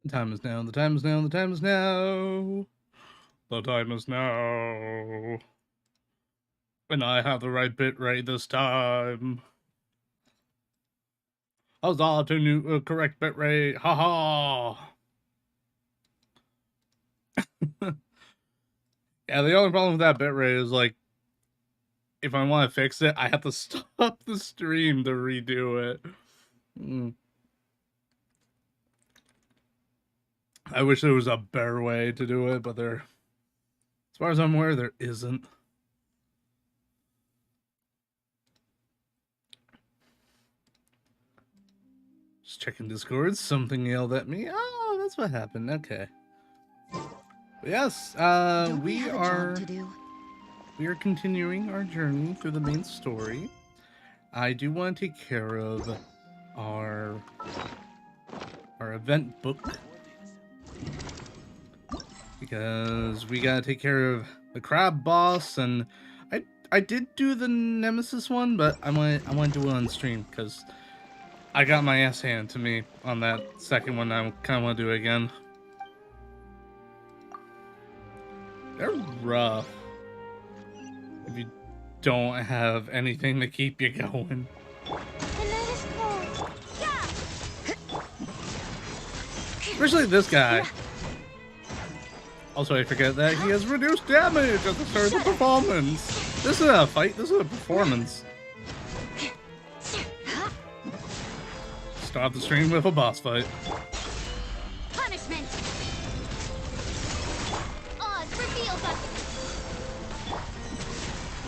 The time is now, the time is now, the time is now. The time is now. And I have the right bit rate this time. Huzzah to new correct bit rate. Haha. Yeah, the only problem with that bit rate is like if I want to fix it, I have to stop the stream to redo it. I wish there was a better way to do it, but there, as far as I'm aware, there isn't. Just checking Discord. Something yelled at me. Oh, that's what happened. Okay. But yes, we are continuing our journey through the main story. I do want to take care of our event book because we gotta take care of the crab boss, and I did do the Nemesis one, but I want to do it on stream because I got my ass handed to me on that second one. I kind of want to do it again. They're rough if you don't have anything to keep you going. Especially this guy. Also, I forget that he has reduced damage at the start of the performance. This isn't a fight, this is a performance. Start the stream with a boss fight. Punishment. Oz reveals us.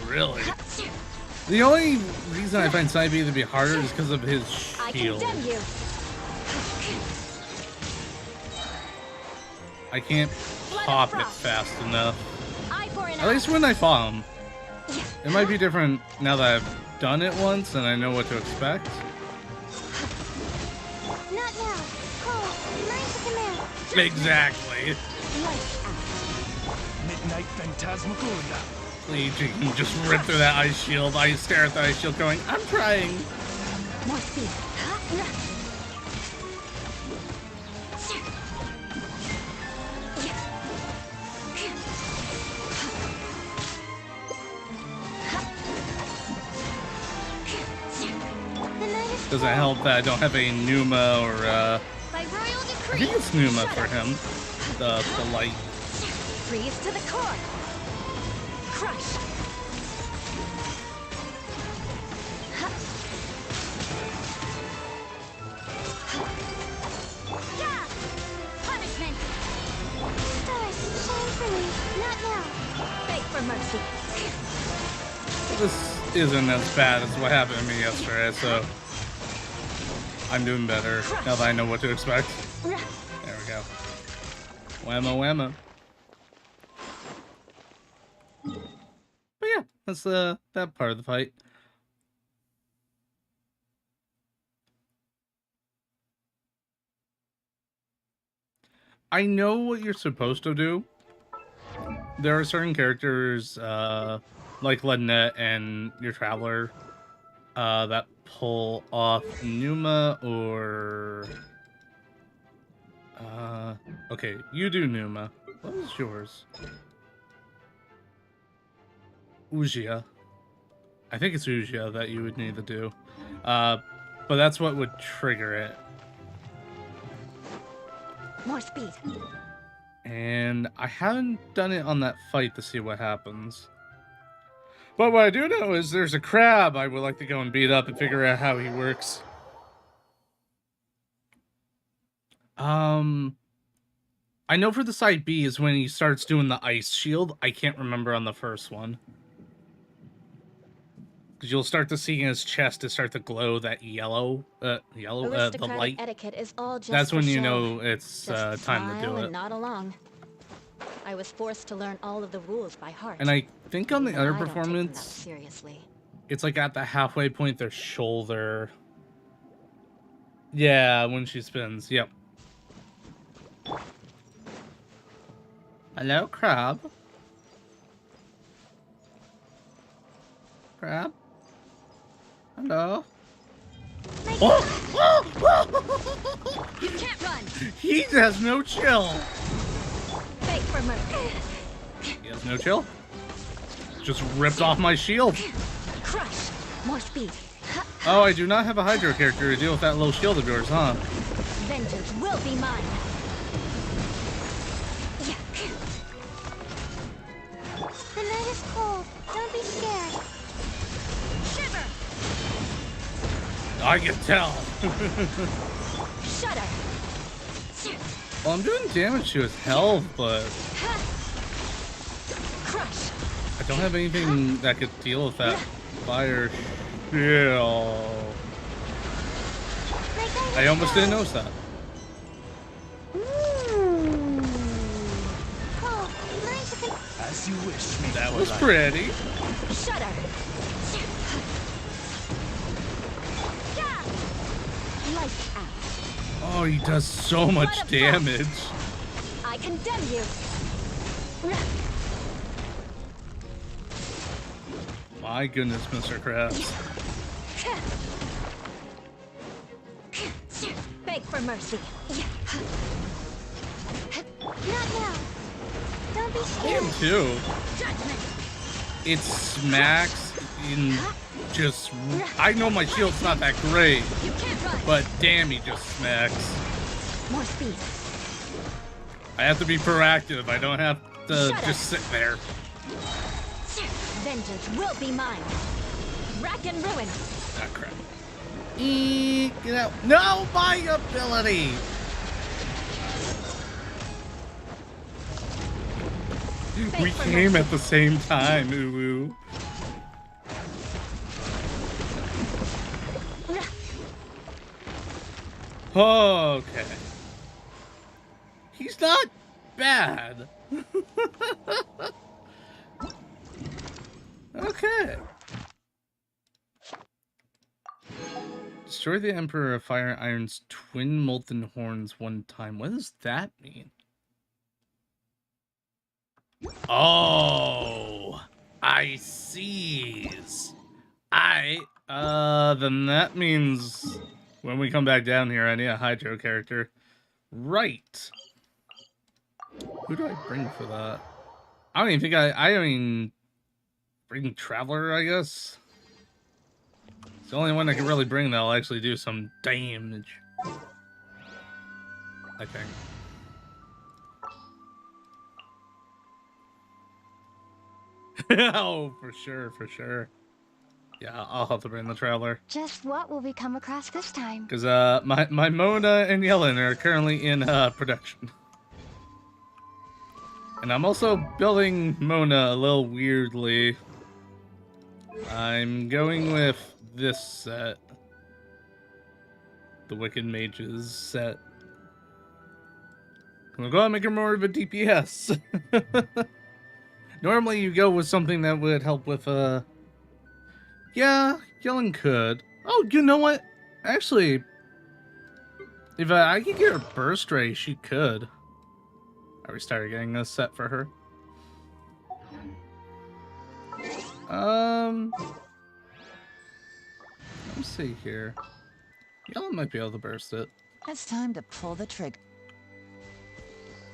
Really? The only reason I find Side B to be harder is because of his shield. I can't pop it fast enough. At least when I fought him. It might be different now that I've done it once and I know what to expect. Not now. Exactly. Midnight Phantasmagoria. Please, you can just rip through that ice shield. I stare at the ice shield going, I'm trying. More speed. Doesn't help that I don't have a Numa or By royal I decree. think it's Numa for him. The light. Freeze to the core. Crush. Yeah. Punishment. Stars, shine for me. Not now. Beg for mercy. This isn't as bad as what happened to me yesterday, so I'm doing better now that I know what to expect. There we go. Whammo whammo. But yeah, that's that part of the fight. I know what you're supposed to do. There are certain characters, like Lednet and your Traveler, that pull off Numa or... okay, you do Numa. What was yours? Ujia. I think it's Ujia that you would need to do. But that's what would trigger it. More speed. And I haven't done it on that fight to see what happens. But what I do know is there's a crab I would like to go and beat up and figure out how he works. I know for the side B is when he starts doing the ice shield. I can't remember on the first one. Because you'll start to see in his chest to start to glow that yellow, the light. Etiquette is all just That's when you show. know it's time to do it. Not along. I was forced to learn all of the rules by heart. And I think on the But other I don't take them that performance, seriously. it's like at the halfway point, their shoulder. Yeah, when she spins. Yep. Hello, crab. Crab. Hello. You can't run. He has no chill. Beg for mercy. He has no chill. Just ripped off my shield. Crush. More speed. Oh, I do not have a Hydro character to deal with that little shield of yours, huh? Vengeance will be mine. The night is cold. Don't be scared. Shiver. I can tell. Shudder. Well, I'm doing damage to his health, but Crush. I don't have anything that could deal with that fire shield. I almost didn't notice that. As you wish, me. That was pretty. Shudder. Lights out. Oh, he does so much What a damage. I condemn you. My goodness, Mr. Krabs. Beg for mercy. Not now. Don't be scared. Him too. Judgment. It smacks in just... I know my shield's not that great, You can't run. but damn, he just smacks. More speed. I have to be proactive. I don't have to Shut just sit there. Vengeance will be mine. Rack and ruin. Ah, crap. Get out. No, my ability! We came at the same time, Uwu. Okay. He's not bad. Okay. Destroy the Emperor of Fire Iron's twin molten horns one time. What does that mean? Oh, I sees. Then that means when we come back down here, I need a Hydro character. Right. Who do I bring for that? I don't even think I mean, bring Traveler, I guess. It's the only one I can really bring that'll actually do some damage. I think. Oh, for sure, for sure. Yeah, I'll have to bring the Traveler. Just what will we come across this time? Because my Mona and Yellen are currently in production. And I'm also building Mona a little weirdly. I'm going with this set. The Wicked Mages set. I'm gonna go ahead and make her more of a DPS. Normally you go with something that would help with yeah, Yellen could. Oh, you know what? Actually, if I could get her Burst Ray, she could. I restarted getting a set for her. Let's see here. Yellen might be able to burst it. It's time to pull the trigger.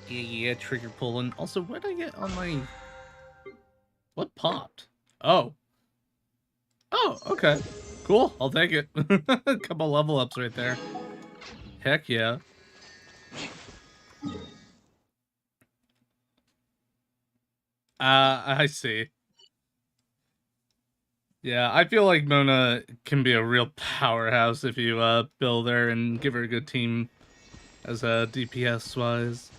Yeah, trigger pulling. Also, what did I get on my... What popped? Oh. Oh, okay. Cool, I'll take it. A couple level ups right there. Heck yeah. I see. Yeah, I feel like Mona can be a real powerhouse if you build her and give her a good team as DPS wise.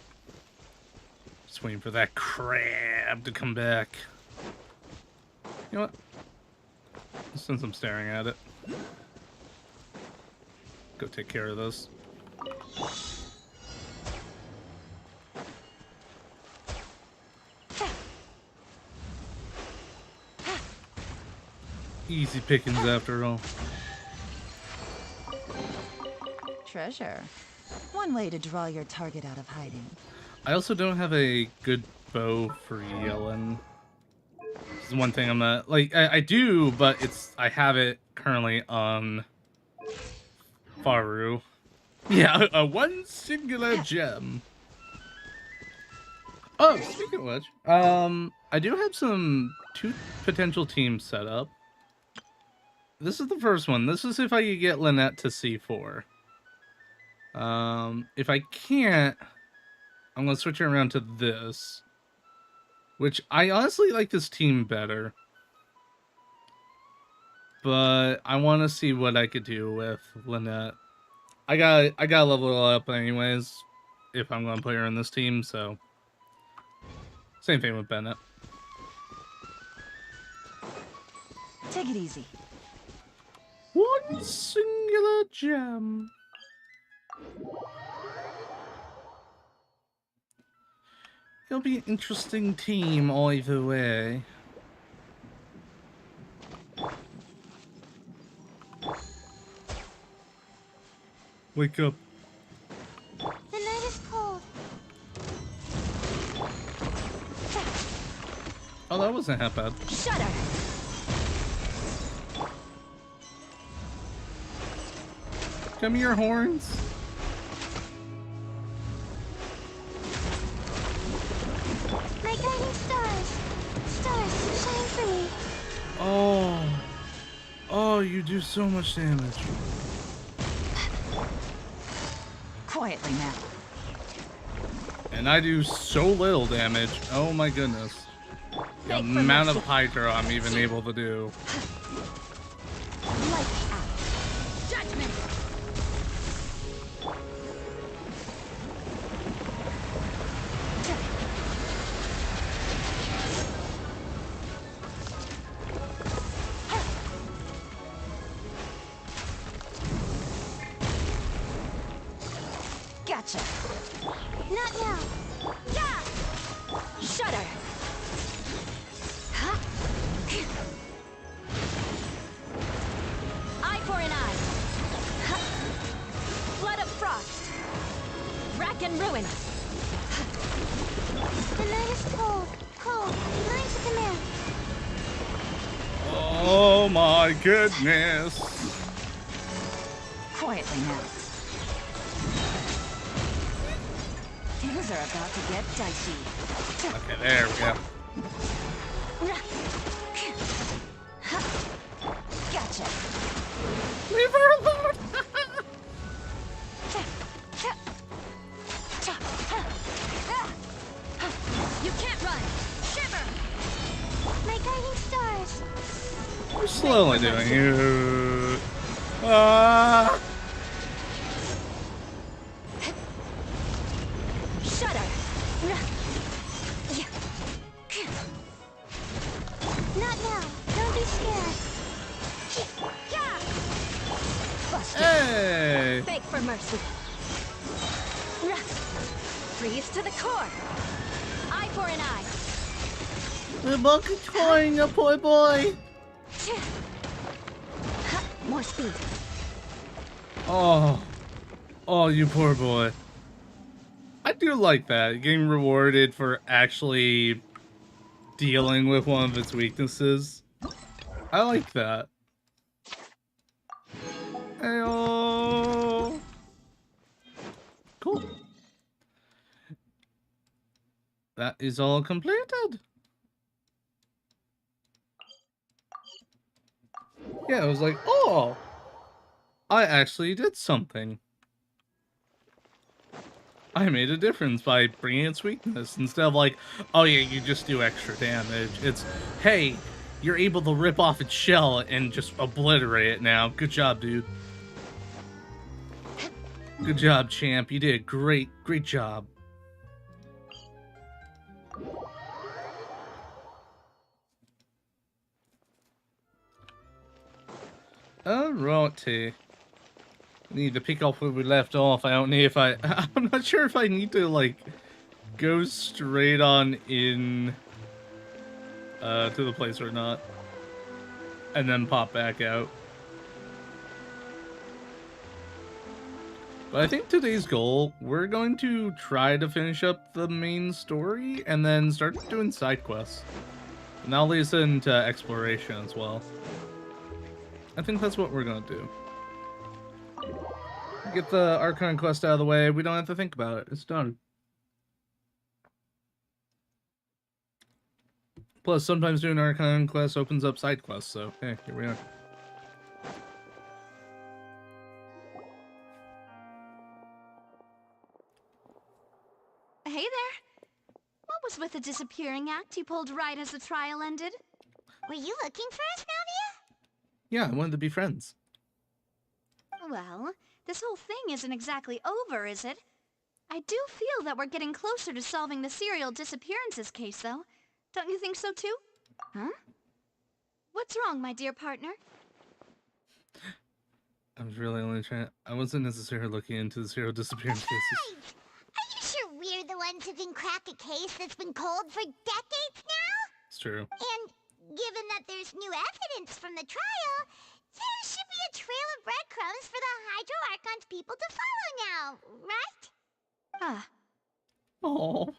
Just waiting for that crab to come back. You know what? Since I'm staring at it, go take care of this. Easy pickings after all. Treasure. One way to draw your target out of hiding. I also don't have a good bow for Yellen. This is one thing I'm not like. I do, but I have it currently on Faru. Yeah, a one singular gem. Oh, speaking of which, I do have two potential teams set up. This is the first one. This is if I could get Lynette to C4. If I can't, I'm gonna switch her around to this. Which I honestly like this team better. But I want to see what I could do with Lynette. I gotta level her up anyways if I'm gonna put her in this team, so same thing with Bennett. Take it easy. One singular gem. It'll be an interesting team either way. Wake up. The night is cold. Oh, that wasn't half bad. Shudder. Come here, horns. My guiding stars. Stars, shine for me. Oh. Oh, you do so much damage. Quietly now. And I do so little damage. Oh my goodness. The amount of Hydra I'm even able to do. Light out. Judgment. Gotcha. Not now. Yeah. Shudder. Huh? Eye for an eye. Huh? Flood of frost. Rack and ruin. The night is cold. Cold. Mine to command. Oh my goodness. Quietly now. Things are about to get dicey. Okay, there we go. Gotcha. Leave her alone. You can't run. Shiver. My guiding stars. We're slowly doing it. Ah. Shudder. Not now. Don't be scared. Yeah. Hey. Beg for mercy. Freeze to the core. Eye for an eye. We're both controlling a poor boy. More speed. Oh. Oh, you poor boy. I do like that. Getting rewarded for actually dealing with one of its weaknesses. I like that. Ayo. Cool. That is all completed. Yeah, I was like, oh, I actually did something. I made a difference by bringing its weakness instead of like, oh yeah, you just do extra damage. It's, hey, you're able to rip off its shell and just obliterate it now. Good job, dude. Good job, champ. You did a great job. Alrighty. Need to pick up where we left off. I'm not sure if I need to like go straight on in to the place or not. And then pop back out. But I think today's goal, we're going to try to finish up the main story and then start doing side quests. And that'll lead us into exploration as well. I think that's what we're gonna do. Get the Archon quest out of the way. We don't have to think about it. It's done. Plus, sometimes doing Archon quest opens up side quests, so hey, here we are. Hey there. What was with the disappearing act you pulled right as the trial ended? Were you looking for us, Navia? Yeah, I wanted to be friends. Well, this whole thing isn't exactly over, is it? I do feel that we're getting closer to solving the serial disappearances case, though. Don't you think so, too? Huh? What's wrong, my dear partner? I was really only trying. I wasn't necessarily looking into the serial disappearance cases. Are you sure we're the ones who can crack a case that's been cold for decades now? It's true. And given that there's new evidence from the trial, there should be a trail of breadcrumbs for the Hydro Archon's people to follow now, right? Ah. Oh,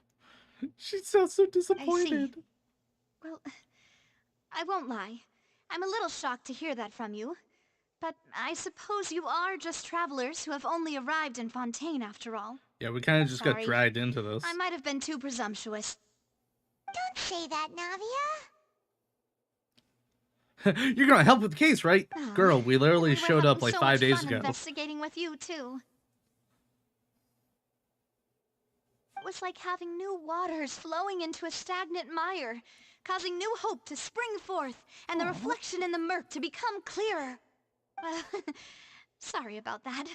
she sounds so disappointed. Well, I won't lie. I'm a little shocked to hear that from you. But I suppose you are just travelers who have only arrived in Fontaine after all. Yeah, we kind of just got dragged into this. I might have been too presumptuous. Don't say that, Navia. You're gonna help with the case, right? Oh, Girl, we literally we're showed up having like so 5 much days fun ago. Investigating with you, too. It was like having new waters flowing into a stagnant mire, causing new hope to spring forth, and the reflection in the murk to become clearer. Well, sorry about that.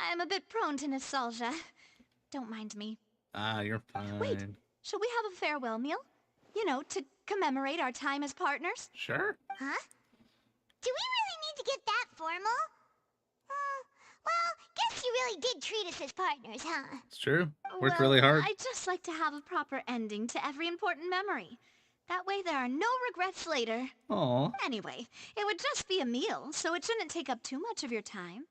I'm a bit prone to nostalgia. Don't mind me. Ah, you're fine. Wait, shall we have a farewell meal? You know, to commemorate our time as partners? Sure. Huh? Do we really need to get that formal? Well, guess you really did treat us as partners, huh? It's true. Worked really hard. I'd just like to have a proper ending to every important memory. That way there are no regrets later. Aw. Anyway, it would just be a meal, so it shouldn't take up too much of your time.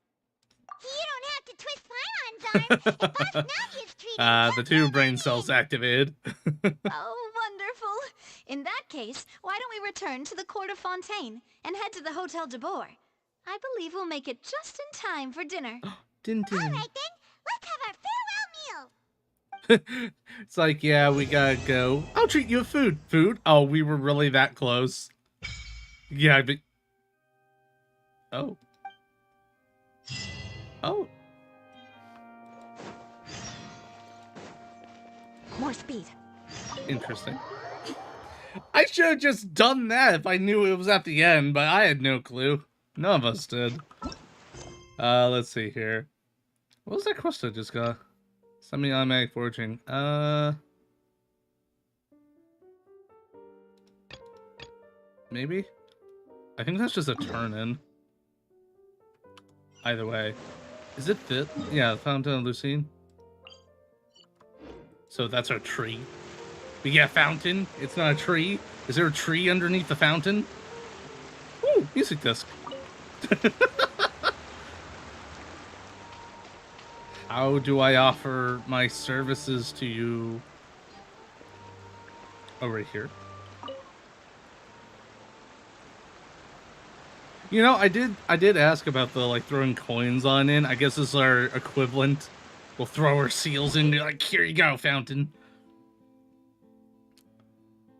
You don't have to twist Pylon's arm. If Boss Navia's treated the 2 brain cells activated. Oh, wonderful. In that case, why don't we return to the court of Fontaine and head to the Hotel de Boer? I believe we'll make it just in time for dinner. Din din. All right, then. Let's have our farewell meal. It's like, yeah, we gotta go. I'll treat you with food. Food? Oh, we were really that close. Yeah, but... Oh. Oh. More speed. Interesting. I should have just done that if I knew it was at the end, but I had no clue. None of us did. Let's see here. What was that quest I just got? Semi-automatic foraging. Maybe? I think that's just a turn-in. Either way. Is it this? Yeah, Fountain of Lucine. So that's our tree. We get a fountain. It's not a tree. Is there a tree underneath the fountain? Ooh, music disc. How do I offer my services to you? Oh, right here. You know, I did ask about the like throwing coins on in. I guess it's our equivalent. We'll throw our seals in. Like, here you go, fountain.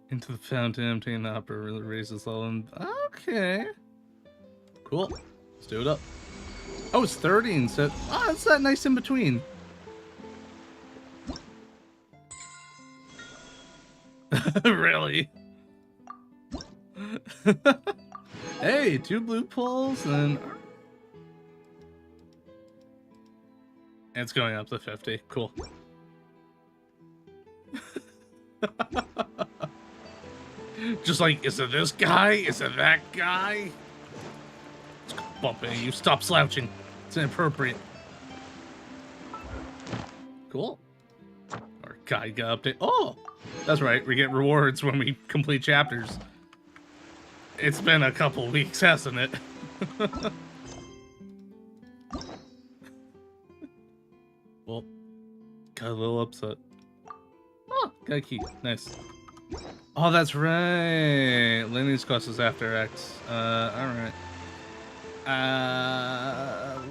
Into the fountain, emptying the upper raises level. Okay. Cool. Let's do it up. Oh, it's 30 instead. Oh, it's that nice in between. Really? Hey, 2 blue pulls and it's going up to 50. Cool. Just like, is it this guy? Is it that guy? Bumping you. Stop slouching. It's inappropriate. Cool. Our guide got update. Oh, that's right. We get rewards when we complete chapters. It's been a couple weeks, hasn't it? Well, got a little upset. Oh, got a key. Nice. Oh, that's right. Lineage quest is after X. Alright.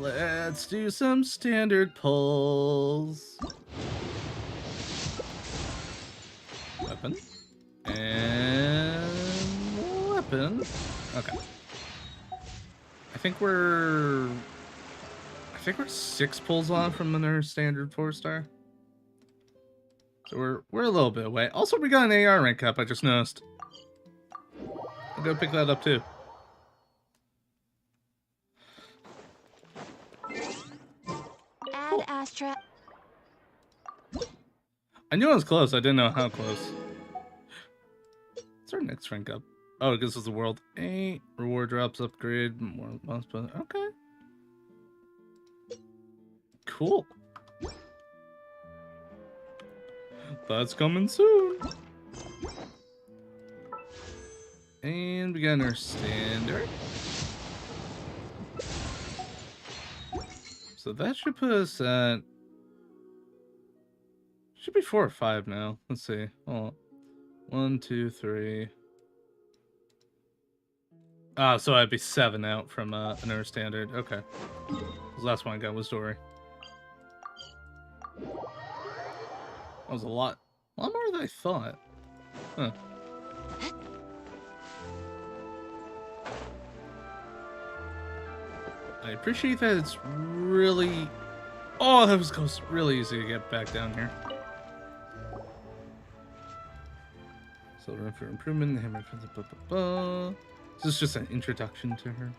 Let's do some standard pulls. Weapon. And weapon. Okay. I think we're 6 pulls on from another standard 4-star. So we're a little bit away. Also, we got an AR rank up, I just noticed. I'll go pick that up too. Add Astra. I knew I was close, I didn't know how close. What's our next rank up? Oh, it gives us the world 8. Reward drops, upgrade, more months, but okay. Cool. That's coming soon. And we got our standard. So that should put us at... Should be 4 or 5 now. Let's see. Hold on. 1, 2, 3. Ah, so I'd be 7 out from another standard. Okay. The last one I got was Dory. That was a lot more than I thought. Huh. I appreciate that it's really... Oh, that was close. Really easy to get back down here. So room for improvement. Hammer. Blah, blah, blah. This is just an introduction to her.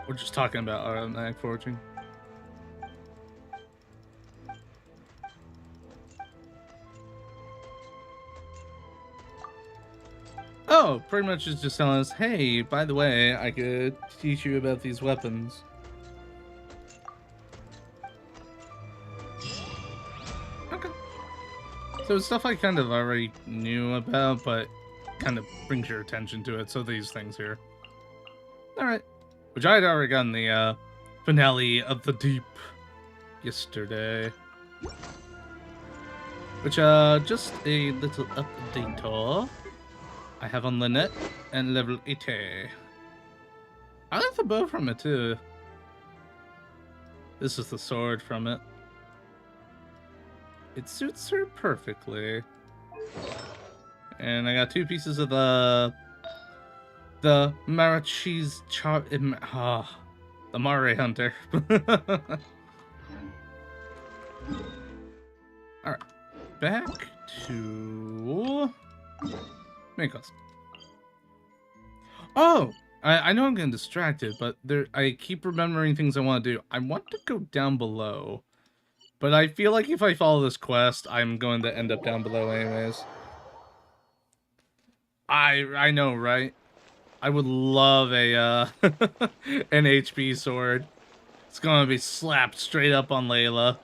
We're just talking about automatic forging. Oh, pretty much is just telling us, hey, by the way, I could teach you about these weapons. Okay. So it's stuff I kind of already knew about, but kind of brings your attention to it. So these things here. Alright. Which I had already gotten the finale of the Deep yesterday. Which, just a little update. I have on Lynette and level 80. I like the bow from it too. This is the sword from it. It suits her perfectly. And I got 2 pieces of the Marachi's the Mare Hunter. Alright. Back to main quest. Oh! I know I'm getting distracted, but I keep remembering things I want to do. I want to go down below. But I feel like if I follow this quest, I'm going to end up down below anyways. I know, right? I would love a an HP sword. It's gonna be slapped straight up on Layla.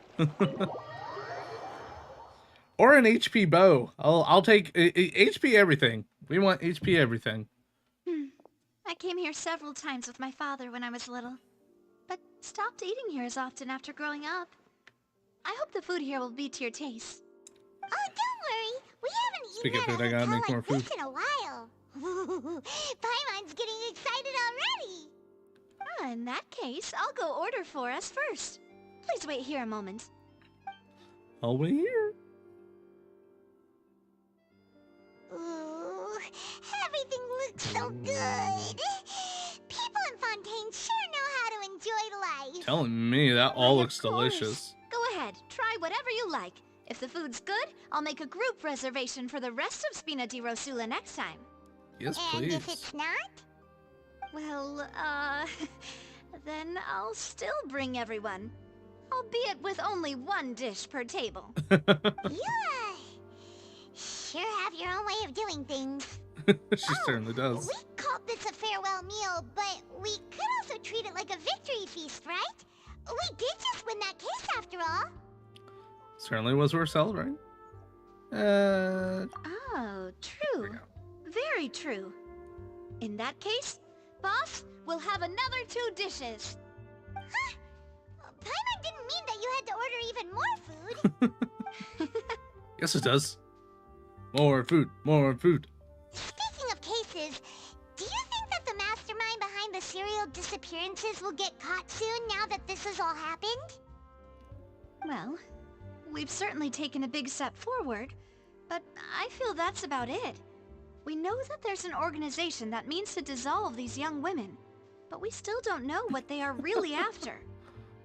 Or an HP bow. I'll take HP everything. We want HP everything. I came here several times with my father when I was little, but stopped eating here as often after growing up. I hope the food here will be to your taste. Oh, don't worry. We haven't Speaking eaten of at food, a I gotta hotel make more like food. this in a while. Paimon's getting excited already. In that case, I'll go order for us first. Please wait here a moment. I'll wait here. Ooh, everything looks so good. People in Fontaine sure know how to enjoy life. Telling me that all Why, looks of course. delicious. Go ahead, try whatever you like. If the food's good, I'll make a group reservation for the rest of Spina di Rosula next time. Yes, And please. if it's not? Well, then I'll still bring everyone. Albeit with only 1 dish per table. You sure have your own way of doing things. She certainly does. We called this a farewell meal, but we could also treat it like a victory feast, right? We did just win that case after all. Certainly was worth celebrating. Oh, There true. we go. Very true. In that case, boss, we'll have another 2 dishes. Paimon didn't mean that you had to order even more food. Yes, it does. More food, more food. Speaking of cases, do you think that the mastermind behind the serial disappearances will get caught soon now that this has all happened? Well, we've certainly taken a big step forward, but I feel that's about it. We know that there's an organization that means to dissolve these young women, but we still don't know what they are really after.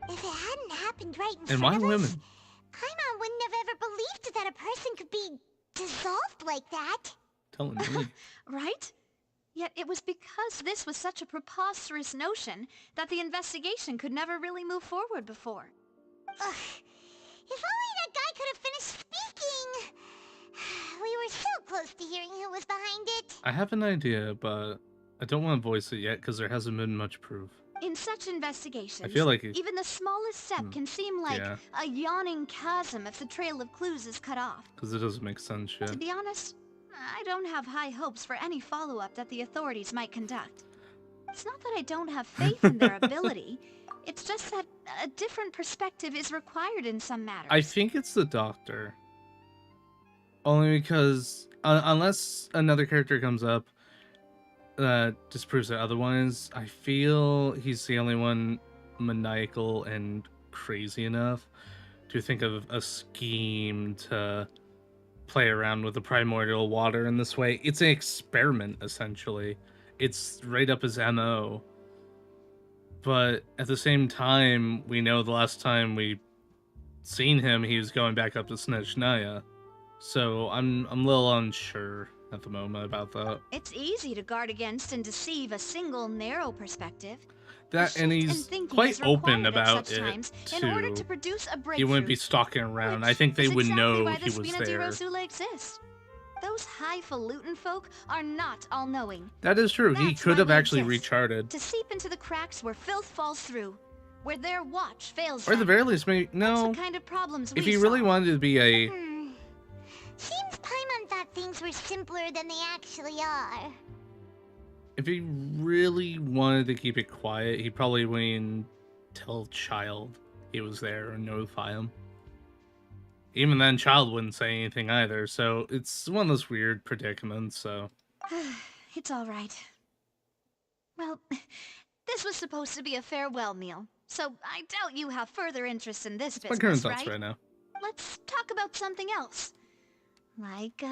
If it hadn't happened right in And front why of us, women? Paimon wouldn't have ever believed that a person could be dissolved like that. Telling me. Right? Yet it was because this was such a preposterous notion that the investigation could never really move forward before. Ugh. If only that guy could have finished speaking. We were so close to hearing who was behind it. I have an idea, but I don't want to voice it yet because there hasn't been much proof. In such investigations, I feel like even the smallest step can seem like yeah. a yawning chasm if the trail of clues is cut off. Because it doesn't make sense yet. To be honest, I don't have high hopes for any follow-up that the authorities might conduct. It's not that I don't have faith in their ability, it's just that a different perspective is required in some matters. I think it's the doctor. Only because, unless another character comes up that disproves it otherwise, I feel he's the only one maniacal and crazy enough to think of a scheme to play around with the primordial water in this way. It's an experiment, essentially. It's right up his MO. But at the same time, we know the last time we seen him, he was going back up to Snezhnaya. So I'm a little unsure at the moment about that. It's easy to guard against and deceive a single narrow perspective. That, and he's quite open about it in order to too. produce a breakthrough. He wouldn't be stalking around. I think they would know he was there. Exist. Those highfalutin folk are not all-knowing. That is true. He That's could why have we actually exist. recharted. To seep into the cracks where filth falls through, where their watch fails Or at the them. very least, maybe, That's no. the kind of problems If we he really solve. wanted to be a... Seems Paimon thought things were simpler than they actually are. If he really wanted to keep it quiet, he probably wouldn't tell Child he was there or notify him. Even then, Child wouldn't say anything either, so it's one of those weird predicaments, so... It's all right. Well, this was supposed to be a farewell meal, so I doubt you have further interest in this My current business, thoughts right? right now. Let's talk about something else. Like,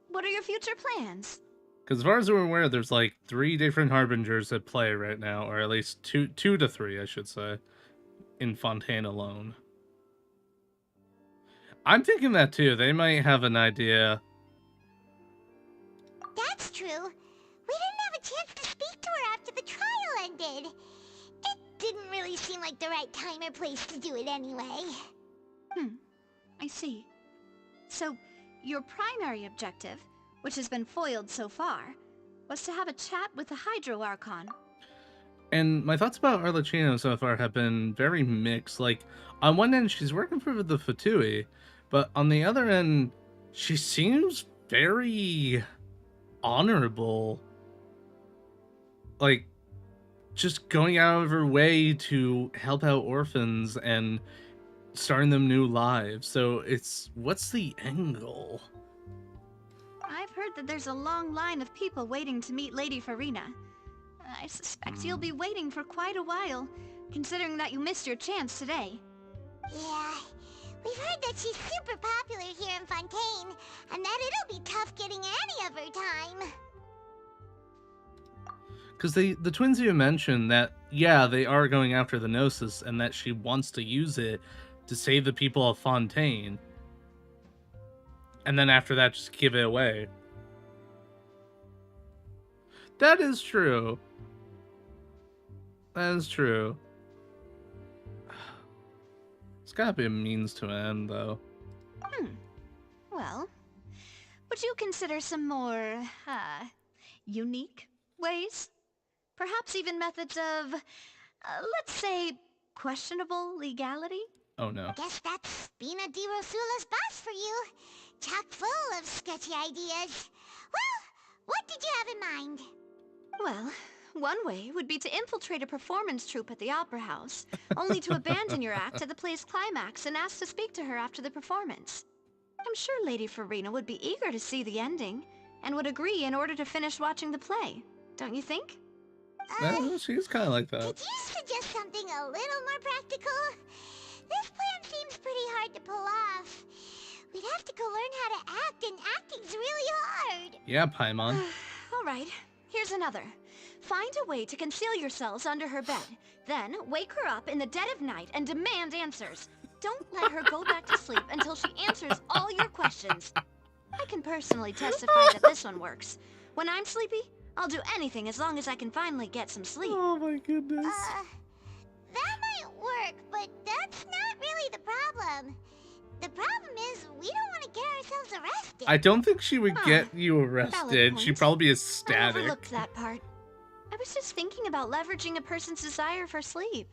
what are your future plans? Because as far as we're aware, there's like 3 different Harbingers at play right now, or at least 2 to 3, I should say, in Fontaine alone. I'm thinking that too. They might have an idea. That's true. We didn't have a chance to speak to her after the trial ended. It didn't really seem like the right time or place to do it anyway. I see. So, your primary objective, which has been foiled so far, was to have a chat with the Hydro Archon. And my thoughts about Arlecchino so far have been very mixed. Like, on one end, she's working for the Fatui, but on the other end, she seems very honorable. Like, just going out of her way to help out orphans and starting them new lives. So it's, what's the end goal? I've heard that there's a long line of people waiting to meet Lady Farina. I suspect you'll be waiting for quite a while, considering that you missed your chance today. Yeah, we've heard that she's super popular here in Fontaine, and that it'll be tough getting any of her time. Because the twins you mentioned that, yeah, they are going after the Gnosis, and that she wants to use it to save the people of Fontaine. And then after that, just give it away. That is true. That is true. It's gotta be a means to an end, though. Well, would you consider some more, unique ways? Perhaps even methods of, let's say, questionable legality? Oh no. Guess that's Spina di Rosula's boss for you. Chock full of sketchy ideas. Well, what did you have in mind? Well, one way would be to infiltrate a performance troupe at the Opera House, only to abandon your act at the play's climax and ask to speak to her after the performance. I'm sure Lady Farina would be eager to see the ending, and would agree in order to finish watching the play. Don't you think? No, she's kind of like that. Could you suggest something a little more practical? This plan seems pretty hard to pull off. We'd have to go learn how to act, and acting's really hard. Yeah, Paimon. All right, here's another. Find a way to conceal yourselves under her bed. Then wake her up in the dead of night and demand answers. Don't let her go back to sleep until she answers all your questions. I can personally testify that this one works. When I'm sleepy, I'll do anything as long as I can finally get some sleep. Oh my goodness. That might work, but that's not really the problem. The problem is we don't want to get ourselves arrested. I don't think she would get you arrested. point. She'd probably be I ecstatic. overlooked that part. I was just thinking about leveraging a person's desire for sleep.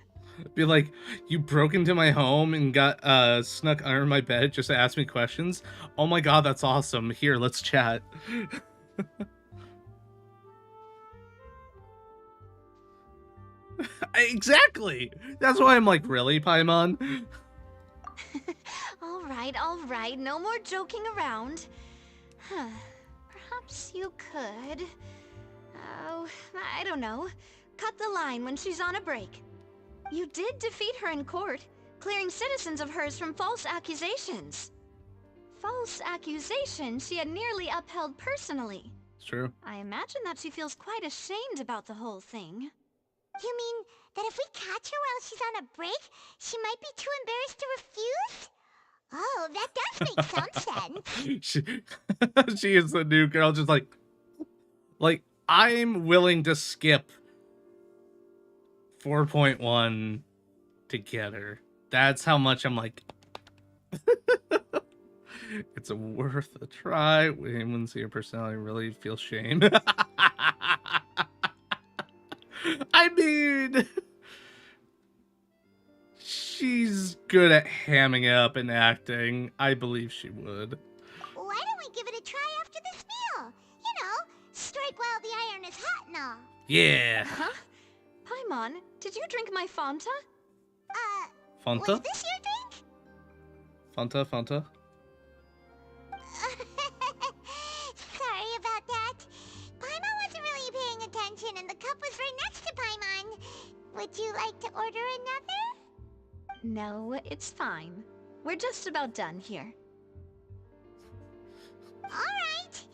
Be like, you broke into my home and got snuck under my bed just to ask me questions. Oh my god, that's awesome. Here, let's chat. Exactly. That's why I'm like, really, Paimon? All right, no more joking around. Perhaps you could... Oh, I don't know. Cut the line when she's on a break. You did defeat her in court, clearing citizens of hers from false accusations. False accusations she had nearly upheld personally. It's true. I imagine that she feels quite ashamed about the whole thing. You mean that if we catch her while she's on a break, she might be too embarrassed to refuse? Oh, that does make some sense. She is the new girl, just like, I'm willing to skip 4.1 to get her. That's how much I'm like, it's worth a try. When see your personality really feel shame. I mean, she's good at hamming it up and acting. I believe she would. Why don't we give it a try after this meal? You know, strike while the iron is hot and all. Yeah. Huh? Paimon, did you drink my Fanta? Fanta? Was this your drink? Fanta? Sorry about that. Paimon wasn't really paying attention and the cup was right next to Paimon. Would you like to order another? No, it's fine. We're just about done here. Alright.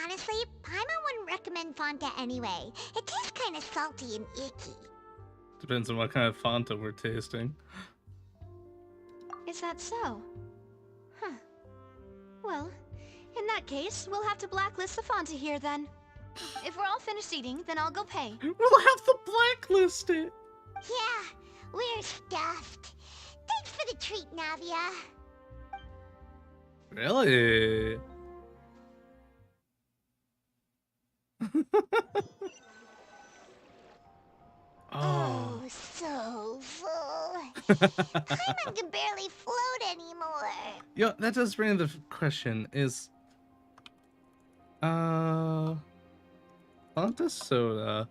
Honestly, Paimon wouldn't recommend Fanta anyway. It tastes kind of salty and icky. Depends on what kind of Fanta we're tasting. Is that so? Huh. Well, in that case, we'll have to blacklist the Fanta here then. If we're all finished eating, then I'll go pay. We'll have to blacklist it. Yeah, we're stuffed. Thanks for the treat, Navia. Really? Oh, so full. Paimon can barely float anymore. Yo, that does bring the question, is Fanta soda.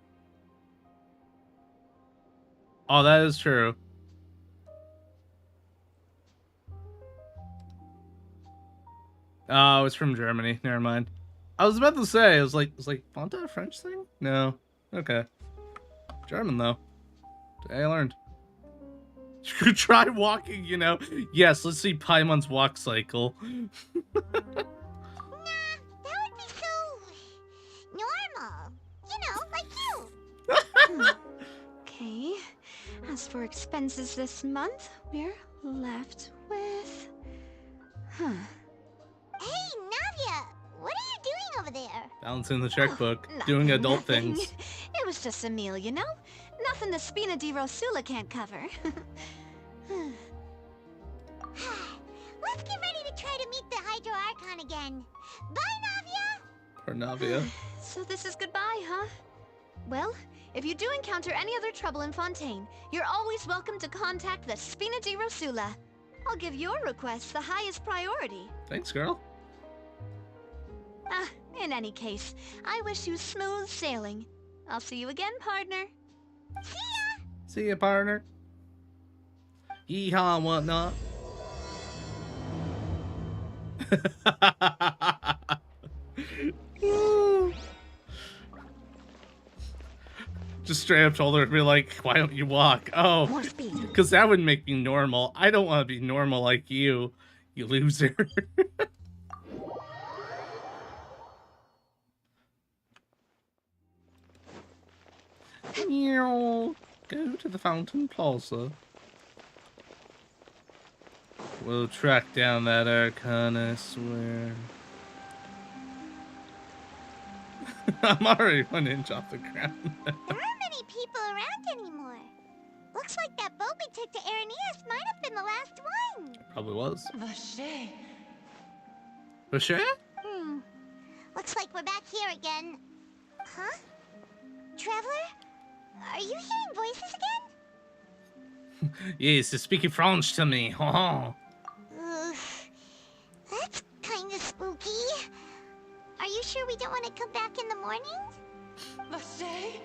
Oh, that is true. Oh, it's from Germany. Never mind. I was about to say, I was like Fanta a French thing? No. Okay. German though. Today I learned. You could try walking, you know. Yes, let's see Paimon's walk cycle. Nah, that would be so normal. You know, like you. Okay. As for expenses this month, we're left with... Huh. Hey, Navia, what are you doing over there? Balancing the checkbook, Nothing, doing adult nothing. things. It was just a meal, you know? Nothing the Spina di Rosula can't cover. Let's get ready to try to meet the Hydro Archon again. Bye, Navia! Poor Navia. So this is goodbye, huh? Well, if you do encounter any other trouble in Fontaine, you're always welcome to contact the Spina di Rosula. I'll give your request the highest priority. Thanks, girl. In any case, I wish you smooth sailing. I'll see you again, partner. See ya! See ya, partner. Yeehaw and whatnot. Just straight up told her to be like, why don't you walk? Oh, More speed. because that would make me normal. I don't want to be normal like you loser. Go to the Fountain Plaza. We'll track down that Archon, I swear. I'm already 1 inch off the ground. There aren't many people around anymore. Looks like that boat we took to Araneas might have been the last one. Probably was. Vache. Vache? Looks like we're back here again. Huh? Traveler? Are you hearing voices again? Yes, they're speaking French to me. Ugh. That's kinda spooky. Are you sure we don't want to come back in the morning? Vache.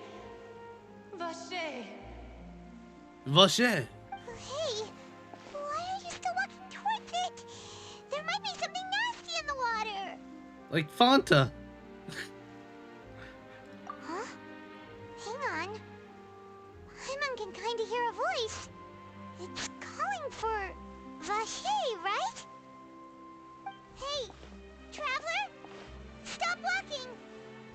Vache. Vache. Hey, why are you still walking towards it? There might be something nasty in the water. Like Fanta. Huh? Hang on. Paimon can kinda hear a voice. It's calling for Vache, right? Hey, Traveler? Stop walking!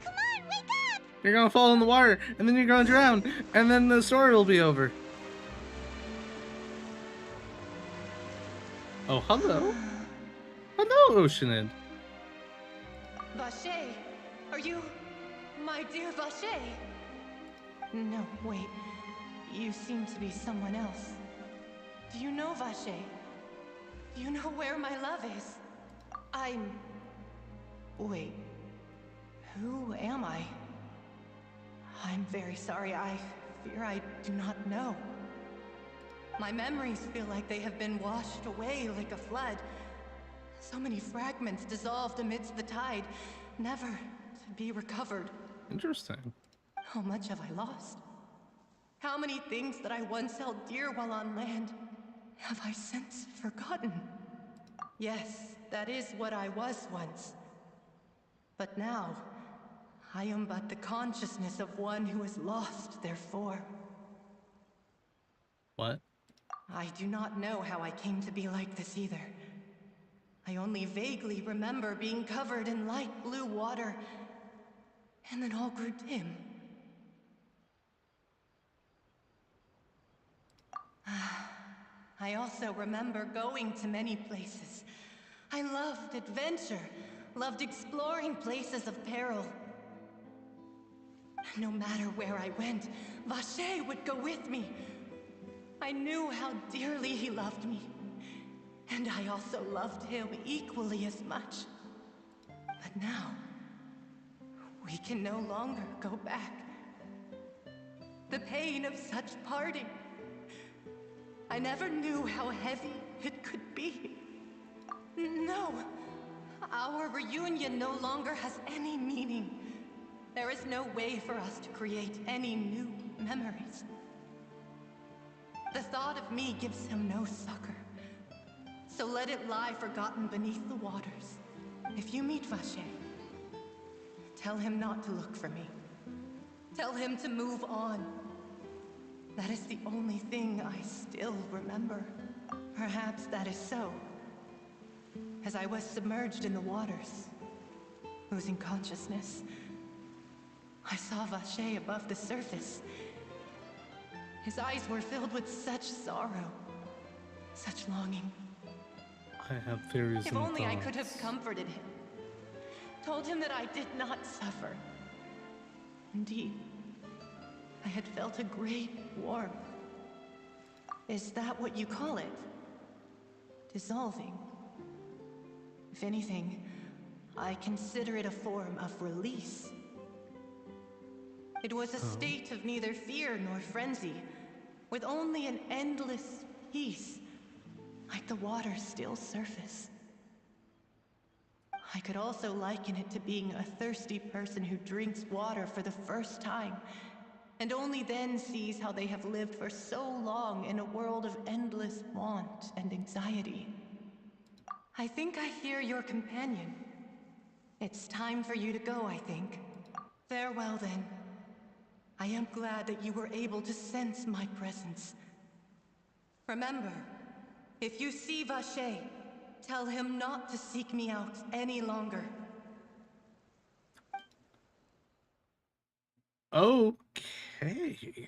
Come on, wake up! You're gonna fall in the water, and then you're gonna drown, and then the story will be over. Oh, hello. Hello, Oceanid. Vache. Are you my dear Vache? No, wait. You seem to be someone else. Do you know Vache? Do you know where my love is? Wait. Who am I? I'm very sorry. I fear I do not know. My memories feel like they have been washed away like a flood. So many fragments dissolved amidst the tide, never to be recovered. Interesting. How much have I lost? How many things that I once held dear while on land have I since forgotten? Yes, that is what I was once. But now, I am but the consciousness of one who has lost their form. What? I do not know how I came to be like this either. I only vaguely remember being covered in light blue water, and then all grew dim. I also remember going to many places. I loved adventure, loved exploring places of peril. No matter where I went, Vache would go with me. I knew how dearly he loved me, and I also loved him equally as much. But now, we can no longer go back. The pain of such parting, I never knew how heavy it could be. No, our reunion no longer has any meaning. There is no way for us to create any new memories. The thought of me gives him no succor. So let it lie forgotten beneath the waters. If you meet Vache, tell him not to look for me. Tell him to move on. That is the only thing I still remember. Perhaps that is so. As I was submerged in the waters, losing consciousness, I saw Vache above the surface. His eyes were filled with such sorrow, such longing. I have theories If and only thoughts. I could have comforted him, told him that I did not suffer. Indeed, I had felt a great warmth. Is that what you call it? Dissolving? If anything, I consider it a form of release. It was a state of neither fear nor frenzy, with only an endless peace, like the water's still surface. I could also liken it to being a thirsty person who drinks water for the first time, and only then sees how they have lived for so long in a world of endless want and anxiety. I think I hear your companion. It's time for you to go, I think. Farewell, then. I am glad that you were able to sense my presence. Remember, if you see Vache, tell him not to seek me out any longer. Okay.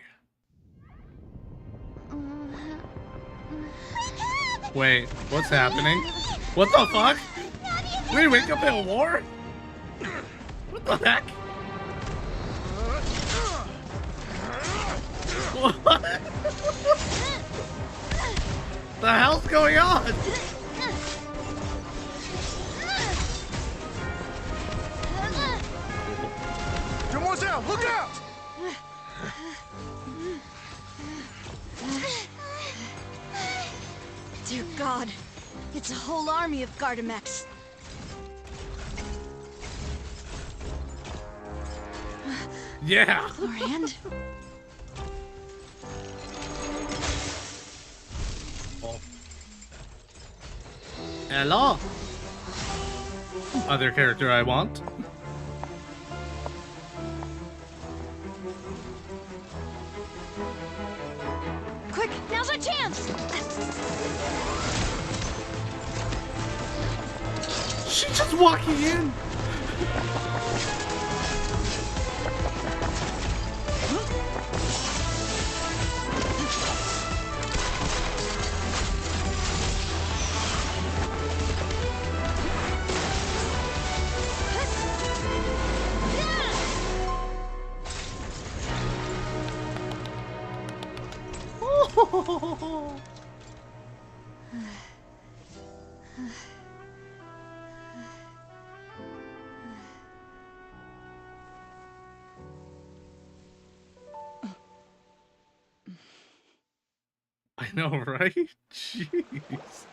Wait, what's happening? What the fuck? We wake up in a war? What the heck? What? The hell's going on? Demoiselle, look out! Dear God, it's a whole army of Gardamex. Yeah. Chlorand? Oh. Hello. Other character I want. Quick, now's our chance! She's just walking in. I know, right? Jeez.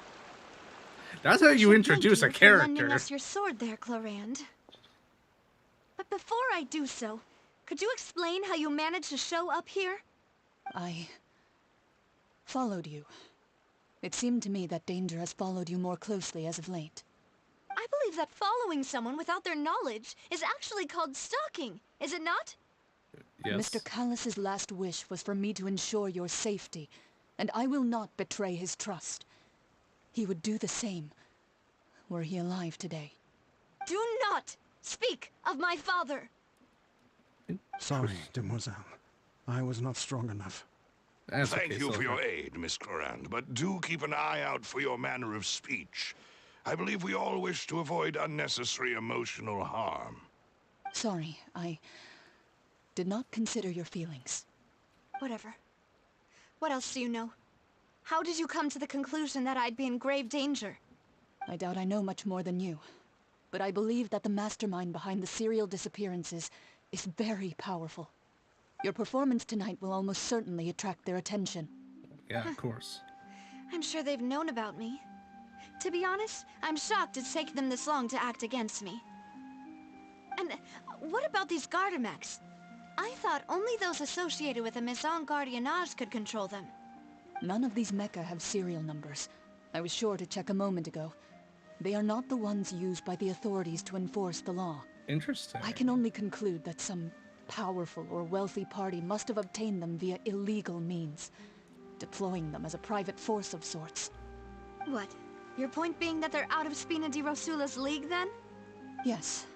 That's how you introduce a Thank you for lending character. us your sword there, Chlorand. But before I do so, could you explain how you managed to show up here? I followed you. It seemed to me that danger has followed you more closely as of late. I believe that following someone without their knowledge is actually called stalking, is it not? Yes. Mr. Callus's last wish was for me to ensure your safety, and I will not betray his trust. He would do the same, were he alive today. Do not speak of my father! Sorry, Demoiselle. I was not strong enough. That's Thank okay, you for Silver. your aid, Miss Clorand, but do keep an eye out for your manner of speech. I believe we all wish to avoid unnecessary emotional harm. Sorry, I did not consider your feelings. Whatever. What else do you know? How did you come to the conclusion that I'd be in grave danger? I doubt I know much more than you, but I believe that the mastermind behind the serial disappearances is very powerful. Your performance tonight will almost certainly attract their attention. Yeah, of course. I'm sure they've known about me. To be honest, I'm shocked it's taken them this long to act against me. And what about these Gardamex? I thought only those associated with a Maison Gardiennage could control them. None of these mecha have serial numbers. I was sure to check a moment ago. They are not the ones used by the authorities to enforce the law. Interesting. I can only conclude that some powerful or wealthy party must have obtained them via illegal means, deploying them as a private force of sorts. What? Your point being that they're out of Spina di Rosula's league, then? Yes.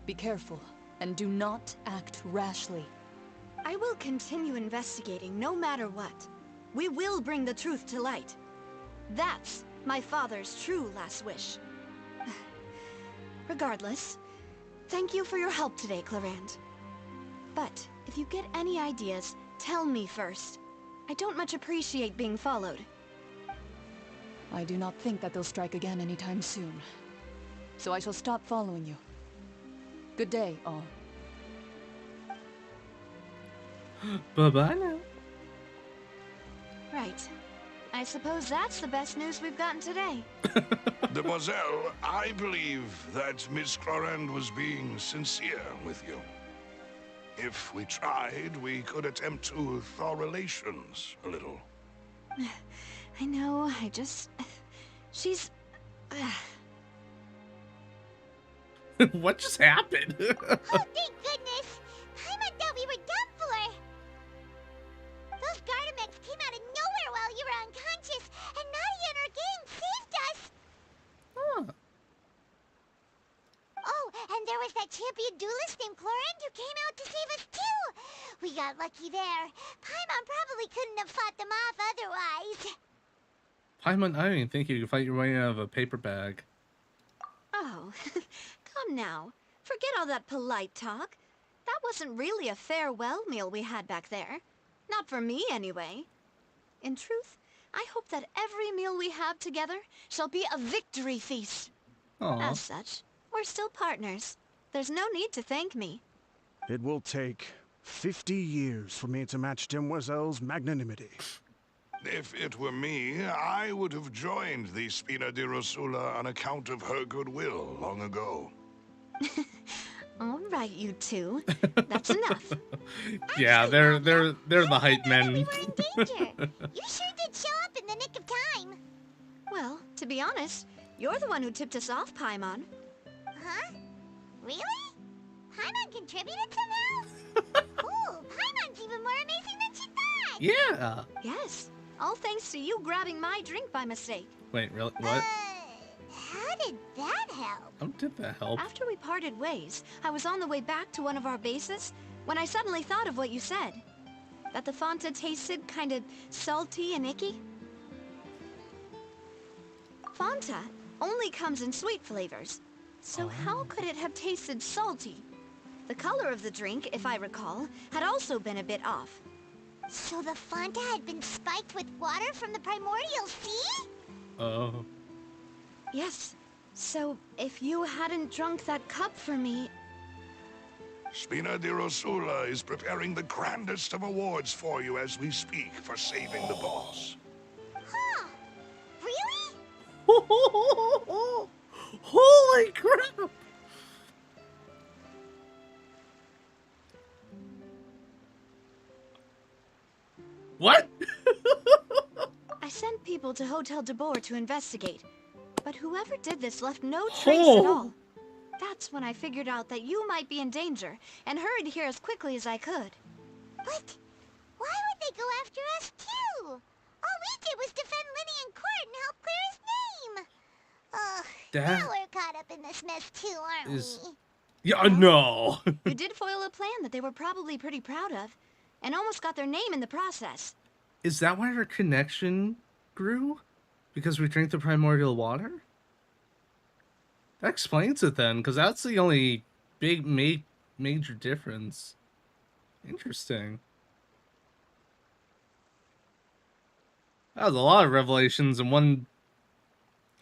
Be careful, and do not act rashly. I will continue investigating no matter what. We will bring the truth to light. That's my father's true last wish. Regardless, thank you for your help today, Clorand. But if you get any ideas, tell me first. I don't much appreciate being followed. I do not think that they'll strike again anytime soon. So I shall stop following you. Good day, all. Bye-bye now. Right. I suppose that's the best news we've gotten today. Demoiselle, I believe that Miss Clorand was being sincere with you. If we tried, we could attempt to thaw relations a little. I know, she's... What just happened? Oh, thank goodness! Paimon thought we were done for! Those Gardamex came out of nowhere while you were unconscious, and Nadia and our gang saved us! Huh. Oh, and there was that champion duelist named Chlorine who came out to save us too! We got lucky there. Paimon probably couldn't have fought them off otherwise. Paimon, I don't even think you could fight your way out of a paper bag. Oh, come now. Forget all that polite talk. That wasn't really a farewell meal we had back there. Not for me, anyway. In truth, I hope that every meal we have together shall be a victory feast. Aw. As such, we're still partners. There's no need to thank me. It will take 50 years for me to match Demoiselle's magnanimity. If it were me, I would have joined the Spina di Rosula on account of her goodwill long ago. All right, you two. That's enough. Yeah, they're the hype men. We were in danger. You sure did show up in the nick of time. Well, to be honest, you're the one who tipped us off, Paimon. Huh? Really? Paimon contributed somehow? Ooh, Paimon's even more amazing than she thought! Yeah. Yes, all thanks to you grabbing my drink by mistake. Wait, really? What? How did that help? How did that help? After we parted ways, I was on the way back to one of our bases when I suddenly thought of what you said. That the Fonta tasted kind of salty and icky. Fonta only comes in sweet flavors, so how could it have tasted salty? The color of the drink, if I recall, had also been a bit off. So the Fonta had been spiked with water from the primordial sea? Oh. Yes, so if you hadn't drunk that cup for me... Spina di Rosula is preparing the grandest of awards for you as we speak for saving the boss. Huh. Really? Holy crap! What? I sent people to Hotel de Boer to investigate, but whoever did this left no trace at all. That's when I figured out that you might be in danger, and hurried here as quickly as I could. But why would they go after us too? All we did was defend Linny in court and help clear his name. Ugh, That now we're caught up in this mess too, aren't is- we? Yeah, no. You did foil a plan that they were probably pretty proud of, and almost got their name in the process. Is that why our connection grew? Because we drank the primordial water? That explains it then, because that's the only big major difference. Interesting. That was a lot of revelations in one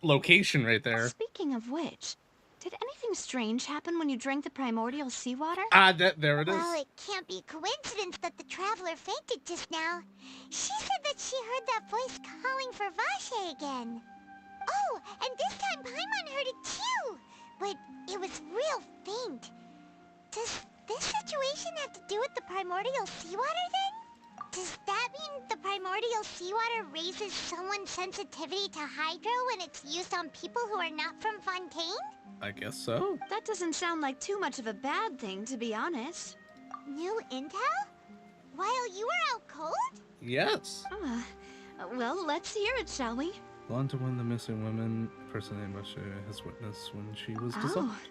location right there. Speaking of which, did anything strange happen when you drank the primordial seawater? Ah, there it is. Well, it can't be a coincidence that the traveler fainted just now. She said that she heard that voice calling for Vache again. Oh, and this time Paimon heard it too, but it was real faint. Does this situation have to do with the primordial seawater then? Does that mean the primordial seawater raises someone's sensitivity to hydro when it's used on people who are not from Fontaine? I guess so. That doesn't sound like too much of a bad thing, to be honest. New intel? While you were out cold? Yes. Well, let's hear it, shall we? Blonde to one of the missing women, person named Vache has witnessed when she was Oh, dissolved.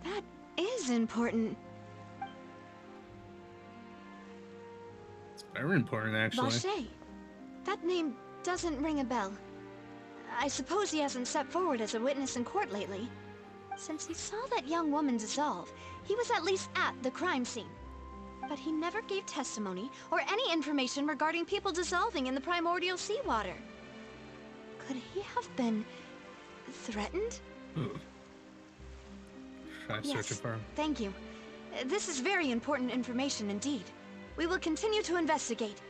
that is important. It's very important, actually. Vache. That name doesn't ring a bell. I suppose he hasn't stepped forward as a witness in court lately. Since he saw that young woman dissolve, he was at least at the crime scene. But he never gave testimony or any information regarding people dissolving in the primordial seawater. Could he have been threatened? Try searching for him. Thank you. This is very important information indeed. We will continue to investigate.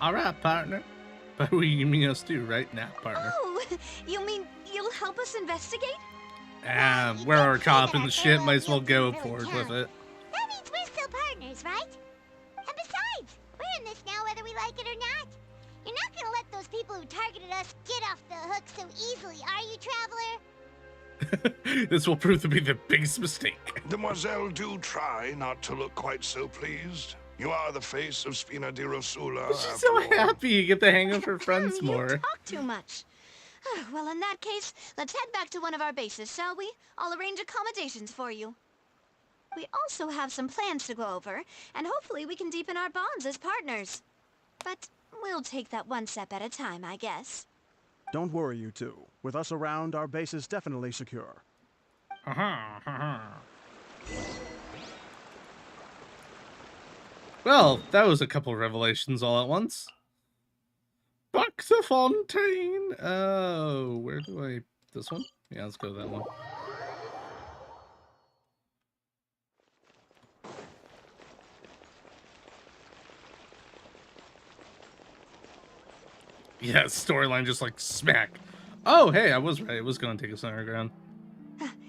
Alright, partner. By we, you mean us too, right? Now, partner. Oh, you mean you'll help us investigate? Ah, you we're did our say cop that in our the shit, might as well farewell go meal forward didn't with really it. That means we're still partners, right? And besides, we're in this now whether we like it or not. You're not gonna let those people who targeted us get off the hook so easily, are you, Traveler? This will prove to be the biggest mistake. Demoiselle, do try not to look quite so pleased. You are the face of Spina di Rosula. She's after so all. happy you get to hang with her friends You more. talk too much. Well, in that case, let's head back to one of our bases, shall we? I'll arrange accommodations for you. We also have some plans to go over, and hopefully we can deepen our bonds as partners. But we'll take that one step at a time, I guess. Don't worry, you two. With us around, our base is definitely secure. Well, that was a couple revelations all at once. Back to Fontaine. Oh, where do I... This one? Yeah, let's go to that one. Yeah, storyline just like smack. Oh, hey, I was right. It was going to take us underground.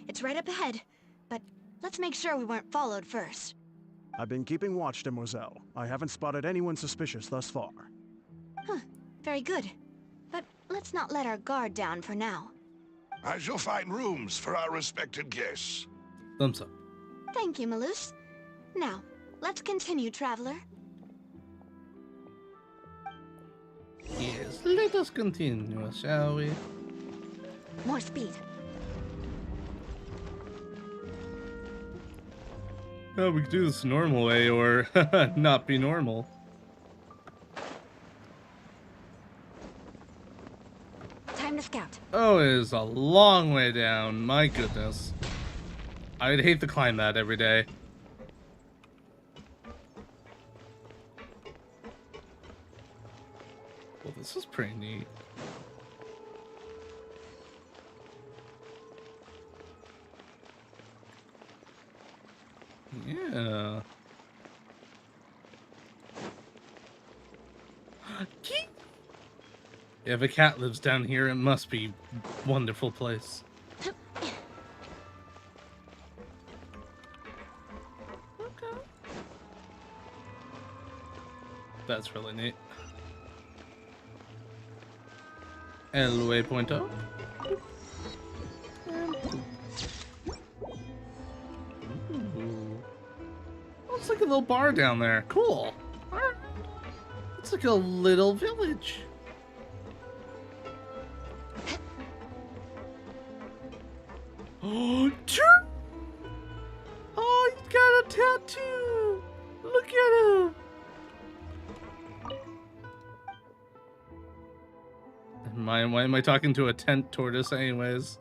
It's right up ahead, but let's make sure we weren't followed first. I've been keeping watch, Demoiselle. I haven't spotted anyone suspicious thus far. Very good. But let's not let our guard down for now. I shall find rooms for our respected guests. Thumbs up. Thank you, Malus. Now, let's continue, traveler. Yes, let us continue, shall we? More speed. Oh, we could do this the normal way or not be normal. Time to scout. Oh, it is a long way down. My goodness. I'd hate to climb that every day. Well, this is pretty neat. Yeah. If a cat lives down here, it must be a wonderful place. Okay. That's really neat. El waypoint up. Ooh. Oh, it's like a little bar down there. Cool. Alright. It's like a little village. Oh, sure. Oh, he's got a tattoo. Look at him. Why am I talking to a tent tortoise anyways?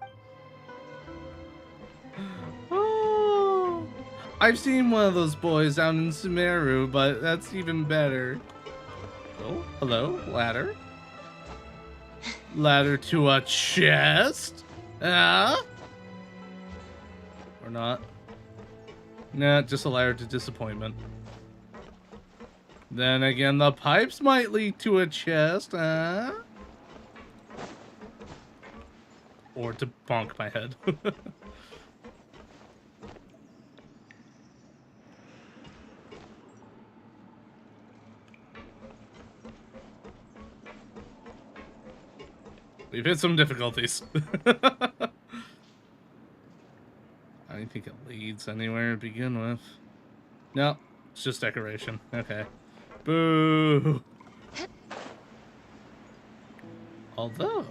Oh, I've seen one of those boys down in Sumeru, but that's even better. Oh, hello, ladder. Ladder to a chest? Or not. Nah, just a ladder to disappointment. Then again, the pipes might lead to a chest, or to bonk my head. We've hit some difficulties. I don't think it leads anywhere to begin with. No, it's just decoration. Okay. Boo! Although...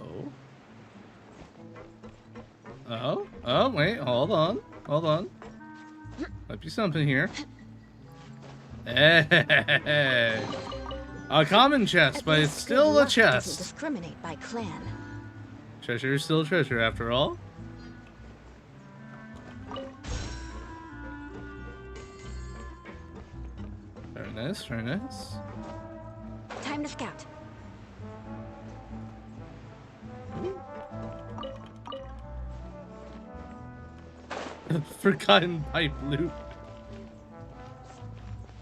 Oh, wait, hold on. Might be something here. Hey! A common chest, but it's still a chest. Discriminate by clan. Treasure is still treasure, after all. Very nice, very nice. Time to scout. Forgotten pipe loot.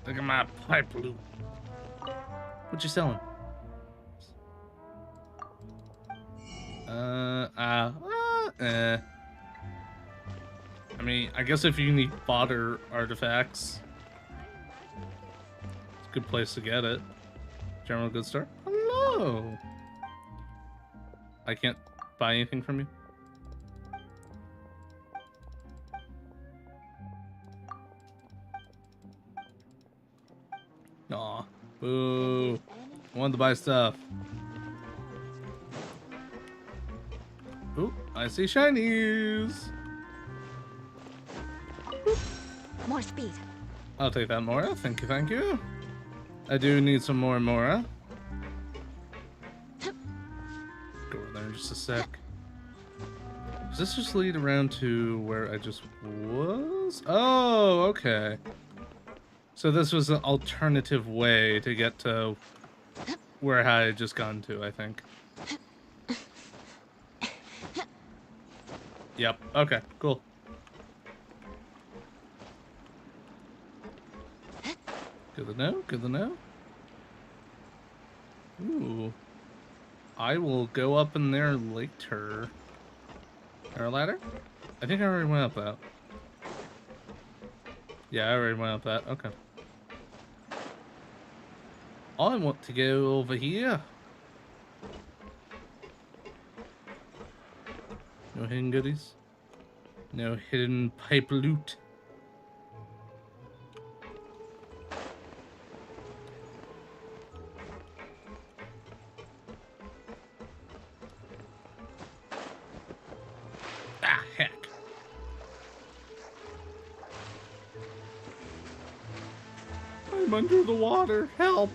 Look at my pipe loot. What you selling? I mean, I guess if you need fodder artifacts, it's a good place to get it. General goods store. Hello. I can't buy anything from you. Boo. I wanted to buy stuff. Ooh, I see shinies. More speed. I'll take that, Mora. Thank you, thank you. I do need some more Mora. Go over there in just a sec. Does this just lead around to where I just was? Oh, okay. So this was an alternative way to get to where I had just gone to, I think. Yep, okay, cool. Good to know, good to know. Ooh. I will go up in there later. Or a ladder? I think I already went up that. Yeah, I already went up that. Okay. I want to go over here. No hidden goodies? No hidden pipe loot? Ah, heck. I'm under the water. Help.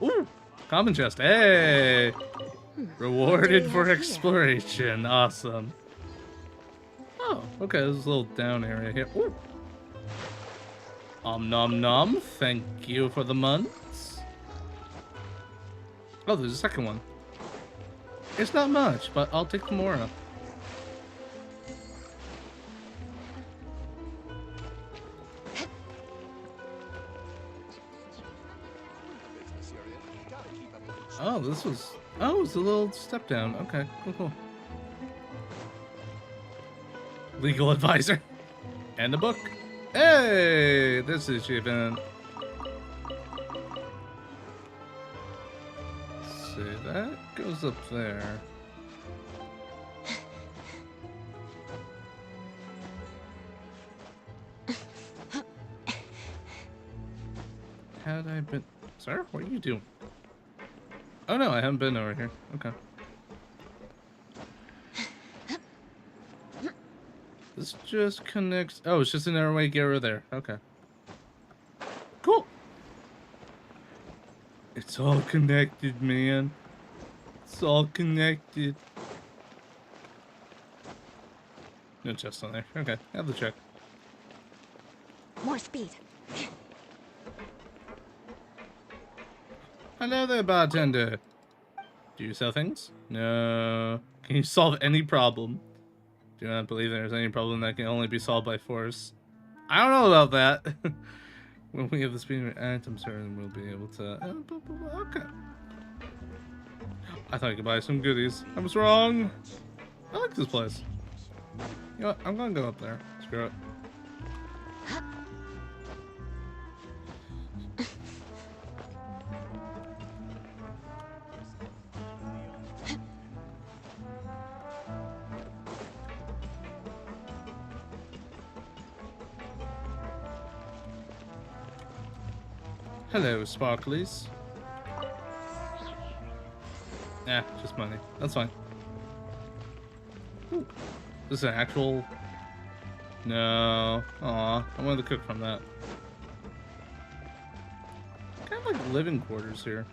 Ooh, common chest. Hey. Rewarded for exploration. Awesome. Oh, okay. There's a little down area here. Ooh. Nom nom. Thank you for the months. Oh, there's a second one. It's not much, but I'll take the Mora. Oh, this was... Oh, it's a little step down. Okay, cool, cool. Legal advisor. And a book. Hey! This is achievement. Let's see, that goes up there. Had I been... Sir, what are you doing? Oh no, I haven't been over here. Okay. This just connects... Oh, it's just an airway gear there. Okay. Cool. It's all connected, man. It's all connected. No chest on there. Okay, have the check. More speed. Hello there, bartender. Do you sell things? No. Can you solve any problem? Do not believe there's any problem that can only be solved by force. I don't know about that. When we have the speed items, certain we'll be able to... okay. I thought I could buy some goodies. I was wrong. I like this place. You know what? I'm gonna go up there. Screw it. Hello, sparklies. Nah, just money. That's fine. Ooh. This is an actual... No. Aw, I wanted to cook from that. Kind of like living quarters here.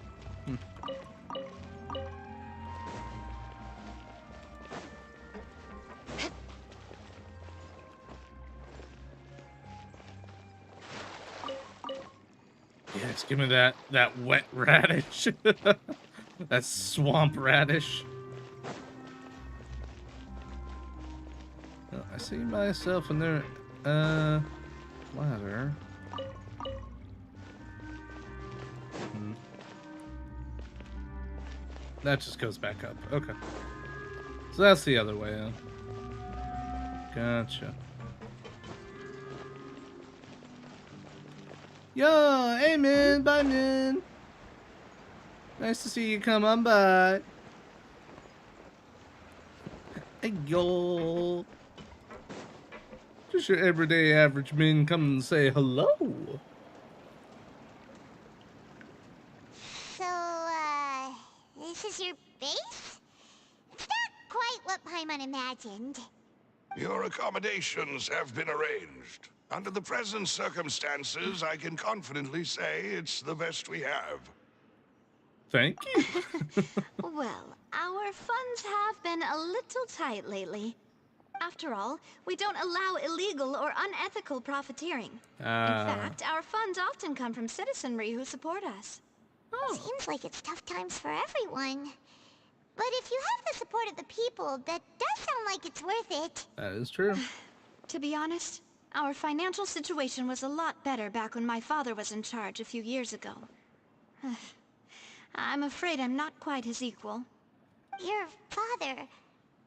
Yes, give me that wet radish. That swamp radish. Oh, I see myself in there. Ladder. That just goes back up. Okay. So that's the other way in. Gotcha. Yo, hey man, bye man. Nice to see you come on by. Hey yo. Just your everyday average men come and say hello. So, this is your base? It's not quite what Paimon imagined. Your accommodations have been arranged. Under the present circumstances, I can confidently say it's the best we have. Thank you. Well, our funds have been a little tight lately. After all, we don't allow illegal or unethical profiteering. In fact, our funds often come from citizenry who support us. Seems like it's tough times for everyone. But if you have the support of the people, that does sound like it's worth it. That is true. To be honest, our financial situation was a lot better back when my father was in charge a few years ago. I'm afraid I'm not quite his equal. Your father...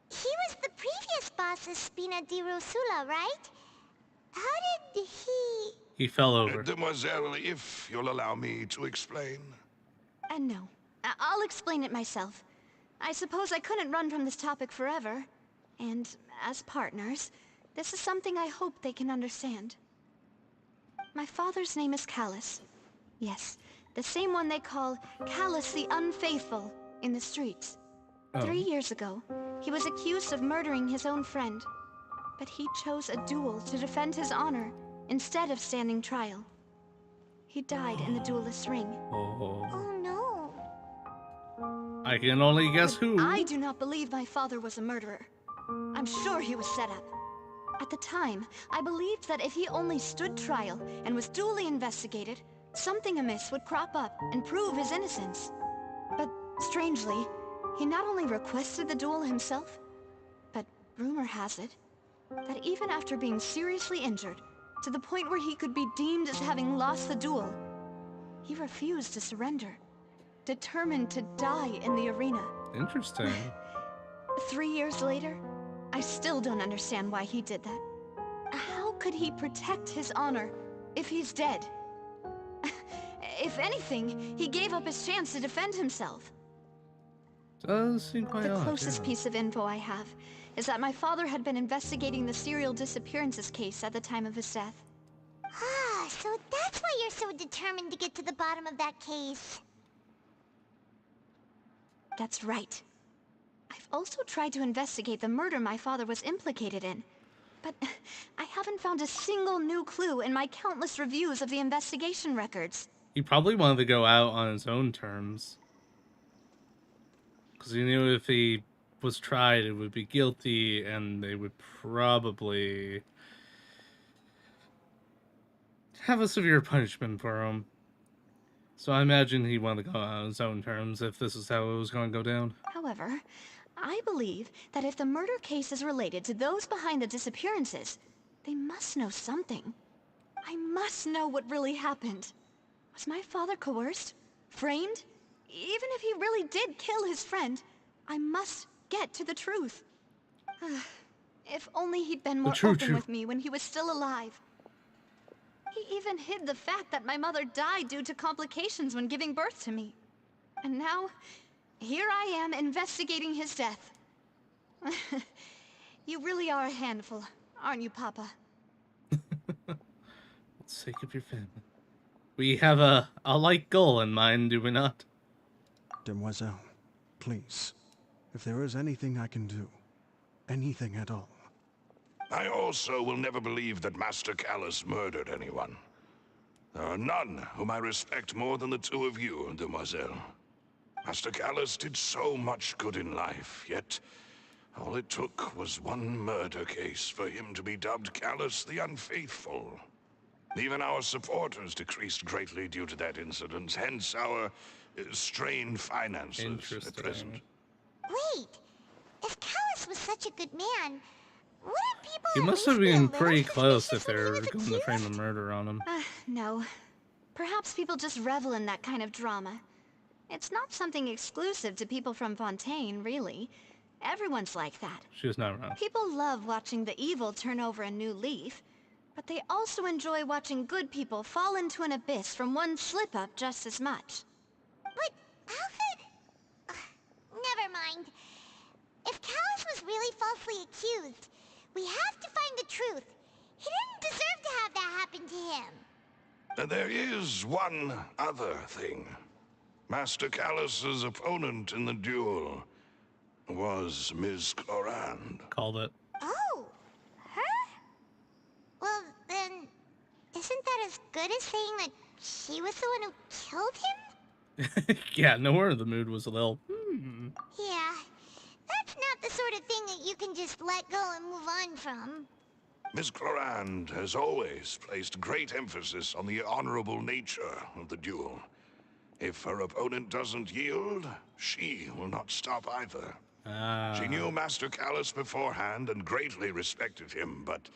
He was the previous boss of Spina di Rosula, right? How did he... He fell over. Mademoiselle, if you'll allow me to explain. No. I'll explain it myself. I suppose I couldn't run from this topic forever. And as partners, this is something I hope they can understand. My father's name is Callus. Yes, the same one they call Callus the Unfaithful in the streets. 3 years ago, he was accused of murdering his own friend. But he chose a duel to defend his honor instead of standing trial. He died in the duelist's ring. Oh no. I can only guess who. I do not believe my father was a murderer. I'm sure he was set up. At the time, I believed that if he only stood trial and was duly investigated, something amiss would crop up and prove his innocence. But strangely, he not only requested the duel himself, but rumor has it that even after being seriously injured, to the point where he could be deemed as having lost the duel, he refused to surrender, determined to die in the arena. Interesting. 3 years later, I still don't understand why he did that. How could he protect his honor if he's dead? If anything, he gave up his chance to defend himself. Does seem quite The odd, closest yeah. piece of info I have is that my father had been investigating the serial disappearances case at the time of his death. Ah, so that's why you're so determined to get to the bottom of that case. That's right. I've also tried to investigate the murder my father was implicated in, but I haven't found a single new clue in my countless reviews of the investigation records. He probably wanted to go out on his own terms. Because he knew if he was tried, it would be guilty, and they would probably have a severe punishment for him. So I imagine he wanted to go out on his own terms if this is how it was going to go down. However, I believe that if the murder case is related to those behind the disappearances, they must know something. I must know what really happened. Was my father coerced? Framed? Even if he really did kill his friend, I must get to the truth. If only he'd been more open with me when he was still alive. He even hid the fact that my mother died due to complications when giving birth to me. And now, here I am investigating his death. You really are a handful, aren't you, Papa? For the sake of your family. We have a like goal in mind, do we not? Demoiselle, please, if there is anything I can do, anything at all. I also will never believe that Master Callus murdered anyone. There are none whom I respect more than the two of you, Demoiselle. Master Callus did so much good in life, yet all it took was one murder case for him to be dubbed Callus the Unfaithful. Even our supporters decreased greatly due to that incident, hence our strained finances at present. Wait, if Callus was such a good man, wouldn't people He at must least have be a been little pretty close suspicious if when he they're was going to frame a accused? murder on him. No. Perhaps people just revel in that kind of drama. It's not something exclusive to people from Fontaine, really. Everyone's like that. She was not wrong. People love watching the evil turn over a new leaf, but they also enjoy watching good people fall into an abyss from one slip-up just as much. But Alfred... never mind. If Callus was really falsely accused, we have to find the truth. He didn't deserve to have that happen to him. There is one other thing. Master Callus's opponent in the duel was Ms. Clorand. Called it. Oh, her? Well, then, isn't that as good as saying that she was the one who killed him? Yeah, no wonder the mood was a little. Yeah, that's not the sort of thing that you can just let go and move on from. Ms. Clorand has always placed great emphasis on the honorable nature of the duel. If her opponent doesn't yield, she will not stop either. She knew Master Callus beforehand and greatly respected him, but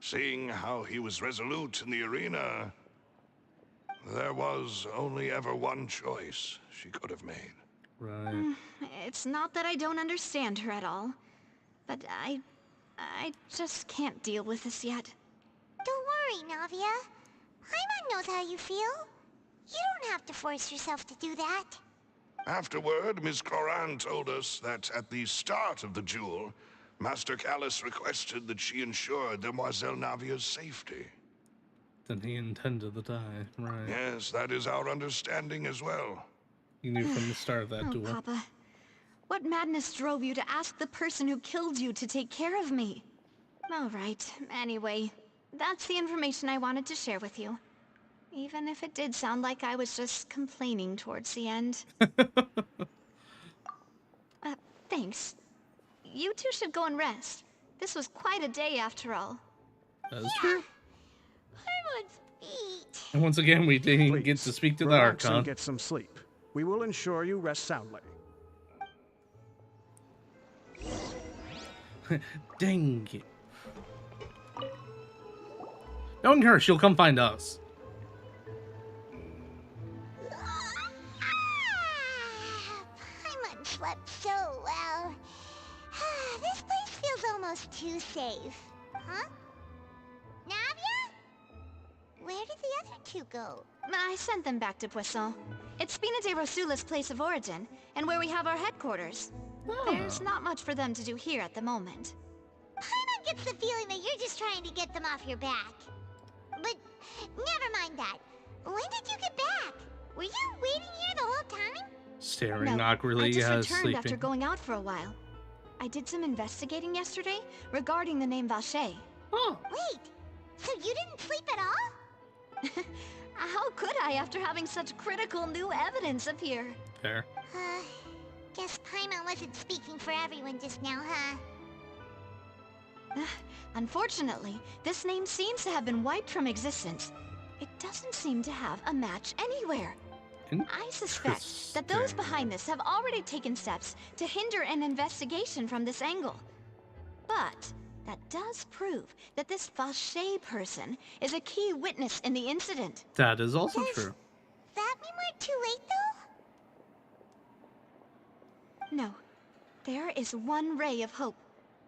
seeing how he was resolute in the arena, there was only ever one choice she could have made. Right. It's not that I don't understand her at all, but I just can't deal with this yet. Don't worry, Navia. Paimon knows how you feel. You don't have to force yourself to do that. Afterward, Ms. Clorand told us that at the start of the duel, Master Callus requested that she ensure Demoiselle Navia's safety. Then he intended to die, right? Yes, that is our understanding as well. He knew from the start of that duel. Papa, what madness drove you to ask the person who killed you to take care of me? All right, anyway, that's the information I wanted to share with you. Even if it did sound like I was just complaining towards the end. Thanks. You two should go and rest. This was quite a day after all. That's true. Paimon's feet. And once again, we didn't get to speak to the Relax and Archon. get some sleep. We will ensure you rest soundly. Dang it. Knowing her, she'll come find us. Paimon slept so well. This place feels almost too safe. Huh? Navia? Where did the other two go? I sent them back to Poisson. It's Spina de Rosula's place of origin, and where we have our headquarters. There's not much for them to do here at the moment. Paimon gets the feeling that you're just trying to get them off your back. But never mind that. When did you get back? Were you waiting here the whole time? Staring No, awkwardly I just as returned sleeping. after going out for a while. I did some investigating yesterday regarding the name Vacher. Oh, Wait, so you didn't sleep at all? How could I after having such critical new evidence appear? fair. Guess Paimon wasn't speaking for everyone just now, huh? Unfortunately, this name seems to have been wiped from existence. It doesn't seem to have a match anywhere. I suspect that those behind this have already taken steps to hinder an investigation from this angle. But that does prove that this Vacher person is a key witness in the incident. That is also Does true. that mean we're too late, though? No. There is one ray of hope.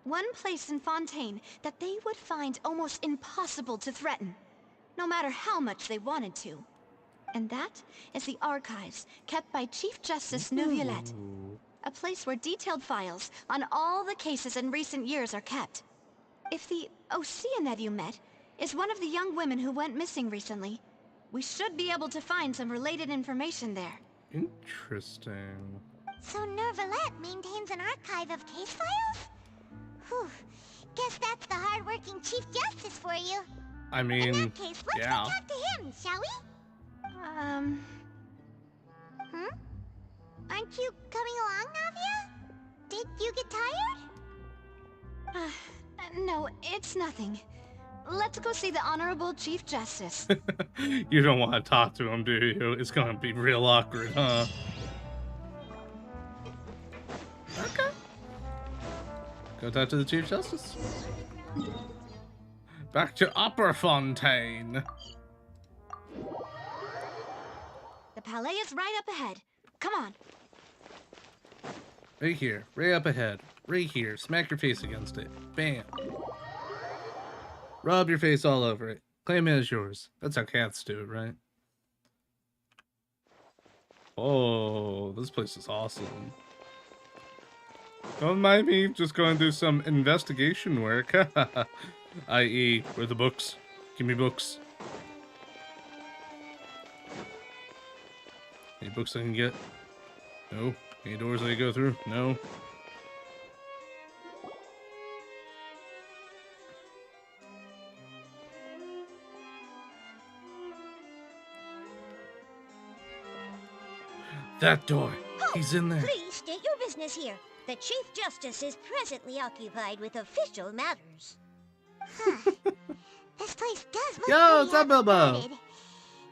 One place in Fontaine that they would find almost impossible to threaten, no matter how much they wanted to. And that is the archives kept by Chief Justice Neuvillette. A place where detailed files on all the cases in recent years are kept. If the Oceanette you met is one of the young women who went missing recently, we should be able to find some related information there. Interesting. So Neuvillette maintains an archive of case files? Whew. Guess that's the hard-working Chief Justice for you. I In mean, that case, let's yeah. go talk to him, shall we? Aren't you coming along, Navia? Did you get tired? No, it's nothing. Let's go see the Honorable Chief Justice. You don't want to talk to him, do you? It's going to be real awkward, huh? Okay. Go talk to the Chief Justice. Back to Opera Fontaine. The Palais is right up ahead. Come on. Right here. Right up ahead. Right here. Smack your face against it. Bam. Rub your face all over it. Claim it as yours. That's how cats do it, right? Oh, this place is awesome. Don't mind me just going to do some investigation work. I.e., where are the books? Give me books. Any books I can get? No. Any doors I can go through? No. That door. He's in there. Please state your business here. The Chief Justice is presently occupied with official matters. Huh. This place does look Yo, what's up, Bilbo?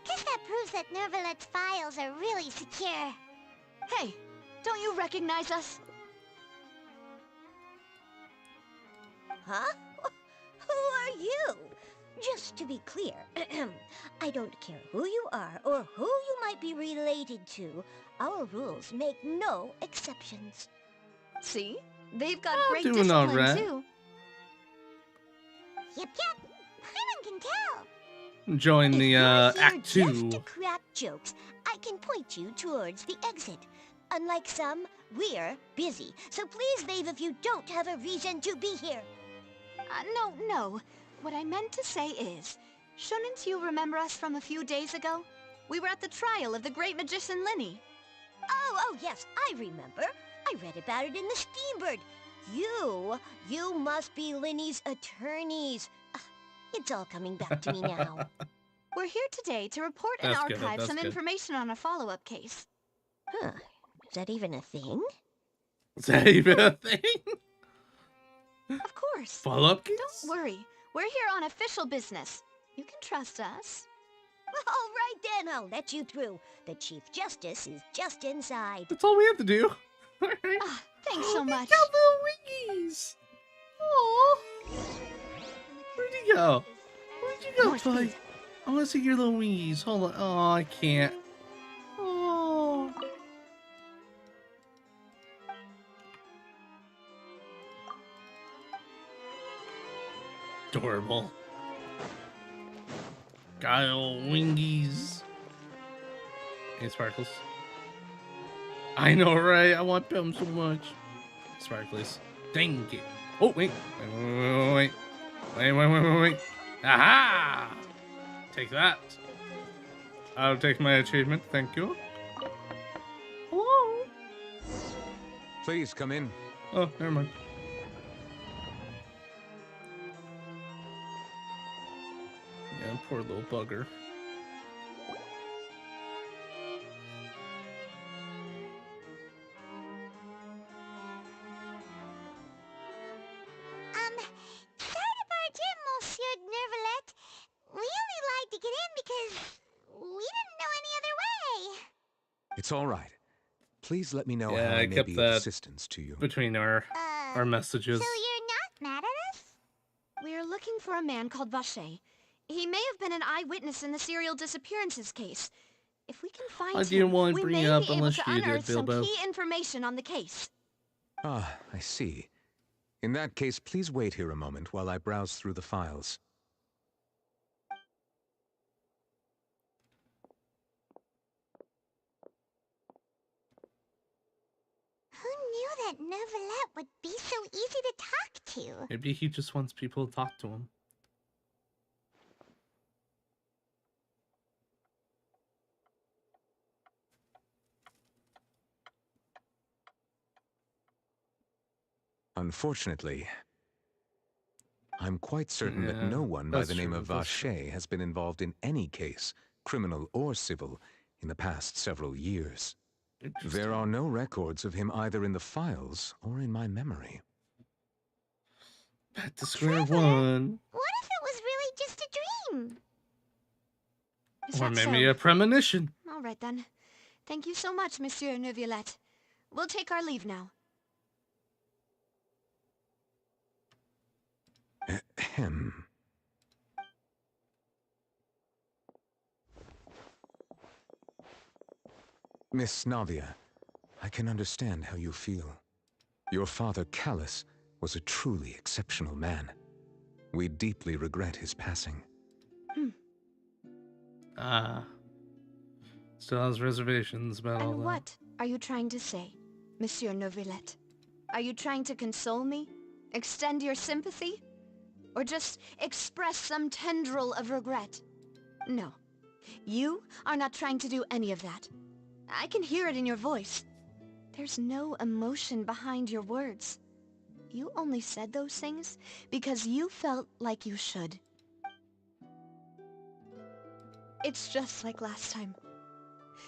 Guess that proves that Nervalet's files are really secure. Hey, don't you recognize us? Huh? Who are you? Just to be clear, I don't care who you are or who you might be related to. Our rules make no exceptions. See? They've got I'm great doing discipline, alright. too. Yep. Paimon can tell. Join If the you're here Act 2. just to crack jokes, I can point you towards the exit. Unlike some, we're busy, so please leave if you don't have a reason to be here. No. What I meant to say is, shouldn't you remember us from a few days ago? We were at the trial of the great magician Linny. Oh, yes, I remember. I read about it in the Steambird. You must be Linny's attorneys. It's all coming back to me now. We're here today to report and That's good, archive that's some good. information on a follow-up case. Huh. Is that even a thing? Is that even a thing? Of course. Follow-up case? Don't worry. We're here on official business. You can trust us. All right then, I'll let you through. The Chief Justice is just inside. That's all we have to do. Alright. Ah, thanks so much. Got little wingies. Aww. Where'd you go? Where'd you go, More buddy? speed. I want to see your little wingies. Hold on. Oh, I can't. Oh. Adorable. Got little wingies. Hey, Sparkles. I know, right? I want them so much. Sparkles. Dang it. Oh, wait. Wait. Aha! Take that. I'll take my achievement. Thank you. Hello? Please come in. Oh, never mind. Yeah, poor little bugger. Sorry to barge in, Monsieur Nervalet. We only lied to get in because we didn't know any other way. It's all right. Please let me know Yeah, how I I may kept be that of assistance to you. Between our messages. So you're not mad at us? We're looking for a man called Vache. He may have been an eyewitness in the serial disappearances case. If we can find I didn't him, want to we bring may it up be able unless to you did, unearth some Bilbo. key information on the case. Ah, I see. In that case, please wait here a moment while I browse through the files. Who knew that Nervalet would be so easy to talk to? Maybe he just wants people to talk to him. Unfortunately, I'm quite certain that Yeah, no one by that's the name true, of that's true. Vache has been involved in any case, criminal or civil, in the past several years. There are no records of him either in the files or in my memory. Back to square one. What if it was really just a dream? Is Or that maybe so? a premonition. All right, then. Thank you so much, Monsieur Neuvillette. We'll take our leave now. Ahem. Miss Navia, I can understand how you feel. Your father, Callus, was a truly exceptional man. We deeply regret his passing. Still has reservations about all And that. what are you trying to say, Monsieur Neuvillette? Are you trying to console me? Extend your sympathy? or just express some tendril of regret. No, you are not trying to do any of that. I can hear it in your voice. There's no emotion behind your words. You only said those things because you felt like you should. It's just like last time.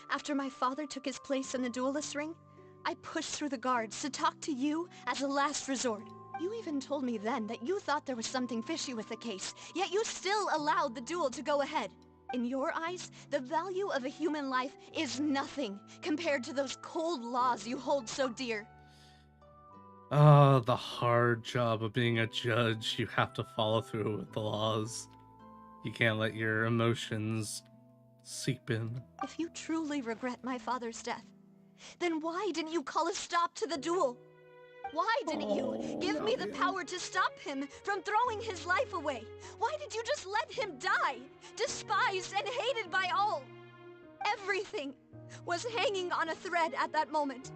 After my father took his place in the duelist ring, I pushed through the guards to talk to you as a last resort. You even told me then that you thought there was something fishy with the case, yet you still allowed the duel to go ahead. In your eyes, the value of a human life is nothing compared to those cold laws you hold so dear. Oh, the hard job of being a judge. You have to follow through with the laws. You can't let your emotions seep in. If you truly regret my father's death, then why didn't you call a stop to the duel? Why didn't you give me the power to stop him from throwing his life away? Why did you just let him die, despised and hated by all? Everything was hanging on a thread at that moment.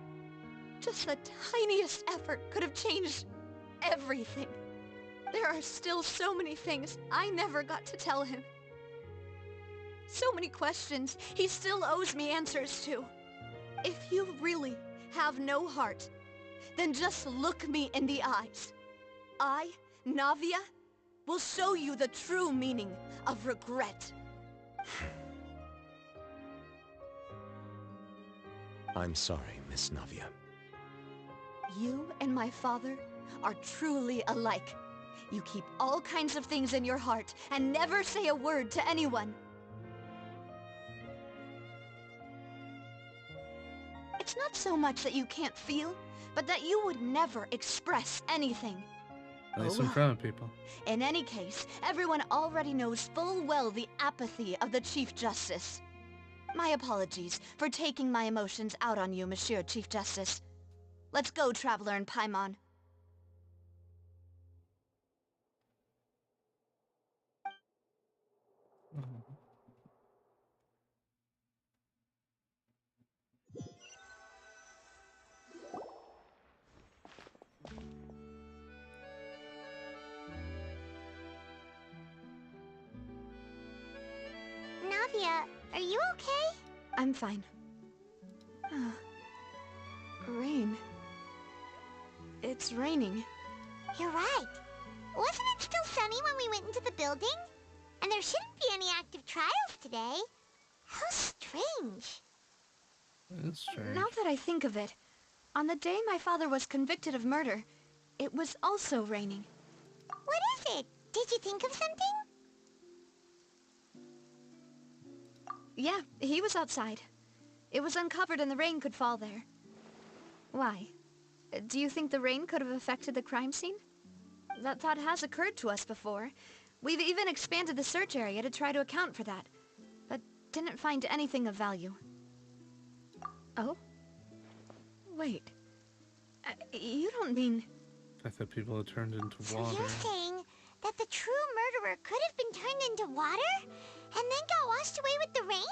Just the tiniest effort could have changed everything. There are still so many things I never got to tell him. So many questions he still owes me answers to. If you really have no heart, then just look me in the eyes. I, Navia, will show you the true meaning of regret. I'm sorry, Miss Navia. You and my father are truly alike. You keep all kinds of things in your heart and never say a word to anyone. It's not so much that you can't feel, but that you would never express anything. At least in front of people. In any case, everyone already knows full well the apathy of the Chief Justice. My apologies for taking my emotions out on you, Monsieur Chief Justice. Let's go, Traveler and Paimon. Navia, are you okay? I'm fine. Rain. It's raining. You're right. Wasn't it still sunny when we went into the building? And there shouldn't be any active trials today. How strange. That's strange. Now that I think of it, on the day my father was convicted of murder, it was also raining. What is it? Did you think of something? Yeah, he was outside. It was uncovered and the rain could fall there. Why? Do you think the rain could have affected the crime scene? That thought has occurred to us before. We've even expanded the search area to try to account for that, but didn't find anything of value. Oh? Wait. You don't mean... I thought people had turned into So water. you're saying that the true murderer could have been turned into water? And then got washed away with the rain?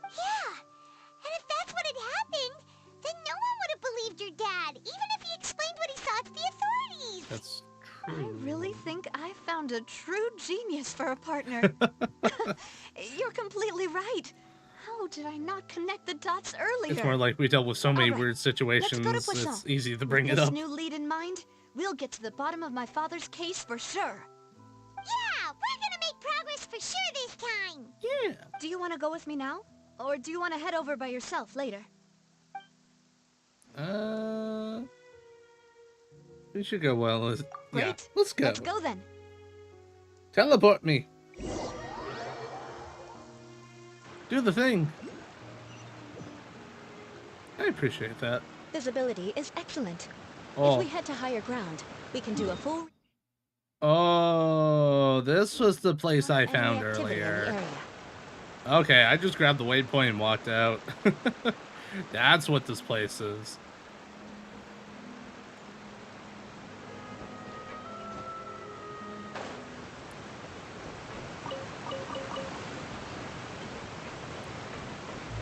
Yeah. And if that's what had happened, then no one would have believed your dad, even if he explained what he saw to the authorities. That's I true. really think I found a true genius for a partner. You're completely right. How did I not connect the dots earlier? It's more like we dealt with so many Alright, weird situations, let's go to it's Poisson. easy to bring With it this up. new lead in mind, we'll get to the bottom of my father's case for sure. Yeah, we're gonna make progress for sure this time. Yeah. Do you want to go with me now? Or do you want to head over by yourself later? We should go well. Yeah, Great. let's go. Let's go then. Teleport me. Do the thing. I appreciate that. Visibility is excellent. Oh. If we head to higher ground, we can do a full... Oh, this was the place I any found activity in the earlier. area. Okay, I just grabbed the waypoint and walked out. That's what this place is.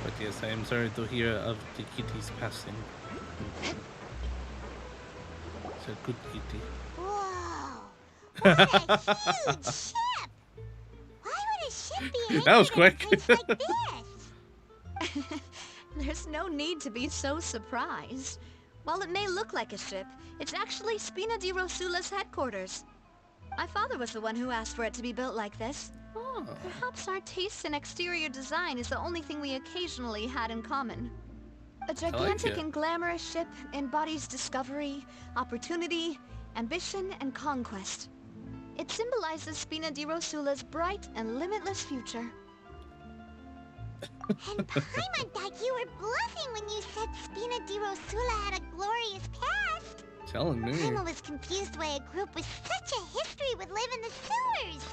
But yes, I am sorry to hear of the kitty's passing. It's a good kitty. Whoa. What a huge ship! Why would a ship be anchored That was in quick. a place like this? There's no need to be so surprised. While it may look like a ship, it's actually Spina di Rosula's headquarters. My father was the one who asked for it to be built like this. Oh. Perhaps our taste in exterior design is the only thing we occasionally had in common. A gigantic it. and glamorous ship embodies discovery, opportunity, ambition, and conquest. It symbolizes Spina di Rosula's bright and limitless future. And Paimon thought you were bluffing when you said Spina di Rosula had a glorious past. Telling me. Paimon was confused why a group with such a history would live in the sewers.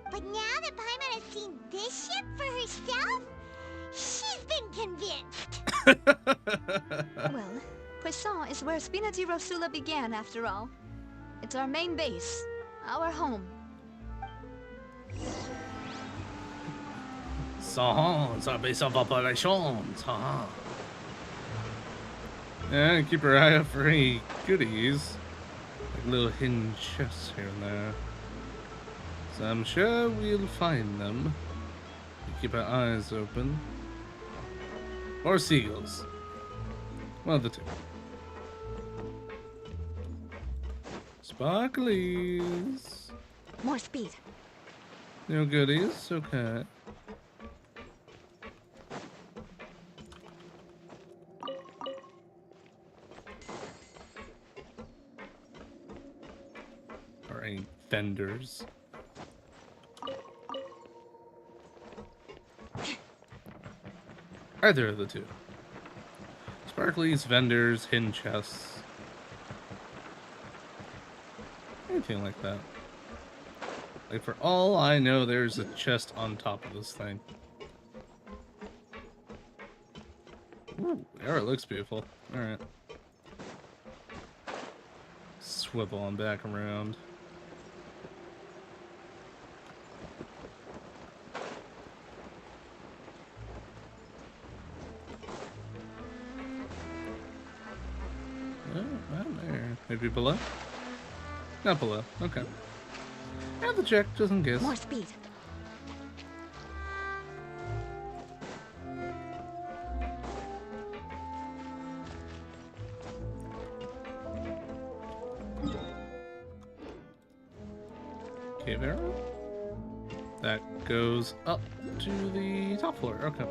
But now that Paimon has seen this ship for herself, she's been convinced. Well, Poisson is where Spina di Rosula began, after all. It's our main base, our home. Sans our base of operations, huh? And keep your eye out for any goodies. Like little hidden chests here and there. So I'm sure we'll find them. We keep our eyes open. Or seagulls. One of the two. Sparklies. More speed. No goodies, okay. Or any vendors. Either of the two. Sparklies, vendors, hidden chests. Anything like that. Like, for all I know, there's a chest on top of this thing. Ooh, there it looks beautiful. Alright. Swivel on back around. Oh, down there. Maybe below? Not below. Okay. Yeah, the check doesn't guess. More speed. Cave arrow? That goes up to the top floor. Okay.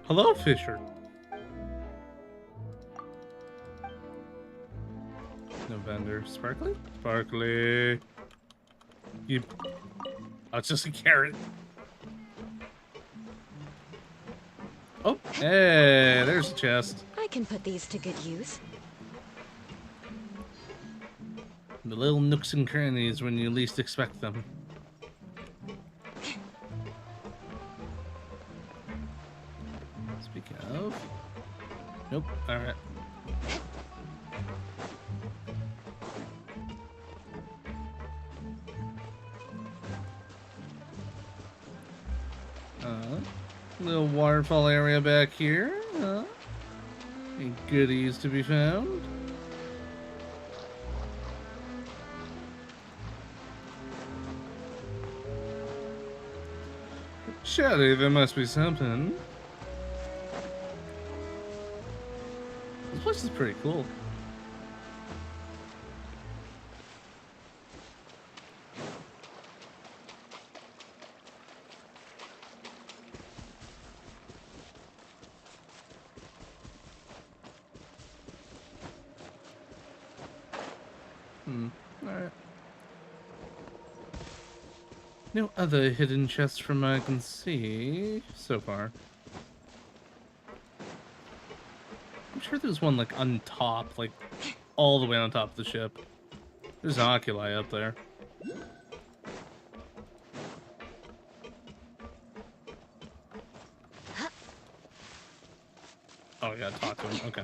Hello, Fisher. No vendor. Sparkly? Sparkly. You. Oh, it's just a carrot. Oh, hey, there's a chest. I can put these to good use. The little nooks and crannies when you least expect them. Speaking of. Nope. Alright. Little waterfall area back here. Any goodies to be found? Surely there must be something. This place is pretty cool. Alright. No other hidden chests from what I can see so far. I'm sure there's one like on top, like all the way on top of the ship. There's an oculi up there. Oh, I gotta talk to him. Okay.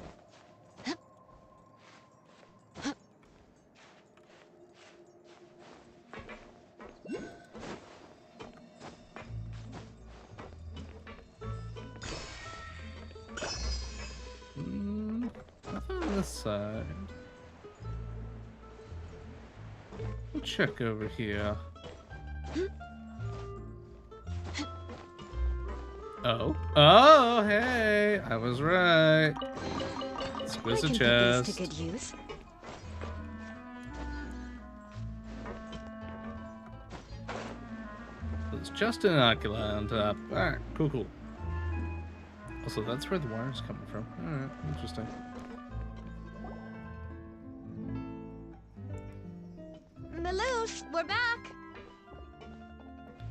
Nothing on this side. check over here. Oh. Oh, hey. I was right. Exquisite chest. Put these to good use. It's just an ocula on top. Alright, cool. Also, that's where the wire's coming from. Alright, interesting. Maloose, we're back.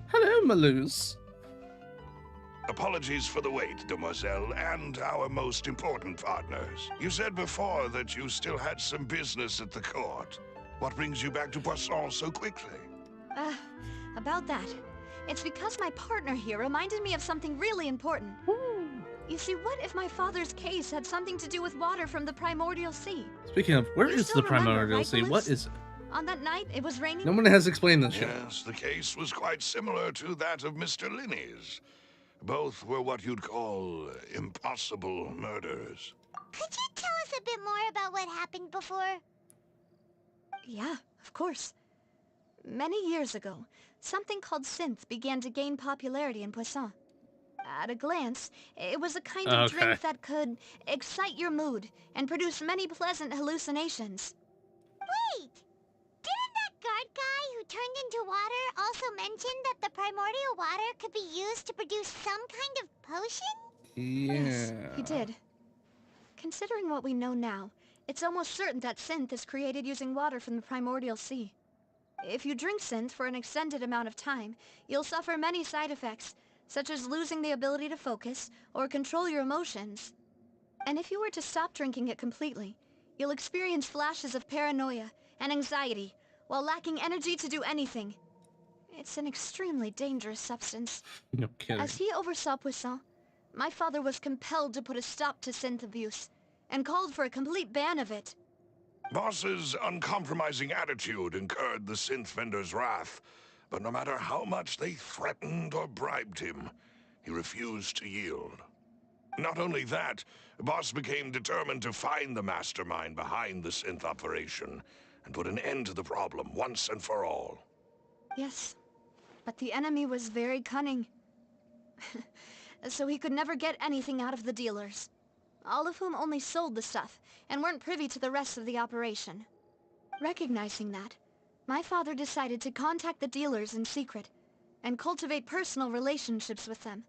Hello, Maloose. Apologies for the wait, demoiselle, and our most important partners. You said before that you still had some business at the court. What brings you back to Poisson so quickly? About that. It's because my partner here reminded me of something really important. You see, what if my father's case had something to do with water from the primordial sea? Speaking of, where You is still the remember, primordial right, sea? Maloose? What is it? On that night, it was raining. No one has explained this yet. Yes, the case was quite similar to that of Mr. Linney's. Both were what you'd call impossible murders. Could you tell us a bit more about what happened before? Yeah, of course. Many years ago, something called synth began to gain popularity in Poisson. At a glance, it was a kind of Okay. drink that could excite your mood and produce many pleasant hallucinations. Wait! Didn't that guard guy who turned into water also mention that the primordial water could be used to produce some kind of potion? Yes, Yeah. he did. Considering what we know now, it's almost certain that synth is created using water from the primordial sea. If you drink synth for an extended amount of time, you'll suffer many side effects, such as losing the ability to focus or control your emotions. And if you were to stop drinking it completely, you'll experience flashes of paranoia and anxiety while lacking energy to do anything. It's an extremely dangerous substance. No kidding. As he oversaw Poisson, my father was compelled to put a stop to synth abuse and called for a complete ban of it. Boss's uncompromising attitude incurred the synth vendor's wrath, but no matter how much they threatened or bribed him, he refused to yield. Not only that, Boss became determined to find the mastermind behind the synth operation and put an end to the problem once and for all. Yes, but the enemy was very cunning. So he could never get anything out of the dealers, all of whom only sold the stuff and weren't privy to the rest of the operation. Recognizing that, my father decided to contact the dealers in secret and cultivate personal relationships with them.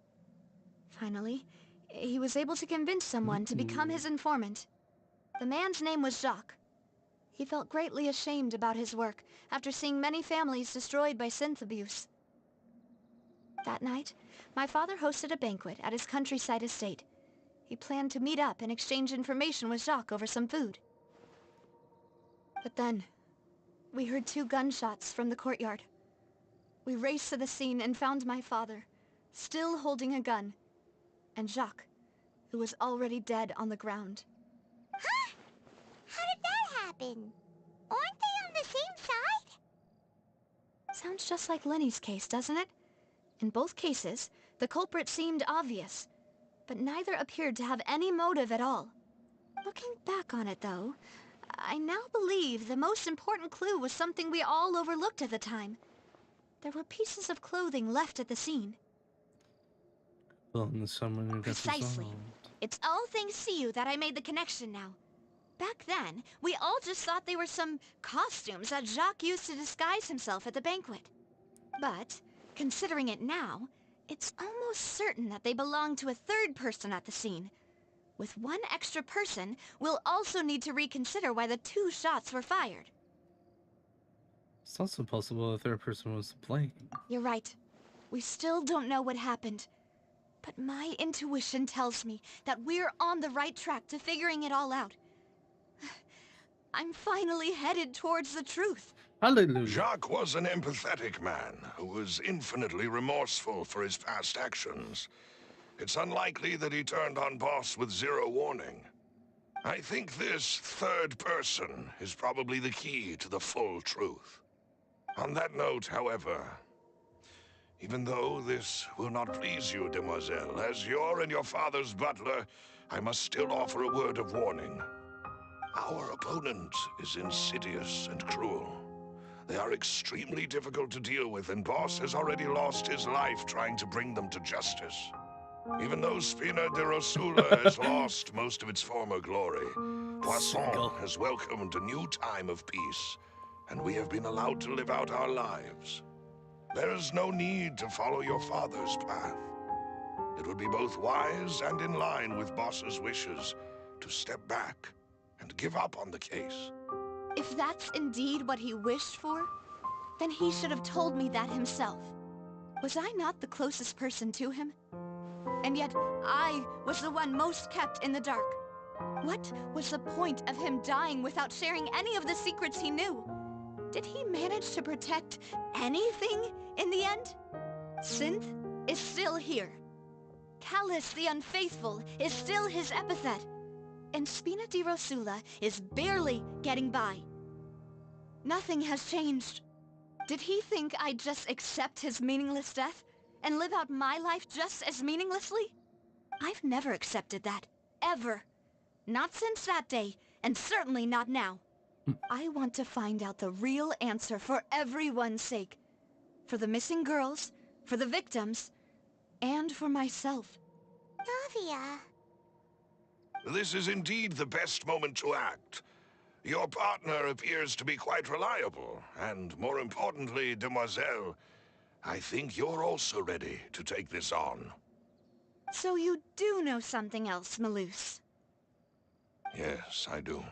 Finally, he was able to convince someone to become his informant. The man's name was Jacques. He felt greatly ashamed about his work after seeing many families destroyed by synth abuse. That night, my father hosted a banquet at his countryside estate. He planned to meet up and exchange information with Jacques over some food. But then, we heard 2 gunshots from the courtyard. We raced to the scene and found my father, still holding a gun, and Jacques, who was already dead on the ground. Huh? How did that happen? Aren't they on the same side? Sounds just like Lenny's case, doesn't it? In both cases, the culprit seemed obvious, but neither appeared to have any motive at all. Looking back on it, though, I now believe the most important clue was something we all overlooked at the time. There were pieces of clothing left at the scene. Well, in the summer, it got Precisely. dissolved. It's all thanks to you that I made the connection now. Back then, we all just thought they were some costumes that Jacques used to disguise himself at the banquet. But, considering it now, it's almost certain that they belong to a third person at the scene. With one extra person, we'll also need to reconsider why the 2 shots were fired. It's also possible a third person was to blame. You're right. We still don't know what happened. But my intuition tells me that we're on the right track to figuring it all out. I'm finally headed towards the truth. Hallelujah. Jacques was an empathetic man who was infinitely remorseful for his past actions. It's unlikely that he turned on Boss with 0 warning. I think this third person is probably the key to the full truth. On that note, however, even though this will not please you, demoiselle, as your and your father's butler, I must still offer a word of warning. Our opponent is insidious and cruel. They are extremely difficult to deal with, and Boss has already lost his life trying to bring them to justice. Even though Spina de Rosula has lost most of its former glory, Poisson Single. has welcomed a new time of peace, and we have been allowed to live out our lives. There is no need to follow your father's path. It would be both wise and in line with Boss's wishes to step back and give up on the case. If that's indeed what he wished for, then he should have told me that himself. Was I not the closest person to him? And yet, I was the one most kept in the dark. What was the point of him dying without sharing any of the secrets he knew? Did he manage to protect anything in the end? Synth is still here. Callus the Unfaithful is still his epithet. And Spina di Rosula is barely getting by. Nothing has changed. Did he think I'd just accept his meaningless death and live out my life just as meaninglessly? I've never accepted that. Ever. Not since that day, and certainly not now. I want to find out the real answer for everyone's sake. For the missing girls, for the victims, and for myself. Navia. This is indeed the best moment to act. Your partner appears to be quite reliable, and more importantly, Demoiselle, I think you're also ready to take this on. So you do know something else, Malus? Yes, I do.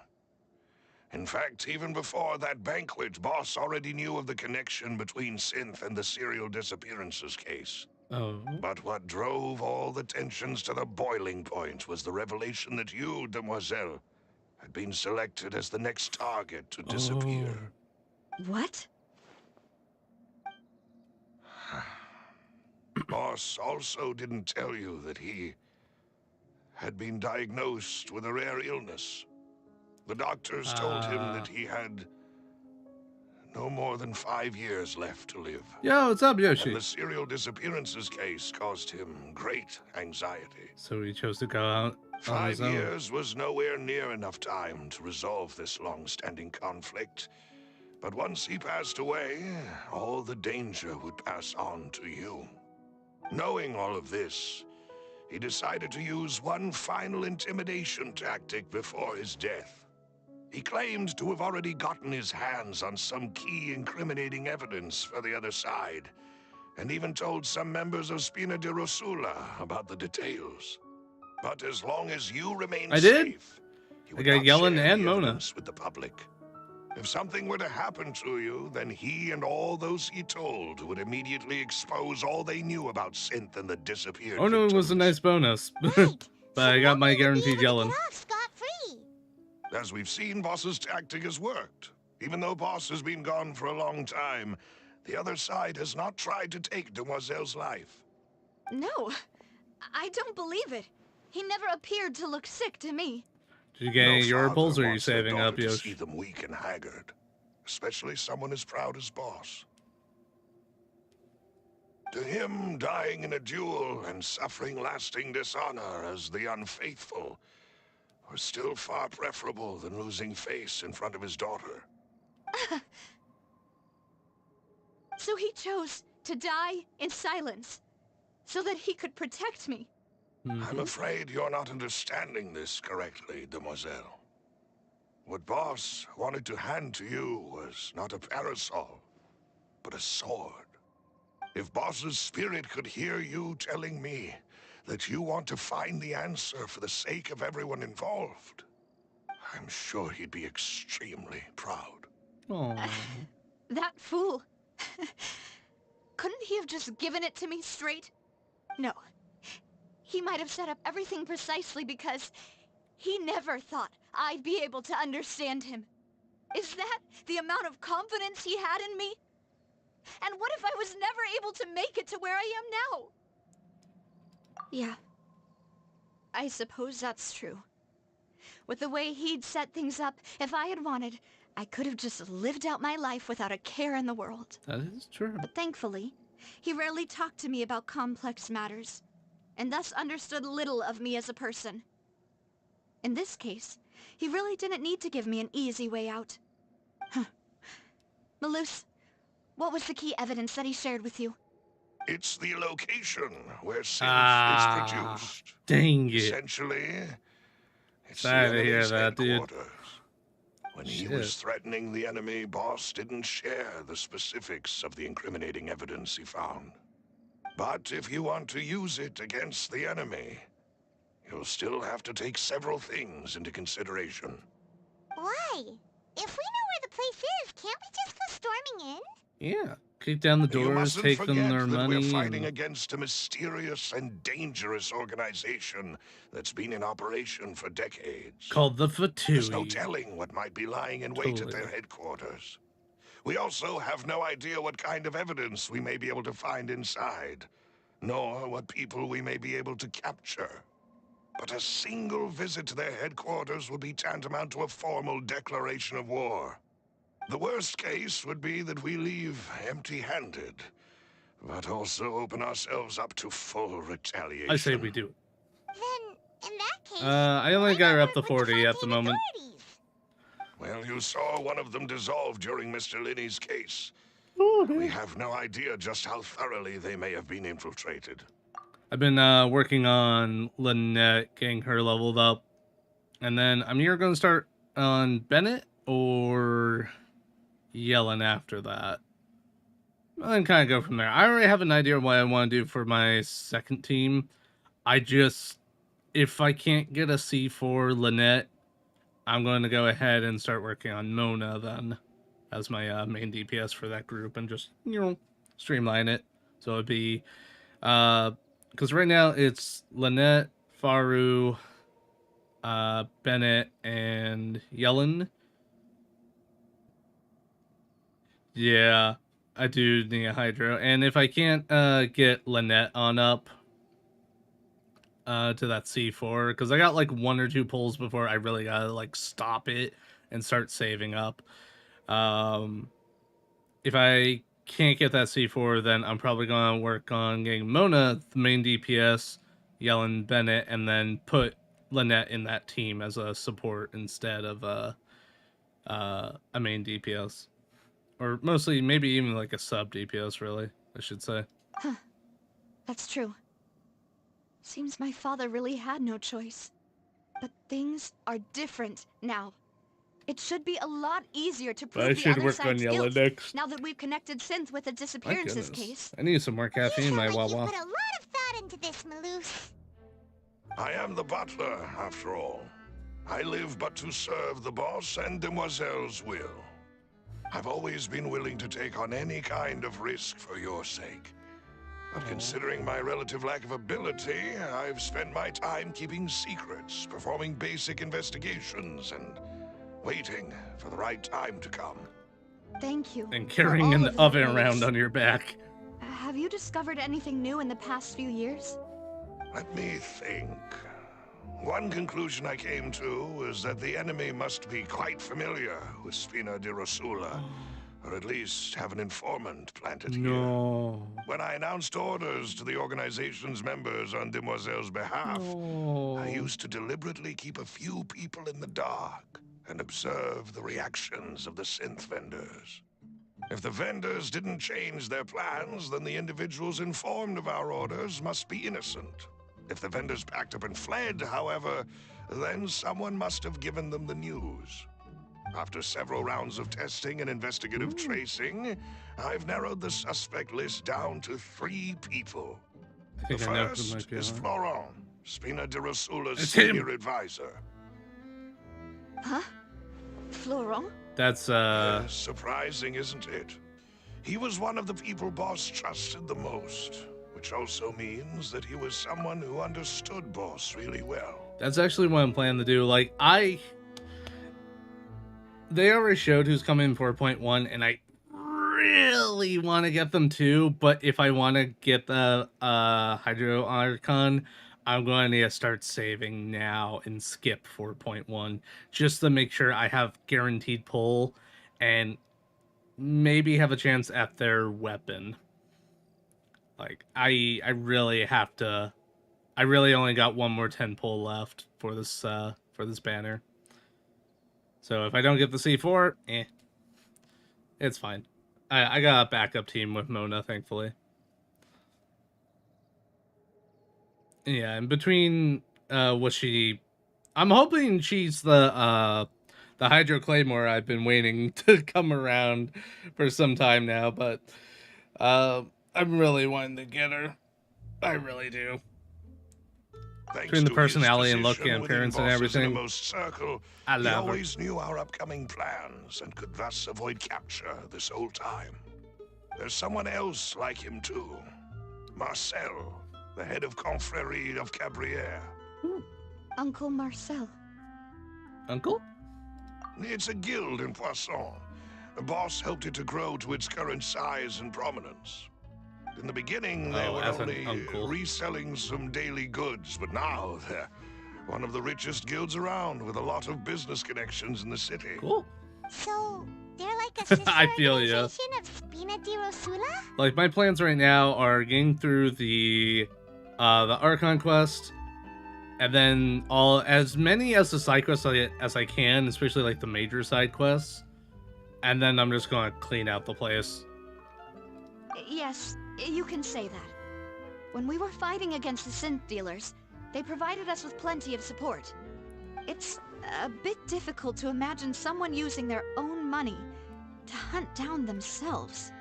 In fact, even before that banquet, Boss already knew of the connection between Synth and the serial disappearances case. Oh. But what drove all the tensions to the boiling point was the revelation that you, Demoiselle, had been selected as the next target to disappear. What? Boss also didn't tell you that he had been diagnosed with a rare illness. The doctors told him that he had no more than 5 years left to live. Yo, what's up, And Yoshi? the serial disappearances case caused him great anxiety. So he chose to go out on his 5 own. years was nowhere near enough time to resolve this long-standing conflict. But once he passed away, all the danger would pass on to you. Knowing all of this, he decided to use one final intimidation tactic before his death. He claimed to have already gotten his hands on some key incriminating evidence for the other side, and even told some members of Spina de Rosula about the details. But as long as you remain I did. safe, he I would got not Yellen share and the Mona. evidence with the public. If something were to happen to you, then he and all those he told would immediately expose all they knew about Synth and the disappeared Oh no, it was a victims. nice bonus. Right. But I got my guaranteed yelling. Get off scot-free. As we've seen, Boss's tactic has worked. Even though Boss has been gone for a long time, the other side has not tried to take Demoiselle's life. No, I don't believe it. He never appeared to look sick to me. Did you get any No father Europals, or are you wants their saving daughter up, to Yoshi? see them weak and haggard, especially someone as proud as Boss. To him, dying in a duel and suffering lasting dishonor as the unfaithful was still far preferable than losing face in front of his daughter. So he chose to die in silence, so that he could protect me. I'm afraid you're not understanding this correctly, Demoiselle. What Boss wanted to hand to you was not a parasol, but a sword. If Boss's spirit could hear you telling me that you want to find the answer for the sake of everyone involved, I'm sure he'd be extremely proud. Aww. That fool. Couldn't he have just given it to me straight? No. He might have set up everything precisely because he never thought I'd be able to understand him. Is that the amount of confidence he had in me? And what if I was never able to make it to where I am now? Yeah. I suppose that's true. With the way he'd set things up, if I had wanted, I could have just lived out my life without a care in the world. That is true. But thankfully, he rarely talked to me about complex matters, and thus understood little of me as a person. In this case, he really didn't need to give me an easy way out. Malus, What was the key evidence that he shared with you? It's the location where synth is Ah, produced. dang it. Essentially, it's the Sorry to hear enemy's that, dude. headquarters. When he Shit. was threatening the enemy, boss didn't share the specifics of the incriminating evidence he found. But if you want to use it against the enemy, you'll still have to take several things into consideration. Why? If we know where the place is, can't we just go storming in? Yeah. Kick down the You doors, mustn't take them forget their that we're money, fighting and against a mysterious and dangerous organization that's been in operation for decades. called the There's no F2P. telling what might be lying in wait at their Totally. headquarters. We also have no idea what kind of evidence we may be able to find inside, nor what people we may be able to capture. But a single visit to their headquarters would be tantamount to a formal declaration of war. The worst case would be that we leave empty-handed, but also open ourselves up to full retaliation. I say we do it. Then, in that case, I only why got her not up to work with the 40 at the Fontaine moment. authorities? Well, you saw one of them dissolve during Mr. Linney's case. We have no idea just how thoroughly they may have been infiltrated. I've been working on Lynette, getting her leveled up. And then I'm either going to start on Bennett or Yellen after that. And then kind of go from there. I already have an idea of what I want to do for my second team. I just, if I can't get a C4 Lynette, I'm going to go ahead and start working on Mona then as my main DPS for that group and just, streamline it. So it'd be, because right now it's Lynette, Faru, Bennett, and Yellen. Yeah, I do need a Hydro. And if I can't get Lynette on up to that C4, because I got like 1 or 2 pulls before I really gotta like stop it and start saving up. If I can't get that C4, then I'm probably gonna work on getting Mona, the main DPS, Yellen, Bennett, and then put Lynette in that team as a support instead of a main DPS. Or mostly, maybe even like a sub DPS, really, I should say. Huh. That's true. Seems my father really had no choice. But things are different now. It should be a lot easier to But I prove the should other work on side's Yellow guilt, next. now that we've connected Synth with the My disappearances goodness. case. I need some more caffeine in You my sound like you Wawa. put a lot of thought into this, Malouf. I am the butler, after all. I live but to serve the boss and Demoiselle's will. I've always been willing to take on any kind of risk for your sake. But considering my relative lack of ability, I've spent my time keeping secrets, performing basic investigations, and waiting for the right time to come. Thank you. And for carrying all an of that oven news. around on your back. Have you discovered anything new in the past few years? Let me think. One conclusion I came to is that the enemy must be quite familiar with Spina di Rosula, or at least have an informant planted here. No. When I announced orders to the organization's members on Demoiselle's behalf, I used to deliberately keep a few people in the dark and observe the reactions of the synth vendors. If the vendors didn't change their plans, then the individuals informed of our orders must be innocent. If the vendors packed up and fled, however, then someone must have given them the news. After several rounds of testing and investigative tracing, I've narrowed the suspect list down to 3 people. I The think I know who first might be is on. Florent, Spina di Rosula's It's him. senior advisor. Huh? Florent? That's, Surprising, isn't it? He was one of the people Boss trusted the most, which also means that he was someone who understood Boss really well. That's actually what I'm planning to do. Like, they already showed who's coming in 4.1, and I really want to get them too, but if I want to get the Hydro Archon, I'm going to need to start saving now and skip 4.1, just to make sure I have guaranteed pull, and maybe have a chance at their weapon. Like, I really have to... I really only got 1 more 10 pull left for this banner. So if I don't get the C4, it's fine. I got a backup team with Mona, thankfully. Yeah, and between what she, I'm hoping she's the Hydro Claymore I've been waiting to come around for some time now, but I'm really wanting to get her. I really do. Thanks Between the to his personality and look position and within appearance and Boss's everything, innermost circle, I he love her. always knew our upcoming plans and could thus avoid capture this whole time. There's someone else like him too. Marcel, the head of Confrérie of Cabriere. Uncle Marcel. Uncle? It's a guild in Poisson. The boss helped it to grow to its current size and prominence. In the beginning, they were as an only uncle. reselling some daily goods, but now they're one of the richest guilds around with a lot of business connections in the city. Cool. So, they're like a sister I feel ya. organization of Spina di Rosula? Like, my plans right now are getting through the Archon quest, and then as many as the side quests as I can, especially like the major side quests, and then I'm just gonna clean out the place. Yes, you can say that. When we were fighting against the synth dealers, they provided us with plenty of support. It's a bit difficult to imagine someone using their own money to hunt down themselves.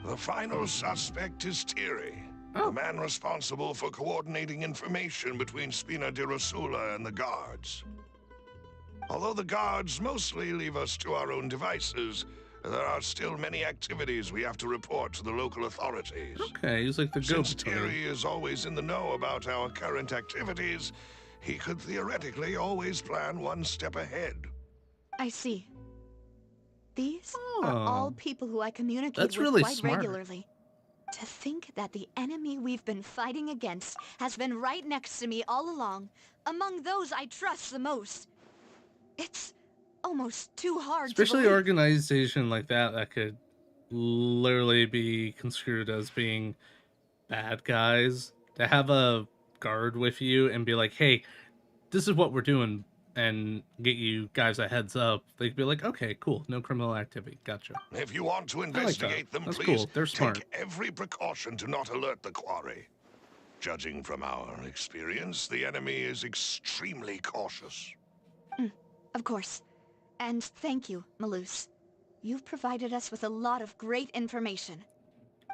The final suspect is Thierry, Oh. the man responsible for coordinating information between Spina di Rosula and the guards. Although the guards mostly leave us to our own devices, there are still many activities we have to report to the local authorities. Okay, he's like the Since go-between. Thierry is always in the know about our current activities, he could theoretically always plan one step ahead. I see. These Oh, are all people who I communicate that's with really quite smart. regularly. To think that the enemy we've been fighting against has been right next to me all along, among those I trust the most. It's almost too hard Especially to an believe. organization like that could literally be construed as being bad guys. To have a guard with you and be like, hey, this is what we're doing, and get you guys a heads up, they'd be like, okay, cool, no criminal activity, gotcha. If you want to like investigate that. them, That's please cool. They're smart. take every precaution to not alert the quarry. Judging from our experience, the enemy is extremely cautious. Of course. And thank you, Malus. You've provided us with a lot of great information.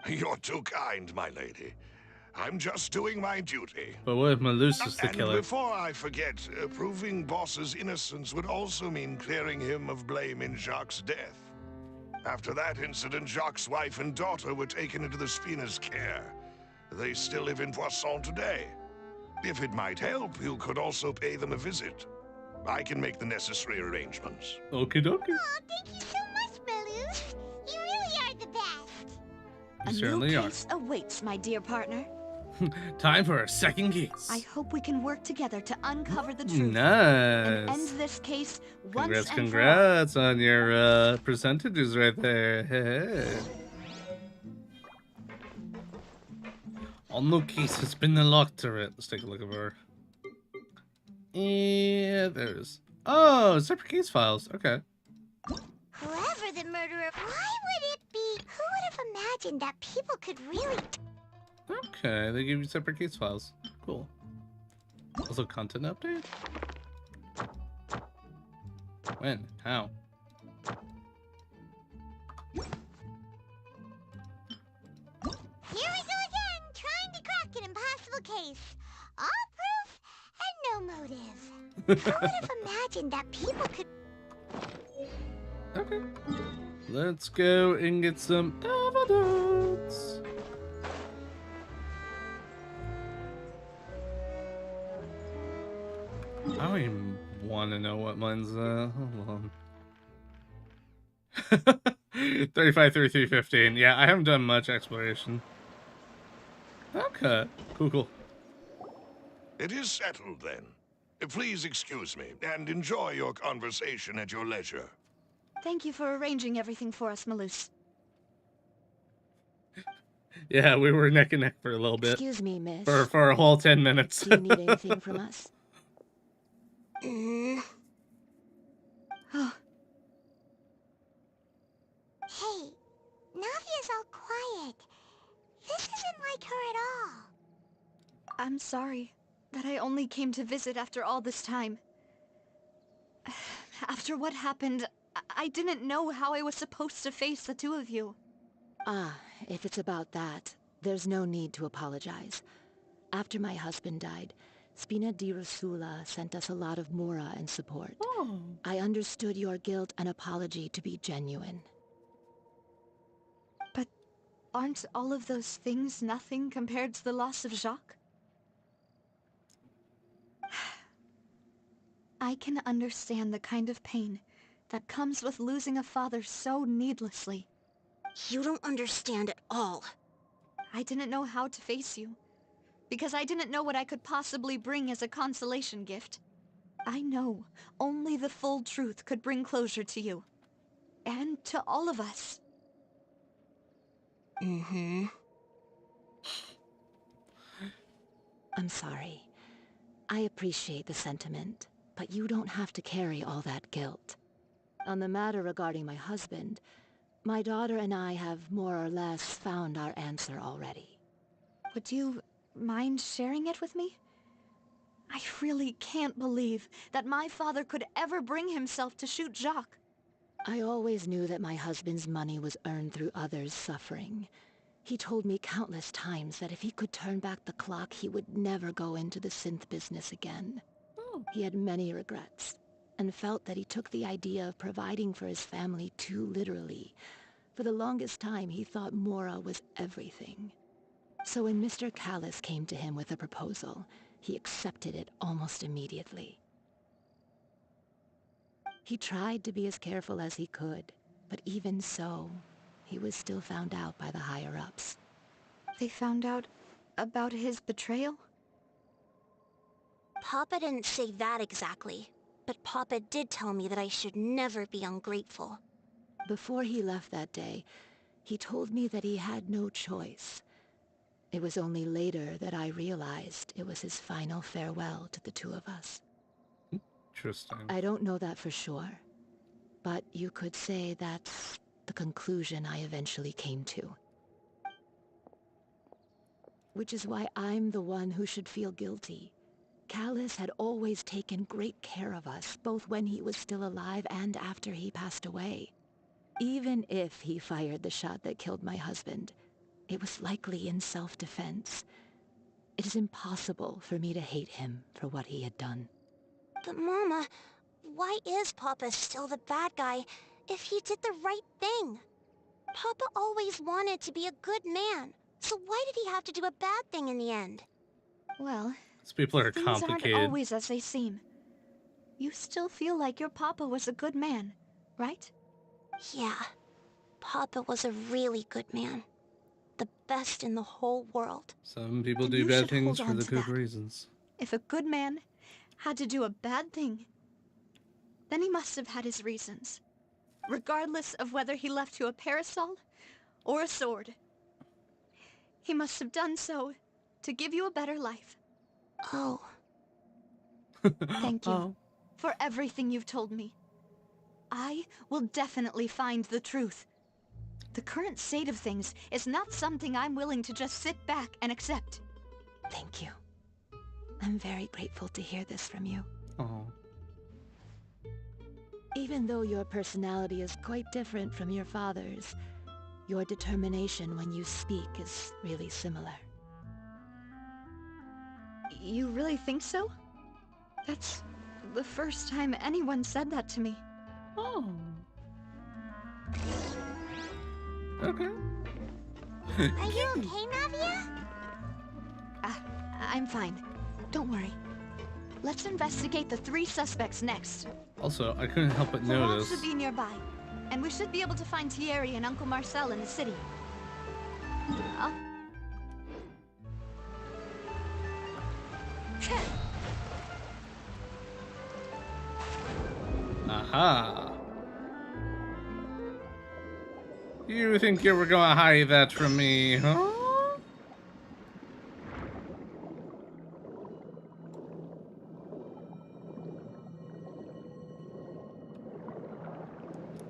You're too kind, my lady. I'm just doing my duty. But what if Malus is the And killer? before I forget, proving Boss's innocence would also mean clearing him of blame in Jacques' death. After that incident, Jacques' wife and daughter were taken into the Spina's care. They still live in Poisson today. If it might help, you could also pay them a visit. I can make the necessary arrangements. Okie dokie. Oh, thank you so much, Malus. You really are the best. You A certainly new are. case awaits, my dear partner. Time for a second case. I hope we can work together to uncover the truth and end Nice. this case once and Congrats on your percentages right there. Hey. All no case has been unlocked to it. Let's take a look at her. Yeah, there's. Oh, separate case files. Okay. Whoever the murderer, why would it be? Who would have imagined that people could really... Okay, they give you separate case files. Cool. Also, content update? When? How? Here we go again, trying to crack an impossible case. All proof and no motive. Who would have imagined that people could... Okay. Let's go and get some evidence. I don't even want to know what mine's, hold on. 35, 33, 15. Yeah, I haven't done much exploration. Okay. Cool. It is settled then. Please excuse me, and enjoy your conversation at your leisure. Thank you for arranging everything for us, Malus. Yeah, we were neck and neck for a little bit. Excuse me, miss. For a whole 10 minutes. Do you need anything from us? Oh, Hey, Navia's all quiet. This isn't like her at all. I'm sorry that I only came to visit after all this time. After what happened, I didn't know how I was supposed to face the two of you. Ah, if it's about that, there's no need to apologize. After my husband died, Spina di Rosula sent us a lot of mora and support. Oh. I understood your guilt and apology to be genuine. But aren't all of those things nothing compared to the loss of Jacques? I can understand the kind of pain that comes with losing a father so needlessly. You don't understand at all. I didn't know how to face you, because I didn't know what I could possibly bring as a consolation gift. I know only the full truth could bring closure to you. And to all of us. Mm-hmm. I'm sorry. I appreciate the sentiment, but you don't have to carry all that guilt. On the matter regarding my husband, my daughter and I have more or less found our answer already. Would you mind sharing it with me? I really can't believe that my father could ever bring himself to shoot Jacques. I always knew that my husband's money was earned through others' suffering. He told me countless times that if he could turn back the clock, he would never go into the synth business again. He had many regrets, and felt that he took the idea of providing for his family too literally. For the longest time, he thought Mora was everything. So when Mr. Callis came to him with a proposal, he accepted it almost immediately. He tried to be as careful as he could, but even so, he was still found out by the higher-ups. They found out about his betrayal? Papa didn't say that exactly, but Papa did tell me that I should never be ungrateful. Before he left that day, he told me that he had no choice. It was only later that I realized it was his final farewell to the two of us. Interesting. I don't know that for sure, but you could say that's the conclusion I eventually came to. Which is why I'm the one who should feel guilty. Callis had always taken great care of us, both when he was still alive and after he passed away. Even if he fired the shot that killed my husband, it was likely in self-defense. It is impossible for me to hate him for what he had done. But Mama, why is Papa still the bad guy if he did the right thing? Papa always wanted to be a good man, so why did he have to do a bad thing in the end? Well, These people are things aren't complicated. always as they seem. You still feel like your papa was a good man, right? Yeah, Papa was a really good man. The best in the whole world. Some people And do you bad should things hold for on the to good that. reasons. If a good man had to do a bad thing, then he must have had his reasons. Regardless of whether he left you a parasol or a sword. He must have done so to give you a better life. Oh, Thank you Oh. for everything you've told me. I will definitely find the truth. The current state of things is not something I'm willing to just sit back and accept. Thank you. I'm very grateful to hear this from you. Oh. Even though your personality is quite different from your father's, your determination when you speak is really similar. You really think so? That's the first time anyone said that to me. Oh. Okay. are you okay, Navia? I'm fine. Don't worry. Let's investigate the 3 suspects next. Also, I couldn't help but The lab notice. should be nearby, and we should be able to find Thierry and Uncle Marcel in the city. Oh. Aha. You think you were gonna hide that from me, huh?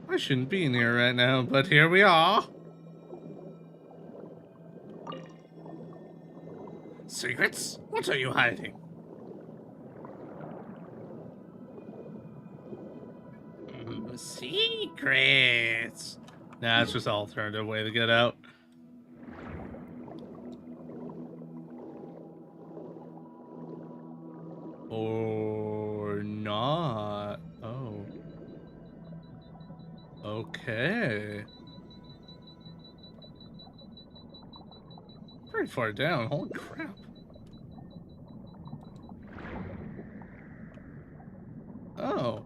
I shouldn't be in here right now, but here we are. Secrets? What are you hiding? Secrets. Nah, it's just an alternative way to get out. Or not. Oh. Okay. Pretty far down. Holy crap. Oh.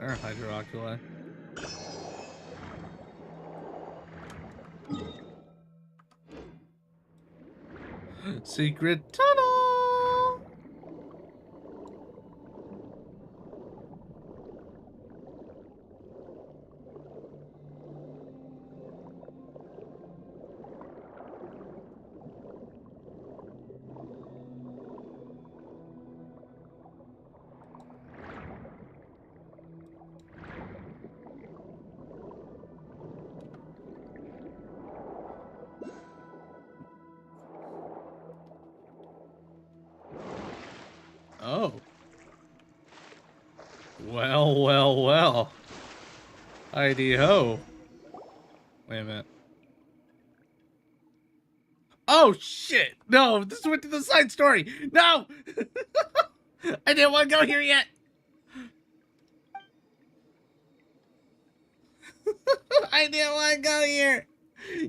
Or hydrooculi. Secret tunnel. Oh. Well, well, well. Heidi ho. Wait a minute. Oh shit! No, this went to the side story. No, I didn't want to go here yet. I didn't want to go here.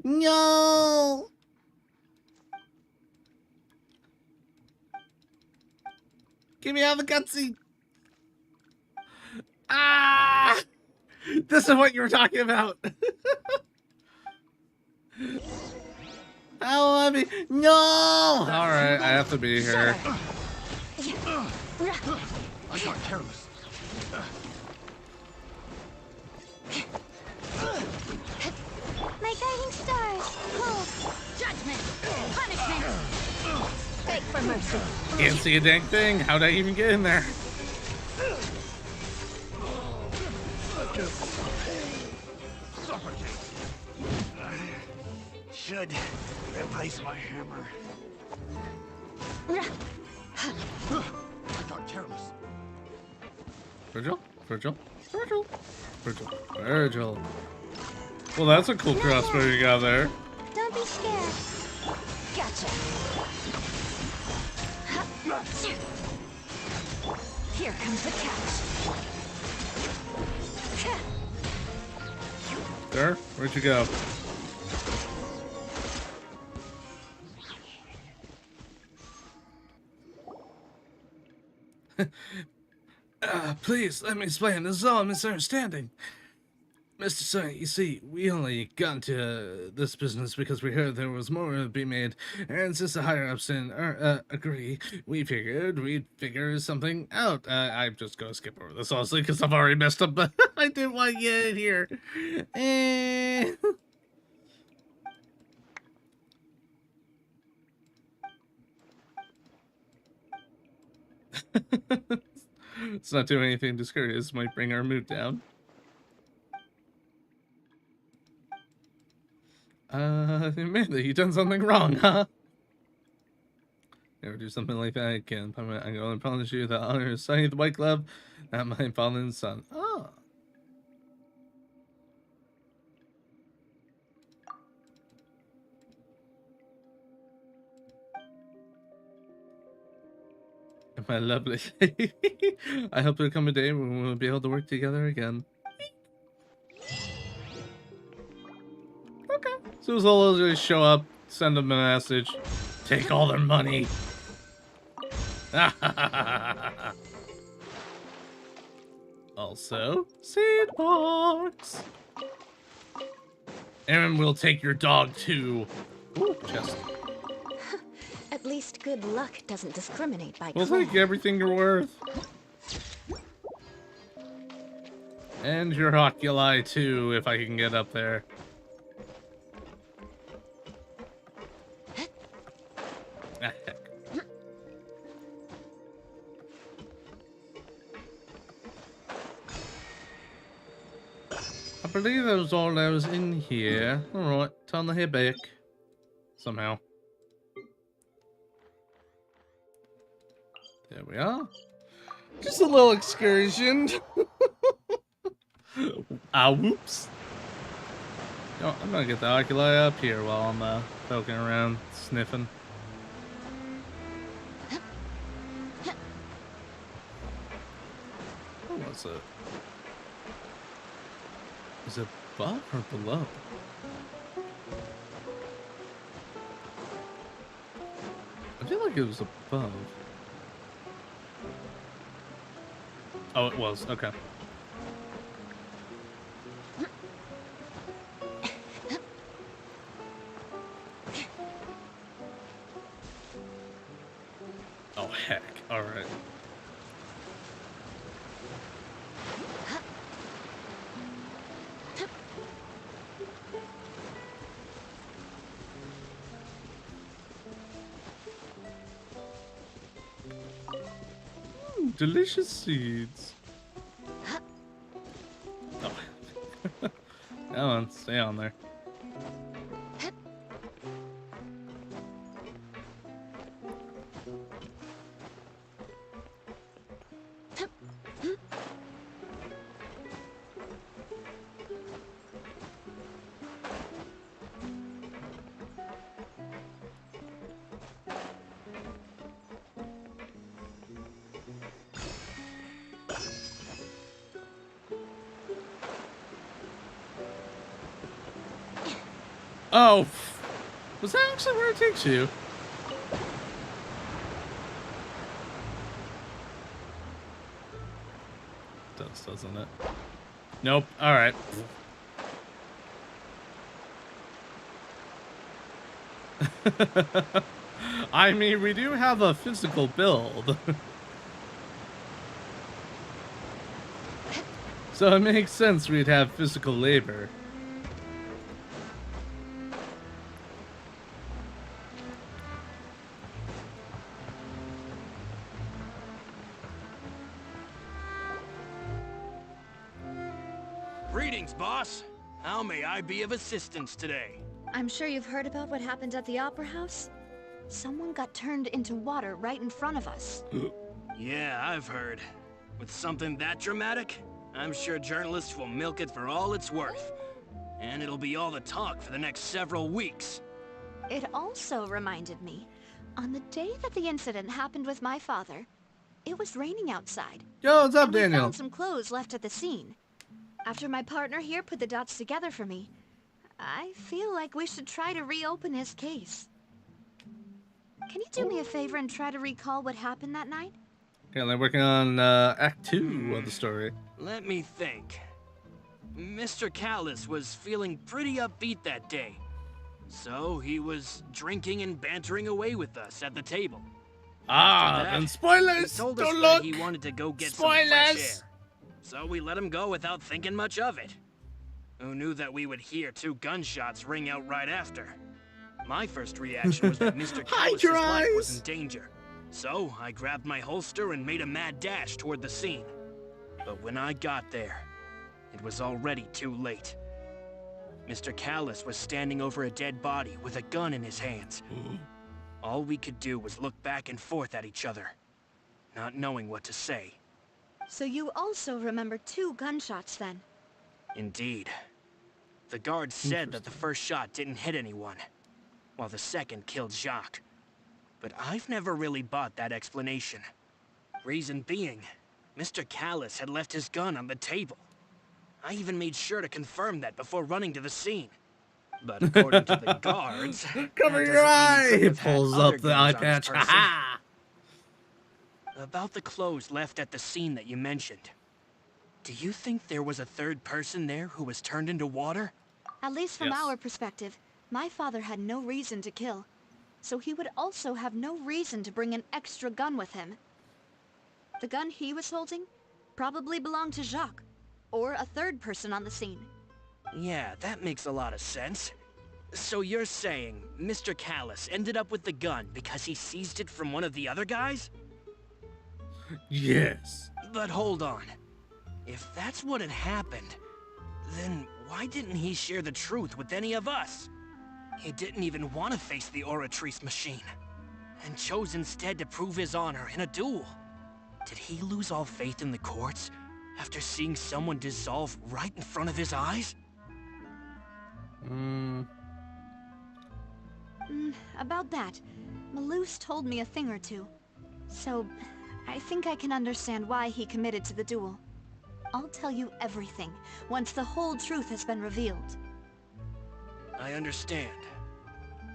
No. Get me out of the cutscene. Ah! This is what you were talking about. I want to be. No! Alright, I have to be here. I got careless. My guiding stars, hope, judgment, punishment. Beg for mercy. Can't see a dang thing. How'd I even get in there? Should replace my hammer. I got careless. Virgil? Virgil? Virgil? Virgil? Virgil. Well, that's a cool crossbow you got there. Don't be scared. Gotcha. Here comes the catch. There? Where'd you go? Please, let me explain. This is all a misunderstanding. Mr. Sir, you see, we only got into this business because we heard there was more to be made, and since the higher-ups didn't agree, we figured we'd figure something out. I'm just gonna skip over this, honestly, because I've already messed up, but I didn't want to get it here. It's not doing anything discourteous. Might bring our mood down. Amanda, you done something wrong, huh? Never do something like that again. I'm going to promise you that honor is signing the white glove, not my fallen son. Oh. My lovely lady. I hope there'll come a day when we'll be able to work together again. Okay. So Zolo's just show up, send them a message, take all their money. Also, seed box. And we'll take your dog too. Ooh, chest. At least good luck doesn't discriminate by We'll clan. take everything you're worth. And your oculi too, if I can get up there. Ah, heck. I believe that was all that was in here. Alright, time to head back. Somehow. There we are. Just a little excursion. Ah, whoops. Oh, I'm gonna get the oculi up here while I'm poking around, sniffing. What was it? Is it above or below? I feel like it was above. Oh, it was. Okay. Oh, heck. All right. Delicious seeds. Oh. Come on, stay on there. Oh, was that actually where it takes you? Doesn't it? Nope. All right. I mean, we do have a physical build. So it makes sense we'd have physical labor. Greetings, boss. How may I be of assistance today? I'm sure you've heard about what happened at the Opera House. Someone got turned into water right in front of us. Yeah, I've heard. With something that dramatic, I'm sure journalists will milk it for all it's worth. And it'll be all the talk for the next several weeks. It also reminded me, on the day that the incident happened with my father, it was raining outside. Yo, what's up, and we Daniel? found some clothes left at the scene. After my partner here put the dots together for me, I feel like we should try to reopen his case. Can you do me a favor and try to recall what happened that night? Currently working on Act 2 of the story. Let me think. Mr. Callus was feeling pretty upbeat that day. So he was drinking and bantering away with us at the table. Ah, After and that, spoilers! He told us Don't that look! he wanted to go get Spoilers! some fresh air. So we let him go without thinking much of it. Who knew that we would hear 2 gunshots ring out right after? My first reaction was that Mr. Hide Callus's your life was eyes! in danger. So I grabbed my holster and made a mad dash toward the scene. But when I got there, it was already too late. Mr. Callus was standing over a dead body with a gun in his hands. All we could do was look back and forth at each other, not knowing what to say. So you also remember 2 gunshots then? Indeed. The guard said that the first shot didn't hit anyone, while the second killed Jacques. But I've never really bought that explanation. Reason being, Mr. Callus had left his gun on the table. I even made sure to confirm that before running to the scene. But according to the guards, Cover that your doesn't mean eye! he couldn't He have had pulls other up the eye guns on his patch. person. Ha! About the clothes left at the scene that you mentioned. Do you think there was a third person there who was turned into water? At least from Yes. our perspective, my father had no reason to kill. So he would also have no reason to bring an extra gun with him. The gun he was holding probably belonged to Jacques, or a third person on the scene. Yeah, that makes a lot of sense. So you're saying Mr. Callus ended up with the gun because he seized it from one of the other guys? Yes. But hold on. If that's what had happened, then why didn't he share the truth with any of us? He didn't even want to face the Oratrice machine, and chose instead to prove his honor in a duel. Did he lose all faith in the courts after seeing someone dissolve right in front of his eyes? About that, Malus told me a thing or two. So, I think I can understand why he committed to the duel. I'll tell you everything, once the whole truth has been revealed. I understand.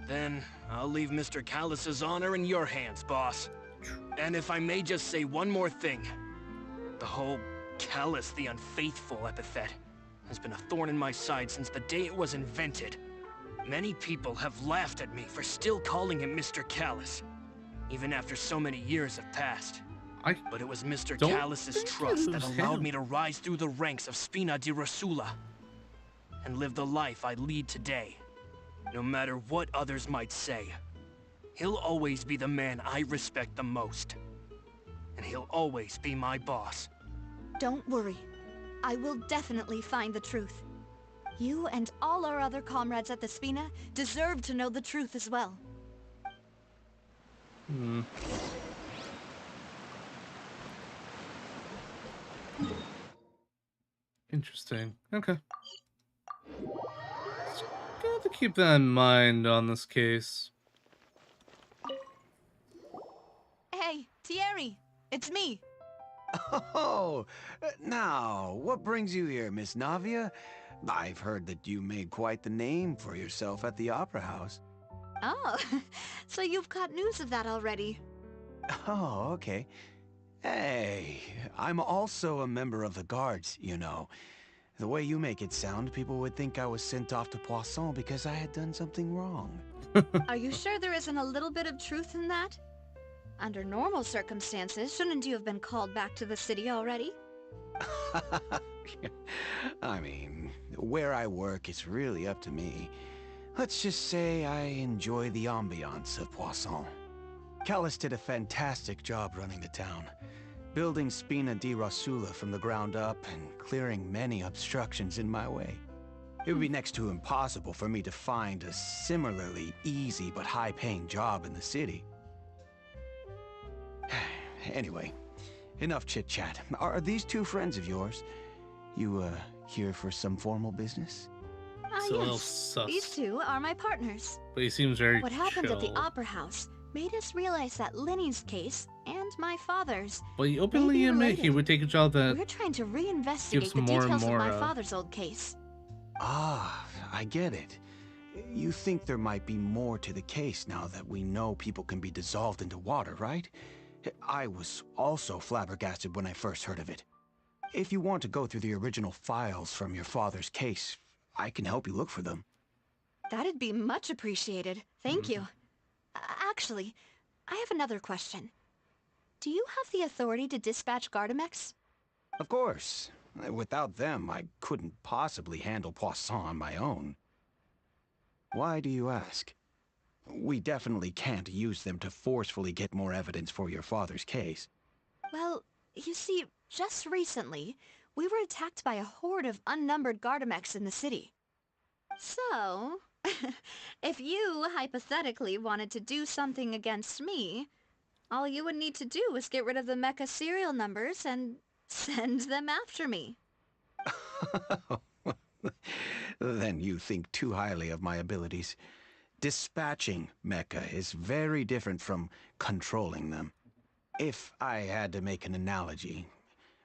Then, I'll leave Mr. Callus's honor in your hands, boss. And if I may just say one more thing. The whole Callus the Unfaithful epithet has been a thorn in my side since the day it was invented. Many people have laughed at me for still calling him Mr. Callus, even after so many years have passed. But it was Mr. Callus's trust that allowed me to rise through the ranks of Spina di Rosula and live the life I lead today. No matter what others might say, he'll always be the man I respect the most. And he'll always be my boss. Don't worry. I will definitely find the truth. You and all our other comrades at the Spina deserve to know the truth as well. Interesting. Okay. Got to keep that in mind on this case. Hey, Thierry! It's me! Oh, now, what brings you here, Miss Navia? I've heard that you made quite the name for yourself at the Opera House. Oh, so you've got news of that already. Oh, okay. Hey, I'm also a member of the Guards, you know. The way you make it sound, people would think I was sent off to Poisson because I had done something wrong. Are you sure there isn't a little bit of truth in that? Under normal circumstances, shouldn't you have been called back to the city already? I mean, where I work is really up to me. Let's just say I enjoy the ambiance of Poisson. Callus did a fantastic job running the town, building Spina di Rosula from the ground up and clearing many obstructions in my way. It would be next to impossible for me to find a similarly easy but high-paying job in the city. Anyway, enough chit-chat. Are these two friends of yours? You, here for some formal business? It's a little Yes. sus. These two are my partners. But he seems very What happened at the chill. Opera House made us realize that Linny's case and my father's But he openly may be admit he related. would take a job that We're trying to reinvestigate gives the more and details more, of my father's old case. Ah, I get it. You think there might be more to the case now that we know people can be dissolved into water, right? I was also flabbergasted when I first heard of it. If you want to go through the original files from your father's case, I can help you look for them. That'd be much appreciated. Thank you. Actually, I have another question. Do you have the authority to dispatch Gardamex? Of course. Without them, I couldn't possibly handle Poisson on my own. Why do you ask? We definitely can't use them to forcefully get more evidence for your father's case. Well, you see, just recently, we were attacked by a horde of unnumbered Gardamex in the city. So, if you hypothetically wanted to do something against me, all you would need to do is get rid of the mecha serial numbers and send them after me. Then you think too highly of my abilities. Dispatching mecha is very different from controlling them. If I had to make an analogy,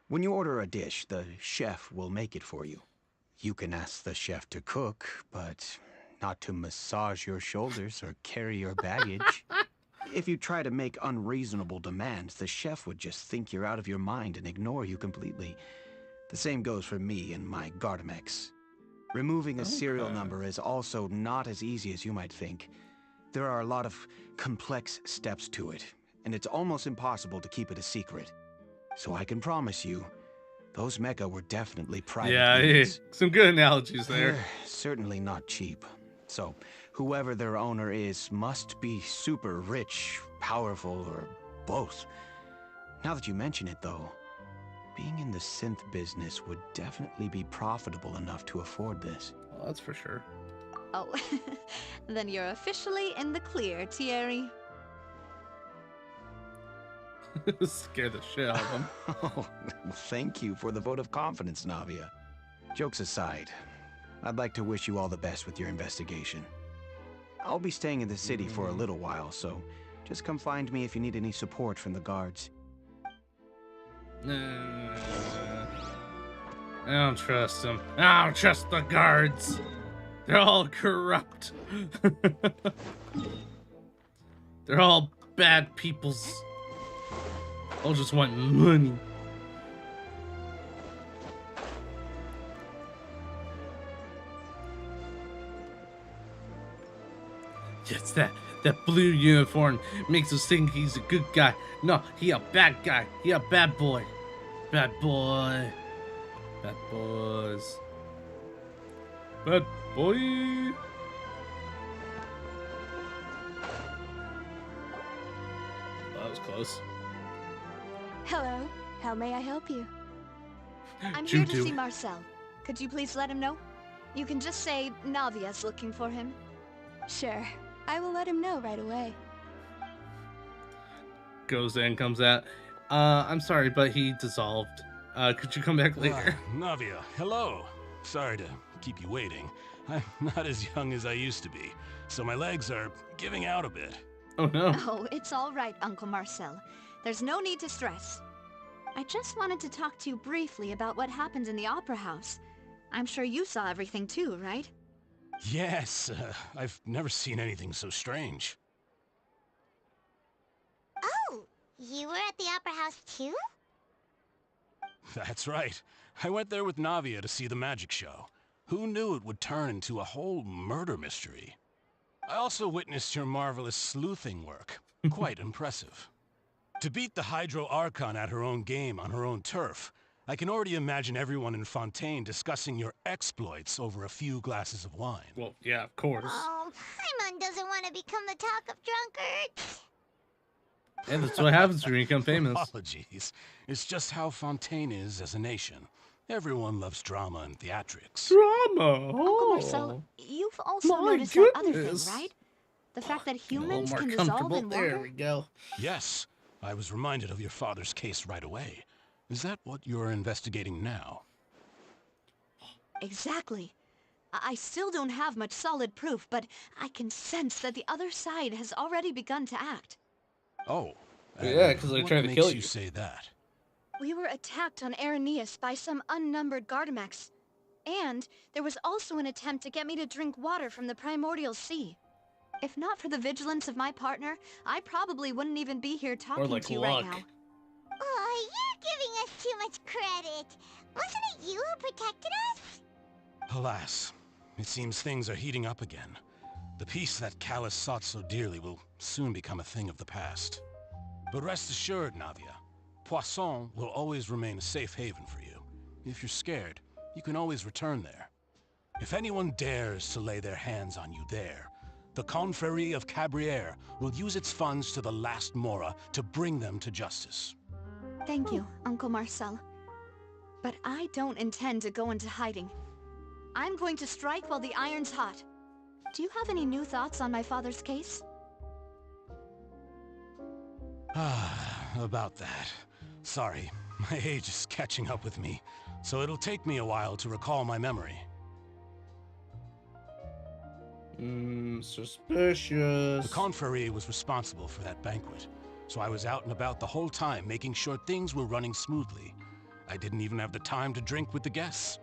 when you order a dish, the chef will make it for you. You can ask the chef to cook, but not to massage your shoulders or carry your baggage. If you try to make unreasonable demands, the chef would just think you're out of your mind and ignore you completely. The same goes for me and my Gardamex. Removing a serial number is also not as easy as you might think. There are a lot of complex steps to it, and it's almost impossible to keep it a secret. So I can promise you, those mecha were definitely private Yeah, units. some good analogies there. They're certainly not cheap. So, whoever their owner is must be super rich, powerful, or both. Now that you mention it, though, being in the synth business would definitely be profitable enough to afford this. Well, that's for sure. Oh, then you're officially in the clear, Thierry. Scare the shit out of him. Oh, thank you for the vote of confidence, Navia. Jokes aside, I'd like to wish you all the best with your investigation. I'll be staying in the city for a little while, so just come find me if you need any support from the guards. I don't trust them. I don't trust the guards. They're all corrupt. They're all bad peoples. All just want money. Yes, that blue uniform makes us think he's a good guy. No, he a bad guy. He a bad boy. Bad boy. Bad boys. Bad boy. That was close. Hello. How may I help you? I'm here to see Marcel. Could you please let him know? You can just say Navia's looking for him. Sure. I will let him know right away. Goes in, comes out. I'm sorry, but he dissolved. Could you come back later? Navia, hello. Sorry to keep you waiting. I'm not as young as I used to be, so my legs are giving out a bit. Oh no. Oh, it's all right, Uncle Marcel. There's no need to stress. I just wanted to talk to you briefly about what happened in the Opera House. I'm sure you saw everything too, right? Yes, I've never seen anything so strange. Oh, you were at the Opera House too? That's right. I went there with Navia to see the magic show. Who knew it would turn into a whole murder mystery? I also witnessed your marvelous sleuthing work. Quite impressive. To beat the Hydro Archon at her own game on her own turf, I can already imagine everyone in Fontaine discussing your exploits over a few glasses of wine. Well, yeah, of course. Oh, Paimon doesn't want to become the talk of drunkards. And that's what happens when you become famous. Apologies. It's just how Fontaine is as a nation. Everyone loves drama and theatrics. Drama? Uncle Marcel, you've also noticed that other thing, right? The fact that humans can dissolve in water? There we go. Yes, I was reminded of your father's case right away. Is that what you're investigating now? Exactly. I still don't have much solid proof, but I can sense that the other side has already begun to act. Oh. Yeah, because they're trying to kill you. What makes you say that? We were attacked on Arrhenius by some unnumbered Gardamex. And there was also an attempt to get me to drink water from the primordial sea. If not for the vigilance of my partner, I probably wouldn't even be here talking to you right now. Oh, you're giving us too much credit. Wasn't it you who protected us? Alas, it seems things are heating up again. The peace that Callus sought so dearly will soon become a thing of the past. But rest assured, Navia, Poisson will always remain a safe haven for you. If you're scared, you can always return there. If anyone dares to lay their hands on you there, the Confrérie of Cabrières will use its funds to the last Mora to bring them to justice. Thank you, Uncle Marcel. But I don't intend to go into hiding. I'm going to strike while the iron's hot. Do you have any new thoughts on my father's case? About that. Sorry, my age is catching up with me, so it'll take me a while to recall my memory. Suspicious. The Confrérie was responsible for that banquet, so I was out and about the whole time making sure things were running smoothly. I didn't even have the time to drink with the guests.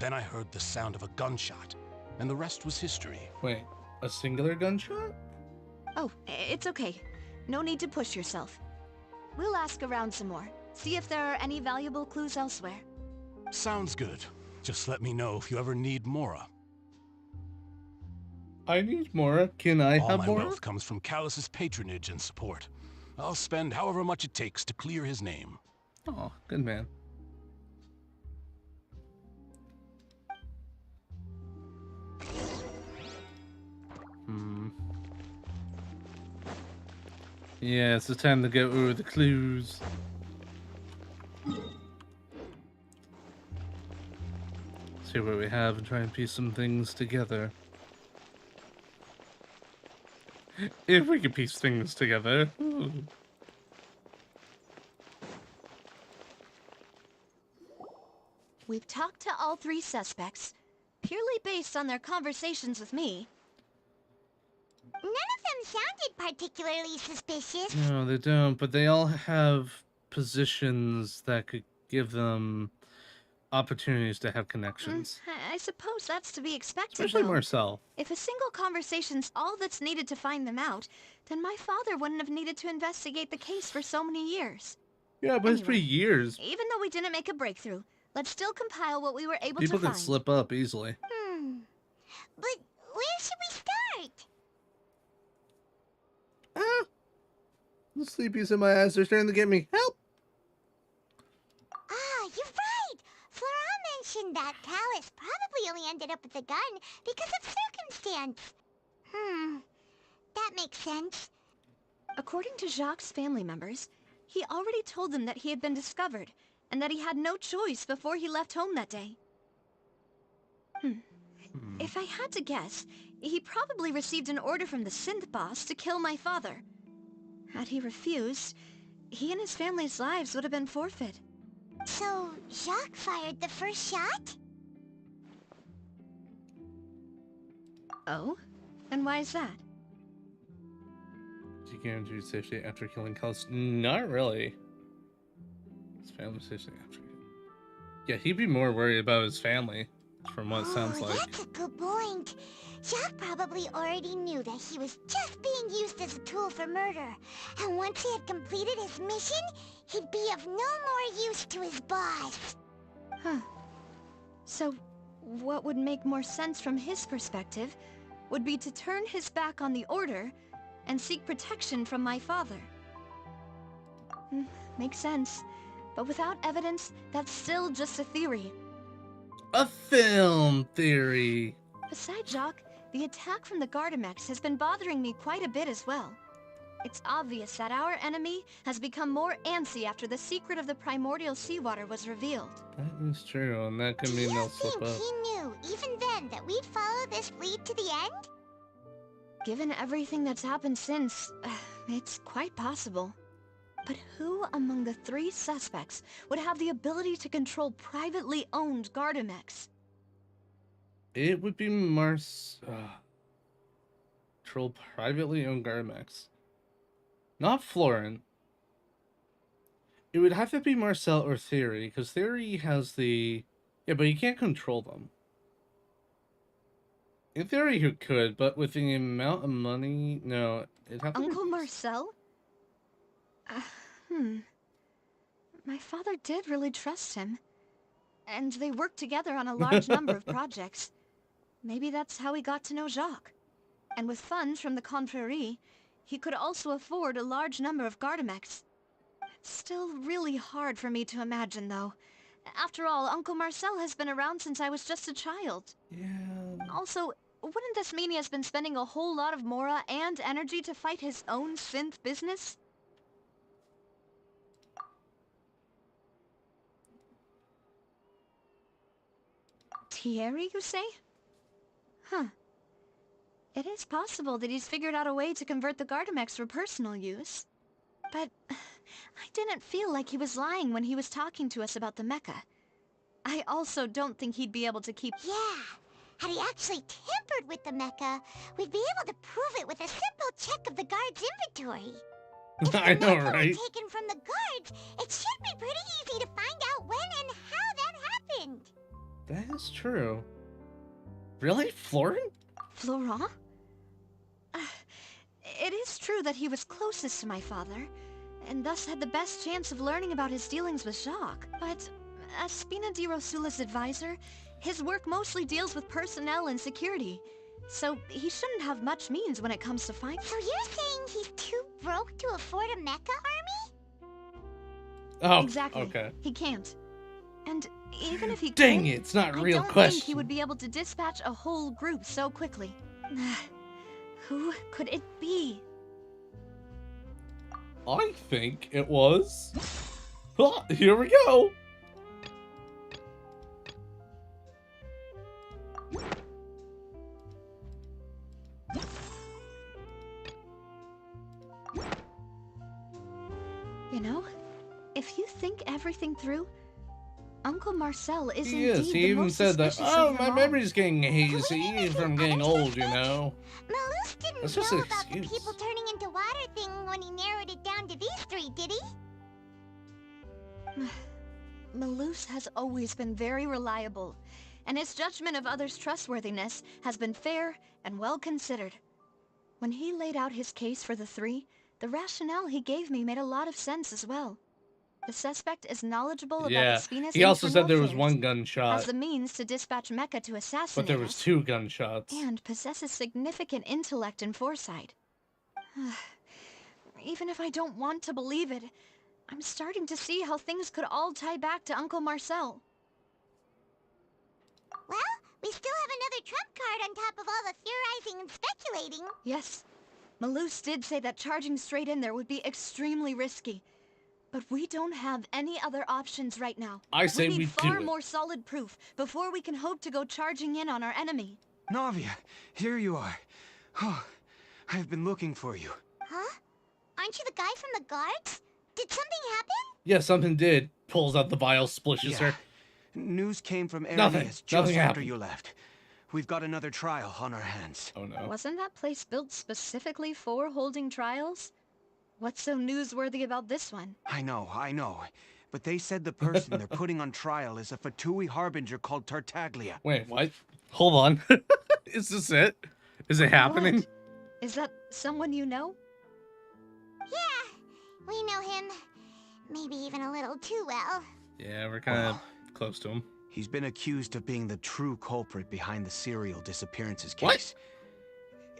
Then I heard the sound of a gunshot, and the rest was history. Wait, a singular gunshot? Oh, it's okay. No need to push yourself. We'll ask around some more. See if there are any valuable clues elsewhere. Sounds good. Just let me know if you ever need Mora. I need Mora. Can I All have my Mora? wealth comes from Callus's patronage and support. I'll spend however much it takes to clear his name. Oh, good man. Yeah, it's the time to go over the clues. See what we have and try and piece some things together. If we could piece things together. Ooh. We've talked to all 3 suspects, purely based on their conversations with me. None of them sounded particularly suspicious. No, they don't, but they all have positions that could give them opportunities to have connections. I suppose that's to be expected, Especially though. Marcel. If a single conversation's all that's needed to find them out, then my father wouldn't have needed to investigate the case for so many years. Yeah, but it's been years. Even though we didn't make a breakthrough, let's still compile what we were able People to find. can slip up easily. But where should we start? The sleepies in my eyes are starting to get me. Help! Ah, you're right! Flora mentioned that Callus probably only ended up with the gun because of circumstance. That makes sense. According to Jacques' family members, he already told them that he had been discovered, and that he had no choice before he left home that day. If I had to guess, he probably received an order from the synth boss to kill my father. Had he refused, he and his family's lives would have been forfeit. So, Jacques fired the first shot? Oh? And why is that? Do you guarantee safety after killing Callus? Not really. His family safety after. Yeah, he'd be more worried about his family, from what it sounds like. That's a good point. Jacques probably already knew that he was just being used as a tool for murder. And once he had completed his mission, he'd be of no more use to his boss. So, what would make more sense from his perspective would be to turn his back on the order and seek protection from my father. Makes sense. But without evidence, that's still just a theory. A film theory! Besides Jacques, the attack from the Gardamex has been bothering me quite a bit as well. It's obvious that our enemy has become more antsy after the secret of the primordial seawater was revealed. That is true, and that could mean they'll slip up. He knew, even then, that we'd follow this lead to the end? Given everything that's happened since, it's quite possible. But who among the 3 suspects would have the ability to control privately owned Gardamex? It would be Troll privately owned Garmax. Not Florent. It would have to be Marcel or Theory, because Theory has the... Yeah, but you can't control them. In theory, you could, but with the amount of money... No, it'd have to Uncle be... Marcel? My father did really trust him. And they worked together on a large number of projects. Maybe that's how he got to know Jacques. And with funds from the Confrérie, he could also afford a large number of Gardamex. It's still really hard for me to imagine, though. After all, Uncle Marcel has been around since I was just a child. Yeah... Also, wouldn't this mean he has been spending a whole lot of mora and energy to fight his own synth business? Thierry, you say? It is possible that he's figured out a way to convert the Gardamex for personal use. But I didn't feel like he was lying when he was talking to us about the mecha. I also don't think he'd be able to keep... Yeah, had he actually tampered with the mecha, we'd be able to prove it with a simple check of the guard's inventory. If the I know, mecha right? were taken from the guards, it should be pretty easy to find out when and how that happened. That is true. Really? Florent? Florent? It is true that he was closest to my father, and thus had the best chance of learning about his dealings with Jacques. But as Spina di Rosula's advisor, his work mostly deals with personnel and security, so he shouldn't have much means when it comes to finding... So you're saying he's too broke to afford a mecha army? Oh, exactly. Okay. He can't. And even if he Dang could, it, it's not a I real don't question. think he would be able to dispatch a whole group so quickly. Who could it be? I think it was. Oh, here we go. You know, if you think everything through, Uncle Marcel is He indeed is. He the even most said that. suspicious Oh, of them my all. memory's getting hazy from getting old, you know. Malus didn't That's just know an about the excuse. people turning into water thing when he narrowed it down to these three, did he? Malus has always been very reliable, and his judgment of others' trustworthiness has been fair and well considered. When he laid out his case for the three, the rationale he gave me made a lot of sense as well. The suspect is knowledgeable about Yeah. the Spina's He also infernal said there was affairs, one gunshot, has the means to dispatch Mecha to assassinate but there was us, 2 gunshots. and possesses significant intellect and foresight. Even if I don't want to believe it, I'm starting to see how things could all tie back to Uncle Marcel. Well, we still have another trump card on top of all the theorizing and speculating. Yes, Malus did say that charging straight in there would be extremely risky. But we don't have any other options right now. I say we need we far do it. more solid proof before we can hope to go charging in on our enemy. Navia, here you are. Oh, I've been looking for you. Huh? Aren't you the guy from the guards? Did something happen? Yeah, something did. Pulls out the vial, splishes her. News came from Nothing. Arrhenius just Nothing after happened. you left. We've got another trial on our hands. Oh no. Wasn't that place built specifically for holding trials? What's so newsworthy about this one? I know. But they said the person they're putting on trial is a Fatui harbinger called Tartaglia. Wait, what? Hold on. Is this it? Is it happening? What? Is that someone you know? Yeah, we know him. Maybe even a little too well. Yeah, we're kind of close to him. He's been accused of being the true culprit behind the serial disappearances What? case.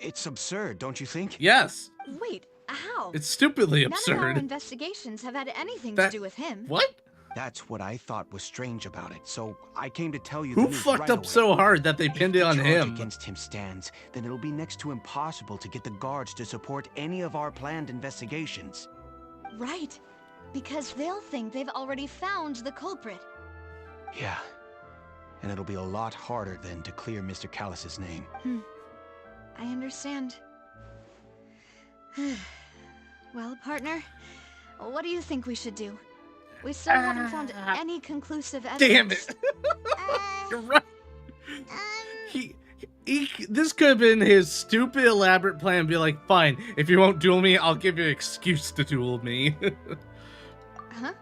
It's absurd, don't you think? Yes. Wait, how? It's stupidly None of our absurd. investigations have had anything That- to do with him. What? That's what I thought was strange about it, so I came to tell you Who the news fucked right up away. so hard that they If pinned the it on charge him? against him stands, then it'll be next to impossible to get the guards to support any of our planned investigations. Right. Because they'll think they've already found the culprit. Yeah. And it'll be a lot harder then to clear Mr. Callus's name. I understand. Well, partner, what do you think we should do? We still haven't found any conclusive evidence. Damn it. Uh, You're right. This could have been his stupid, elaborate plan. Be like, fine, if you won't duel me, I'll give you an excuse to duel me. Huh?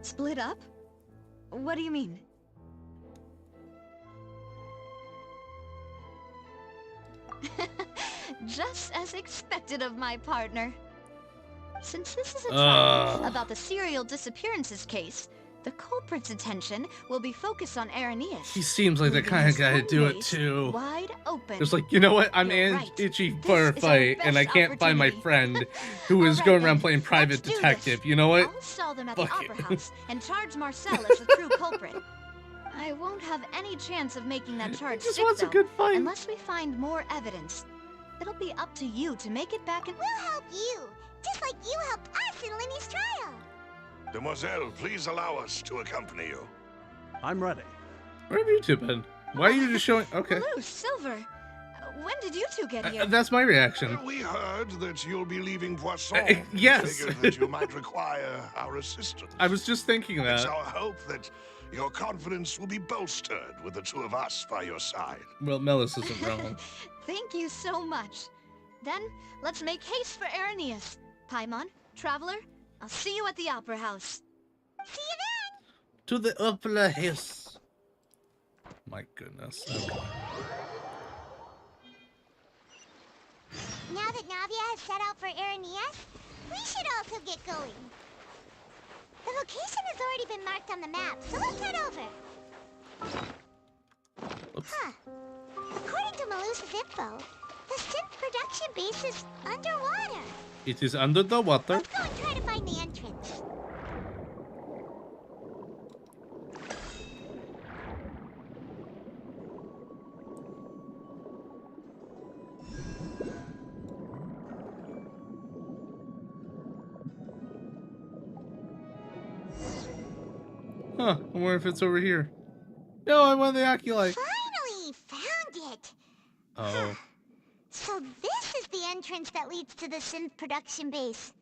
Split up? What do you mean? Just as expected of my partner. Since this is a trial about the serial disappearances case, the culprit's attention will be focused on Arrhenius. He seems like the kind of guy to do it too. Wide open. Just like, you know what? I'm You're right. itchy This for a is our fight, and I best can't find my opportunity. friend who is All right, going then. around playing private Let's do detective. this. You know what? I'll stall them at the Fuck it. Opera House and charge Marcel as the true culprit. I won't have any chance of making that charge just stick, wants a though, good fight. unless we find more evidence. It'll be up to you to make it back and... We'll help you, just like you helped us in Lenny's trial. Demoiselle, please allow us to accompany you. I'm ready. Where have you two been? Why are you just showing? Okay. Blue, Silver, when did you two get here? That's my reaction. We heard that you'll be leaving Poisson. Yes. We figured that you might require our assistance. I was just thinking It's that. our hope that your confidence will be bolstered with the two of us by your side. Well, Melis isn't wrong. Thank you so much. Then, let's make haste for Arrhenius. Paimon, Traveler, I'll see you at the Opera House. See you then! To the Opera House. My goodness. Okay. Now that Navia has set out for Arrhenius, we should also get going. The location has already been marked on the map, so let's head over. Oops. Huh. According to Malus's info, the synth production base is underwater. It is under the water. Let's go and try to find the entrance. Huh, I wonder if it's over here. No, I want the Oculite. Finally found it. Oh. So this is the entrance that leads to the synth production base.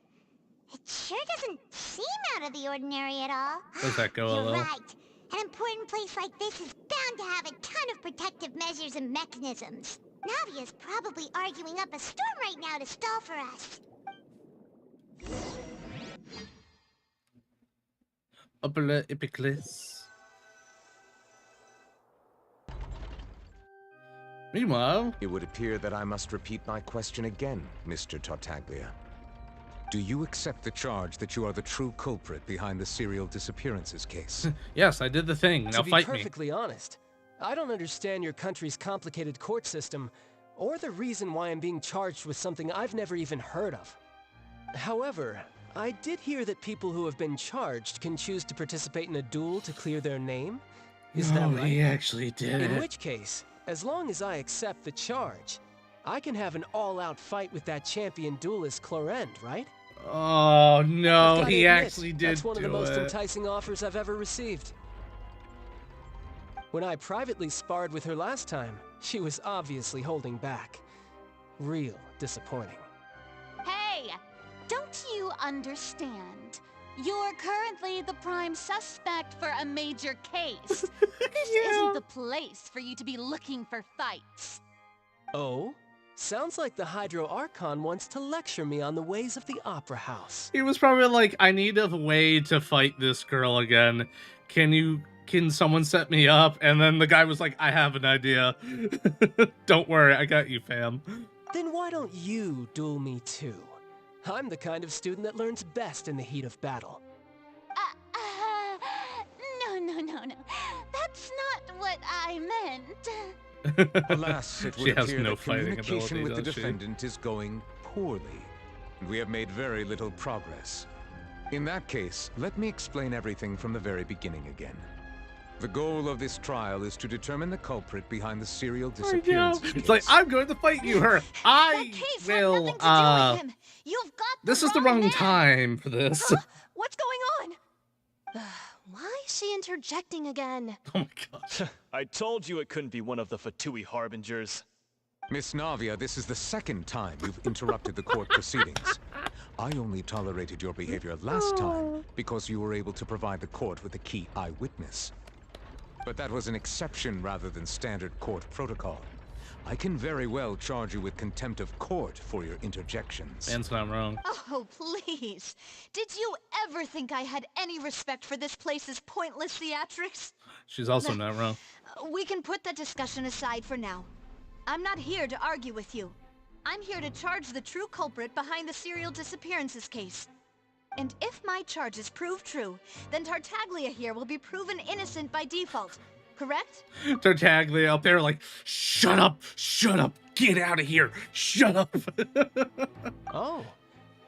It sure doesn't seem out of the ordinary at all. Does that go You're a little? right. An important place like this is bound to have a ton of protective measures and mechanisms. Navia's probably arguing up a storm right now to stall for us. Upper Epiclus. Meanwhile, it would appear that I must repeat my question again, Mr. Tartaglia. Do you accept the charge that you are the true culprit behind the serial disappearances case? Yes, I did the thing. Now fight me. To be perfectly honest, I don't understand your country's complicated court system, or the reason why I'm being charged with something I've never even heard of. However, I did hear that people who have been charged can choose to participate in a duel to clear their name. Is that right? He actually did it. In which case, as long as I accept the charge, I can have an all-out fight with that champion duelist Clorend, right? Oh no, he admit, actually did that's one of the most it. enticing offers I've ever received. When I privately sparred with her last time, she was obviously holding back. Real disappointing. Hey! Don't you understand? You're currently the prime suspect for a major case. This isn't the place for you to be looking for fights. Oh? Sounds like the Hydro Archon wants to lecture me on the ways of the Opera House. He was probably like, I need a way to fight this girl again. Can someone set me up? And then the guy was like, I have an idea. Don't worry, I got you, fam. Then why don't you duel me too? I'm the kind of student that learns best in the heat of battle. No. That's not what I meant. Alas, it would She has appear no that fighting communication ability, with the does she? defendant is going poorly, and we have made very little progress. In that case, let me explain everything from the very beginning again. The goal of this trial is to determine the culprit behind the serial disappearances case. It's like, I'm going to fight you, her. I will, You've got this is the wrong time for this. Huh? What's going on? Why is she interjecting again? Oh my god. I told you it couldn't be one of the F2P harbingers. Miss Navia, this is the second time you've interrupted the court proceedings. I only tolerated your behavior last time because you were able to provide the court with a key eyewitness. But that was an exception rather than standard court protocol. I can very well charge you with contempt of court for your interjections. Dan's not wrong. Oh, please. Did you ever think I had any respect for this place's pointless theatrics? She's also not wrong. We can put that discussion aside for now. I'm not here to argue with you. I'm here to charge the true culprit behind the serial disappearances case. And if my charges prove true, then Tartaglia here will be proven innocent by default. Correct? Tartaglia up there like, shut up, get out of here, shut up. Oh,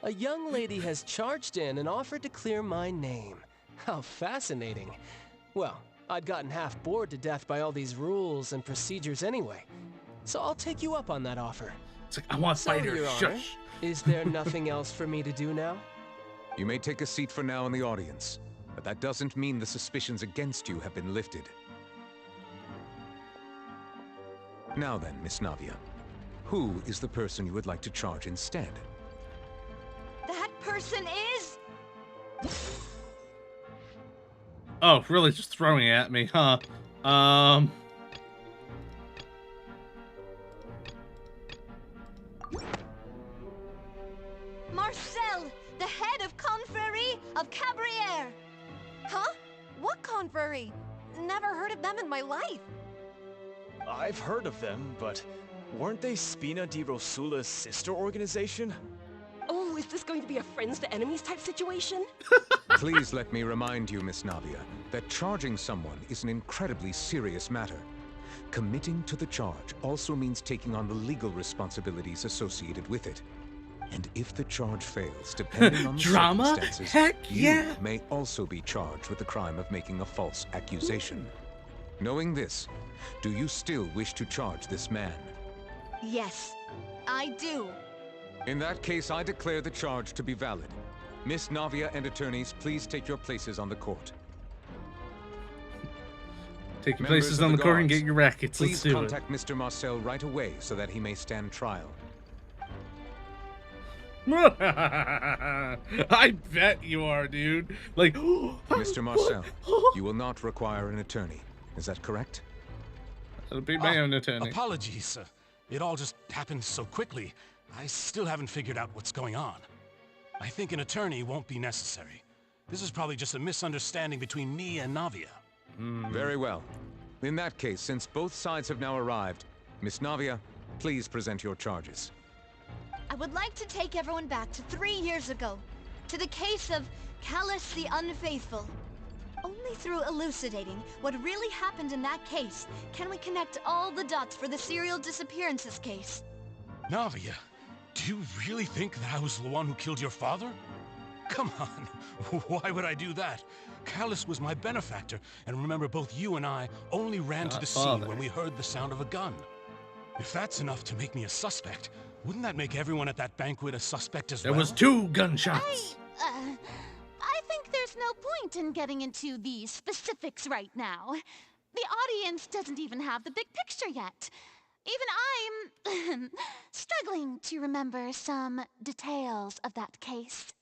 a young lady has charged in and offered to clear my name. How fascinating. Well, I'd gotten half bored to death by all these rules and procedures anyway. So I'll take you up on that offer. It's like, I want to fight her, Your Honor, shush. is there nothing else for me to do now? You may take a seat for now in the audience, but that doesn't mean the suspicions against you have been lifted. Now then, Miss Navia, who is the person you would like to charge instead? That person is... Oh, really just throwing it at me, huh? Marcel, the head of Confrérie of Cabrières. Huh? What confrérie? Never heard of them in my life. I've heard of them, but weren't they Spina di Rosula's sister organization? Oh, is this going to be a friends to enemies type situation? Please let me remind you, Miss Navia, that charging someone is an incredibly serious matter. Committing to the charge also means taking on the legal responsibilities associated with it. And if the charge fails, depending on the Drama? circumstances, Heck you yeah! may also be charged with the crime of making a false accusation. Knowing this, do you still wish to charge this man? Yes, I do. In that case, I declare the charge to be valid. Miss Navia and attorneys, please take your places on the court. Take your Members places of on the court and guards, get your rackets. Let's please do contact Mr. Marcel right away so that he may stand trial. it. I bet you are, dude. Like, Mr. Marcel, you will not require an attorney. Is that correct? I'll be my own attorney. Apologies. It all just happened so quickly. I still haven't figured out what's going on. I think an attorney won't be necessary. This is probably just a misunderstanding between me and Navia. Very well. In that case, since both sides have now arrived, Miss Navia, please present your charges. I would like to take everyone back to 3 years ago, to the case of Callus the Unfaithful. Only through elucidating what really happened in that case can we connect all the dots for the serial disappearances case. Navia, do you really think that I was the one who killed your father? Come on, why would I do that? Callus was my benefactor, and remember both you and I only ran to the scene when we heard the sound of a gun. If that's enough to make me a suspect, wouldn't that make everyone at that banquet a suspect as well? There was 2 gunshots. I think there's no point in getting into the specifics right now. The audience doesn't even have the big picture yet. Even I'm struggling to remember some details of that case.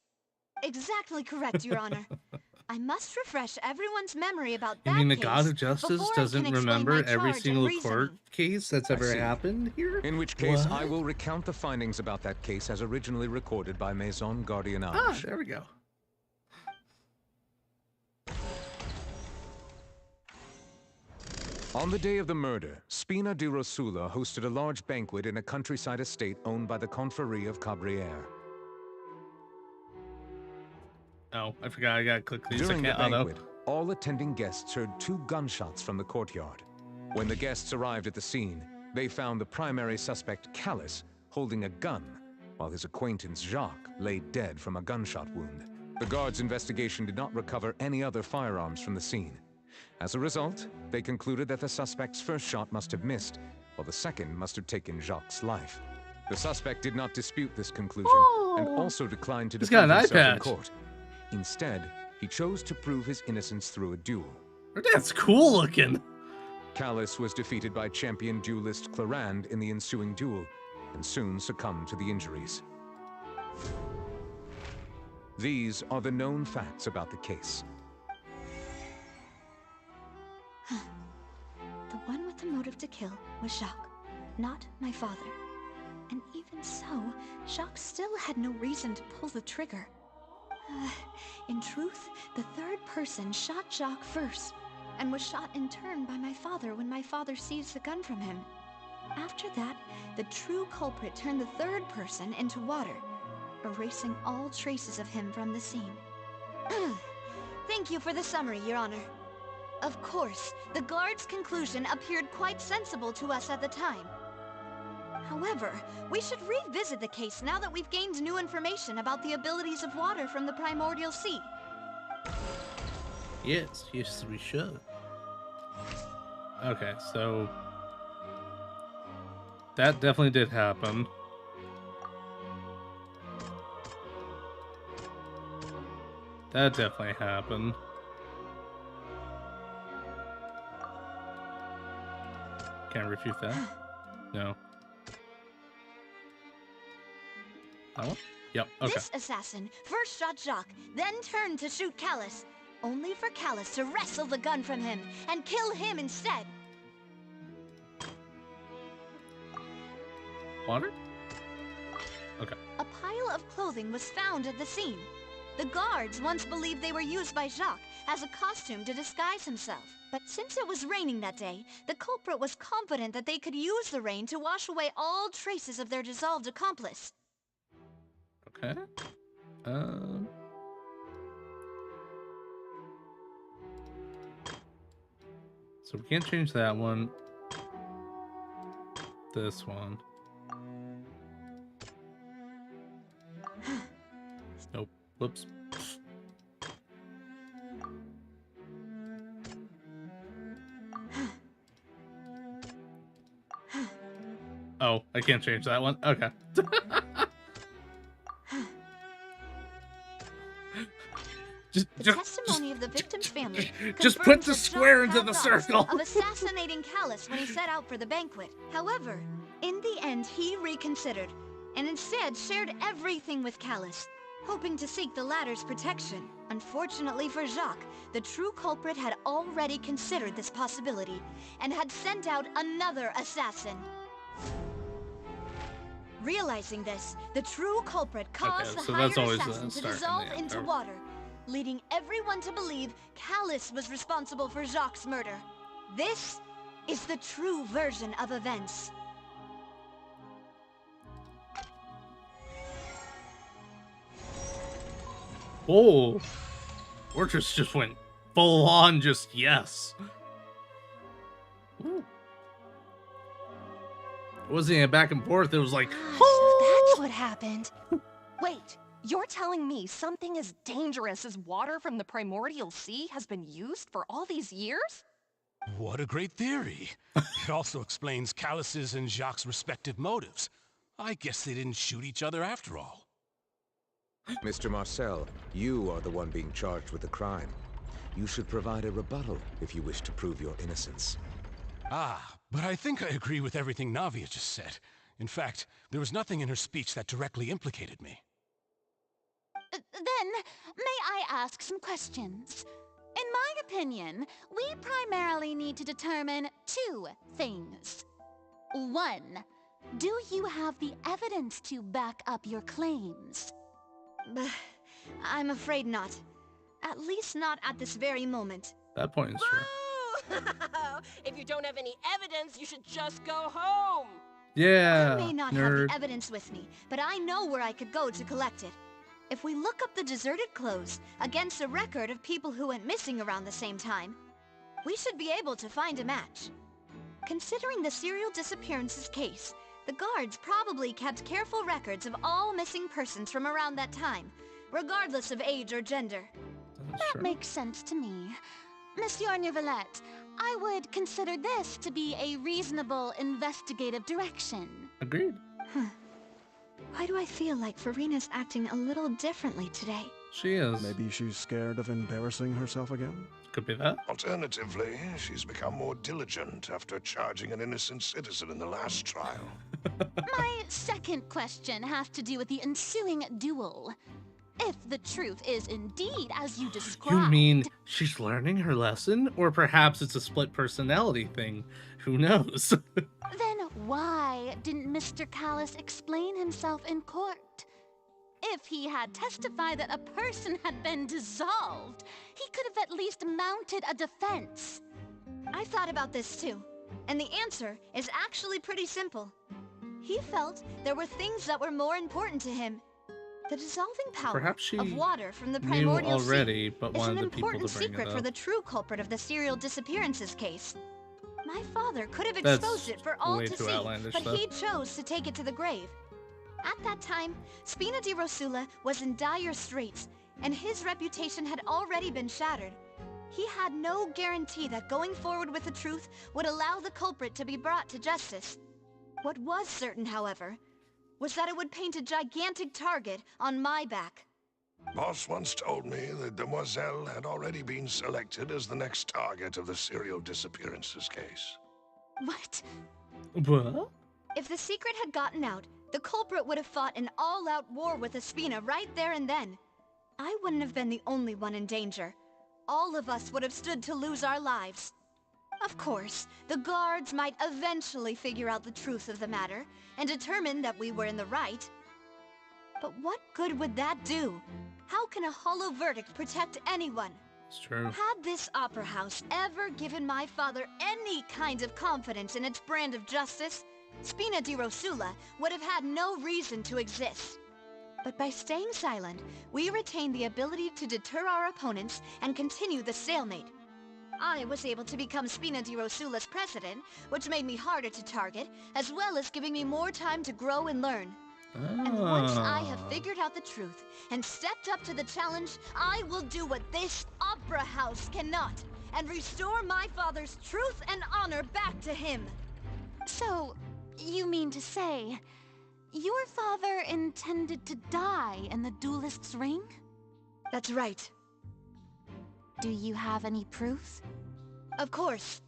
Exactly correct, Your Honor. I must refresh everyone's memory about that You mean the case God of Justice before I doesn't can explain remember my every charge and single reasoning. court case that's I ever see. happened here? In which case, What? I will recount the findings about that case as originally recorded by Maison Gardiennage. Ah, there we go. On the day of the murder, Spina di Rosula hosted a large banquet in a countryside estate owned by the Confrérie of Cabrières. Oh, I forgot I gotta click these. During I the can't auto. banquet, all attending guests heard 2 gunshots from the courtyard. When the guests arrived at the scene, they found the primary suspect, Callus, holding a gun, while his acquaintance, Jacques, lay dead from a gunshot wound. The guards' investigation did not recover any other firearms from the scene. As a result, they concluded that the suspect's first shot must have missed, while the second must have taken Jacques' life. The suspect did not dispute this conclusion, and also declined to He's got defend an eye himself in patch. court. Instead, he chose to prove his innocence through a duel. That's cool looking. Callus was defeated by champion duelist Clarand in the ensuing duel, and soon succumbed to the injuries. These are the known facts about the case. The one with the motive to kill was Jacques, not my father. And even so, Jacques still had no reason to pull the trigger. In truth, the third person shot Jacques first, and was shot in turn by my father when my father seized the gun from him. After that, the true culprit turned the third person into water, erasing all traces of him from the scene. Thank you for the summary, Your Honor. Of course, the guard's conclusion appeared quite sensible to us at the time. However, we should revisit the case now that we've gained new information about the abilities of water from the primordial sea. Yes, we should. Okay, so that definitely did happen. That definitely happened. Can't refute that. No. That one? Yep, okay. This assassin first shot Jacques, then turned to shoot Callus, only for Callus to wrestle the gun from him and kill him instead. Water? Okay. A pile of clothing was found at the scene. The guards once believed they were used by Jacques as a costume to disguise himself. But since it was raining that day, the culprit was confident that they could use the rain to wash away all traces of their dissolved accomplice. Okay. So we can't change that one. This one. Nope. Whoops. Oh, I can't change that one. Okay. The testimony of the victim's family just put confirms the that square Jacques into had the thoughts circle. of assassinating Callus when he set out for the banquet. However, in the end, he reconsidered, and instead shared everything with Callus, hoping to seek the latter's protection. Unfortunately for Jacques, the true culprit had already considered this possibility, and had sent out another assassin. Realizing this, the true culprit caused Okay, so the that's hired always assassin to start in the dissolve end, into or- water, leading everyone to believe Callus was responsible for Jacques' murder. This is the true version of events. Oh, Fortress just went full on, just yes. Ooh. It wasn't even back and forth. It was like, So that's what happened. Wait, you're telling me something as dangerous as water from the primordial sea has been used for all these years? What a great theory. It also explains Callus's and Jacques' respective motives. I guess they didn't shoot each other after all. Mr. Marcel, you are the one being charged with the crime. You should provide a rebuttal if you wish to prove your innocence. Ah, but I think I agree with everything Navia just said. In fact, there was nothing in her speech that directly implicated me. Then, may I ask some questions? In my opinion, we primarily need to determine two things. One, do you have the evidence to back up your claims? I'm afraid not. At least not at this very moment. that point is true. If you don't have any evidence, you should just go home. Yeah, I may not have the evidence with me, but I know where I could go to collect it. If we look up the deserted clothes against a record of people who went missing around the same time, we should be able to find a match. Considering the serial disappearances case, the guards probably kept careful records of all missing persons from around that time, regardless of age or gender. That makes sense to me. Monsieur Neuvillette, I would consider this to be a reasonable investigative direction. Agreed. Why do I feel like Farina's acting a little differently today? She is. Maybe she's scared of embarrassing herself again? Could be that. Alternatively, she's become more diligent after charging an innocent citizen in the last trial. My second question has to do with the ensuing duel. If the truth is indeed as you described... You mean she's learning her lesson? Or perhaps it's a split personality thing? Who knows? Then why didn't Mr. Callus explain himself in court? If he had testified that a person had been dissolved, he could have at least mounted a defense. I thought about this too, and the answer is actually pretty simple. He felt there were things that were more important to him. The dissolving power Perhaps she of water from the knew primordial already, sea but is wanted an the people to important bring it secret for up. the true culprit of the serial disappearances case. My father could have That's exposed it for all way to too see, outlandish, but though. he chose to take it to the grave. At that time, Spina di Rosula was in dire straits, and his reputation had already been shattered. He had no guarantee that going forward with the truth would allow the culprit to be brought to justice. What was certain, however, was that it would paint a gigantic target on my back. Boss once told me that Demoiselle had already been selected as the next target of the serial disappearances case. What? What? If the secret had gotten out, the culprit would have fought an all-out war with Espina right there and then. I wouldn't have been the only one in danger. All of us would have stood to lose our lives. Of course, the guards might eventually figure out the truth of the matter and determine that we were in the right. But what good would that do? How can a hollow verdict protect anyone? It's true. Had this opera house ever given my father any kind of confidence in its brand of justice, Spina di Rosula would have had no reason to exist. But by staying silent, we retained the ability to deter our opponents and continue the stalemate. I was able to become Spina di Rosula's president, which made me harder to target, as well as giving me more time to grow and learn. And once I have figured out the truth and stepped up to the challenge, I will do what this opera house cannot, and restore my father's truth and honor back to him. So, you mean to say, your father intended to die in the duelist's ring? That's right. Do you have any proof? Of course.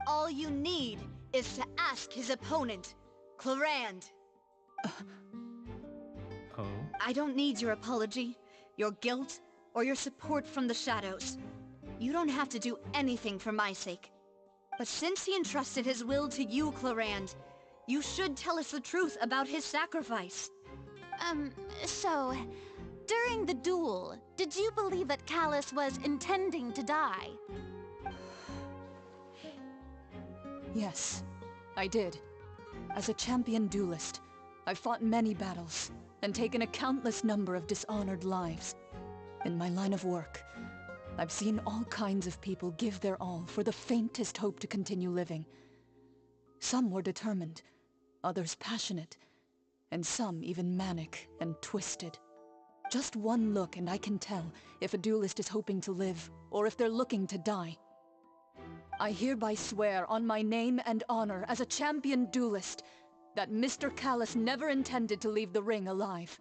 All you need is to ask his opponent, Clarand. Oh. I don't need your apology, your guilt, or your support from the shadows. You don't have to do anything for my sake. But since he entrusted his will to you, Clarand, you should tell us the truth about his sacrifice. So, during the duel, did you believe that Callus was intending to die? Yes, I did. As a champion duelist, I've fought many battles and taken a countless number of dishonored lives. In my line of work, I've seen all kinds of people give their all for the faintest hope to continue living. Some were determined, others passionate, and some even manic and twisted. Just one look and I can tell if a duelist is hoping to live or if they're looking to die. I hereby swear on my name and honor as a champion duelist that Mr. Callus never intended to leave the ring alive.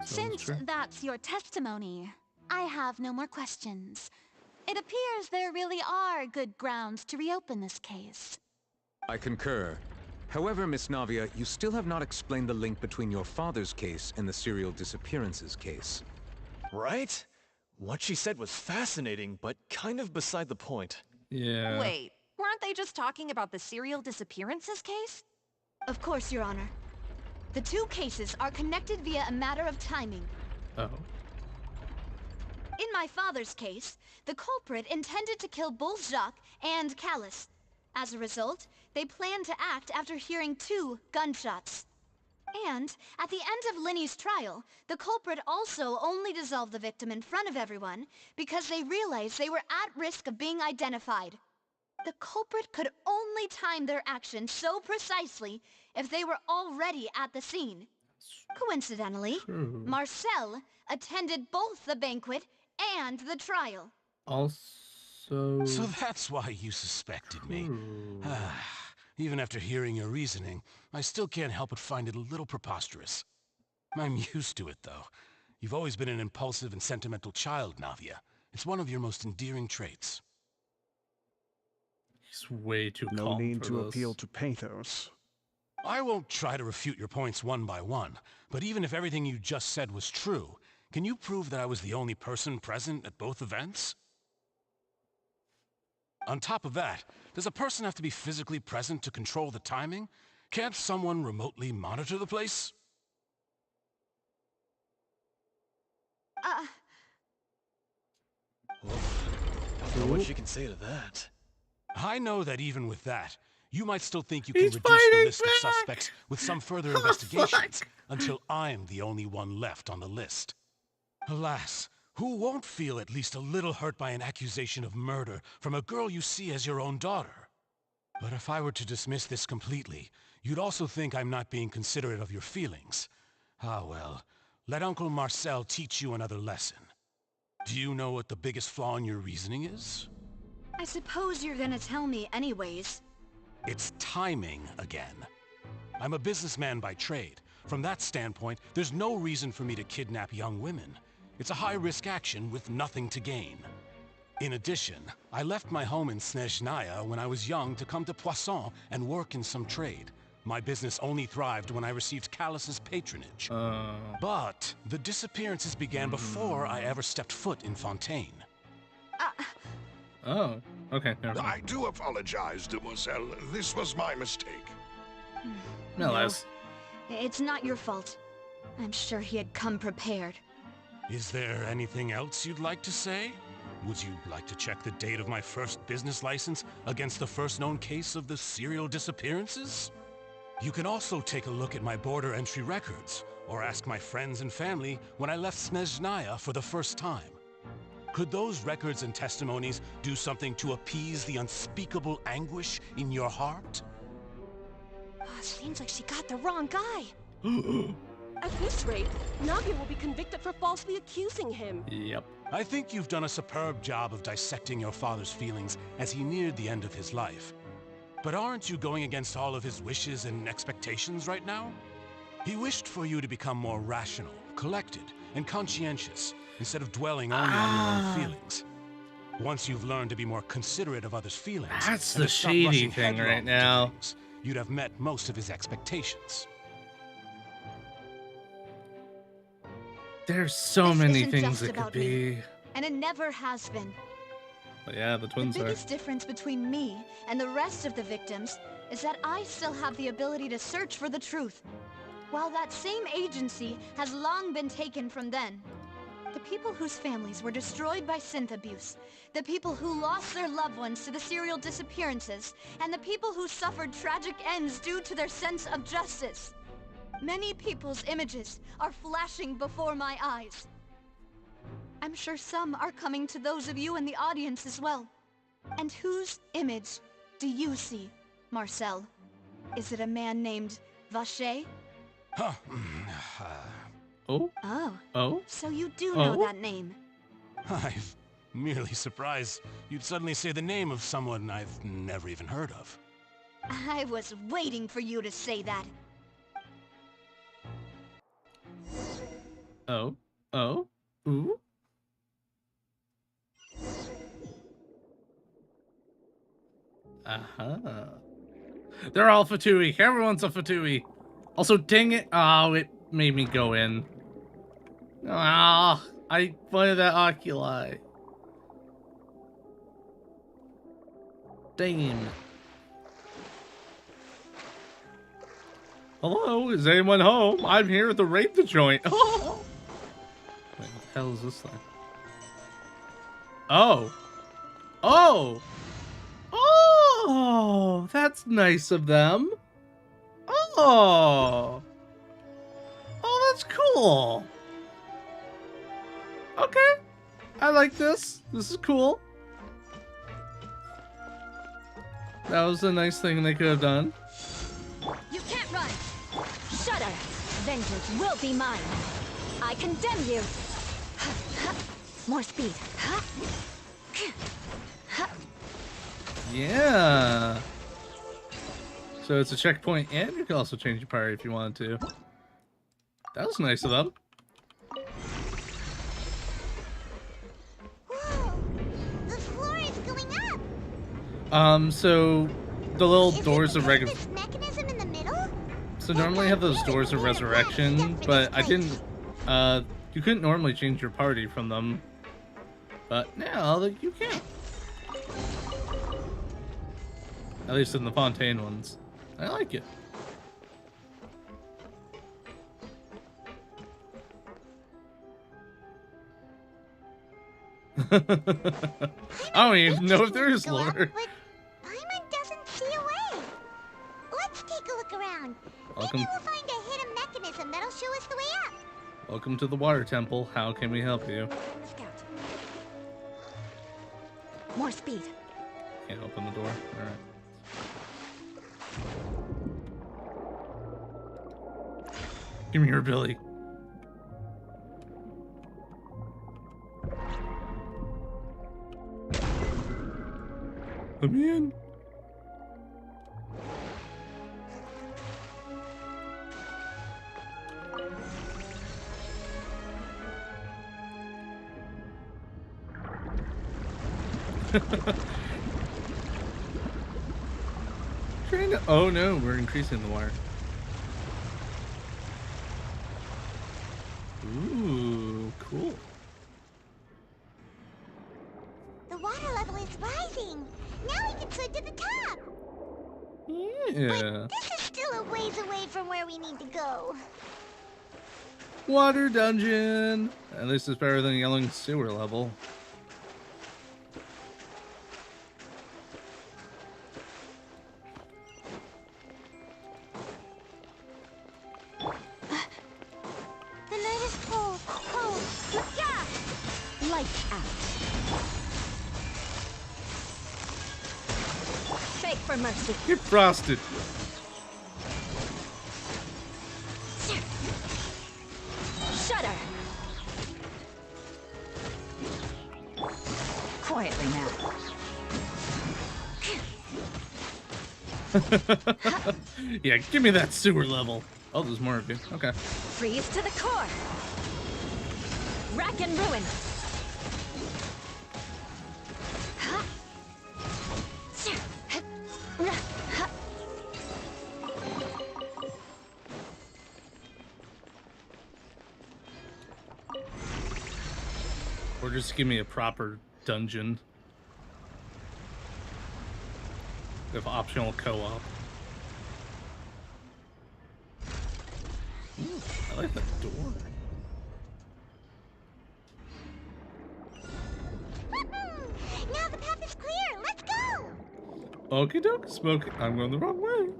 Since that's your testimony, I have no more questions. It appears there really are good grounds to reopen this case. I concur. However, Miss Navia, you still have not explained the link between your father's case and the serial disappearances case. Right? What she said was fascinating, but kind of beside the point. Yeah. Wait, weren't they just talking about the serial disappearances case? Of course, Your Honor. The two cases are connected via a matter of timing. Oh. In my father's case, the culprit intended to kill both Jacques and Callus. As a result, they planned to act after hearing 2 gunshots. And, at the end of Linny's trial, the culprit also only dissolved the victim in front of everyone because they realized they were at risk of being identified. The culprit could only time their action so precisely if they were already at the scene. Coincidentally, Marcel attended both the banquet and the trial. Also... So that's why you suspected me. Even after hearing your reasoning, I still can't help but find it a little preposterous. I'm used to it, though. You've always been an impulsive and sentimental child, Navia. It's one of your most endearing traits. He's way too No calm need for to this. appeal to pathos. I won't try to refute your points one by one, but even if everything you just said was true, can you prove that I was the only person present at both events? On top of that, does a person have to be physically present to control the timing? Can't someone remotely monitor the place? Don't know what she can say to that. I know that even with that, you might still think you can He's reduce the fighting list of back! suspects with some further investigations until I'm the only one left on the list. Alas, who won't feel at least a little hurt by an accusation of murder from a girl you see as your own daughter? But if I were to dismiss this completely, you'd also think I'm not being considerate of your feelings. Ah well, let Uncle Marcel teach you another lesson. Do you know what the biggest flaw in your reasoning is? I suppose you're gonna tell me anyways. It's timing again. I'm a businessman by trade. From that standpoint, there's no reason for me to kidnap young women. It's a high-risk action with nothing to gain. In addition, I left my home in Snezhnaya when I was young to come to Poisson and work in some trade. My business only thrived when I received Callus's patronage. But the disappearances began before I ever stepped foot in Fontaine. Oh, okay. Never mind. I do apologize, Demoiselle. This was my mistake. No less. It's not your fault. I'm sure he had come prepared. Is there anything else you'd like to say? Would you like to check the date of my first business license against the first known case of the serial disappearances? You can also take a look at my border entry records, or ask my friends and family when I left Snezhnaya for the first time. Could those records and testimonies do something to appease the unspeakable anguish in your heart? Seems like she got the wrong guy. At this rate, Navia will be convicted for falsely accusing him. Yep. I think you've done a superb job of dissecting your father's feelings as he neared the end of his life. But aren't you going against all of his wishes and expectations right now? He wished for you to become more rational, collected and conscientious instead of dwelling only on your own feelings. Once you've learned to be more considerate of others' feelings, That's and the to stop shady rushing thing headlong right into now. things, you'd have met most of his expectations. There's so This many isn't things just it could about me. be. And it never has been. But yeah, the The twins are. biggest difference between me and the rest of the victims is that I still have the ability to search for the truth, while that same agency has long been taken from them. The people whose families were destroyed by synth abuse, the people who lost their loved ones to the serial disappearances, and the people who suffered tragic ends due to their sense of justice. Many people's images are flashing before my eyes. I'm sure some are coming to those of you in the audience as well. And whose image do you see, Marcel? Is it a man named Vacher? Huh. Oh? Oh. Oh? So you do know Oh? that name. I'm merely surprised you'd suddenly say the name of someone I've never even heard of. I was waiting for you to say that. Oh? Oh? Ooh? Uh-huh. They're all Fatui. Everyone's a Fatui. Also, dang it. Oh, it made me go in. Ah, I wanted that oculi. Damn. Hello, is anyone home? I'm here to raid the joint. Oh. Wait, what the hell is this thing? Oh. Oh. Oh, that's nice of them. Oh. Oh, that's cool. Okay. I like this. This is cool. That was a nice thing they could have done. You can't run! Shudder! Vengeance will be mine! I condemn you! More speed! Yeah. So it's a checkpoint, and you can also change your party if you wanted to. That was nice of them. Whoa! The floor is going up! So the little doors of regular. This mechanism in the middle? So normally have those doors of resurrection, but I didn't. You couldn't normally change your party from them, but now you can. At least in the Fontaine ones, I like it. I don't even know if there is lore. But Paimon doesn't see a way. Let's take a look around. Welcome. Maybe we'll find a hidden mechanism that'll show us the way up. Welcome to the Water Temple. How can we help you? Scout. More speed. Can't open the door. All right. Give me your ability. Let me in. Trying to. Oh no, we're increasing the water. Ooh, cool. The water level is rising. Now we can swim to the top. Yeah. This is still a ways away from where we need to go. Water dungeon. At least it's better than yelling sewer level. The night is cold. Cold. Yeah. Lights out. Beg for mercy. Get frosted. Shudder. Quietly now. Yeah, give me that sewer level. Oh, there's more of you. Okay. Freeze to the core. Rack and ruin. Or just give me a proper dungeon with optional co-op. I like that door. Now the path is clear. Let's go. Okie doke, smoke. I'm going the wrong way.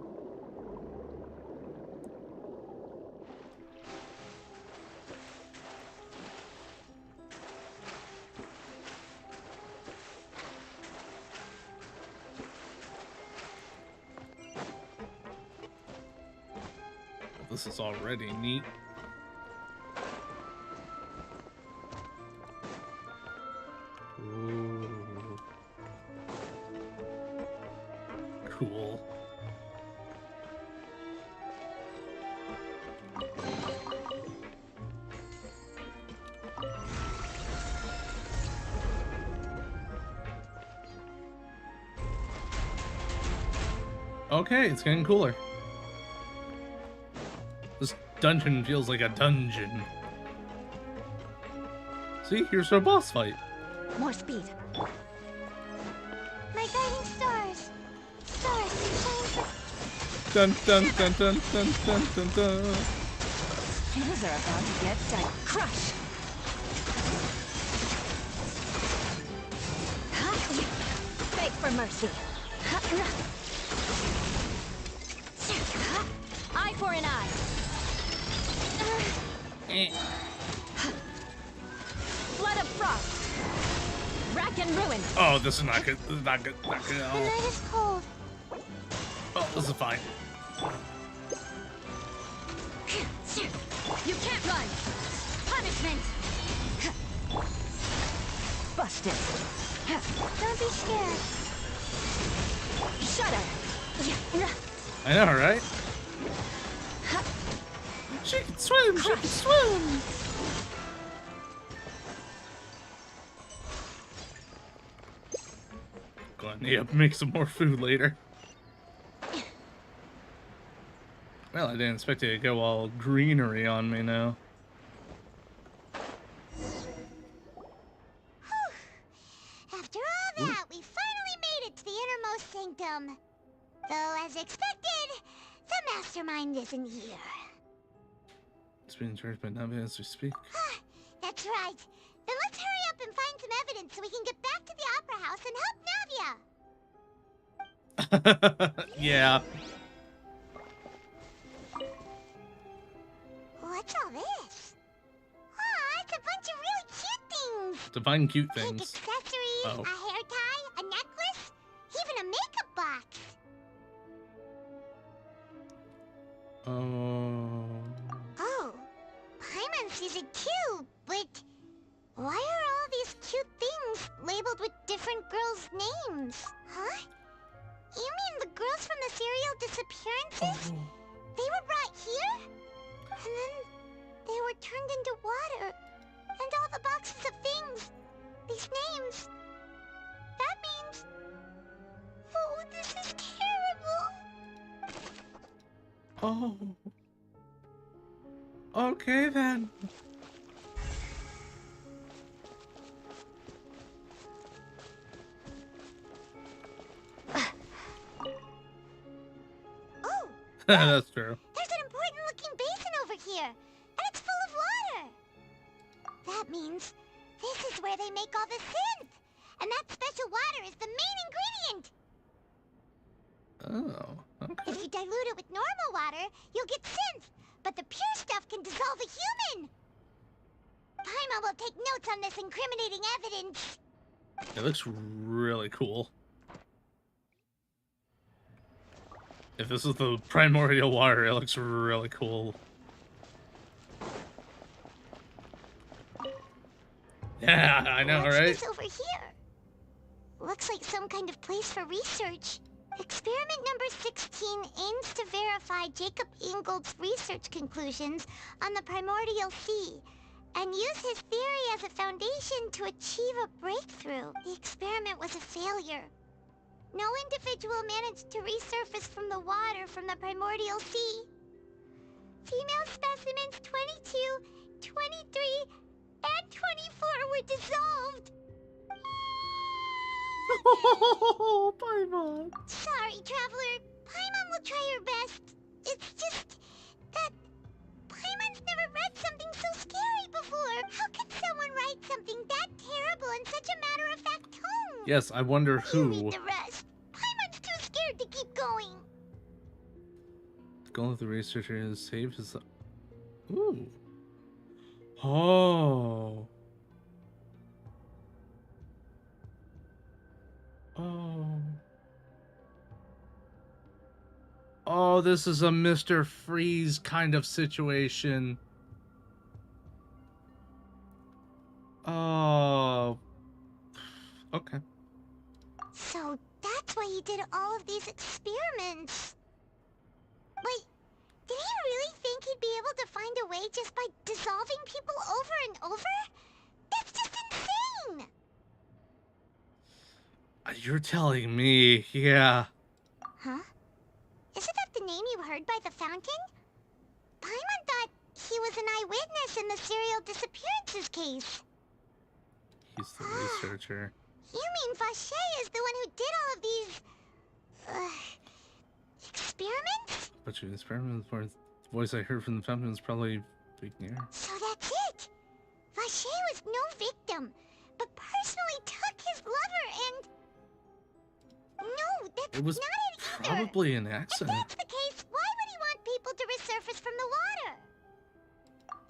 This is already neat. Ooh. Cool. Okay, it's getting cooler. This dungeon feels like a dungeon. See, here's our boss fight. More speed. My guiding stars. Stars shine for... Dun dun dun dun dun dun dun dun. Things are about to get done. Crush! Beg for mercy. Eye for an eye. Flood of frost. Rack and ruin. Oh, this is not good. This is not good. Not good at The all. night is cold. Oh, this is fine. You can't run. Punishment. Busted. Don't be scared. Shudder. I know, right? She can swim. She can swim. Gonna make some more food later. Well, I didn't expect it to go all greenery on me now. After all that, we finally made it to the innermost sanctum. Though, as expected, the mastermind isn't here. It's being charged by Navi as we speak. That's right. Then let's hurry up and find some evidence so we can get back to the Opera House and help Navia. Yeah. What's all this? Aw, it's a bunch of really cute things. To find cute Pink things. accessories, Oh. a hair tie, a necklace, even a makeup box. Oh, Paimon sees it too, but why are all these cute things labeled with different girls' names? Huh? You mean the girls from the serial disappearances? They were brought here? And then they were turned into water. And all the boxes of things. These names. That means... Oh, this is terrible. Oh. Okay then. Oh, That's true. there's an important looking basin over here. And it's full of water. That means this is where they make all the synth. And that special water is the main ingredient. Oh, okay. If you dilute it with normal water, you'll get synth. But the pure stuff can dissolve a human. Paimon will take notes on this incriminating evidence. It looks really cool. If this is the primordial water, it looks really cool. Yeah, I know, What's right? this over here? Looks like some kind of place for research. Experiment number 16 aims to verify Jacob Ingold's research conclusions on the primordial sea and use his theory as a foundation to achieve a breakthrough. The experiment was a failure. No individual managed to resurface from the water from the primordial sea. Female specimens 22, 23, and 24 were dissolved. Oh, Paimon. Sorry, Traveler. Paimon will try her best. It's just that Paimon's never read something so scary before. How could someone write something that terrible in such a matter-of-fact tone? Yes, I wonder You who. read the rest. Paimon's too scared to keep going. The goal of the researcher is to save his. Ooh. Oh. Oh. Oh, this is a Mr. Freeze kind of situation. Oh. Okay. So that's why he did all of these experiments. Wait, did he really think he'd be able to find a way just by dissolving people over and over? That's just insane! You're telling me, yeah. Huh? Isn't that the name you heard by the fountain? Paimon thought he was an eyewitness in the serial disappearances case. He's the researcher. You mean Vache is the one who did all of these... experiments? But you experiment for the voice I heard from the fountain is probably big near. So that's it! Vache was no victim, but personally took his lover and... No, that's It was not it either! probably an If accident. that's the case, why would he want people to resurface from the water?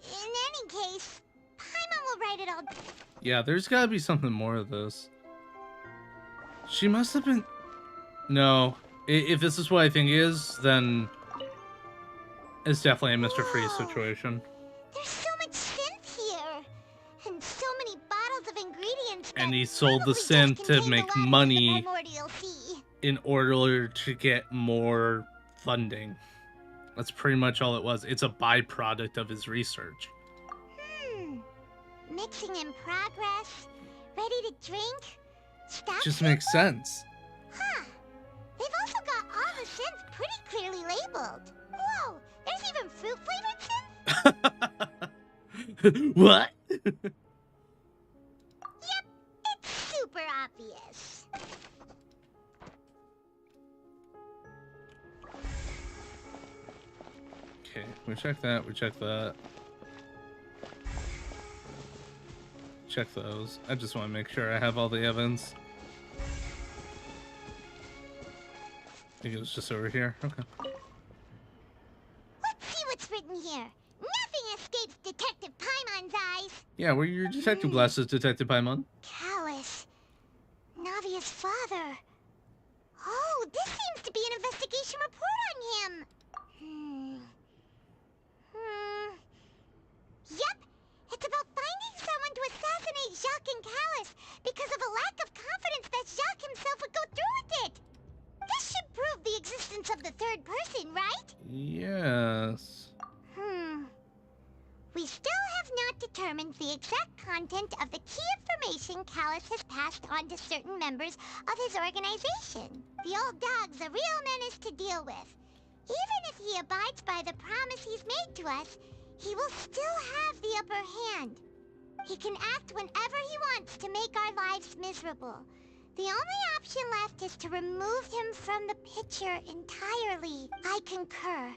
In any case, Paimon will write it all... Yeah, there's gotta be something more of this. She must have been... No. If this is what I think is, then... It's definitely a Mr. Freeze situation. There's so much synth here! And so many bottles of ingredients And he sold the synth to make money in order to get more funding. That's pretty much all it was. It's a byproduct of his research. Mixing in progress, ready to drink, stock Just makes sense. Huh. They've also got all the synths pretty clearly labeled. Whoa, there's even fruit-flavored synth? What? Yep, it's super obvious. Okay, we check that, we check that. Check those. I just want to make sure I have all the evidence. I think it was just over here. Okay. Let's see what's written here. Nothing escapes Detective Paimon's eyes. Yeah, where are your detective glasses, Detective Paimon? Callus. Navia's father. Oh, this seems to be an investigation report on him. Yep, it's about finding someone to assassinate Jacques and Callus because of a lack of confidence that Jacques himself would go through with it. This should prove the existence of the third person, right? Yes. We still have not determined the exact content of the key information Callus has passed on to certain members of his organization. The old dog's a real menace to deal with. Even if he abides by the promise he's made to us, he will still have the upper hand. He can act whenever he wants to make our lives miserable. The only option left is to remove him from the picture entirely. I concur.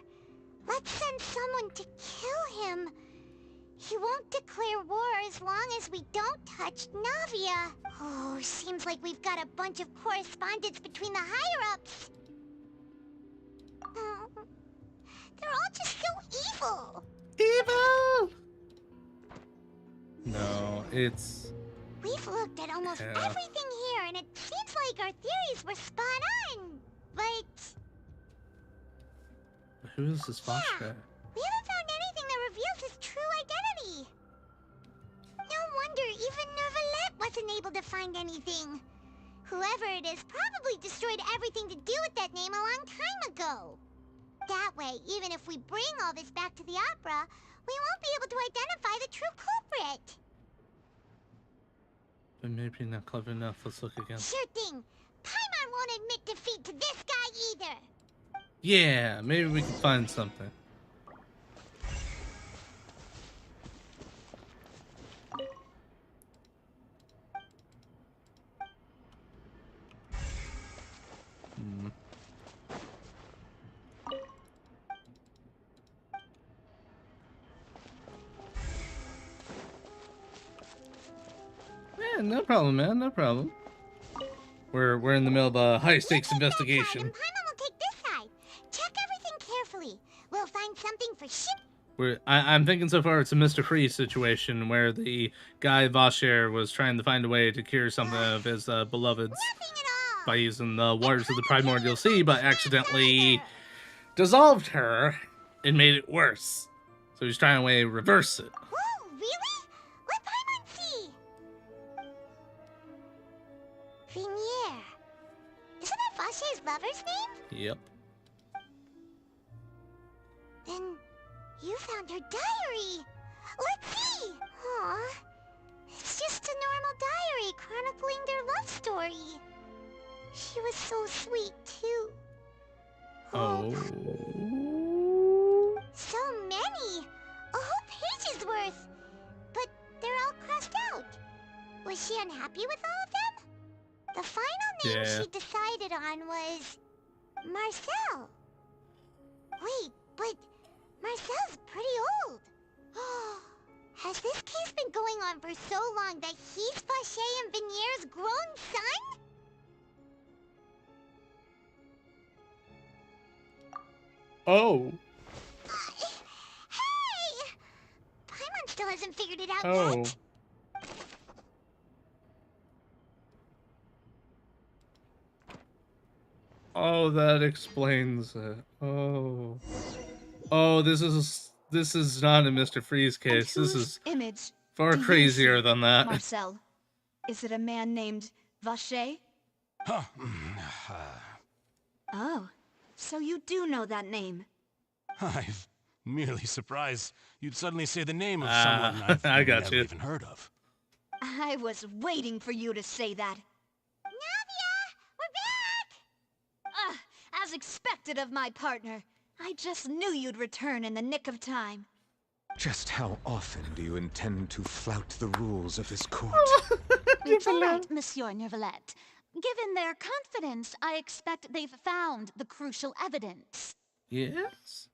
Let's send someone to kill him. He won't declare war as long as we don't touch Navia. Oh, seems like we've got a bunch of correspondence between the higher-ups. They're all just so evil. Evil! No, it's... We've looked at almost everything here, and it seems like our theories were spot on. But... Who is this Fox guy? we haven't found anything that reveals his true identity. No wonder even Neuvillette wasn't able to find anything. Whoever it is probably destroyed everything to do with that name a long time ago. That way, even if we bring all this back to the opera, we won't be able to identify the true culprit. But maybe not clever enough. Let's look again. Sure thing. Paimon won't admit defeat to this guy either. Yeah, maybe we can find something. Yeah, no problem, man. No problem. We're in the middle of a high stakes investigation. Paimon will take this side. Check everything carefully. We'll find something for sure. I'm thinking so far it's a Mr. Freeze situation where the guy Vasher was trying to find a way to cure something of his beloveds by using the waters of the primordial sea, but accidentally dissolved her and made it worse. So he's trying to reverse it. Whoa, really? Let Paimon see. Venier. Isn't that Vasher's lover's name? Yep. Then you found her diary. Let's see. Aw. It's just a normal diary chronicling their love story. She was so sweet, too. Oh. So many. A whole page's worth. But they're all crossed out. Was she unhappy with all of them? The final name she decided on was Marcel. Wait, but Marcel's pretty old. Has this case been going on for so long that he's Vacher and Venier's grown son? Oh. Hey! Paimon still hasn't figured it out yet. Oh, that explains it. Oh. Oh, this is not a Mr. Freeze case. This is image far crazier than that. Marcel, is it a man named Vacher? Huh. Oh, so you do know that name. I'm merely surprised you'd suddenly say the name of someone I've never even heard of. I was waiting for you to say that. As expected of my partner. I just knew you'd return in the nick of time. Just how often do you intend to flout the rules of this court? It's all right, Monsieur Neuvillette. Given their confidence, I expect they've found the crucial evidence. Yes?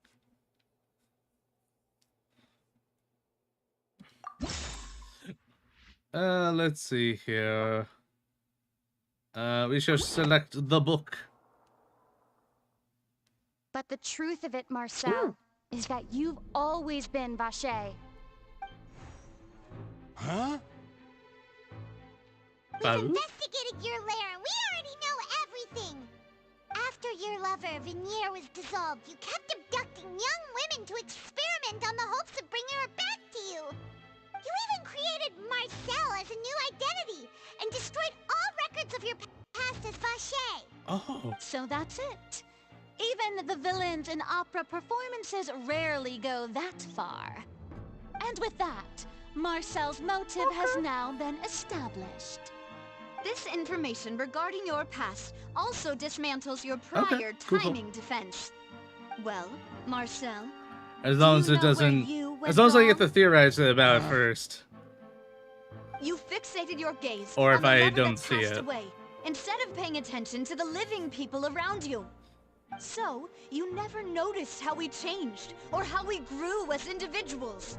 Let's see here. We shall select the book. But the truth of it, Marcel, is that you've always been Vacher. Huh? We've investigated your lair, and we already know everything. After your lover, Venier, was dissolved, you kept abducting young women to experiment on the hopes of bringing her back to you. You even created Marcel as a new identity, and destroyed all records of your past as Vacher. Oh. So that's it. Even the villains in opera performances rarely go that far. And with that, Marcel's motive has now been established. This information regarding your past also dismantles your prior timing defense. Well, Marcel, as long as it doesn't, as long as I get to theorize about it first. You fixated your gaze or on if the I lover don't that see passed it. away, instead of paying attention to the living people around you. So, you never noticed how we changed, or how we grew as individuals.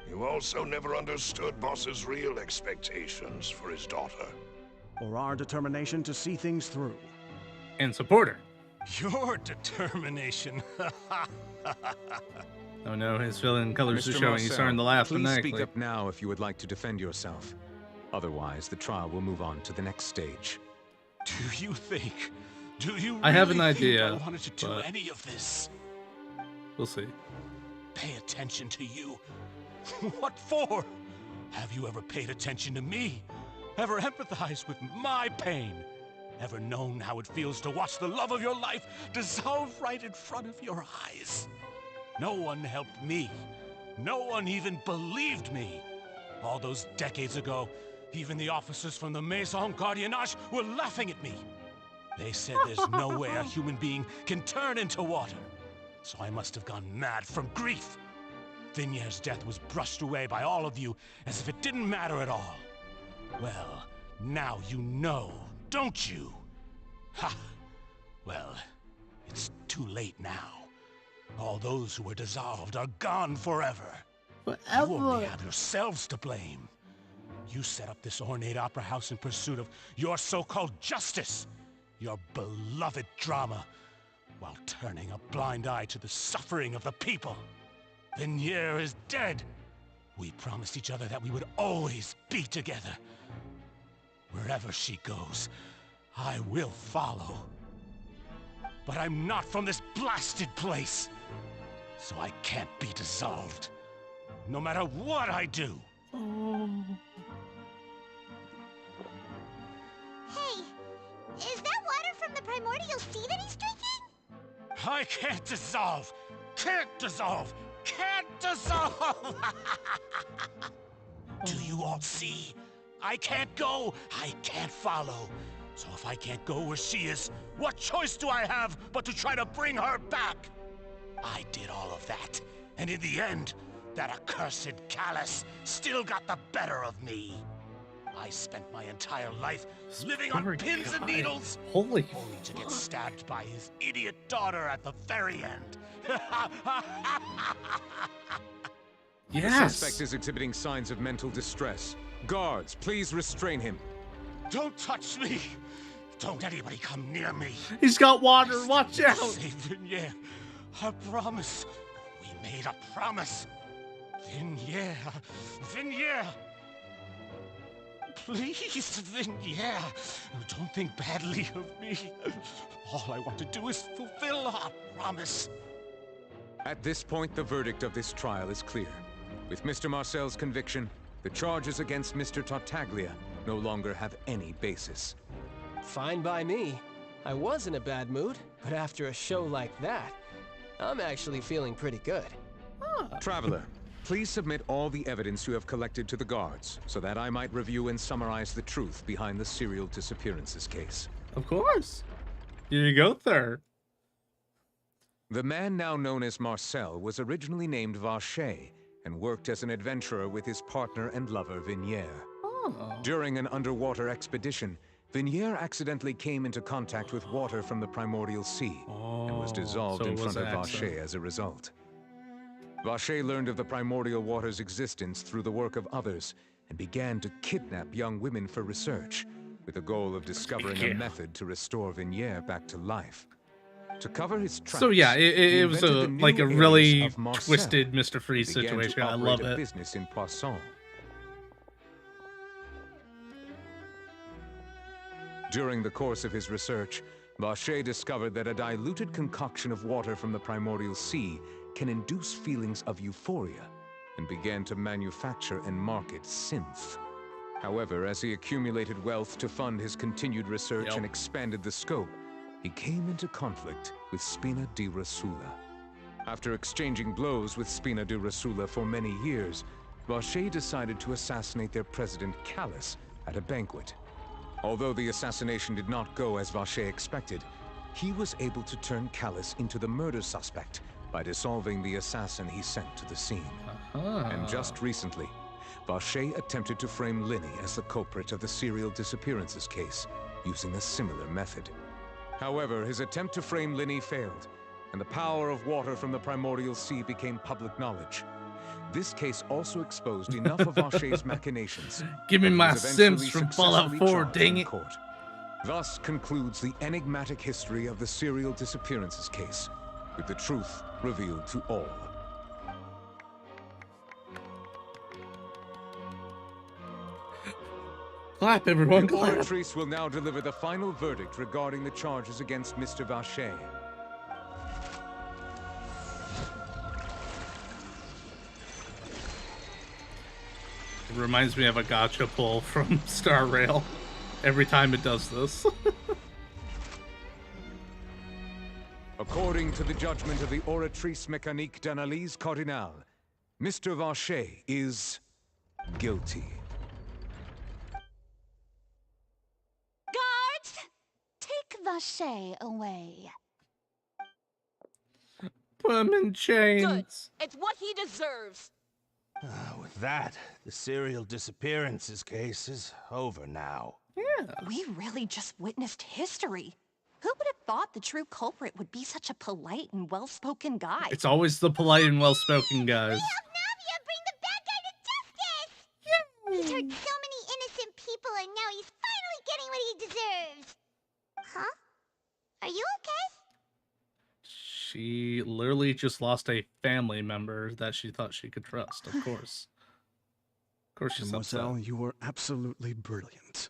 You also never understood Boss's real expectations for his daughter. Or our determination to see things through. And support her. Your determination. Oh no, his villain colors are Mr. showing. He's starting to laugh please maniacally. speak up now if you would like to defend yourself. Otherwise, the trial will move on to the next stage. Do you think? Do you I have an really think idea, I wanted to do but any of this? we'll see. Pay attention to you? What for? Have you ever paid attention to me? Ever empathized with my pain? Ever known how it feels to watch the love of your life dissolve right in front of your eyes? No one helped me. No one even believed me. All those decades ago, even the officers from the Maison Gardiennage were laughing at me. They said there's no way a human being can turn into water. So I must have gone mad from grief. Vignier's death was brushed away by all of you as if it didn't matter at all. Well, now you know, don't you? Ha! Well, it's too late now. All those who were dissolved are gone forever. You only have yourselves to blame. You set up this ornate opera house in pursuit of your so-called justice, your beloved drama, while turning a blind eye to the suffering of the people. Vignier is dead. We promised each other that we would always be together. Wherever she goes, I will follow. But I'm not from this blasted place, so I can't be dissolved, no matter what I do. Hey, is that water from the primordial sea that he's drinking? I can't dissolve! Can't dissolve! Can't dissolve! Do you all see? I can't go, I can't follow. So if I can't go where she is, what choice do I have but to try to bring her back? I did all of that, and in the end, that accursed Callus still got the better of me. I spent my entire life living on pins and needles, only to get stabbed by his idiot daughter at the very end. The suspect is exhibiting signs of mental distress. Guards, please restrain him. Don't touch me! Don't anybody come near me! He's got water, watch out! Save Vignier. I promise. We made a promise. Vignier. Vignier! Please, Vignier. Don't think badly of me. All I want to do is fulfill our promise. At this point, the verdict of this trial is clear. With Mr. Marcel's conviction, the charges against Mr. Tartaglia no longer have any basis. Fine by me. I was in a bad mood, but after a show like that, I'm actually feeling pretty good. Traveler, please submit all the evidence you have collected to the guards, so that I might review and summarize the truth behind the serial disappearances case. Of course. Here you go, sir. The man now known as Marcel was originally named Vacher and worked as an adventurer with his partner and lover Vignier. During an underwater expedition, Vignier accidentally came into contact with water from the primordial sea and was dissolved in front of Vacher as a result. Vacher learned of the primordial water's existence through the work of others and began to kidnap young women for research, with the goal of discovering a method to restore Vignier back to life. To cover his tracks, so yeah, it was like a really twisted Mr. Freeze began to situation. I operate love a it. business in Poisson. During the course of his research, Vacher discovered that a diluted concoction of water from the primordial sea can induce feelings of euphoria, and began to manufacture and market synth. However, as he accumulated wealth to fund his continued research and expanded the scope, he came into conflict with Spina di Rosula. After exchanging blows with Spina di Rosula for many years, Vacher decided to assassinate their president Callus at a banquet. Although the assassination did not go as Vacher expected, he was able to turn Callus into the murder suspect by dissolving the assassin he sent to the scene. And just recently, Vacher attempted to frame Linny as the culprit of the serial disappearances case, using a similar method. However, his attempt to frame Linny failed, and the power of water from the primordial sea became public knowledge. This case also exposed enough of Vacher's machinations. Give me that he my was eventually Sims from Fallout successfully 4, charged dang in it. court. Thus concludes the enigmatic history of the serial disappearances case, with the truth revealed to all. Clap, everyone, The clap. Oratrice will now deliver the final verdict regarding the charges against Mr. Vacher. It reminds me of a gotcha pull from Star Rail every time it does this. According to the judgment of the Oratrice Mécanique d'Analyse Cardinale, Mr. Vacher is guilty. Guards! Take Vacher away. Put him in chains. Good. It's what he deserves. With that, the serial disappearances case is over now. Yeah. We really just witnessed history. Who would have thought the true culprit would be such a polite and well-spoken guy? It's always the polite and well-spoken guys. Navia, bring the bad guy to justice! He's hurt so many innocent people, and now he's finally getting what he deserves. Huh? Are you okay? She literally just lost a family member that she thought she could trust, of course. Of course she's upset. Mademoiselle, you were absolutely brilliant.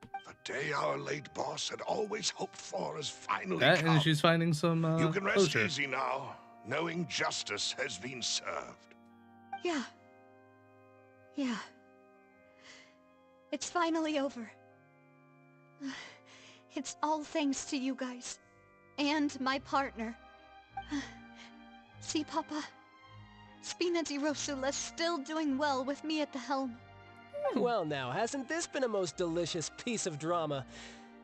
The day our late boss had always hoped for has finally That, come. and she's finding some You can rest closure. easy now, knowing justice has been served. Yeah. Yeah. It's finally over. It's all thanks to you guys. And my partner. See, Papa? Spina di Rosula's still doing well with me at the helm. Well now, hasn't this been a most delicious piece of drama?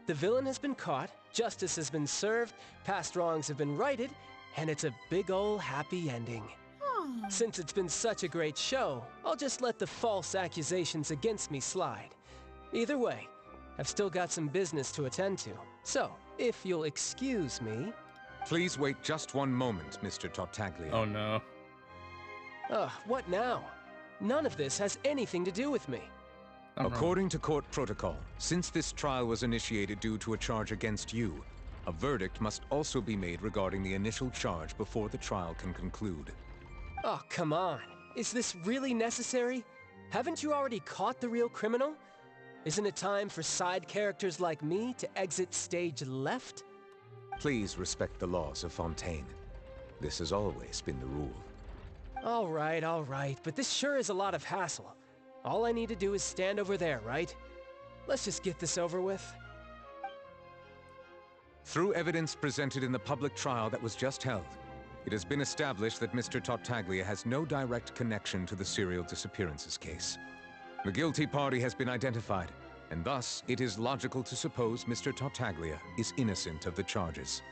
The villain has been caught, justice has been served, past wrongs have been righted, and it's a big ol' happy ending. Since it's been such a great show, I'll just let the false accusations against me slide. Either way, I've still got some business to attend to. So, if you'll excuse me... Please wait just one moment, Mr. Tartaglia. Oh no. Ugh, what now? None of this has anything to do with me. According to court protocol, since this trial was initiated due to a charge against you, a verdict must also be made regarding the initial charge before the trial can conclude. Oh, come on. Is this really necessary? Haven't you already caught the real criminal? Isn't it time for side characters like me to exit stage left? Please respect the laws of Fontaine. This has always been the rule. All right, but this sure is a lot of hassle. All I need to do is stand over there, right? Let's just get this over with. Through evidence presented in the public trial that was just held, it has been established that Mr. Tartaglia has no direct connection to the serial disappearances case. The guilty party has been identified, and thus it is logical to suppose Mr. Tartaglia is innocent of the charges.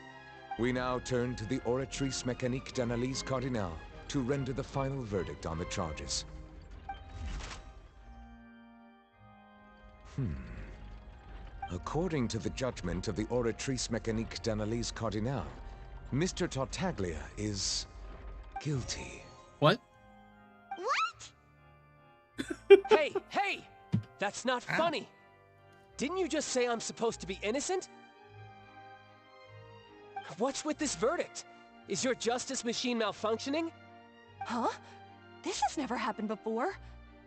We now turn to the Oratrice Mécanique d'Analyse Cardinale to render the final verdict on the charges. According to the judgment of the Oratrice Mécanique d'Analyse Cardinale, Mr. Tartaglia is guilty. What? Hey! That's not funny! Didn't you just say I'm supposed to be innocent? What's with this verdict? Is your justice machine malfunctioning? Huh? This has never happened before.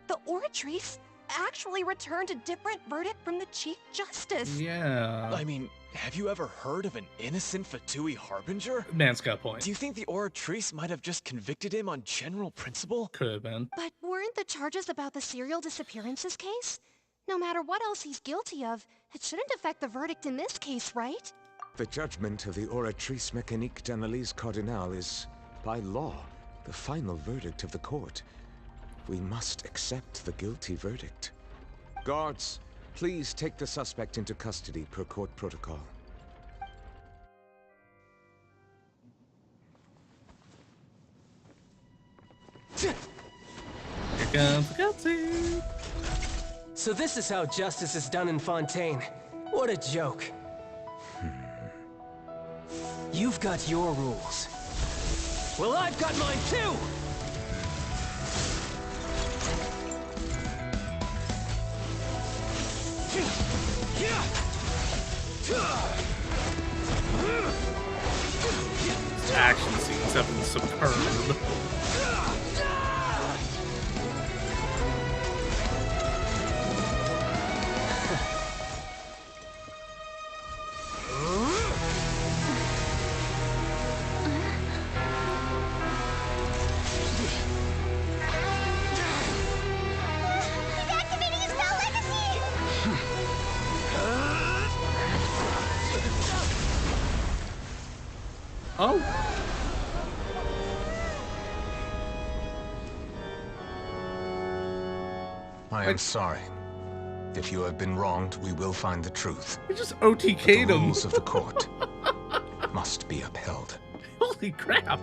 The Oratrice actually returned a different verdict from the Chief Justice. Yeah. I mean, have you ever heard of an innocent Fatui Harbinger? Man's got a point. Do you think the Oratrice might have just convicted him on general principle? Could have been. But weren't the charges about the serial disappearances case? No matter what else he's guilty of, it shouldn't affect the verdict in this case, right? The judgment of the Oratrice Mécanique d'Analyse Cardinale is, by law, the final verdict of the court. We must accept the guilty verdict. Guards, please take the suspect into custody per court protocol. Here comes the cutscene. So this is how justice is done in Fontaine. What a joke. You've got your rules. Well, I've got mine too! Action scenes have been superb. Oh. I am sorry. If you have been wronged, we will find the truth. You just OTK'd The him. rules of the court must be upheld. Holy crap.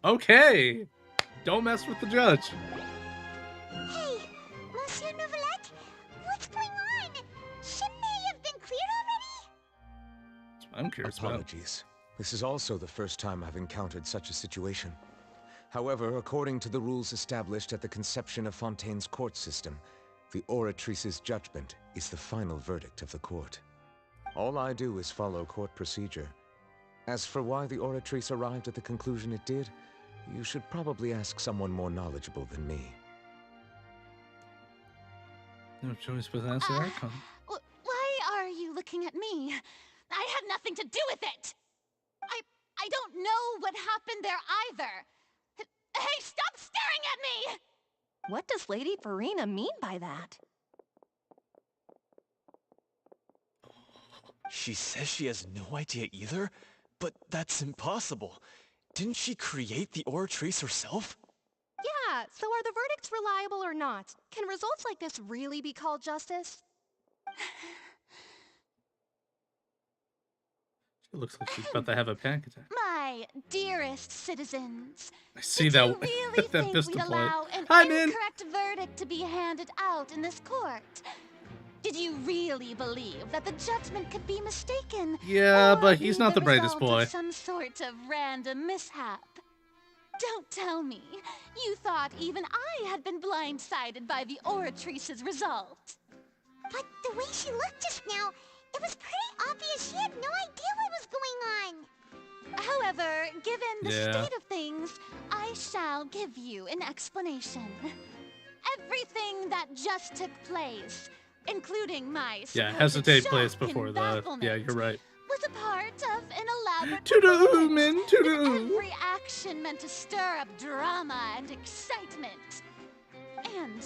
Okay. Don't mess with the judge. Hey, Monsieur Novelette, what's going on? Shouldn't they have been cleared already? I'm curious about. Apologies. This is also the first time I've encountered such a situation. However, according to the rules established at the conception of Fontaine's court system, the Oratrice's judgment is the final verdict of the court. All I do is follow court procedure. As for why the Oratrice arrived at the conclusion it did, you should probably ask someone more knowledgeable than me. No choice but to ask the Archon. Why are you looking at me? I had nothing to do with it! I don't know what happened there either! Hey, stop staring at me! What does Lady Farina mean by that? She says she has no idea either, but that's impossible. Didn't she create the Oratrice herself? Yeah, so are the verdicts reliable or not? Can results like this really be called justice? It looks like she's about to have a panic attack. My dearest citizens, I see did that. you really that think pistol we'd play. allow an Hi, man. incorrect verdict to be handed out in this court? Did you really believe that the judgment could be mistaken? Yeah, or but he's be not the brightest result boy. of some sort of random mishap? Don't tell me you thought even I had been blindsided by the Oratrice's result. But the way she looked just now, it was pretty obvious she had no idea what was going on. However, given the Yeah. state of things, I shall give you an explanation. Everything that just took place, including my Yeah, supposed hesitate shock place and before the. bafflement, Yeah, you're right. was a part of an elaborate To the performance, man, to with the. every action meant to stir up drama and excitement. And,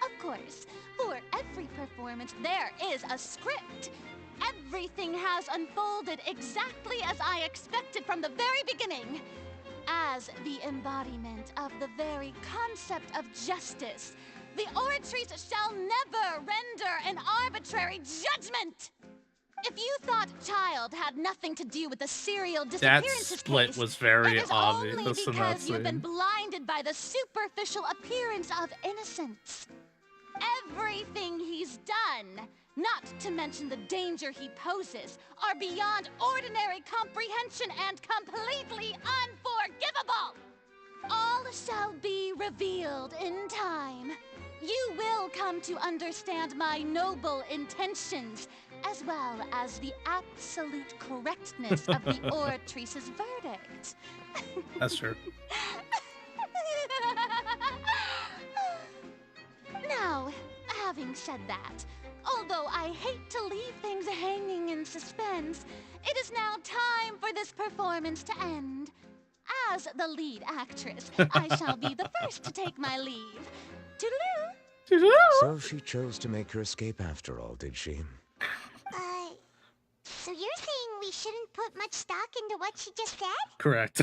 of course, for every performance there is a script. Everything has unfolded exactly as I expected from the very beginning. As the embodiment of the very concept of justice, the Oratrice shall never render an arbitrary judgment! If you thought Child had nothing to do with the serial That disappearances split case, was very it is obvious only in that because you've been scene. blinded by the superficial appearance of innocence. Everything he's done, not to mention the danger he poses, are beyond ordinary comprehension and completely unforgivable! All shall be revealed in time. You will come to understand my noble intentions, as well as the absolute correctness of the Oratrice's verdict. That's true. Now, having said that, although I hate to leave things hanging in suspense, it is now time for this performance to end. As the lead actress, I shall be the first to take my leave. Toodaloo! So she chose to make her escape after all, did she? So you're saying we shouldn't put much stock into what she just said? Correct.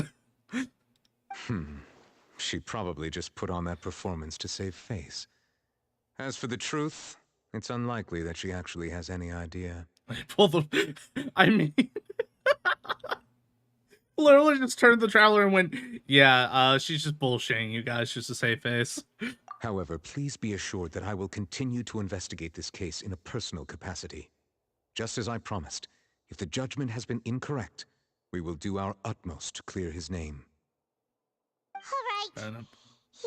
She probably just put on that performance to save face. As for the truth, it's unlikely that she actually has any idea. I mean, literally just turned the traveler and went, yeah, she's just bullshitting you guys just to save face. However, please be assured that I will continue to investigate this case in a personal capacity. Just as I promised, if the judgment has been incorrect, we will do our utmost to clear his name. All right.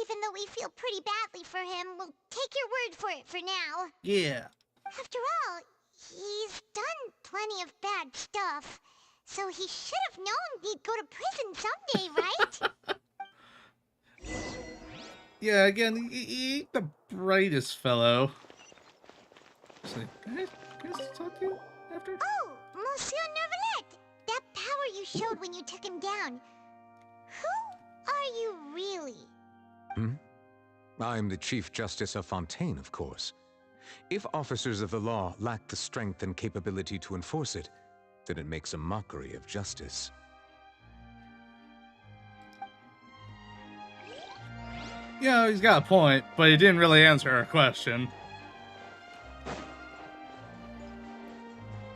Even though we feel pretty badly for him, we'll take your word for it for now. Yeah. After all, he's done plenty of bad stuff, so he should have known he'd go to prison someday, right? Yeah, again, he ain't the brightest fellow. Just like, can I talk to you after? Oh, Monsieur Neuvillette! That power you showed when you took him down. Who are you really? I'm the Chief Justice of Fontaine, of course. If officers of the law lack the strength and capability to enforce it, then it makes a mockery of justice. Yeah, he's got a point, but he didn't really answer our question.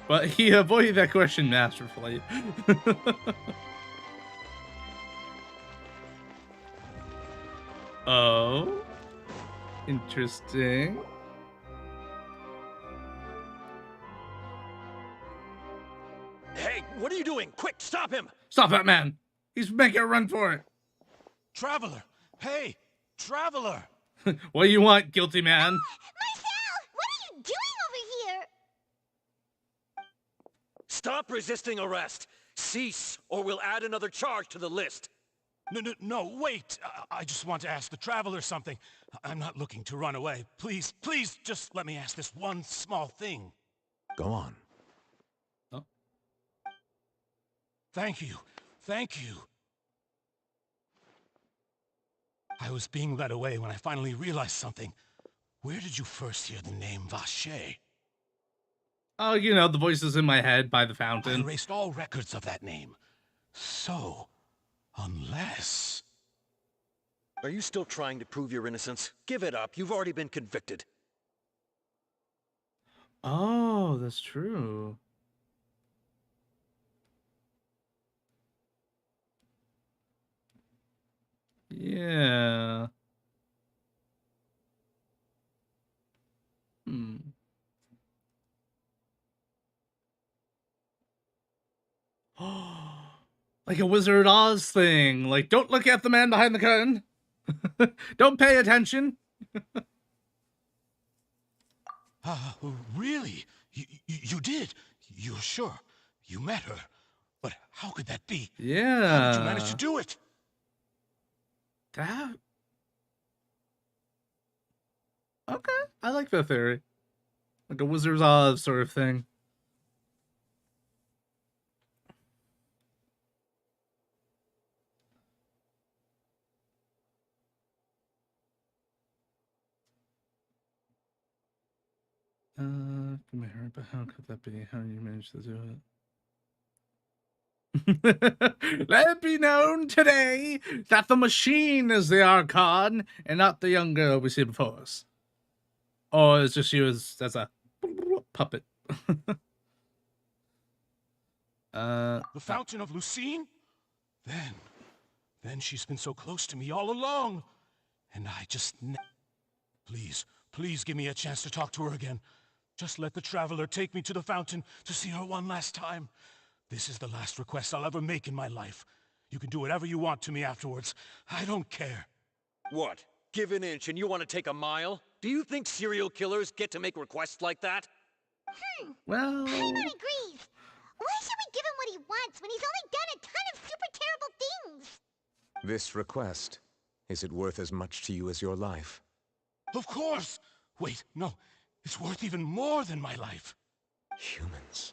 But he avoided that question masterfully. Oh, interesting. Hey, what are you doing? Quick, stop him! Stop that man! He's making a run for it! Traveler! Hey! Traveler! What do you want, guilty man? Marcel! What are you doing over here? Stop resisting arrest! Cease, or we'll add another charge to the list! No, wait! I just want to ask the Traveler something. I'm not looking to run away. Please, just let me ask this one small thing. Go on. Oh. Thank you. I was being led away when I finally realized something. Where did you first hear the name Vacher? Oh, you know, the voices in my head by the I fountain. erased all records of that name. So, unless... Are you still trying to prove your innocence? Give it up. You've already been convicted. Oh, that's true. Yeah. Like a Wizard of Oz thing. Like, don't look at the man behind the curtain. Don't pay attention. Really? You did? You're sure? You met her? But how could that be? Yeah. How did you manage to do it? That... Okay, I like that theory. Like a Wizard of Oz sort of thing. But how could that be? How did you manage to do it? Let it be known today that the machine is the Archon and not the young girl we see before us. Or it's just used as a puppet. The Fountain of Lucine? Then she's been so close to me all along. And I just... Please give me a chance to talk to her again. Just let the Traveler take me to the fountain to see her one last time. This is the last request I'll ever make in my life. You can do whatever you want to me afterwards. I don't care. What? Give an inch and you want to take a mile? Do you think serial killers get to make requests like that? Well... Paimon agrees. Why should we give him what he wants when he's only done a ton of super terrible things? This request, is it worth as much to you as your life? Of course! Wait, no. It's worth even more than my life. Humans.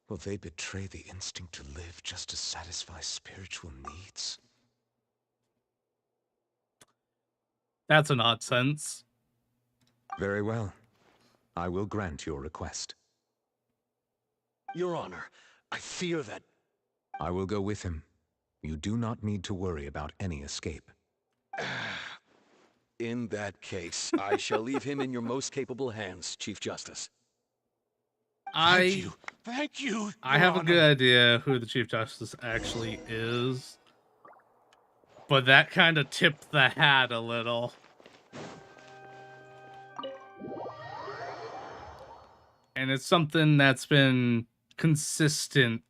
Will they betray the instinct to live just to satisfy spiritual needs? That's an odd sense. Very well. I will grant your request. Your Honor, I fear that... I will go with him. You do not need to worry about any escape. In that case, I shall leave him in your most capable hands, Chief Justice. Thank you. I have a good idea who the Chief Justice actually is. But that kind of tipped the hat a little. And it's something that's been consistent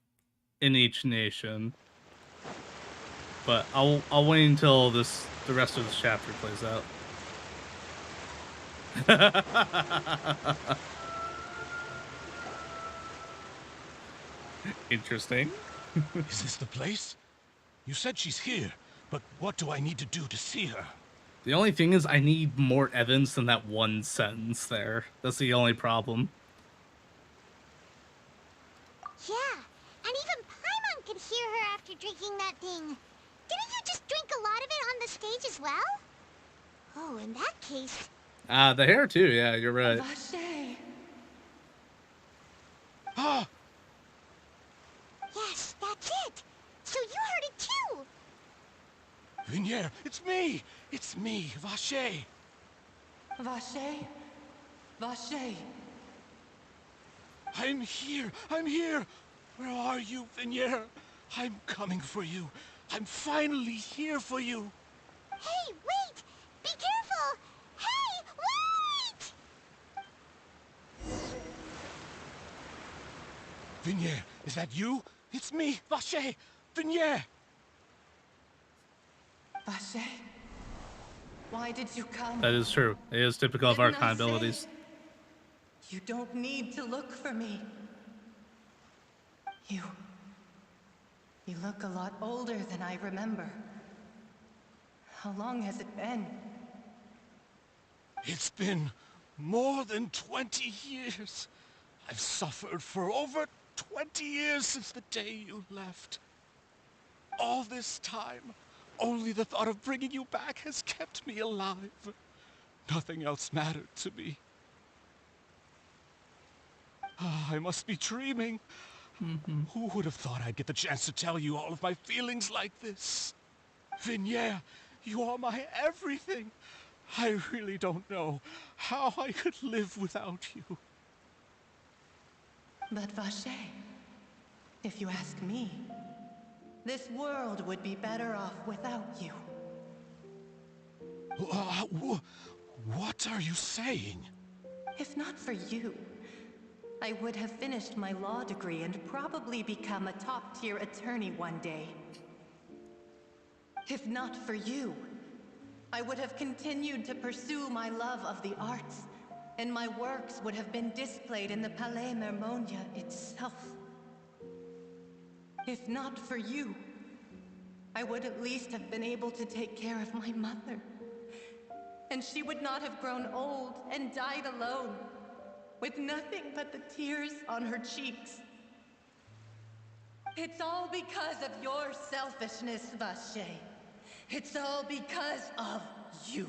in each nation. But I'll wait until the rest of this chapter plays out. Interesting. Is this the place? You said she's here, but what do I need to do to see her? The only thing is I need more evidence than that one sentence there. That's the only problem. Yeah, and even Paimon could hear her after drinking that thing. Didn't you just drink a lot of it on the stage as well? Oh, in that case... The hair too, yeah, you're right. Vache! Ah! Yes, that's it! So you heard it too! Vignier, it's me! It's me, Vache! Vache? Vache! I'm here! I'm here! Where are you, Vignier? I'm coming for you. I'm finally here for you. Hey, wait! Be careful! Hey, wait! Vignier, is that you? It's me, Vache! Vignier! Vache? Why did you come? That is true. It is typical of Didn't I Archon say abilities. You don't need to look for me. You look a lot older than I remember. How long has it been? It's been more than 20 years. I've suffered for over 20 years since the day you left. All this time, only the thought of bringing you back has kept me alive. Nothing else mattered to me. I must be dreaming. Who would have thought I'd get the chance to tell you all of my feelings like this? Vignier, you are my everything. I really don't know how I could live without you. But Vache, if you ask me, this world would be better off without you. What are you saying? If not for you, I would have finished my law degree and probably become a top-tier attorney one day. If not for you, I would have continued to pursue my love of the arts, and my works would have been displayed in the Palais Mermonia itself. If not for you, I would at least have been able to take care of my mother. And she would not have grown old and died alone, with nothing but the tears on her cheeks. It's all because of your selfishness, Vache. It's all because of you.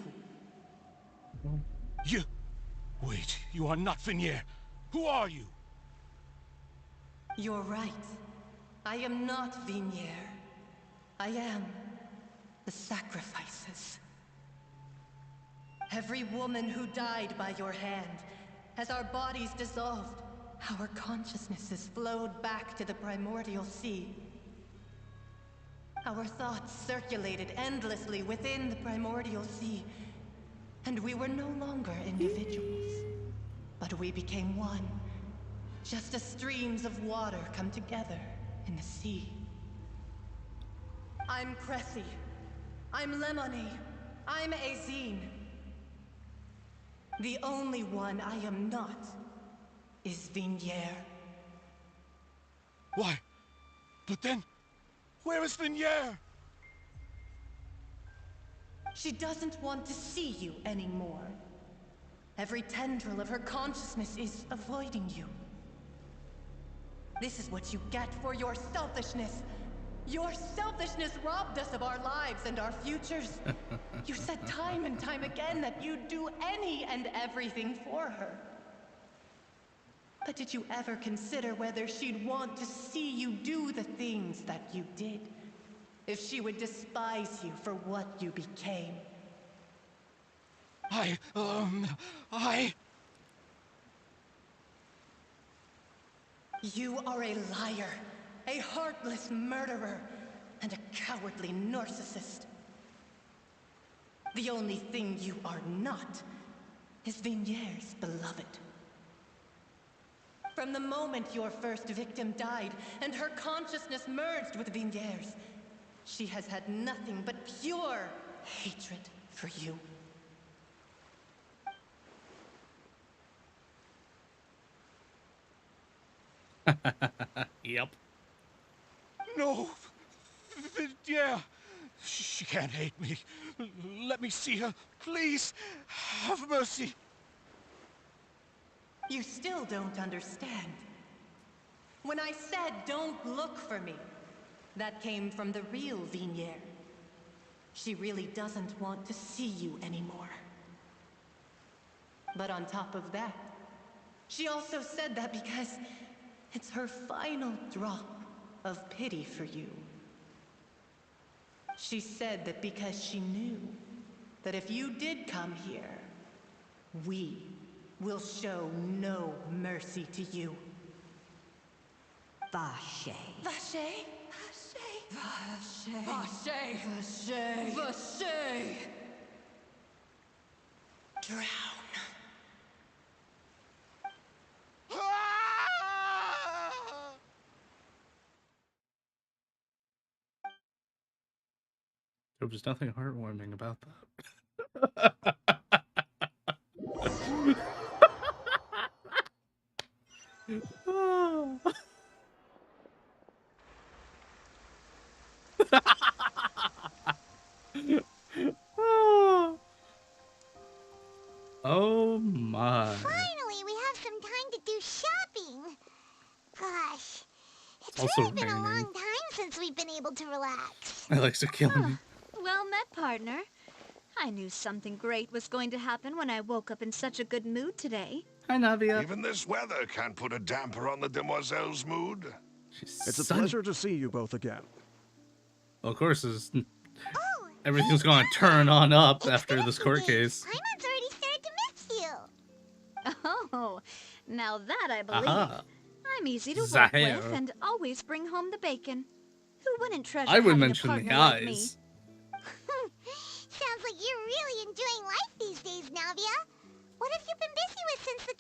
You... Wait, you are not Vignier. Who are you? You're right. I am not Vignier. I am the sacrifices. Every woman who died by your hand, as our bodies dissolved, our consciousnesses flowed back to the primordial sea. Our thoughts circulated endlessly within the primordial sea, and we were no longer individuals, but we became one, just as streams of water come together in the sea. I'm Cressy. I'm Lemony. I'm Azine. The only one I am not is Vignier. Why? But then, where is Vignier? She doesn't want to see you anymore. Every tendril of her consciousness is avoiding you. This is what you get for your selfishness. Your selfishness robbed us of our lives and our futures. You said time and time again that you'd do any and everything for her. But did you ever consider whether she'd want to see you do the things that you did? If she would despise you for what you became? You are a liar, a heartless murderer, and a cowardly narcissist. The only thing you are not is Vignier's beloved. From the moment your first victim died and her consciousness merged with Vignier's, she has had nothing but pure hatred for you. Yep. No! Vignier! She can't hate me. Let me see her. Please, have mercy. You still don't understand. When I said don't look for me, that came from the real Vignier. She really doesn't want to see you anymore. But on top of that, she also said that because it's her final drop of pity for you. She said that because she knew that if you did come here, we will show no mercy to you. Vache. Vache? Vache. Vache! Vache. Vache! Drown. There was nothing heartwarming about that. Oh my. Finally, we have some time to do shopping. Gosh, it's Also really been a raining. long time since we've been able to relax. Alexa killing me. Well met, partner. I knew something great was going to happen when I woke up in such a good mood today. Hi, Navia. Even this weather can't put a damper on the demoiselle's mood. It's a pleasure to see you both again. Well, of course, everything's going to turn on up after this court case. Paimon's already started to miss you. Oh, now that I believe. Aha. I'm easy to work Zahir. with and always bring home the bacon. Who wouldn't treasure I would having mention a the partner like me? eyes. Sounds like you're really enjoying life these days, Navia. What have you been busy with since the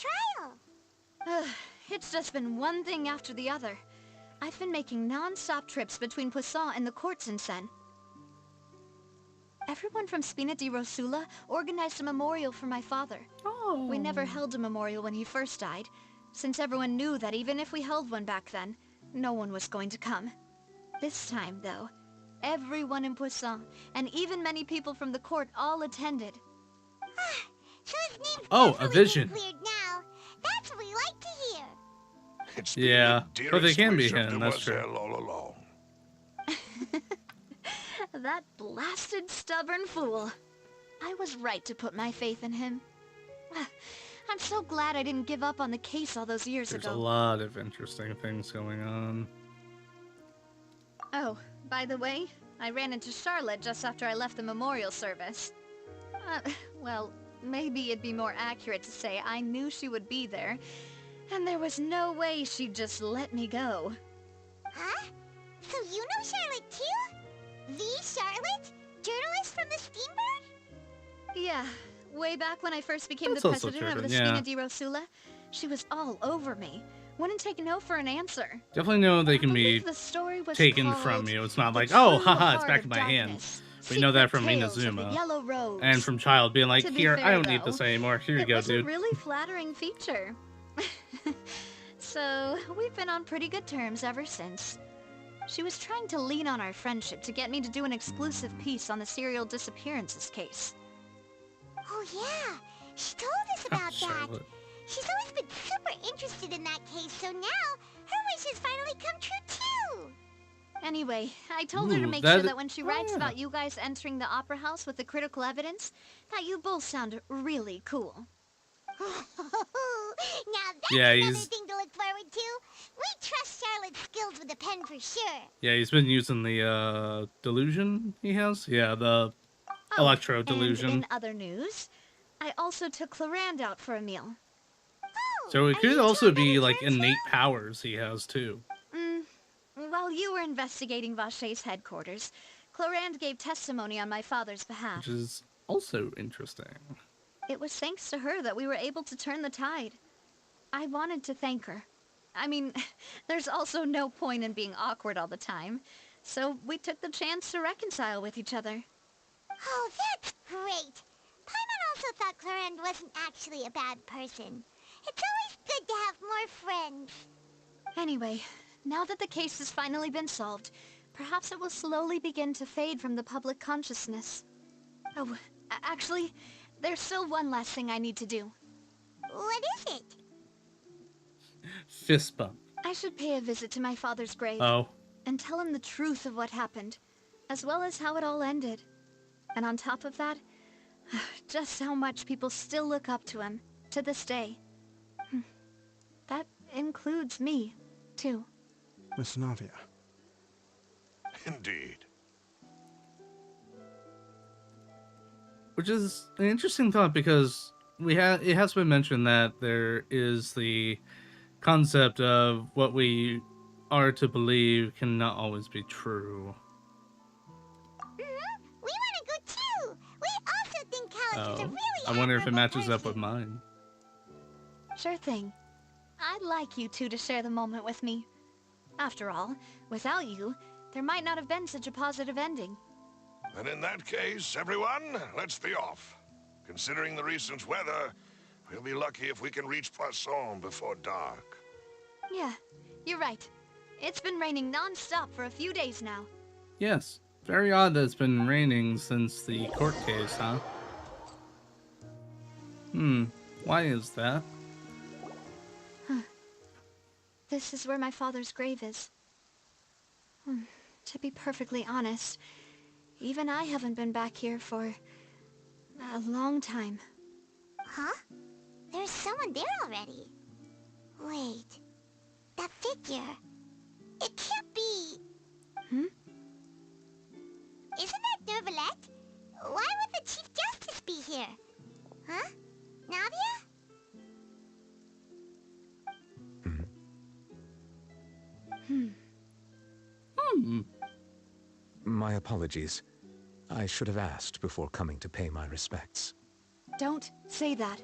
trial? It's just been one thing after the other. I've been making non-stop trips between Poisson and the court since then. Everyone from Spina di Rosula organized a memorial for my father. Oh. We never held a memorial when he first died, since everyone knew that even if we held one back then, no one was going to come. This time, though, everyone in Poisson, and even many people from the court, all attended. So his name's Oh, a vision. cleared now. That's what we like to hear. It's Yeah, the but they dearest can be wish of hidden, that's true. Demoiselle all along. That blasted stubborn fool. I was right to put my faith in him. I'm so glad I didn't give up on the case all those years There's ago. a lot of interesting things going on. Oh, by the way, I ran into Charlotte just after I left the memorial service. Well, maybe it'd be more accurate to say I knew she would be there, and there was no way she'd just let me go. Huh? So you know Charlotte too? The Charlotte? Journalist from the Steambird? Yeah, way back when I first became That's the also president of true, the yeah. Spina di Rosula, she was all over me. Wouldn't take no for an answer. Definitely know they can be The story was taken called from you. It's not The like, oh, True haha, it's Heart back of in my hand. Darkness, We know that Secret from Tales of the Inazuma. Yellow Rose. And from Child being like, To be here, I fair, don't need though, this anymore. Here you it go, was dude. a really flattering feature. So, we've been on pretty good terms ever since. She was trying to lean on our friendship to get me to do an exclusive piece on the serial disappearances case. Oh yeah, she told us about that. Charlotte. She's always been super interested in that case, so now her wish has finally come true too. Anyway, I told her to Ooh, make that- sure that when she writes yeah. about you guys entering the opera house with the critical evidence, that you both sound really cool. Now that's Yeah, another he's- thing to look forward to. We trust Charlotte's skills with a pen for sure. Yeah, he's been using the delusion he has. Yeah, the electro delusion. And in other news, I also took Clarand out for a meal. So it could also be like innate powers he has too. While you were investigating Vache's headquarters, Clarand gave testimony on my father's behalf. Which is also interesting. It was thanks to her that we were able to turn the tide. I wanted to thank her. I mean, there's also no point in being awkward all the time, so we took the chance to reconcile with each other. Oh, that's great. Paimon also thought Clarand wasn't actually a bad person. It's always good to have more friends. Anyway, now that the case has finally been solved, perhaps it will slowly begin to fade from the public consciousness. Oh, actually, there's still one last thing I need to do. What is it? Fist bump. I should pay a visit to my father's grave. Oh. And tell him the truth of what happened, as well as how it all ended. And on top of that, just how much people still look up to him, to this day. That includes me, too. Miss Navia. Indeed. Which is an interesting thought because it has been mentioned that there is the concept of what we are to believe cannot always be true. We want to go too. We also think Callus is a really I wonder if it admirable matches up person. with mine. Sure thing. I'd like you two to share the moment with me. After all, without you, there might not have been such a positive ending. And in that case, everyone, let's be off. Considering the recent weather, we'll be lucky if we can reach Poisson before dark. Yeah, you're right. It's been raining non-stop for a few days now. Yes, very odd that it's been raining since the court case, huh? Why is that? This is where my father's grave is. To be perfectly honest, even I haven't been back here for a long time. Huh? There's someone there already. Wait. That figure. It can't be... Isn't that Neuvillette? Why would the Chief Justice be here? Huh? Navia? My apologies. I should have asked before coming to pay my respects. Don't say that.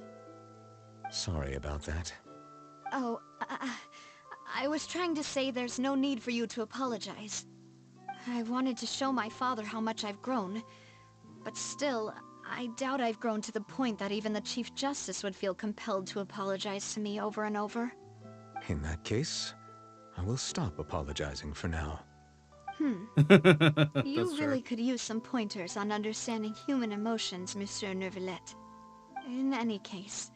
Sorry about that. Oh, I was trying to say there's no need for you to apologize. I wanted to show my father how much I've grown, but still, I doubt I've grown to the point that even the Chief Justice would feel compelled to apologize to me over and over. In that case, I will stop apologizing for now. You really could use some pointers on understanding human emotions, Monsieur Neuvillette. In any case,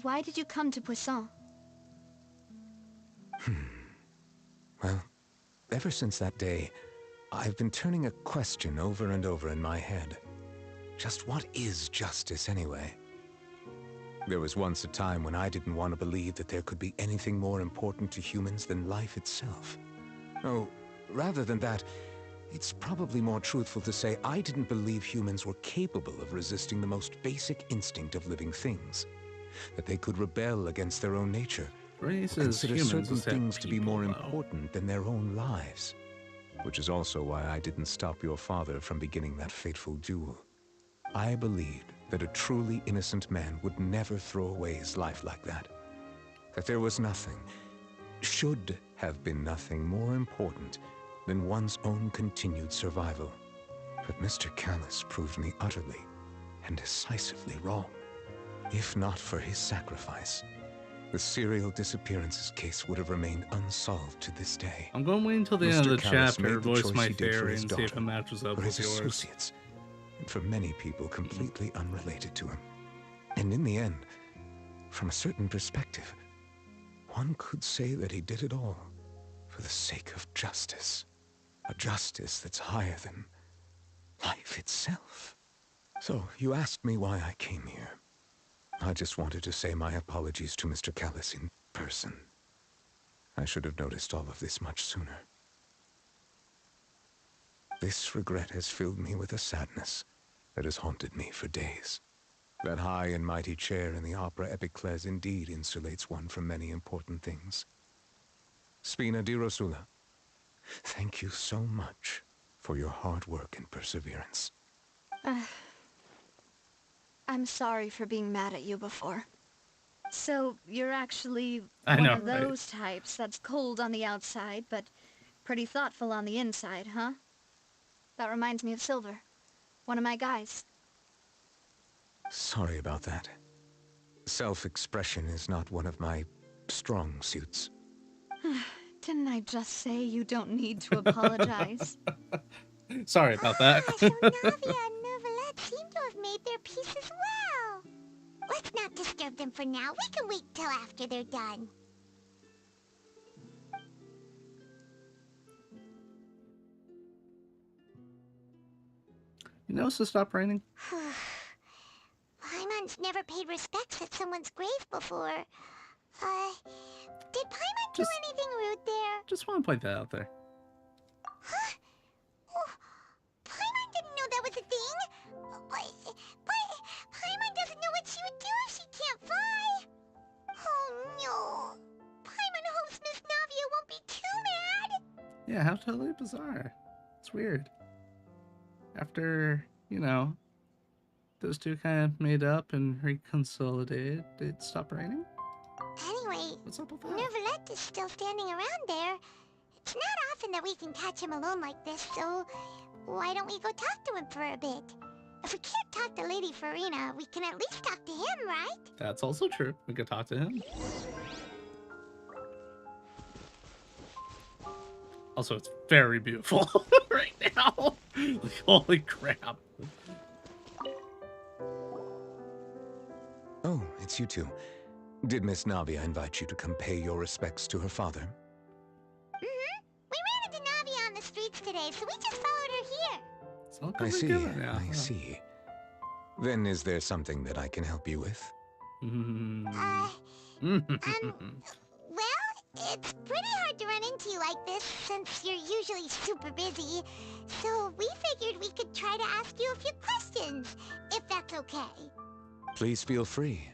why did you come to Poisson? Well, ever since that day, I've been turning a question over and over in my head. Just what is justice anyway? There was once a time when I didn't want to believe that there could be anything more important to humans than life itself. Oh, rather than that, it's probably more truthful to say I didn't believe humans were capable of resisting the most basic instinct of living things. That they could rebel against their own nature. Consider certain things to be more important than their own lives. Which is also why I didn't stop your father from beginning that fateful duel. I believed that a truly innocent man would never throw away his life like that. That there was nothing, should have been nothing more important than one's own continued survival. But Mr. Callus proved me utterly and decisively wrong. If not for his sacrifice, the serial disappearances case would have remained unsolved to this day. I'm going to wait until the end of the Callus chapter, made the voice choice my he did for theory, his and see if daughter, it matches up for with his yours. associates, and for many people completely unrelated to him. And in the end, from a certain perspective, one could say that he did it all for the sake of justice. A justice that's higher than life itself. So, you asked me why I came here. I just wanted to say my apologies to Mr. Callus in person. I should have noticed all of this much sooner. This regret has filled me with a sadness that has haunted me for days. That high and mighty chair in the opera Epiclese indeed insulates one from many important things. Spina di Rosula, thank you so much for your hard work and perseverance. I'm sorry for being mad at you before. So, you're actually I one know, of right? those types that's cold on the outside, but pretty thoughtful on the inside, huh? That reminds me of Silver, one of my guys. Sorry about that. Self-expression is not one of my strong suits. Didn't I just say you don't need to apologize? Sorry about that. So Navia and Neuvillette seem to have made their peace as well. Let's not disturb them for now. We can wait till after they're done. No, so stop raining. Paimon's never paid respects at someone's grave before. Did Paimon do anything rude there? Just want to point that out there. Huh? Oh, Paimon didn't know that was a thing. But Paimon doesn't know what she would do if she can't fly. Oh no. Paimon hopes Miss Navia won't be too mad. Yeah, how totally bizarre. It's weird. After, you know, those two kind of made up and reconsolidated, it stopped raining? Anyway, what's up with that? Nervalette is still standing around there. It's not often that we can catch him alone like this, so why don't we go talk to him for a bit? If we can't talk to Lady Farina, we can at least talk to him, right? That's also true. We could talk to him. Also, it's very beautiful right now. Like, holy crap. Oh, it's you two. Did Miss Navia invite you to come pay your respects to her father? Mm-hmm. We ran into Navia on the streets today, so we just followed her here. I see. Then is there something that I can help you with? Well, it's pretty hard to run into you like this since you're usually super busy. So we figured we could try to ask you a few questions, if that's okay. Please feel free.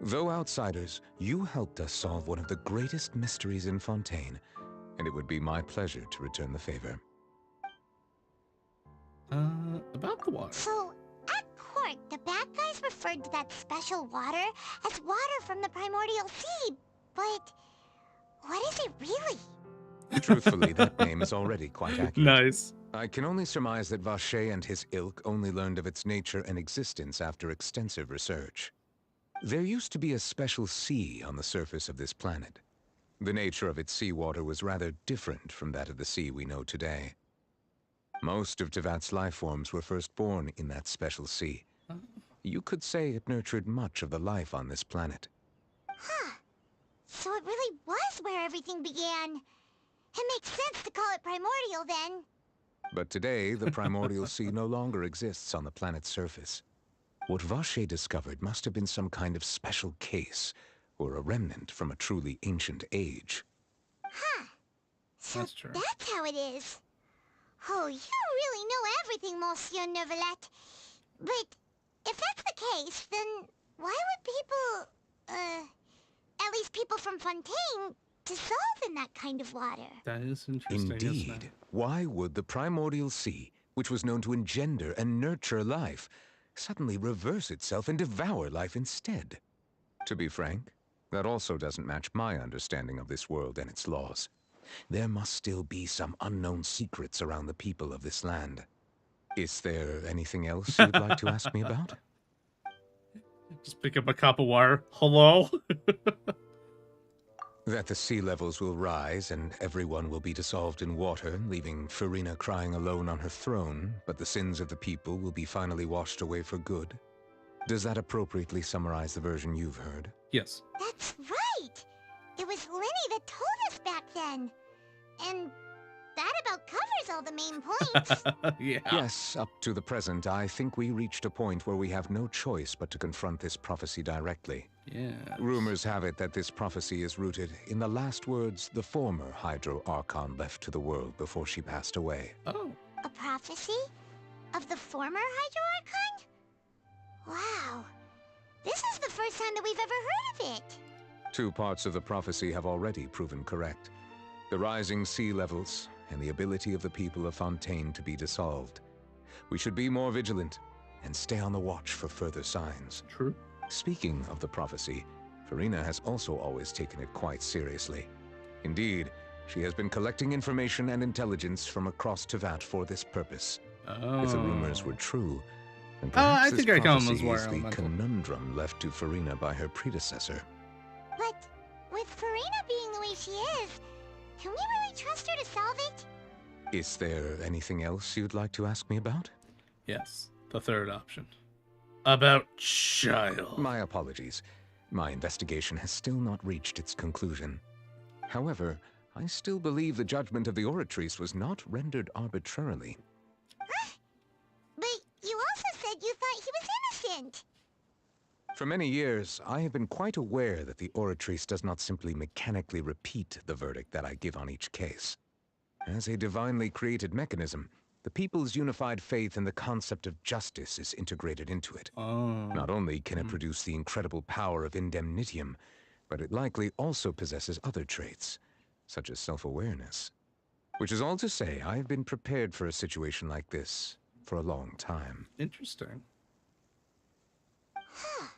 Though outsiders, you helped us solve one of the greatest mysteries in Fontaine, and it would be my pleasure to return the favor. About the water. So, at court, the bad guys referred to that special water as water from the primordial sea, but what is it really? Truthfully, that name is already quite accurate. Nice. I can only surmise that Vacher and his ilk only learned of its nature and existence after extensive research. There used to be a special sea on the surface of this planet. The nature of its seawater was rather different from that of the sea we know today. Most of Tevat's life forms were first born in that special sea. You could say it nurtured much of the life on this planet. Huh. So it really was where everything began. It makes sense to call it primordial then. But today, the primordial sea no longer exists on the planet's surface. What Vacher discovered must have been some kind of special case, or a remnant from a truly ancient age. Huh. So that's true. That's how it is. Oh, you really know everything, Monsieur Nervalette. But if that's the case, then why would people, at least people from Fontaine, dissolve in that kind of water? That is interesting. Indeed. Why would the primordial sea, which was known to engender and nurture life, suddenly reverse itself and devour life instead? To be frank, that also doesn't match my understanding of this world and its laws. There must still be some unknown secrets around the people of this land. Is there anything else you'd like to ask me about? Just pick up a cup of water. Hello? That the sea levels will rise and everyone will be dissolved in water, leaving Farina crying alone on her throne, but the sins of the people will be finally washed away for good. Does that appropriately summarize the version you've heard? Yes. That's right! It was Lenny that told us back then. And that about covers all the main points. Yeah. Yes, up to the present, I think we reached a point where we have no choice but to confront this prophecy directly. Yeah. Rumors have it that this prophecy is rooted in the last words the former Hydro Archon left to the world before she passed away. Oh. A prophecy? Of the former Hydro Archon? Wow. This is the first time that we've ever heard of it. Two parts of the prophecy have already proven correct. The rising sea levels, and the ability of the people of Fontaine to be dissolved. We should be more vigilant, and stay on the watch for further signs. True. Speaking of the prophecy, Farina has also always taken it quite seriously. Indeed, she has been collecting information and intelligence from across Tevat for this purpose. If the rumors were true, then perhaps I think I can almost is wear the elemental. conundrum left to Farina by her predecessor. But with Farina being the way she is, can we really trust her to solve it? Is there anything else you'd like to ask me about? Yes, the third option. About child. My apologies. My investigation has still not reached its conclusion. However, I still believe the judgment of the Oratrice was not rendered arbitrarily. But you For many years, I have been quite aware that the Oratrice does not simply mechanically repeat the verdict that I give on each case. As a divinely created mechanism, the people's unified faith in the concept of justice is integrated into it. Not only can it produce the incredible power of indemnitium, but it likely also possesses other traits, such as self-awareness. Which is all to say, I have been prepared for a situation like this for a long time. Interesting. Huh.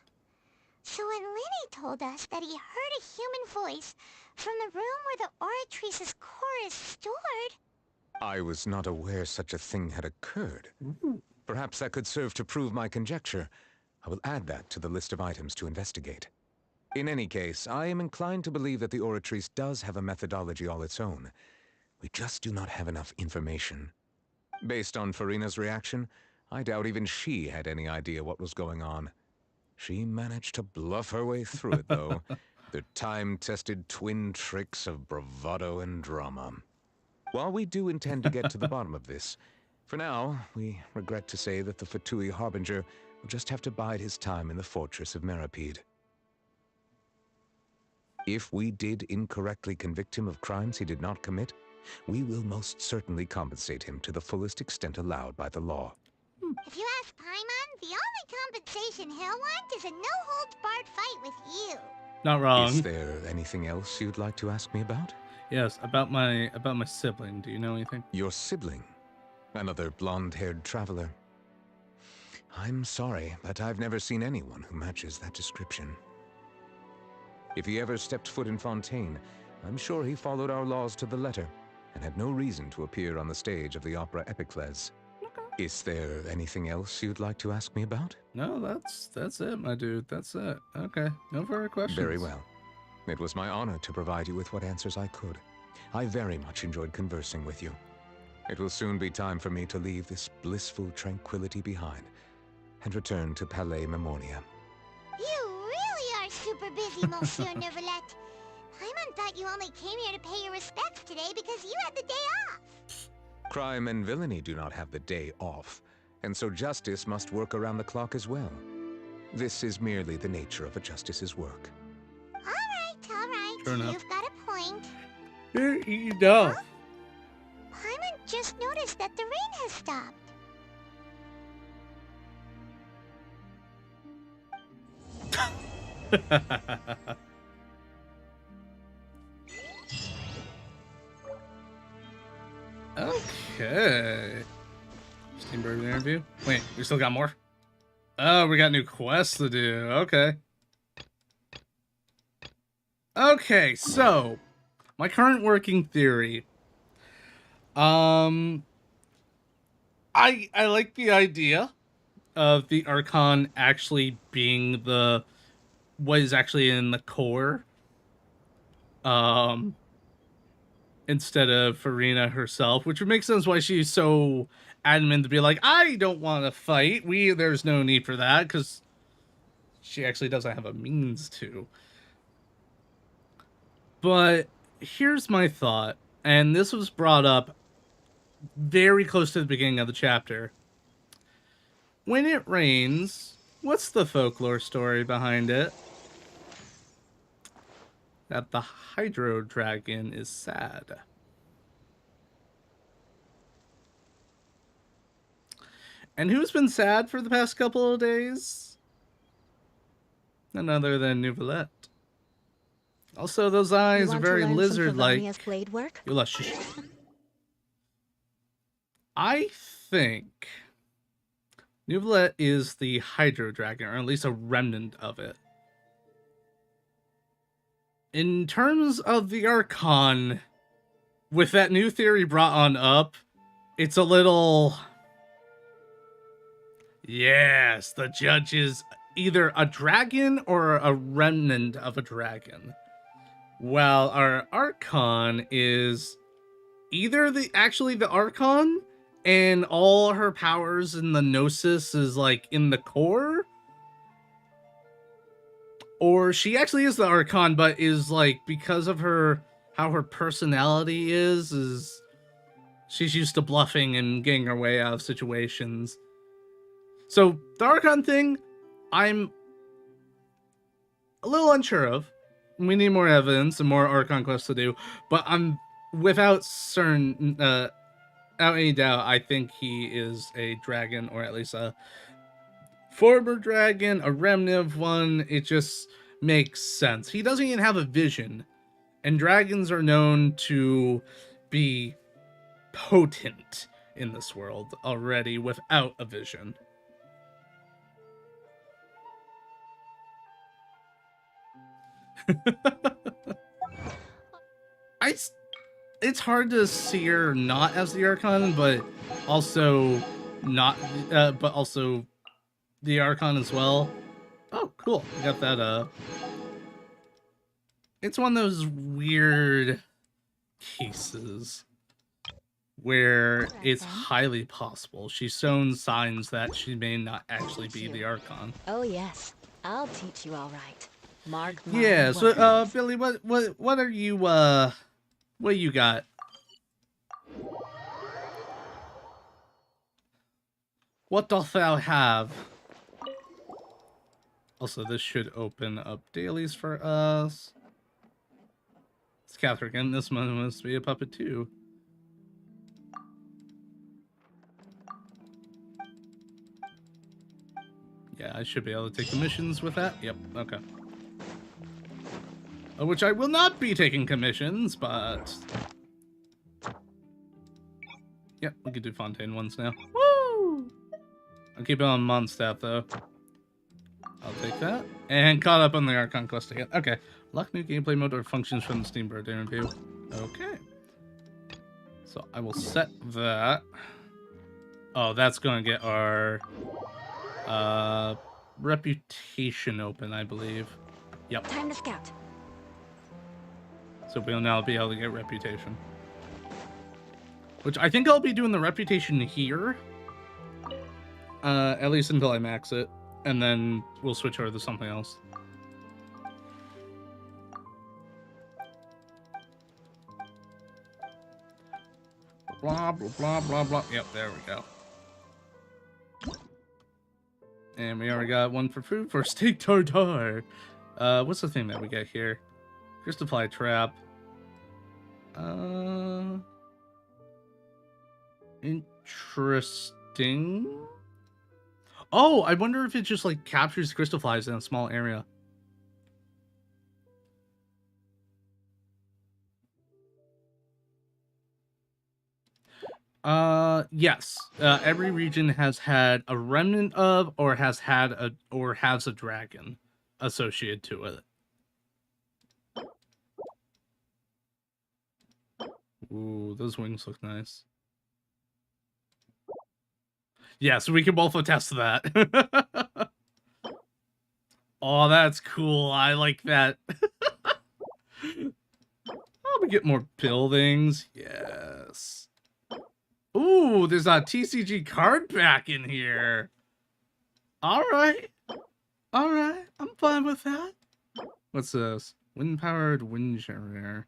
So when Lenny told us that he heard a human voice from the room where the Oratrice's core is stored... I was not aware such a thing had occurred. Perhaps that could serve to prove my conjecture. I will add that to the list of items to investigate. In any case, I am inclined to believe that the Oratrice does have a methodology all its own. We just do not have enough information. Based on Farina's reaction, I doubt even she had any idea what was going on. She managed to bluff her way through it, though. The time-tested twin tricks of bravado and drama. While we do intend to get to the bottom of this, for now, we regret to say that the Fatui Harbinger will just have to bide his time in the fortress of Meripede. If we did incorrectly convict him of crimes he did not commit, we will most certainly compensate him to the fullest extent allowed by the law. If you ask Paimon, the only compensation he'll want is a no-holds-barred fight with you. Not wrong. Is there anything else you'd like to ask me about? Yes, about my sibling. Do you know anything? Your sibling? Another blonde-haired traveler? I'm sorry, but I've never seen anyone who matches that description. If he ever stepped foot in Fontaine, I'm sure he followed our laws to the letter, and had no reason to appear on the stage of the opera Epicles. Is there anything else you'd like to ask me about? No, that's it, my dude. That's it. Okay, no further questions. Very well. It was my honor to provide you with what answers I could. I very much enjoyed conversing with you. It will soon be time for me to leave this blissful tranquility behind and return to Palais Memoria. You really are super busy, Monsieur Neuvillette. Paimon thought you only came here to pay your respects today because you had the day off. Crime and villainy do not have the day off, and so justice must work around the clock as well. This is merely the nature of a justice's work. All right. Fair enough. You've got a point. You know. Huh? Paimon just noticed that the rain has stopped. Okay. Steamberg interview. Wait, we still got more? Oh, we got new quests to do. Okay. Okay, so my current working theory. I like the idea of the Archon actually being what is actually in the core. Instead of Farina herself, which would make sense why she's so adamant to be like, I don't want to fight. There's no need for that, because she actually doesn't have a means to. But here's my thought, and this was brought up very close to the beginning of the chapter. When it rains, what's the folklore story behind it? That the Hydro Dragon is sad. And who's been sad for the past couple of days? None other than Neuvillette. Also, those eyes are very lizard-like. Blade work? I think Neuvillette is the Hydro Dragon, or at least a remnant of it. In terms of the Archon, with that new theory brought on up, it's a little... Yes, the judge is either a dragon or a remnant of a dragon. While our Archon is either actually the Archon, and all her powers in the Gnosis is like in the core, or she actually is the Archon, but is like, because of how her personality is she's used to bluffing and getting her way out of situations. So the Archon thing, I'm a little unsure of. We need more evidence and more Archon quests to do, but I'm without any doubt, I think he is a dragon, or at least a former dragon, a remnant of one. It just makes sense. He doesn't even have a vision, and dragons are known to be potent in this world already without a vision. It's hard to see her not as the Archon, but also not, but also the Archon as well. Oh, cool! I got that. It's one of those weird cases where it's highly possible she's shown signs that she may not actually be the Archon. Oh yes, I'll teach you all right. Mark my Yeah. So, words. Billy, what are you what you got? What doth thou have? Also, this should open up dailies for us. It's Catherine. This one must be a puppet too. Yeah, I should be able to take commissions with that. Yep, okay. Which I will not be taking commissions, but... Yep, we can do Fontaine ones now. Woo! I'll keep it on Mondstadt, though. I'll take that. And caught up on the Archon quest again. Okay. Lock new gameplay mode or functions from the Steam Bird interview. Okay. So I will set that. Oh, that's going to get our... reputation open, I believe. Yep. Time to scout. So we'll now be able to get reputation. Which I think I'll be doing the reputation here. At least until I max it. And then we'll switch over to something else. Blah, blah, blah, blah, blah. Yep, there we go. And we already got one for food for steak tartare. What's the thing that we get here? Crystal fly trap. Interesting. Oh, I wonder if it just like captures crystal flies in a small area. Yes. Every region has had a remnant of, or has a dragon associated to it. Ooh, those wings look nice. Yeah, so we can both attest to that. Oh, that's cool. I like that. Oh, we get more buildings. Yes. Ooh, there's a TCG card back in here. All right. All right. I'm fine with that. What's this? Wind-powered wind generator.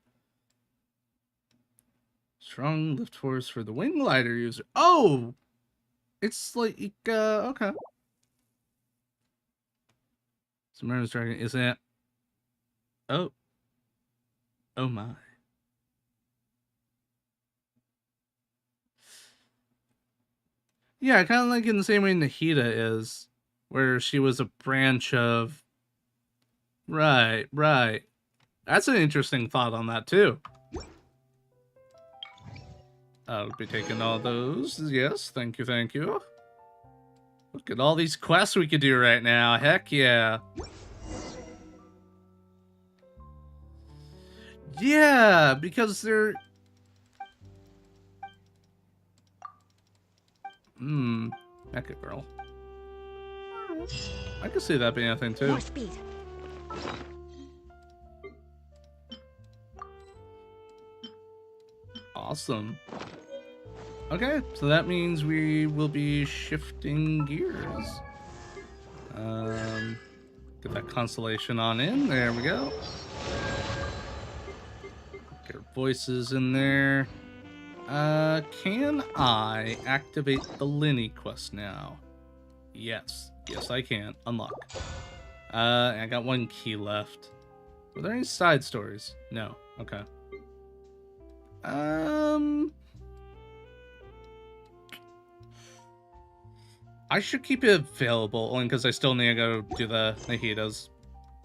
Strong lift force for the wing glider user. Oh! It's like, okay. Submarine dragon, isn't it? Oh. Oh my. Yeah, kind of like in the same way Nahida is, where she was a branch of... Right, right. That's an interesting thought on that, too. I'll be taking all those. Yes, thank you, thank you. Look at all these quests we could do right now. Heck yeah. Yeah, because they're... Mecha girl. I could see that being a thing too. More speed. Awesome. Okay, so that means we will be shifting gears. Get that constellation on in. There we go. Get our voices in there. Can I activate the Linny quest now? Yes. Yes, I can. Unlock. I got 1 key left. Were there any side stories? No. Okay. I should keep it available, only because I still need to go do the Nahitas.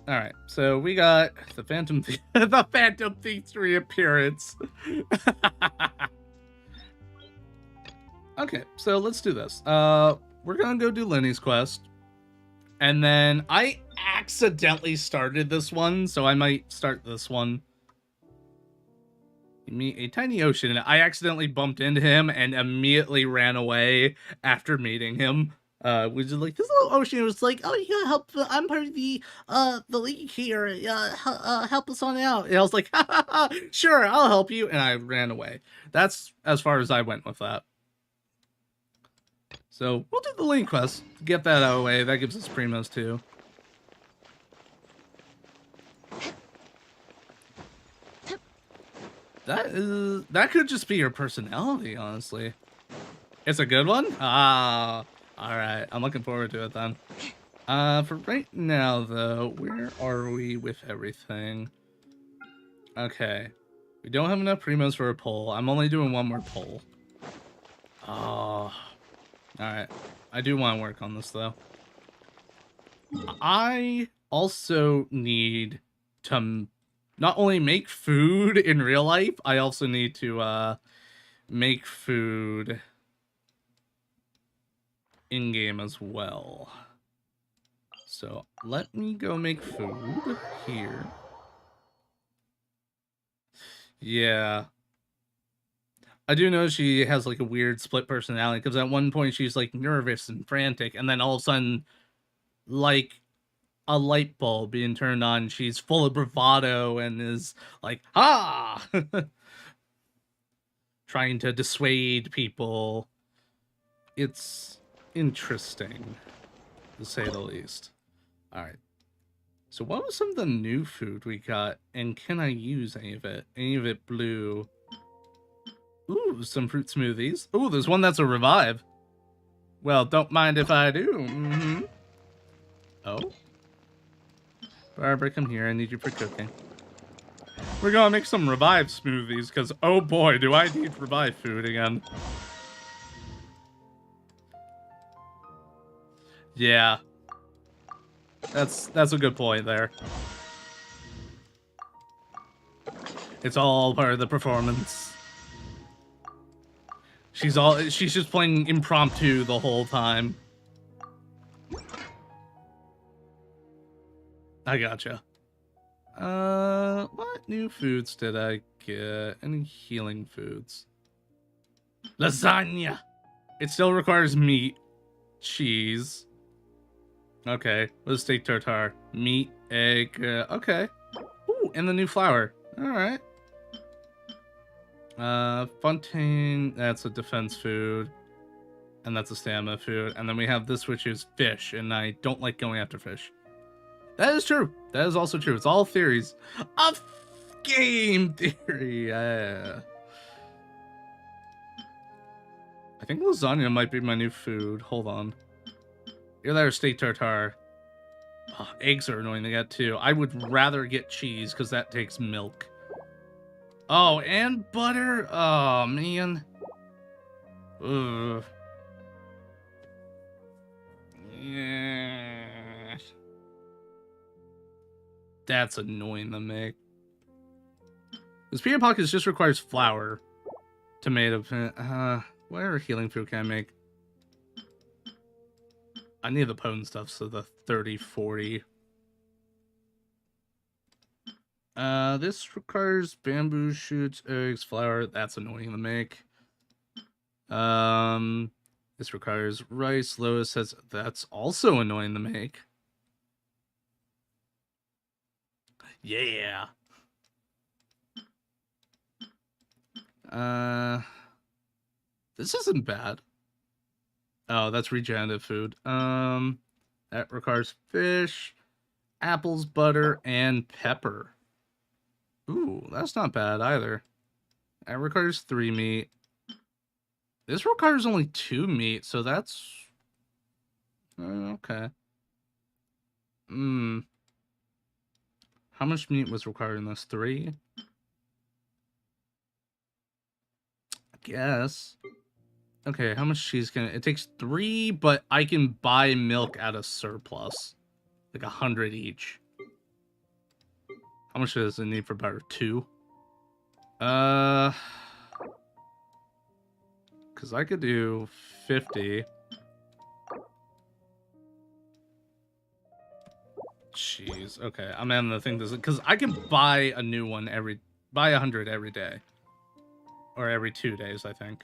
Alright, so we got the Phantom the Phantom Thief's reappearance. Okay, so let's do this. We're gonna go do Lenny's quest. And then I accidentally started this one, so I might start this one. You meet a tiny ocean, and I accidentally bumped into him and immediately ran away after meeting him. Which is like, this little ocean was like, oh, you gotta help, I'm part of the league here, help us on out. And I was like, ha, ha, ha, sure, I'll help you, and I ran away. That's as far as I went with that. So, we'll do the link quest to get that out of the way. That gives us primos, too. That could just be your personality, honestly. It's a good one? Ah, alright. I'm looking forward to it, then. For right now, though, where are we with everything? Okay. We don't have enough primos for a poll. I'm only doing 1 more poll. Oh... Alright, I do want to work on this, though. I also need to not only make food in real life, I also need to make food in-game as well. So, let me go make food here. Yeah. I do know she has, like, a weird split personality, because at one point she's, like, nervous and frantic, and then all of a sudden, like, a light bulb being turned on, she's full of bravado and is like, ah! Trying to dissuade people. It's interesting, to say the least. Alright. So what was some of the new food we got, and can I use any of it? Any of it blue? Ooh, some fruit smoothies. Ooh, there's one that's a revive. Well, don't mind if I do. Mm-hmm. Oh. Barbara, come here. I need you for cooking. We're gonna make some revive smoothies, because, oh boy, do I need revive food again. Yeah. That's a good point there. It's all part of the performance. She's just playing impromptu the whole time. I gotcha. What new foods did I get? Any healing foods? Lasagna! It still requires meat. Cheese. Okay. What is steak tartare? Meat, egg, okay. Ooh, and the new flour. Alright. Fontaine, that's a defense food. And that's a stamina food. And then we have this, which is fish, and I don't like going after fish. That is true. That is also true. It's all theories of game theory. I think lasagna might be my new food. Hold on. Either that or steak tartare. Oh, eggs are annoying to get too. I would rather get cheese because that takes milk. Oh, and butter. Oh man. Ugh. Yeah. That's annoying to make. This peanut pockets just requires flour. Tomato. Whatever healing food can I make? I need the potent stuff, so the 30, 40. This requires bamboo shoots, eggs, flour. That's annoying to make. This requires rice. Lois says that's also annoying to make. Yeah. This isn't bad. Oh, that's regenerative food. That requires fish, apples, butter, and pepper. Ooh, that's not bad either. That requires 3 meat. This requires only 2 meat, so that's... okay. How much meat was required in this? 3? I guess. Okay, how much cheese can it takes 3, but I can buy milk at a surplus. Like 100 each. How much does it need for butter? 2? Because I could do 50. Jeez, okay. I'm having to think this because I can buy a new one buy 100 every day. Or every 2 days, I think.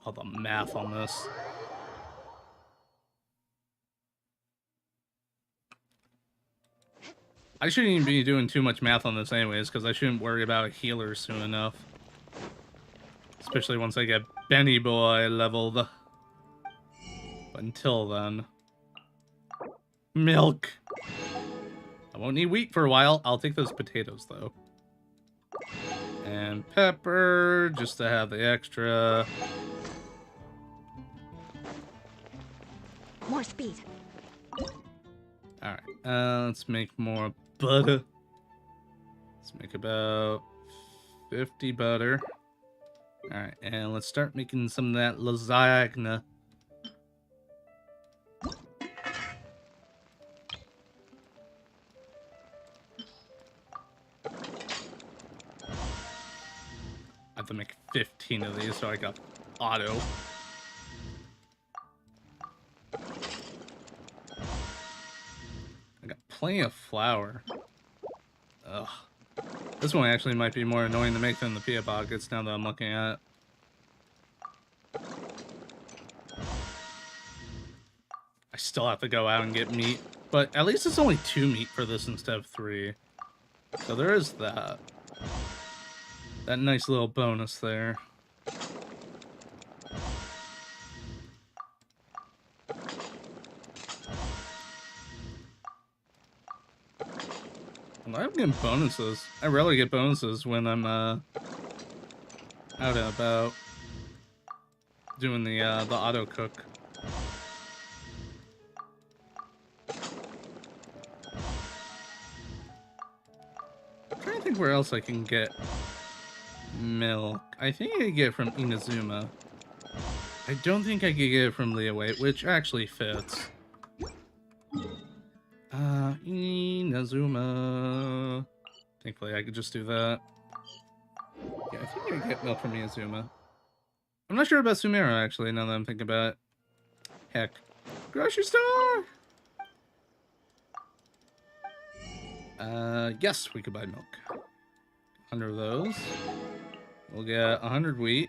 All the math on this. I shouldn't even be doing too much math on this anyways, because I shouldn't worry about a healer soon enough. Especially once I get Benny Boy leveled. But until then... Milk! I won't need wheat for a while. I'll take those potatoes, though. And pepper, just to have the extra. More speed. Alright, let's make more butter. Let's make about 50 butter. Alright, and let's start making some of that lasagna. I have to make 15 of these so I got auto. I got plenty of flour. Ugh. This one actually might be more annoying to make than the pea pockets now that I'm looking at it. I still have to go out and get meat, but at least it's only 2 meat for this instead of 3. So there is that. That nice little bonus there. Well, I'm getting bonuses. I rarely get bonuses when I'm out and about doing the auto cook. I'm trying to think where else I can get milk. I think I can get it from Inazuma. I don't think I could get it from Leeway, which actually fits. Inazuma. Thankfully, I could just do that. Yeah, I think I can get milk from Inazuma. I'm not sure about Sumeru, actually, now that I'm thinking about it. Heck. Grocery store! Yes, we could buy milk. 100 of those. We'll get 100 wheat.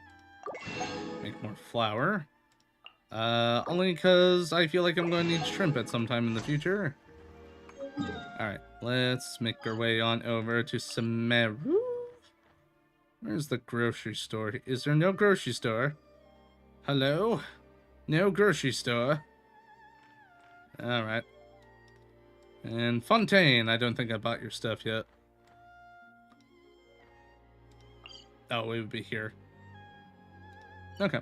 Make more flour. Only because I feel like I'm going to need shrimp at some time in the future. Alright, let's make our way on over to Sumeru. Where's the grocery store? Is there no grocery store? Hello? No grocery store. Alright. And Fontaine, I don't think I bought your stuff yet. Oh, it would be here. Okay.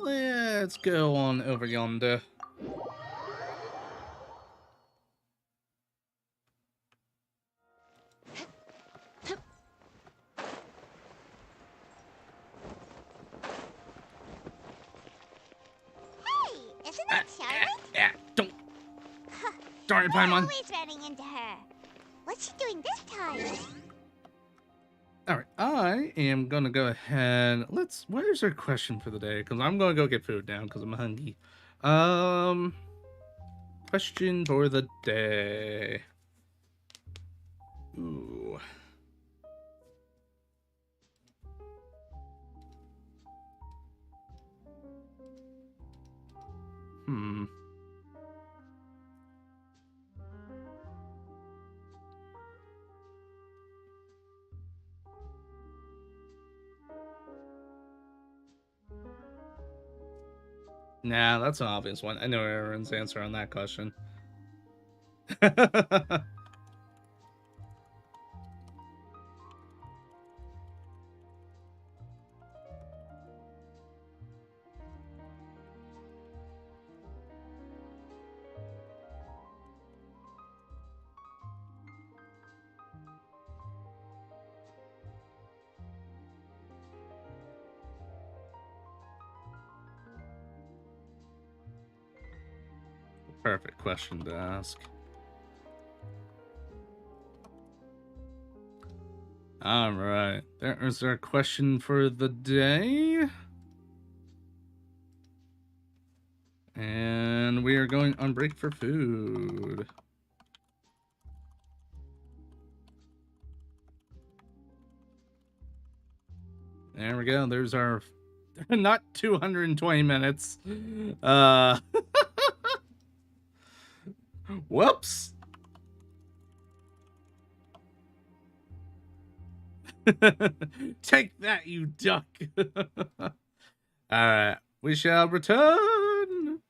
Let's go on over yonder. Isn't that Charlotte? Yeah, don't. Darn it, Paimon. Always running into her. What's she doing this time? Alright, I am gonna go ahead. Where's our question for the day? Because I'm gonna go get food now because I'm hungry. Question for the day. Ooh. Nah, that's an obvious one. I know Aaron's answer on that question. Perfect question to ask. All right. There is our question for the day. And we are going on break for food. There we go. There's our not 220 minutes. Whoops. Take that, you duck. All right. We shall return.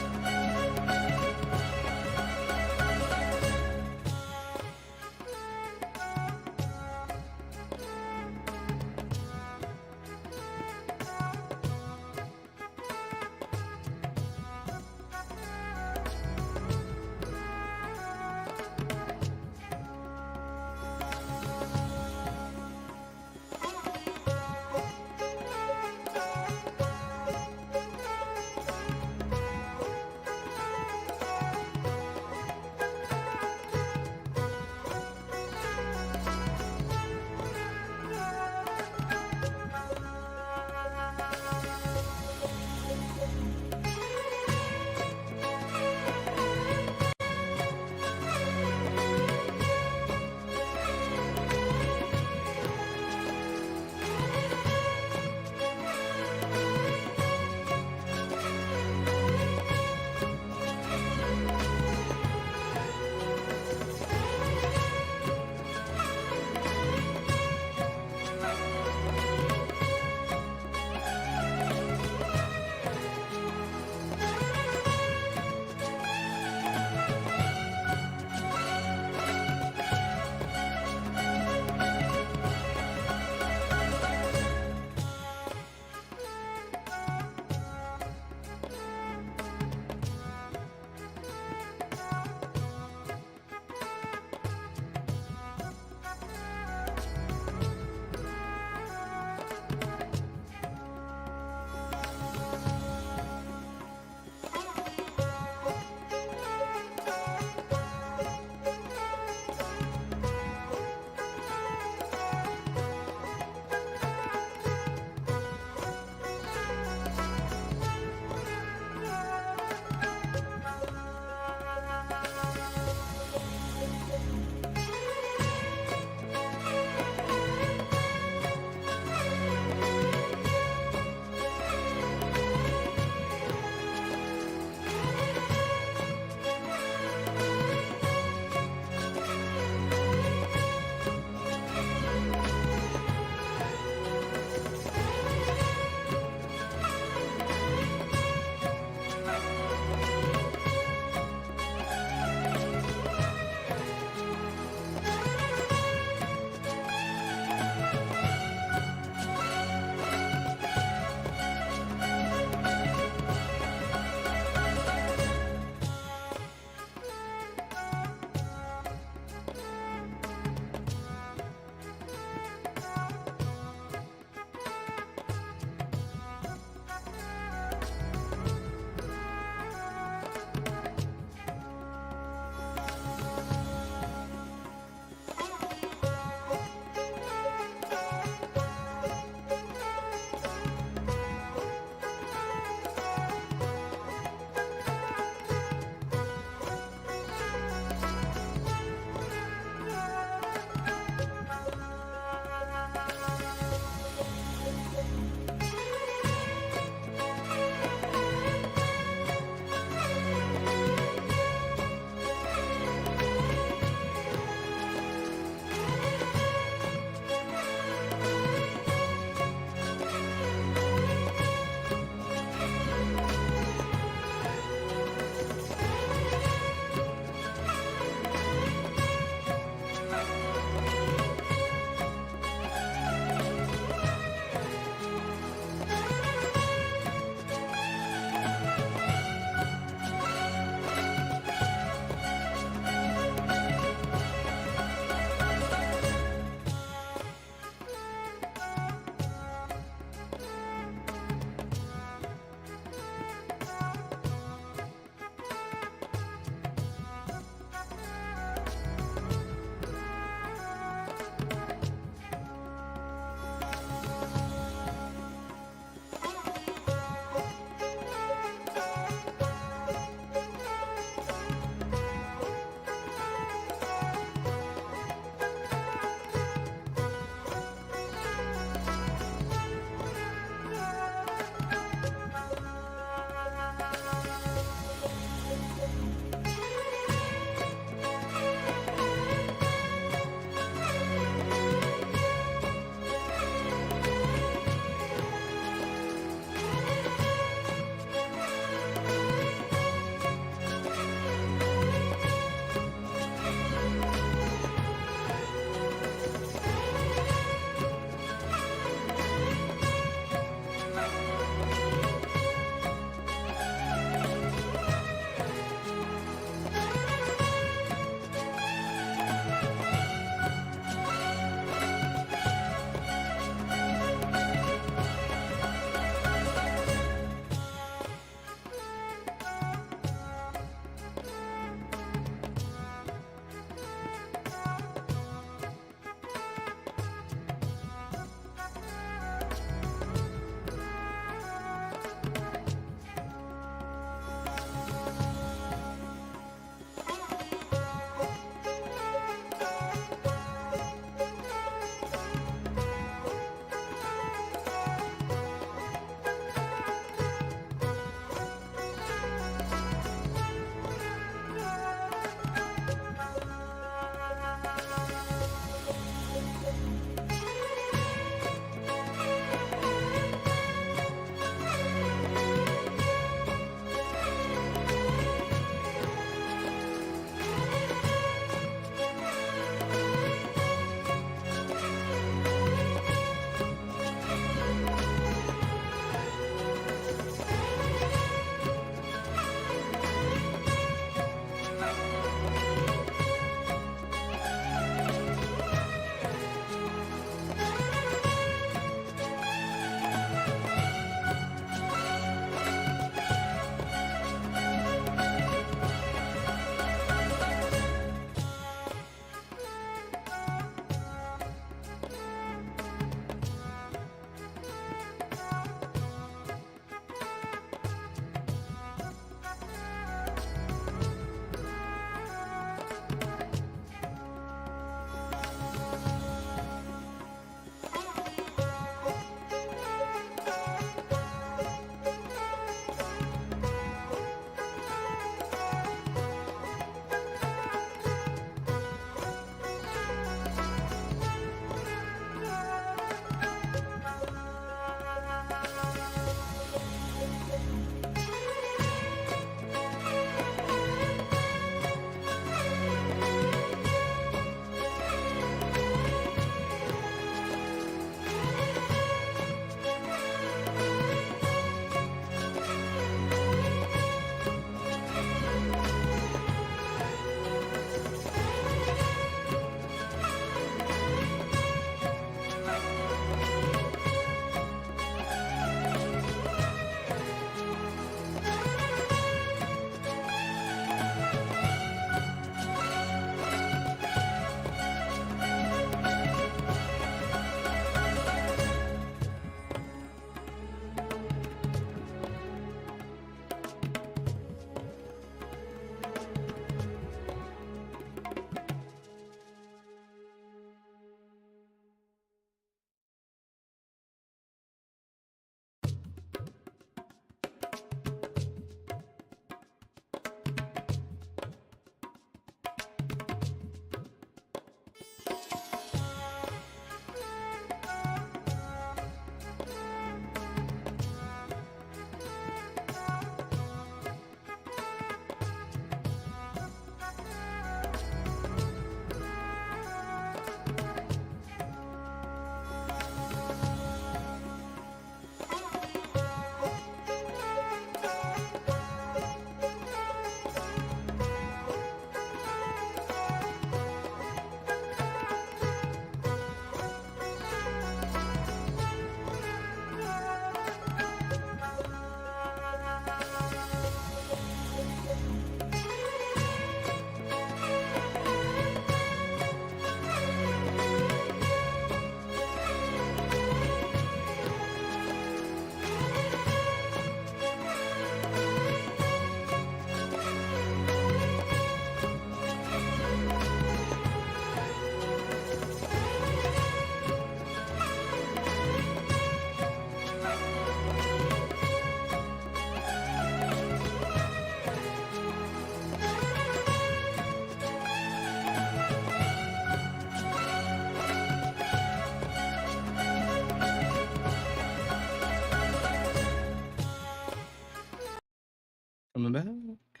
coming back.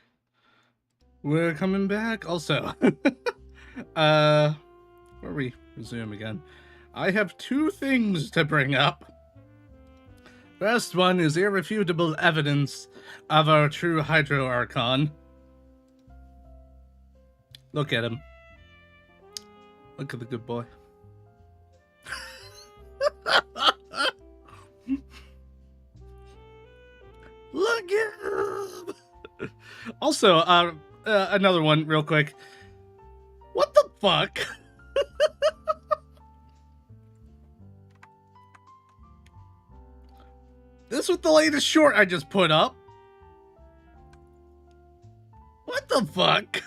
We're coming back. Also, where we resume again. I have two things to bring up. First one is irrefutable evidence of our true Hydro Archon. Look at him. Look at the good boy. Look at him! Also, another one real quick. What the fuck? This was the latest short I just put up. What the fuck?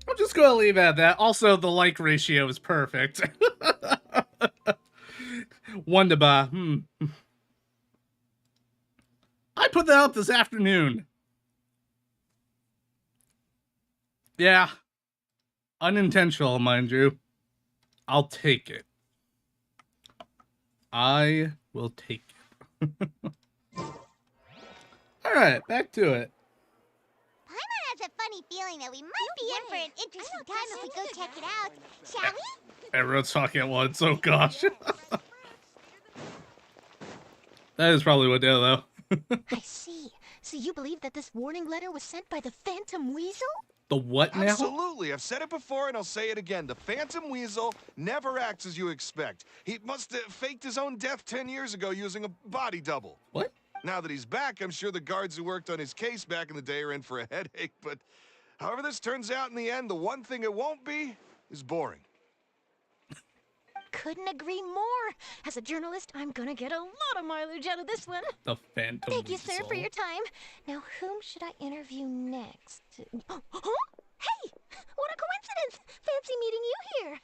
I'm just gonna leave it at that. Also, the like ratio is perfect. 1 to buy. I put that up this afternoon. Yeah. Unintentional, mind you. I'll take it. I will take it. Alright, back to it. Paimon has a funny feeling that we might be in for an interesting time if we go check it out. Shall we? Everyone's talking at once, oh gosh. That is probably what they're though. I see. So you believe that this warning letter was sent by the Phantom Weasel? The what now? Absolutely. I've said it before and I'll say it again. The Phantom Weasel never acts as you expect. He must have faked his own death 10 years ago using a body double. What? Now that he's back, I'm sure the guards who worked on his case back in the day are in for a headache, but however this turns out in the end, the one thing it won't be is boring. Couldn't agree more. As a journalist, I'm gonna get a lot of mileage out of this one. The Phantom Thank you, Weasel. sir, for your time. Now, whom should I interview next? Huh? Hey! What a coincidence! Fancy meeting you here.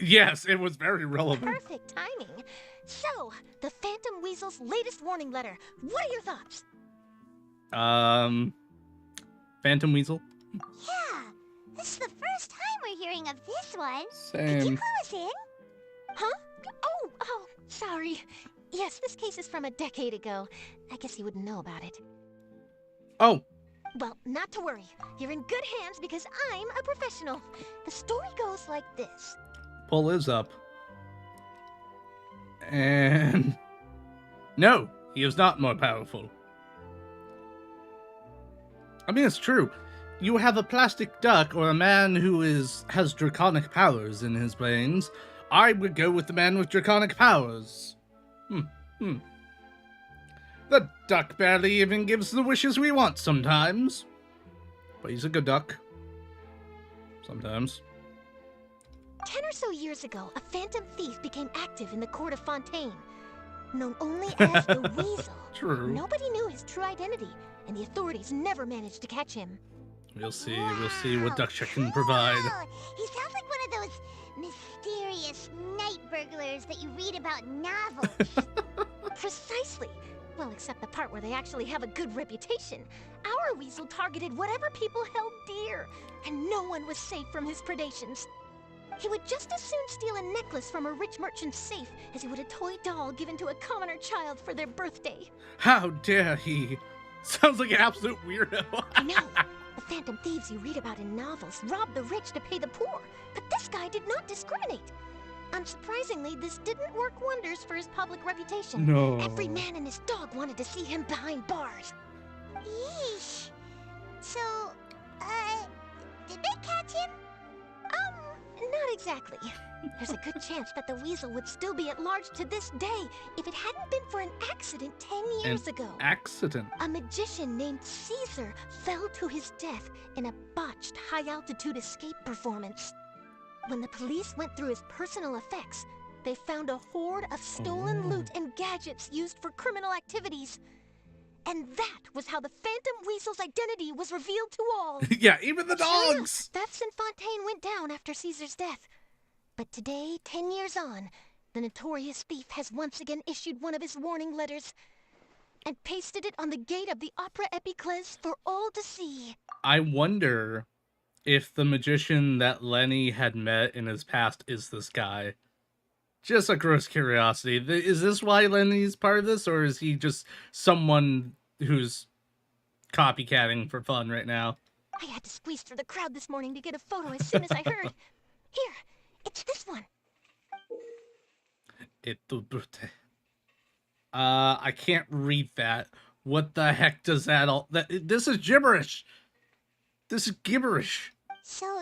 Yes, it was very relevant. Perfect timing. So, the Phantom Weasel's latest warning letter. What are your thoughts? Phantom Weasel? Yeah, this is the first time we're hearing of this one. Could Same. you clue us in? Huh? Oh, sorry. Yes, this case is from a decade ago. I guess you wouldn't know about it. Oh. Well, not to worry. You're in good hands because I'm a professional. The story goes like this. Pull Liz up. And... no, he is not more powerful. I mean, it's true. You have a plastic duck or a man who has draconic powers in his brains. I would go with the man with draconic powers. The duck barely even gives the wishes we want sometimes. But he's a good duck. Sometimes. 10 or so years ago, a phantom thief became active in the court of Fontaine. Known only as the Weasel. True. Nobody knew his true identity, and the authorities never managed to catch him. We'll see what Duckcheck can provide. He sounds like one of those mysterious night burglars that you read about in novels. Precisely. Well, except the part where they actually have a good reputation. Our Weasel targeted whatever people held dear, and no one was safe from his predations. He would just as soon steal a necklace from a rich merchant's safe as he would a toy doll given to a commoner child for their birthday. How dare he? Sounds like an absolute weirdo. I know. The phantom thieves you read about in novels rob the rich to pay the poor, but this guy did not discriminate. Unsurprisingly, this didn't work wonders for his public reputation. No. Every man and his dog wanted to see him behind bars. Yeesh. So, did they catch him? Not exactly. There's a good chance that the Weasel would still be at large to this day if it hadn't been for an accident 10 years ago. Accident? A magician named Caesar fell to his death in a botched high-altitude escape performance. When the police went through his personal effects, they found a hoard of stolen loot and gadgets used for criminal activities. And that was how the Phantom Weasel's identity was revealed to all. Yeah, even the dogs! Thefts in Fontaine went down after Caesar's death. But today, 10 years on, the notorious thief has once again issued one of his warning letters and pasted it on the gate of the Opera Epiclese for all to see. I wonder if the magician that Lenny had met in his past is this guy. Just a gross curiosity. Is this why Lenny's part of this, or is he just someone who's copycatting for fun right now? I had to squeeze through the crowd this morning to get a photo as soon as I heard. Here, it's this one. I can't read that. What the heck does that all... This is gibberish. This is gibberish. So,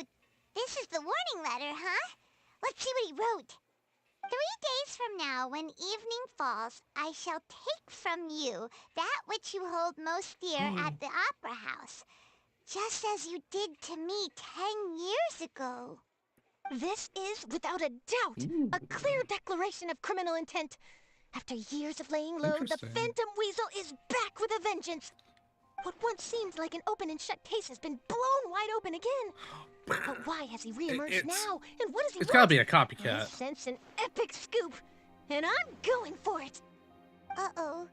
this is the warning letter, huh? Let's see what he wrote. 3 days from now, when evening falls, I shall take from you that which you hold most dear at the opera house, just as you did to me 10 years ago. This is, without a doubt, a clear declaration of criminal intent. After years of laying low, the Phantom Weasel is back with a vengeance. What once seemed like an open and shut case has been blown wide open again. But why has he reemerged now? And what does he want? It's gotta be a copycat. I sense an epic scoop, and I'm going for it. Uh-oh.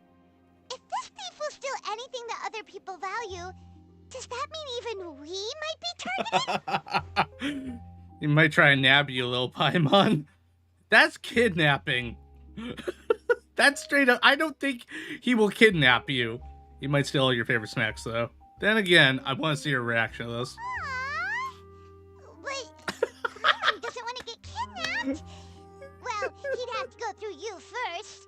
If this thief will steal anything that other people value, does that mean even we might be targeted? He might try and nab you, little Paimon. That's kidnapping. That's straight up. I don't think he will kidnap you. He might steal all your favorite snacks, though. Then again, I want to see your reaction to this. But Paimon doesn't want to get kidnapped. Well, he'd have to go through you first.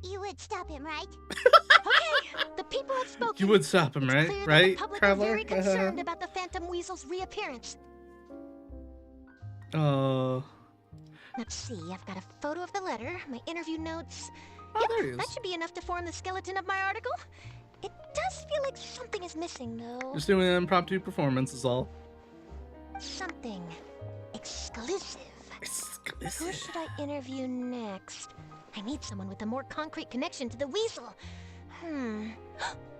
You would stop him, right? Okay, the people have spoken. You would stop him, right? Clear Right, the public Traveler? are very concerned about the Phantom Weasel's reappearance. Let's see, I've got a photo of the letter, my interview notes. Yep, that should be enough to form the skeleton of my article. It does feel like something is missing, though. Just doing an impromptu performance is all. Something exclusive. Who should I interview next? I need someone with a more concrete connection to the weasel.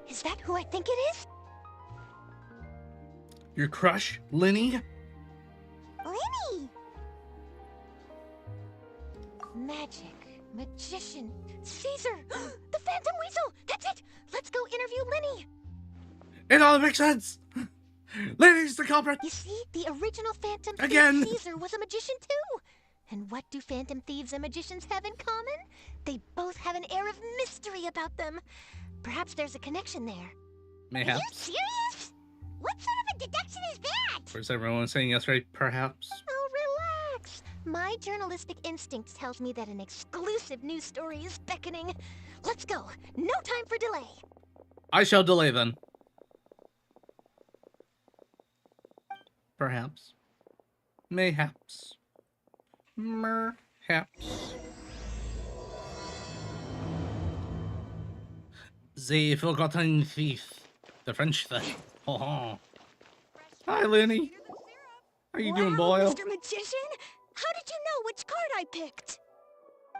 Is that who I think it is? Your crush, Lenny? Lenny! Magic, magician, Caesar, the Phantom Weasel. That's it. Let's go interview Lenny. It all makes sense. Lenny's the culprit. You see, the original Phantom Again. thief Caesar was a magician too. And what do Phantom thieves and magicians have in common? They both have an air of mystery about them. Perhaps there's a connection there. Mayhaps. Are you serious? What sort of a deduction is that? Or is everyone saying yes, right? Perhaps. Oh, relax. My journalistic instinct tells me that an exclusive news story is beckoning. Let's go. No time for delay. I shall delay then. Perhaps. Mayhaps. Merhaps. The forgotten thief. The French thief. Oh. Hi, Lenny. How you doing, boy? Mr. Magician? How did you know which card I picked?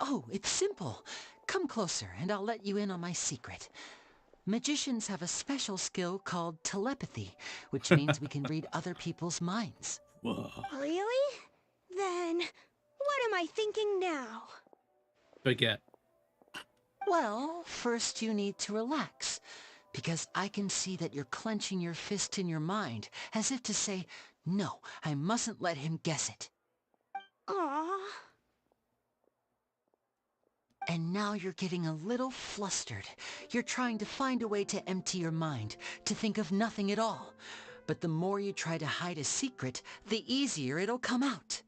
Oh, it's simple. Come closer, and I'll let you in on my secret. Magicians have a special skill called telepathy, which means we can read other people's minds. Whoa. Really? Then, what am I thinking now? Baguette. Well, first you need to relax, because I can see that you're clenching your fist in your mind, as if to say, no, I mustn't let him guess it. Aww. And now you're getting a little flustered. You're trying to find a way to empty your mind, to think of nothing at all. But the more you try to hide a secret, the easier it'll come out.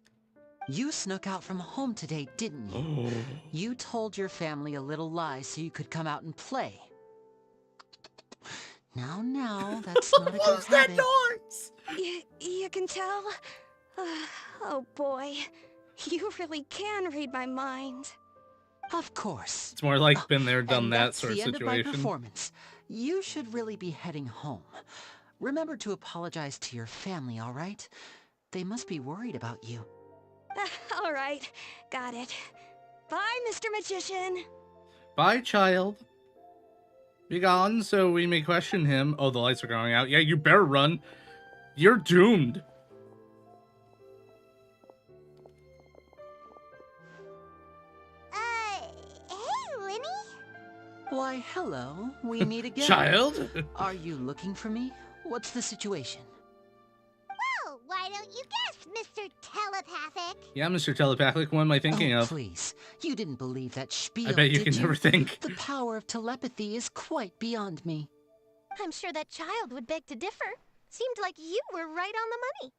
You snuck out from home today, didn't you? You told your family a little lie so you could come out and play. Now, that's not a good habit. noise? You can tell? Oh boy, you really can read my mind. Of course. It's more like been there, done And that that's sort of the end of my situation. performance. You should really be heading home. Remember to apologize to your family, all right? They must be worried about you. All right, got it. Bye, Mr. Magician. Bye, child. Be gone so we may question him. Oh, the lights are going out. Yeah, you better run. You're doomed. Hey, Lenny? Why, hello. We meet again. Child? Are you looking for me? What's the situation? Well, why don't you guess? Mr. Telepathic. Yeah, Mr. Telepathic, what am I thinking of? Please. You didn't believe that spiel, I bet you did can never think. The power of telepathy is quite beyond me. I'm sure that child would beg to differ. Seemed like you were right on the money.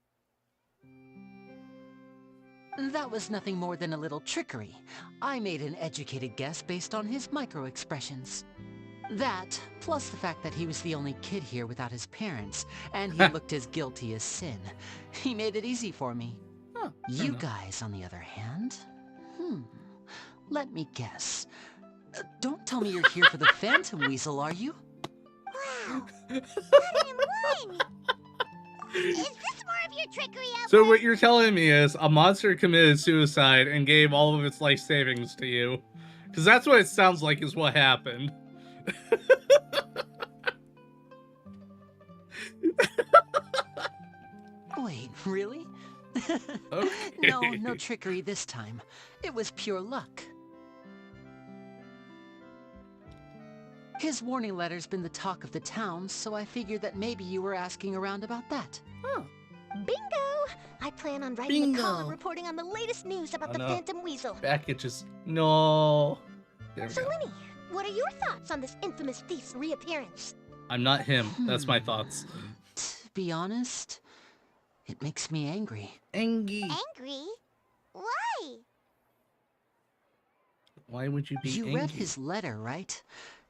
That was nothing more than a little trickery. I made an educated guess based on his micro-expressions. That, plus the fact that he was the only kid here without his parents, and he looked as guilty as sin. He made it easy for me. You guys, on the other hand... Let me guess. Don't tell me you're here for the Phantom Weasel, are you? Wow! Got him one! Is this more of your trickery, Albert? So what you're telling me is a monster committed suicide and gave all of its life savings to you. Because that's what it sounds like is what happened. Wait, really? Okay. No trickery this time. It was pure luck. His warning letter's been the talk of the town, so I figured that maybe you were asking around about that. Bingo! I plan on writing a column reporting on the latest news about the Phantom Weasel. Packages. No. There we So, go. Lenny, what are your thoughts on this infamous thief's reappearance? I'm not him. That's my thoughts. To be honest, it makes me angry. Angry. Angry? Why? Why would you be You angry? read his letter, right?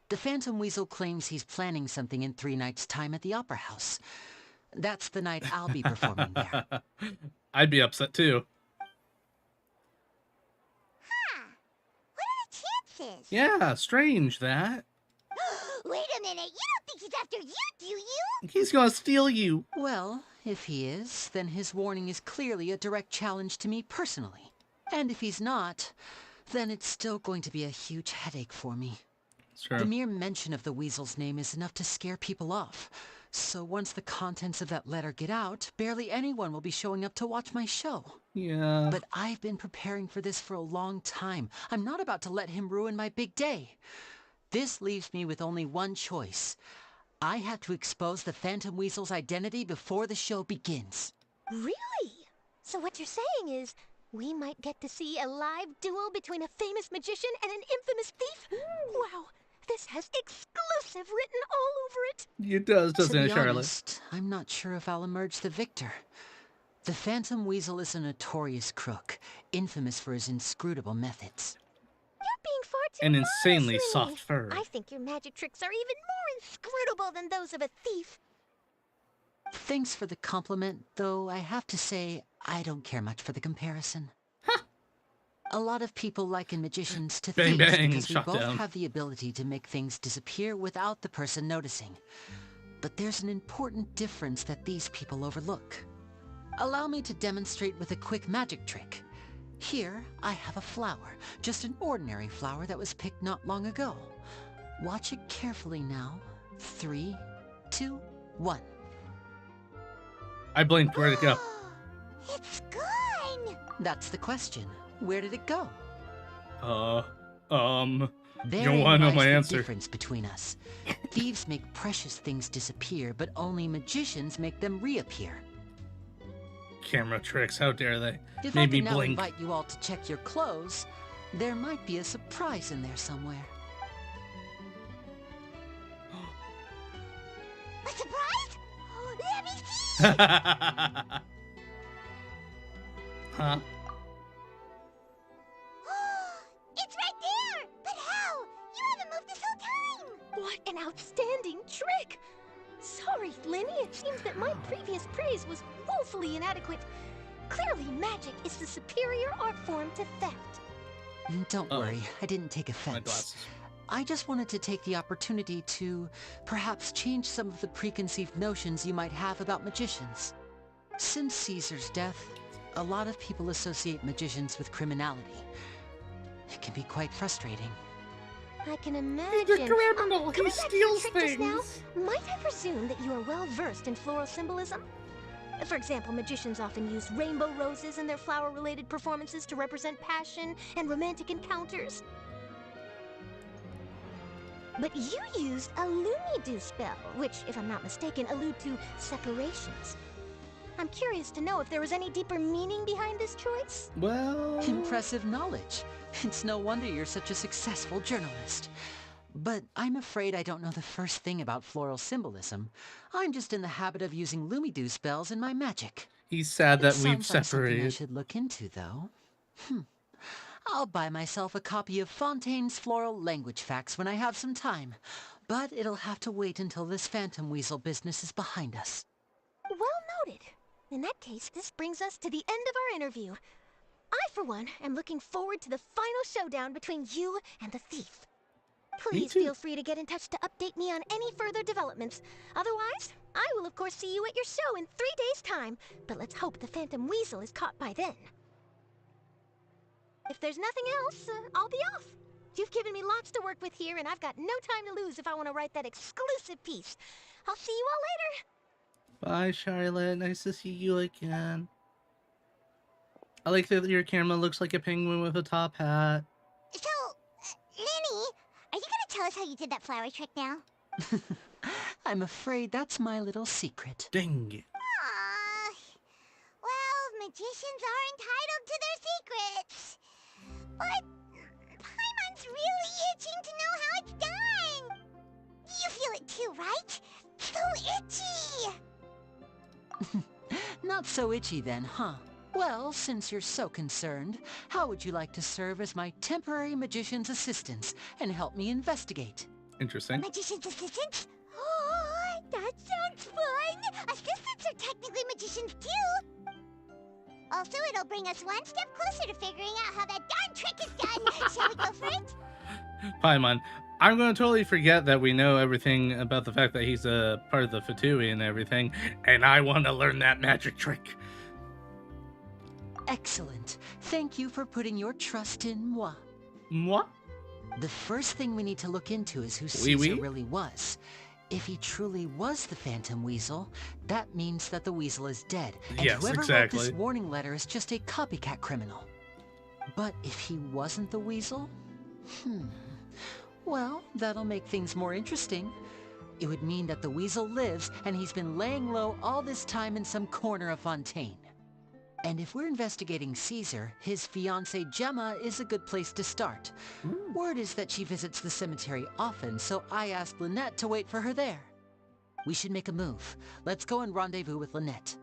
The Phantom Weasel claims he's planning something in 3 nights' time at the Opera House. That's the night I'll be performing there. I'd be upset too. What are the chances? Yeah, strange that. Wait a minute, you don't think he's after you, do you? He's gonna steal you. Well, if he is, then his warning is clearly a direct challenge to me personally. And if he's not, then it's still going to be a huge headache for me. Sure. The mere mention of the Weasel's name is enough to scare people off. So once the contents of that letter get out, barely anyone will be showing up to watch my show. Yeah. But I've been preparing for this for a long time. I'm not about to let him ruin my big day. This leaves me with only one choice. I have to expose the Phantom Weasel's identity before the show begins. Really? So what you're saying is, we might get to see a live duel between a famous magician and an infamous thief? Wow, this has exclusive written all over it. It does, doesn't To it, be Charlotte? honest, I'm not sure if I'll emerge the victor. The Phantom Weasel is a notorious crook, infamous for his inscrutable methods. You're being far too An modest, insanely Lenny. soft fur. I think your magic tricks are even more inscrutable than those of a thief. Thanks for the compliment, though I have to say, I don't care much for the comparison. A lot of people liken magicians to Bang, thieves bang, because we shot both down. have the ability to make things disappear without the person noticing. But there's an important difference that these people overlook. Allow me to demonstrate with a quick magic trick. Here, I have a flower, just an ordinary flower that was picked not long ago. Watch it carefully now. 3, 2, 1. I blinked. Where'd it go? It's gone! That's the question. Where did it go? You Therein don't want to know lies my the answer. difference between us. Thieves make precious things disappear, but only magicians make them reappear. Camera tricks, how dare they? If I Made me can now blink. invite you all to check your clothes, there might be a surprise in there somewhere. A surprise? Let me see! Huh? It's right there! But how? You haven't moved this whole time! What an outstanding trick! Sorry, Lenny, it seems that my previous praise was woefully inadequate. Clearly, magic is the superior art form to theft. Don't worry, I didn't take offense. I just wanted to take the opportunity to perhaps change some of the preconceived notions you might have about magicians. Since Caesar's death, a lot of people associate magicians with criminality. It can be quite frustrating. I can imagine. He's a criminal. Coming He back to your steals trick just now, things. might I presume that you are well versed in floral symbolism? For example, magicians often use rainbow roses in their flower-related performances to represent passion and romantic encounters. But you used a Looney-Doo spell, which, if I'm not mistaken, allude to separations. I'm curious to know if there was any deeper meaning behind this choice. Well... Impressive knowledge. It's no wonder you're such a successful journalist. But I'm afraid I don't know the first thing about floral symbolism. I'm just in the habit of using Lumidu spells in my magic. He's sad that we've Sounds like something I separated. should look into, though. I'll buy myself a copy of Fontaine's Floral Language Facts when I have some time. But it'll have to wait until this phantom weasel business is behind us. Well noted. In that case, this brings us to the end of our interview. I, for one, am looking forward to the final showdown between you and the thief. Please feel free to get in touch to update me on any further developments. Otherwise, I will of course see you at your show in 3 days' time, but let's hope the Phantom Weasel is caught by then. If there's nothing else, I'll be off. You've given me lots to work with here, and I've got no time to lose if I want to write that exclusive piece. I'll see you all later. Bye, Charlotte. Nice to see you again. I like that your camera looks like a penguin with a top hat. So, Lenny, are you gonna tell us how you did that flower trick now? I'm afraid that's my little secret. Dang it. Aww. Well, magicians are entitled to their secrets. But Paimon's really itching to know how it's done. You feel it too, right? So itchy. Not so itchy then, huh? Well, since you're so concerned, how would you like to serve as my temporary magician's assistants and help me investigate? Interesting. Magician's assistants? Oh, that sounds fun! Assistants are technically magicians too! Also, it'll bring us one step closer to figuring out how that darn trick is done! Shall we go for it? Paimon, I'm going to totally forget that we know everything about the fact that he's a part of the F2P and everything, and I want to learn that magic trick. Excellent. Thank you for putting your trust in moi. Moi? The first thing we need to look into is who Oui, Caesar oui? really was. If he truly was the Phantom Weasel, that means that the Weasel is dead, and Yes, whoever exactly. wrote this warning letter is just a copycat criminal. But if he wasn't the Weasel? Well, that'll make things more interesting. It would mean that the Weasel lives, and he's been laying low all this time in some corner of Fontaine. And if we're investigating Caesar, his fiancée Gemma is a good place to start. Word is that she visits the cemetery often, so I asked Lynette to wait for her there. We should make a move. Let's go and rendezvous with Lynette.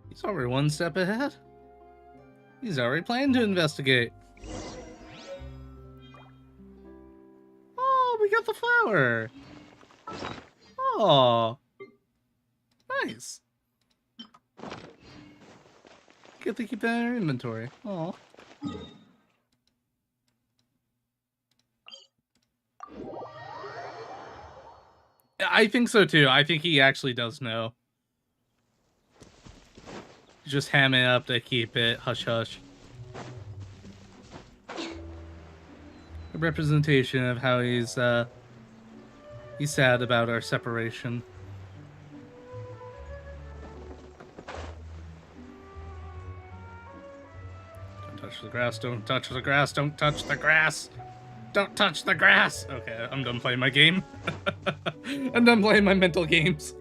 He's already one step ahead. He's already planning to investigate. Oh, we got the flower. Oh, nice. Get to keep that in our inventory. Oh. I think so too. I think he actually does know. Just ham it up to keep it hush hush. A representation of how he's sad about our separation. Don't touch the grass, don't touch the grass, don't touch the grass. Don't touch the grass! Okay, I'm done playing my game. I'm done playing my mental games.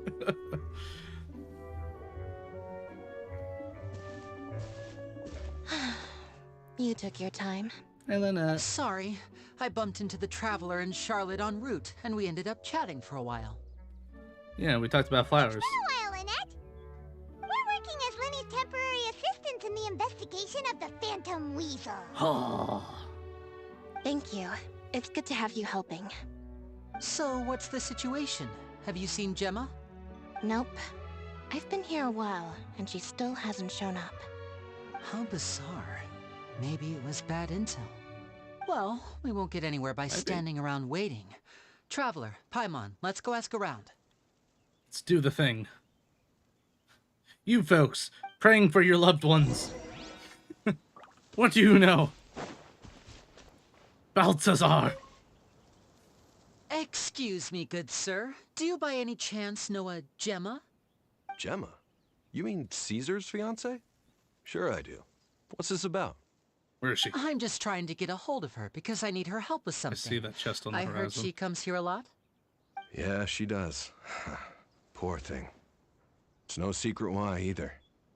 You took your time. Hey, Lynette. Sorry, I bumped into the Traveler and Charlotte en route, and we ended up chatting for a while. Yeah, we talked about flowers. It's been a while, Lynette. We're working as Lenny's temporary assistants in the investigation of the Phantom Weasel. Oh. Thank you. It's good to have you helping. So, what's the situation? Have you seen Gemma? Nope. I've been here a while, and she still hasn't shown up. How bizarre. Maybe it was bad intel. Well, we won't get anywhere by standing around waiting. Traveler, Paimon, let's go ask around. Let's do the thing. You folks, praying for your loved ones. What do you know? Balthazar. Excuse me, good sir. Do you by any chance know a Gemma? Gemma? You mean Caesar's fiancée? Sure I do. What's this about? Where is she? I'm just trying to get a hold of her because I need her help with something. I see that chest on the horizon. I heard she comes here a lot? Yeah, she does. Poor thing. It's no secret why, either.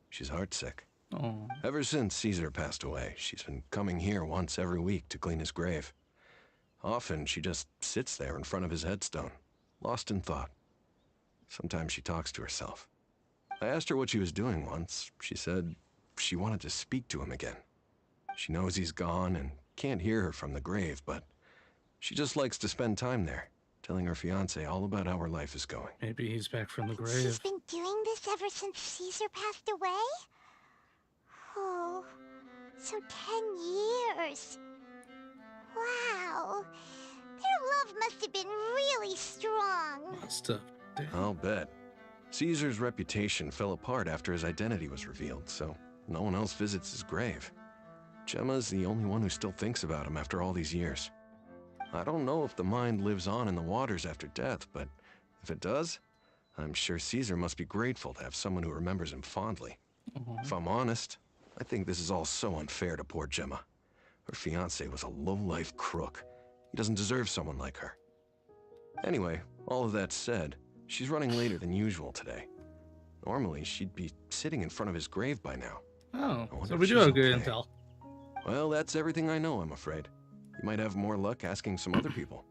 She's heartsick. Oh. Ever since Caesar passed away, she's been coming here once every week to clean his grave. Often, she just sits there in front of his headstone, lost in thought. Sometimes she talks to herself. I asked her what she was doing once. She said she wanted to speak to him again. She knows he's gone and can't hear her from the grave, but she just likes to spend time there, telling her fiancé all about how her life is going. Maybe he's back from the grave. She's been doing this ever since Caesar passed away? Oh, so 10 years. Wow. Their love must have been really strong. Must have. I'll bet. Caesar's reputation fell apart after his identity was revealed, so no one else visits his grave. Gemma's the only one who still thinks about him after all these years. I don't know if the mind lives on in the waters after death, but if it does, I'm sure Caesar must be grateful to have someone who remembers him fondly. If I'm honest, I think this is all so unfair to poor Gemma. Her fiancé was a low-life crook. He doesn't deserve someone like her. Anyway, all of that said, she's running later than usual today. Normally, she'd be sitting in front of his grave by now. Oh, so we do have good intel. Well, that's everything I know, I'm afraid. You might have more luck asking some other people.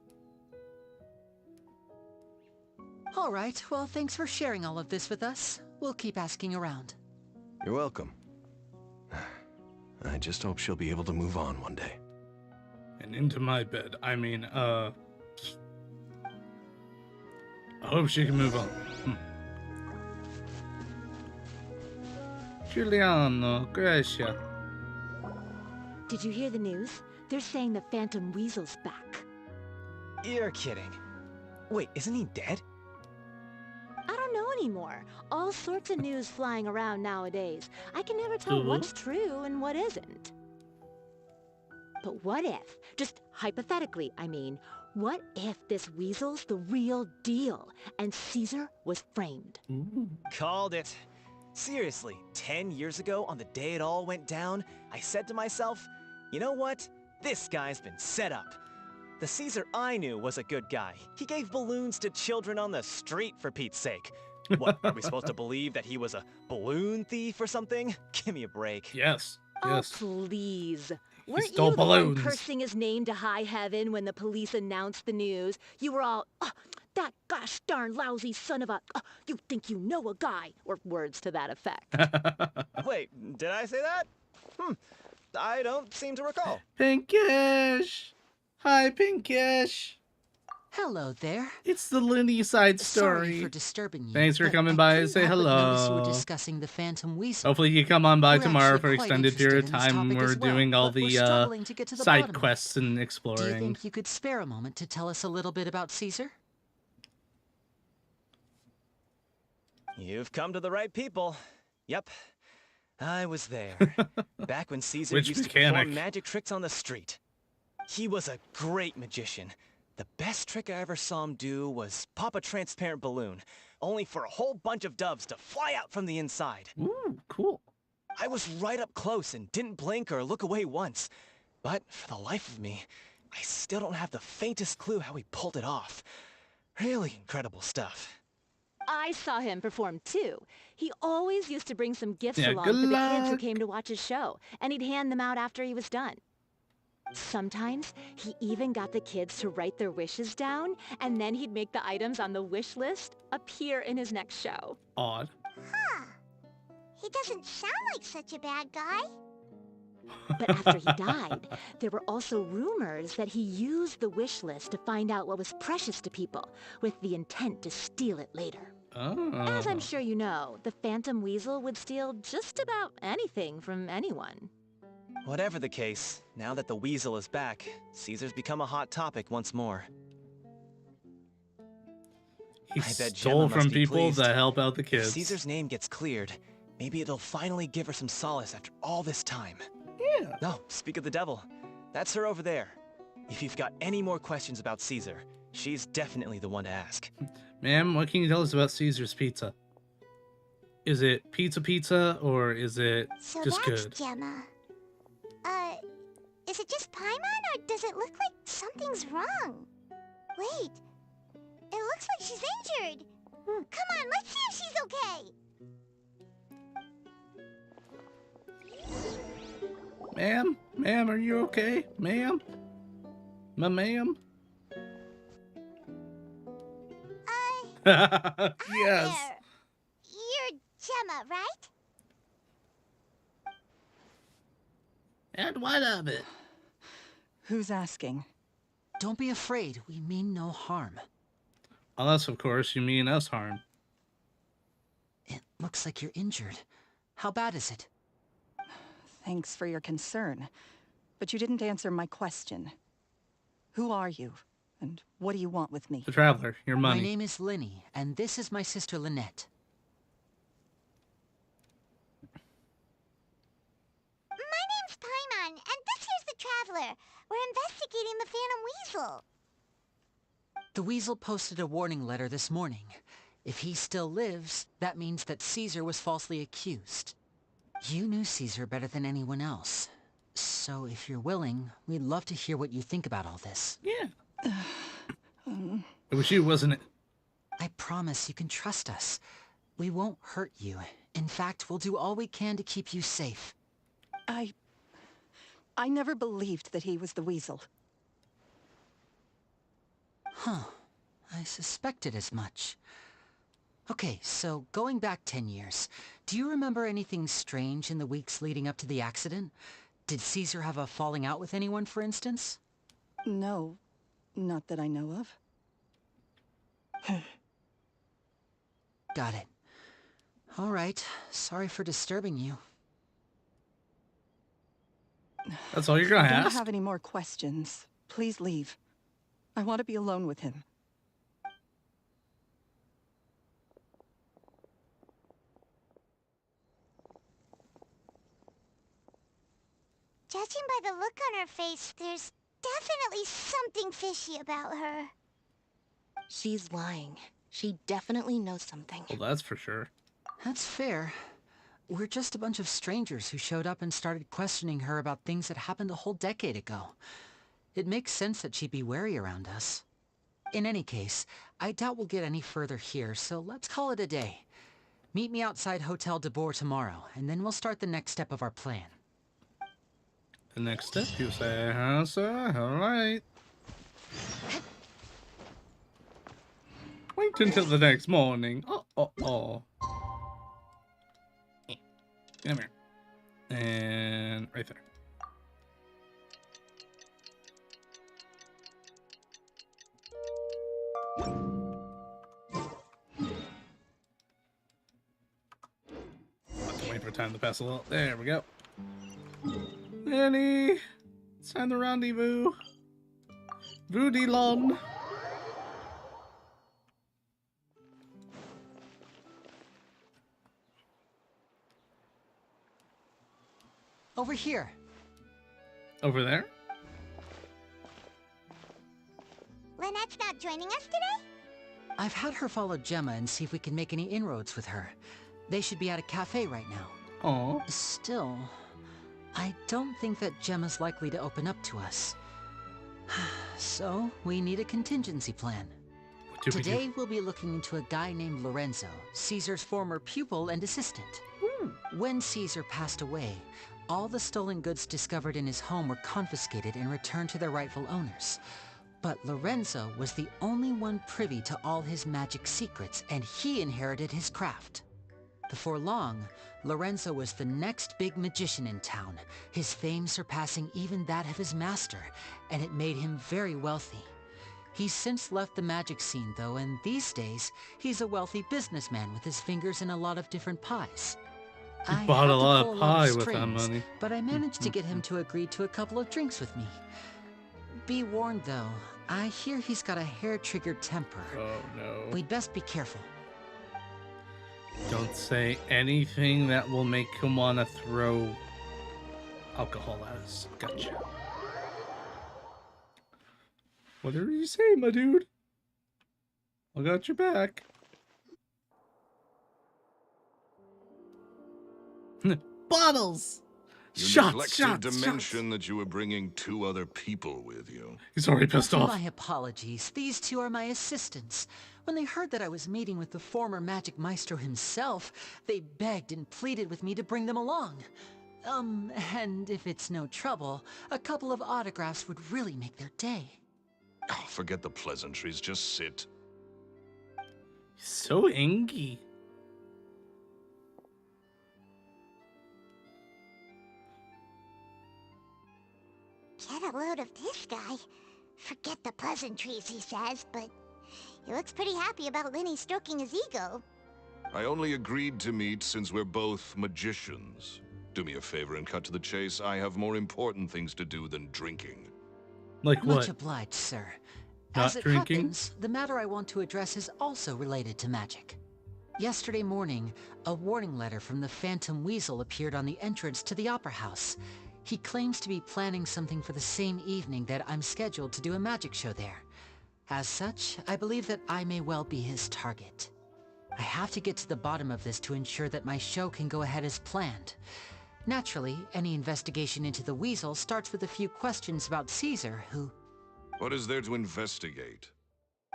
All right, well, thanks for sharing all of this with us. We'll keep asking around. You're welcome. I just hope she'll be able to move on one day. And into my bed. I mean, I hope she can move on. Giuliano, Gracia. Did you hear the news? They're saying the Phantom Weasel's back. You're kidding. Wait, isn't he dead? I don't know anymore. All sorts of news flying around nowadays. I can never tell what's true and what isn't. But what if, just hypothetically, I mean, what if this weasel's the real deal and Caesar was framed? Called it. Seriously, 10 years ago, on the day it all went down, I said to myself, you know what? This guy's been set up. The Caesar I knew was a good guy. He gave balloons to children on the street, for Pete's sake. What, are we supposed to believe that he was a balloon thief or something? Give me a break. Yes. Oh, please. Weren't you stole the balloons. one cursing his name to high heaven when the police announced the news? You were all, oh, that gosh darn lousy son of a, you think you know a guy, or words to that effect. Wait, did I say that? I don't seem to recall. Pinkish! Hi, Pinkish! Hello there. It's the Looney Side Story. Sorry for disturbing you. Thanks for but coming I by and couldn't say help but notice you hello. were discussing the Phantom Weasel. Hopefully you come on by We're tomorrow actually for quite extended period of interested in this time. topic We're as well, doing all but we're the struggling to get to the side bottom of it. quests and Do you exploring. think you could spare a moment to tell us a little bit about Caesar? You've come to the right people. Yep, I was there. Back when Caesar Which used to mechanic? perform magic tricks on the street. He was a great magician. The best trick I ever saw him do was pop a transparent balloon, only for a whole bunch of doves to fly out from the inside. Ooh, cool. I was right up close and didn't blink or look away once. But for the life of me, I still don't have the faintest clue how he pulled it off. Really incredible stuff. I saw him perform too. He always used to bring some gifts Yeah, along good for the kids who luck. came to watch his show, and he'd hand them out after he was done. Sometimes, he even got the kids to write their wishes down, and then he'd make the items on the wish list appear in his next show. Odd. Huh. He doesn't sound like such a bad guy. But after he died, there were also rumors that he used the wish list to find out what was precious to people, with the intent to steal it later. Oh. As I'm sure you know, the Phantom Weasel would steal just about anything from anyone. Whatever the case, now that the weasel is back, Caesar's become a hot topic once more. He I bet stole Gemma from must be people pleased. to help out the If kids. Caesar's name gets cleared, maybe it'll finally give her some solace after all this time. Yeah. No, speak of the devil. That's her over there. If you've got any more questions about Caesar, she's definitely the one to ask. Ma'am, what can you tell us about Caesar's Pizza? Is it pizza, or is it So just that's good? Gemma. Is it just Paimon, or does it look like something's wrong? Wait, it looks like she's injured. Come on, let's see if she's okay. Ma'am? Ma'am, are you okay? Ma'am? Ma'am? Hi Yes. there. You're Gemma, right? And what of it? Who's asking? Don't be afraid. We mean no harm. Unless, of course, you mean us harm. It looks like you're injured. How bad is it? Thanks for your concern, but you didn't answer my question. Who are you, and what do you want with me? The Traveler, your money. My name is Linny, and this is my sister Lynette. My name's Paimon, and this here's the Traveler. We're investigating the Phantom Weasel. The Weasel posted a warning letter this morning. If he still lives, that means that Caesar was falsely accused. You knew Caesar better than anyone else. So if you're willing, we'd love to hear what you think about all this. Yeah. It was you, wasn't it? I promise you can trust us. We won't hurt you. In fact, we'll do all we can to keep you safe. I never believed that he was the Weasel. Huh. I suspected as much. Okay, so going back 10 years, do you remember anything strange in the weeks leading up to the accident? Did Caesar have a falling out with anyone, for instance? No, not that I know of. Got it. All right, sorry for disturbing you. That's all you're gonna If you ask? don't have any more questions, please leave. I want to be alone with him. Judging by the look on her face, there's definitely something fishy about her. She's lying. She definitely knows something. Well, that's for sure. That's fair. We're just a bunch of strangers who showed up and started questioning her about things that happened a whole decade ago. It makes sense that she'd be wary around us. In any case, I doubt we'll get any further here, so let's call it a day. Meet me outside Hotel de Boer tomorrow, and then we'll start the next step of our plan. The next step, you say, huh, sir? Alright. Wait until the next morning. Oh. Come here. And right there. Have to wait for time to pass a little. There we go. Annie, it's time to rendezvous. Voodilon. Over here. Over there? Lynette's not joining us today? I've had her follow Gemma and see if we can make any inroads with her. They should be at a cafe right now. Oh. Still, I don't think that Gemma's likely to open up to us. So, we need a contingency plan. Today, we'll be looking into a guy named Lorenzo, Caesar's former pupil and assistant. When Caesar passed away, all the stolen goods discovered in his home were confiscated and returned to their rightful owners. But Lorenzo was the only one privy to all his magic secrets, and he inherited his craft. Before long, Lorenzo was the next big magician in town, his fame surpassing even that of his master, and it made him very wealthy. He's since left the magic scene though, and these days, he's a wealthy businessman with his fingers in a lot of different pies. You bought a lot of pie with that strings, money. But I managed to get him to agree to a couple of drinks with me. Be warned though, I hear he's got a hair-triggered temper. Oh no. We'd best be careful. Don't say anything that will make him want to throw alcohol at us. Gotcha. Whatever you say, my dude. I got your back. Bottles! You neglected to mention that you were bringing 2 other people with you. He's already pissed off. My apologies. These 2 are my assistants. When they heard that I was meeting with the former magic maestro himself, they begged and pleaded with me to bring them along. And if it's no trouble, a couple of autographs would really make their day. Oh, forget the pleasantries, just sit. So ingy. Get a load of this guy. Forget the pleasantries, he says, but he looks pretty happy about Lenny stroking his ego. I only agreed to meet since we're both magicians. Do me a favor and cut to the chase. I have more important things to do than drinking. Like what? Much obliged, sir. Not As it drinking? happens, the matter I want to address is also related to magic. Yesterday morning, a warning letter from the Phantom Weasel appeared on the entrance to the Opera House. He claims to be planning something for the same evening that I'm scheduled to do a magic show there. As such, I believe that I may well be his target. I have to get to the bottom of this to ensure that my show can go ahead as planned. Naturally, any investigation into the Weasel starts with a few questions about Caesar, who... What is there to investigate?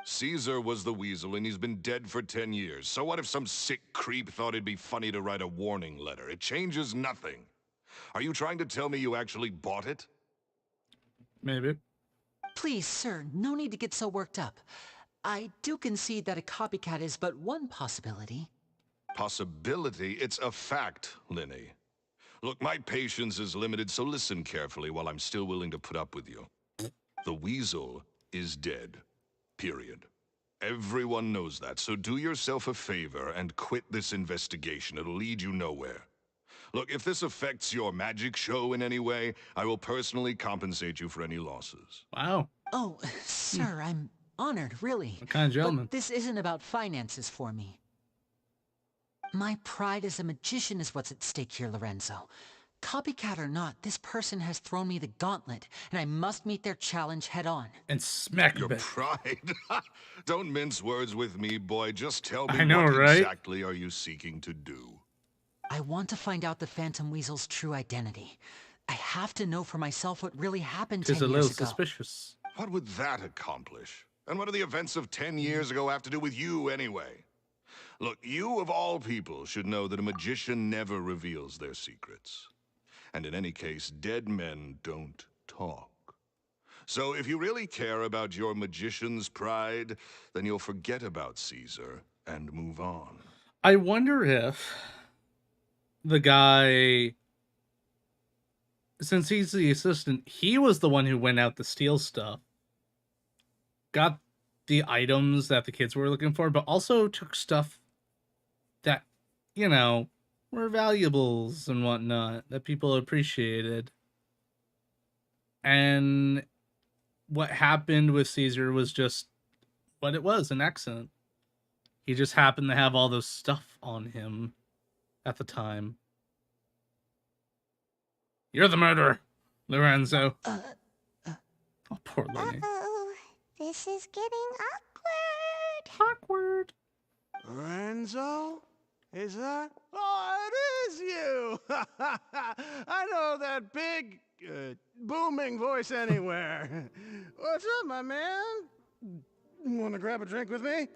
Caesar was the Weasel and he's been dead for 10 years. So what if some sick creep thought it'd be funny to write a warning letter? It changes nothing. Are you trying to tell me you actually bought it? Maybe. Please, sir, no need to get so worked up. I do concede that a copycat is but one possibility. Possibility? It's a fact, Lenny. Look, my patience is limited, so listen carefully while I'm still willing to put up with you. The Weasel is dead. Period. Everyone knows that, so do yourself a favor and quit this investigation. It'll lead you nowhere. Look, if this affects your magic show in any way, I will personally compensate you for any losses. Wow. Oh, sir, I'm honored, really. What kind of gentleman? But this isn't about finances for me. My pride as a magician is what's at stake here, Lorenzo. Copycat or not, this person has thrown me the gauntlet, and I must meet their challenge head on. And smack your your pride. Don't mince words with me, boy. Just tell me I know, what right? exactly are you seeking to do? I want to find out the Phantom Weasel's true identity. I have to know for myself what really happened 10 It's a years little ago. suspicious. What would that accomplish? And what do the events of 10 years ago have to do with you anyway? Look, you of all people should know that a magician never reveals their secrets. And in any case, dead men don't talk. So if you really care about your magician's pride, then you'll forget about Caesar and move on. I wonder if the guy, since he's the assistant, he was the one who went out to steal stuff, got the items that the kids were looking for, but also took stuff that, you know, were valuables and whatnot that people appreciated. And what happened with Caesar was just what it was, an accident. He just happened to have all those stuff on him at the time. You're the murderer, Lorenzo. Oh, poor Lenny. Uh-oh, this is getting awkward. Awkward. Lorenzo? Is that? Oh, it is you! I know that big, booming voice anywhere. What's up, my man? Want to grab a drink with me?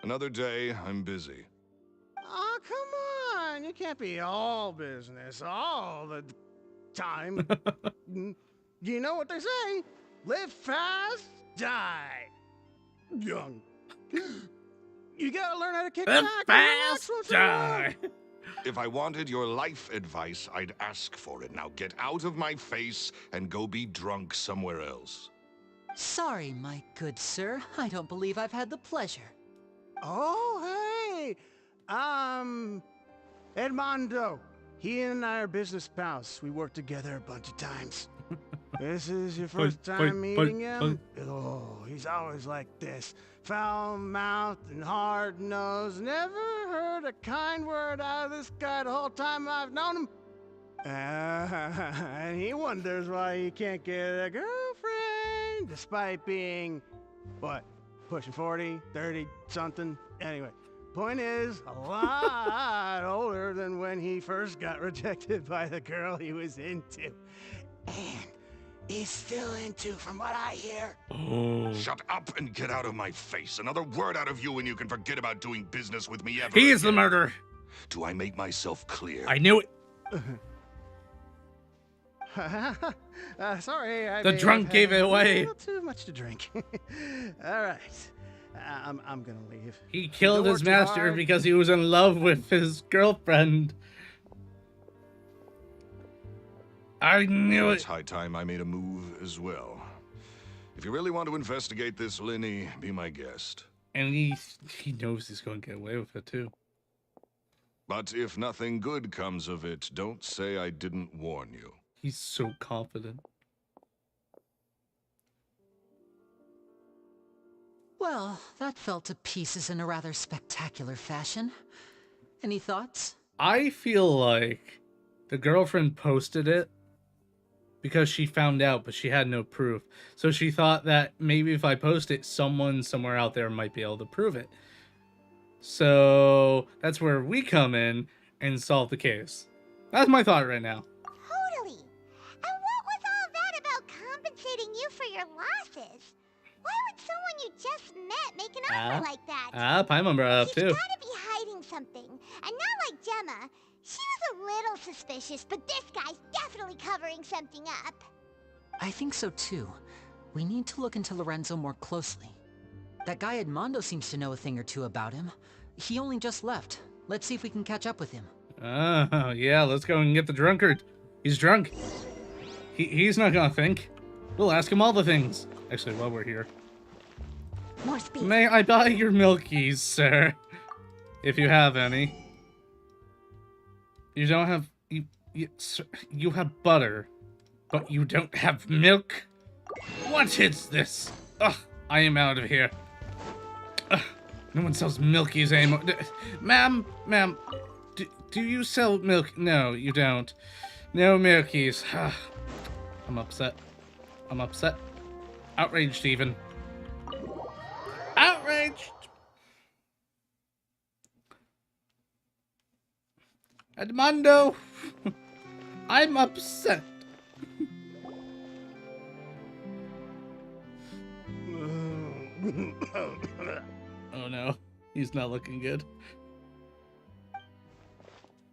Another day, I'm busy. Oh, come on. You can't be all business all the time. You know what they say? Live fast, die young. You gotta learn how to kick Live back. fast, and relax once in a while. die. If I wanted your life advice, I'd ask for it. Now get out of my face and go be drunk somewhere else. Sorry, my good sir. I don't believe I've had the pleasure. Oh, hey! Edmondo. He and I are business pals. We worked together a bunch of times. This is your first time meeting him? Oh, he's always like this. Foul-mouthed and hard-nosed. Never heard a kind word out of this guy the whole time I've known him. And he wonders why he can't get a girlfriend, despite being, what, pushing 40, 30, something? Anyway, point is, a lot older than when he first got rejected by the girl he was into. And he's still into, from what I hear. Shut up and get out of my face. Another word out of you and you can forget about doing business with me ever He is the again. murderer. Do I make myself clear? I knew it. Sorry, The drunk gave it away. A little too much to drink. All right, I'm gonna leave. He killed Don't his work too master hard. because he was in love with his girlfriend. I knew It's it. high time I made a move as well. If you really want to investigate this, Linny, be my guest. And he knows he's going to get away with it too. But if nothing good comes of it, don't say I didn't warn you. He's so confident. Well, that fell to pieces in a rather spectacular fashion. Any thoughts? I feel like the girlfriend posted it because she found out, but she had no proof. So she thought that maybe if I post it, someone somewhere out there might be able to prove it. So that's where we come in and solve the case. That's my thought right now. Totally. And what was all that about compensating you for your losses? Why would someone you just met make an offer like that? Paimon brought it up He's too. gotta be hiding something. And not like Gemma. She was a little suspicious, but this guy's definitely covering something up. I think so too. We need to look into Lorenzo more closely. That guy Edmondo seems to know a thing or two about him. He only just left. Let's see if we can catch up with him. Oh, yeah, let's go and get the drunkard. He's drunk. He's not gonna think. We'll ask him all the things. Actually, while we're here. More speed. May I buy your milkies, sir? If you have any. You don't have... You have butter, but you don't have milk? What is this? Ugh, I am out of here. Ugh, no one sells milkies anymore. Ma'am, do you sell milk? No, you don't. No milkies. I'm upset. I'm upset. Outraged, even. Outraged! Edmondo! I'm upset. Oh no, he's not looking good.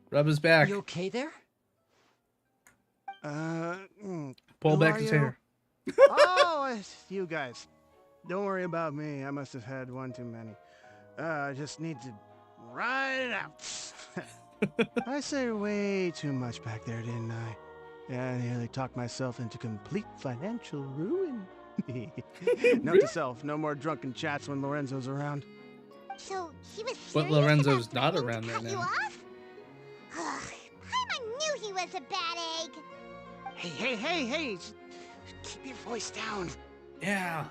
Rub his back. You okay there? Pull who back are his you? hair. Oh, it's you guys. Don't worry about me. I must have had one too many. I just need to ride it out. I said way too much back there, didn't I? Yeah, I nearly talked myself into complete financial ruin. Note to self, no more drunken chats when Lorenzo's around. So he was serious But Lorenzo's about not around there cut you now. off? Ugh, Paimon knew he was a bad egg. Hey, keep your voice down. Yeah.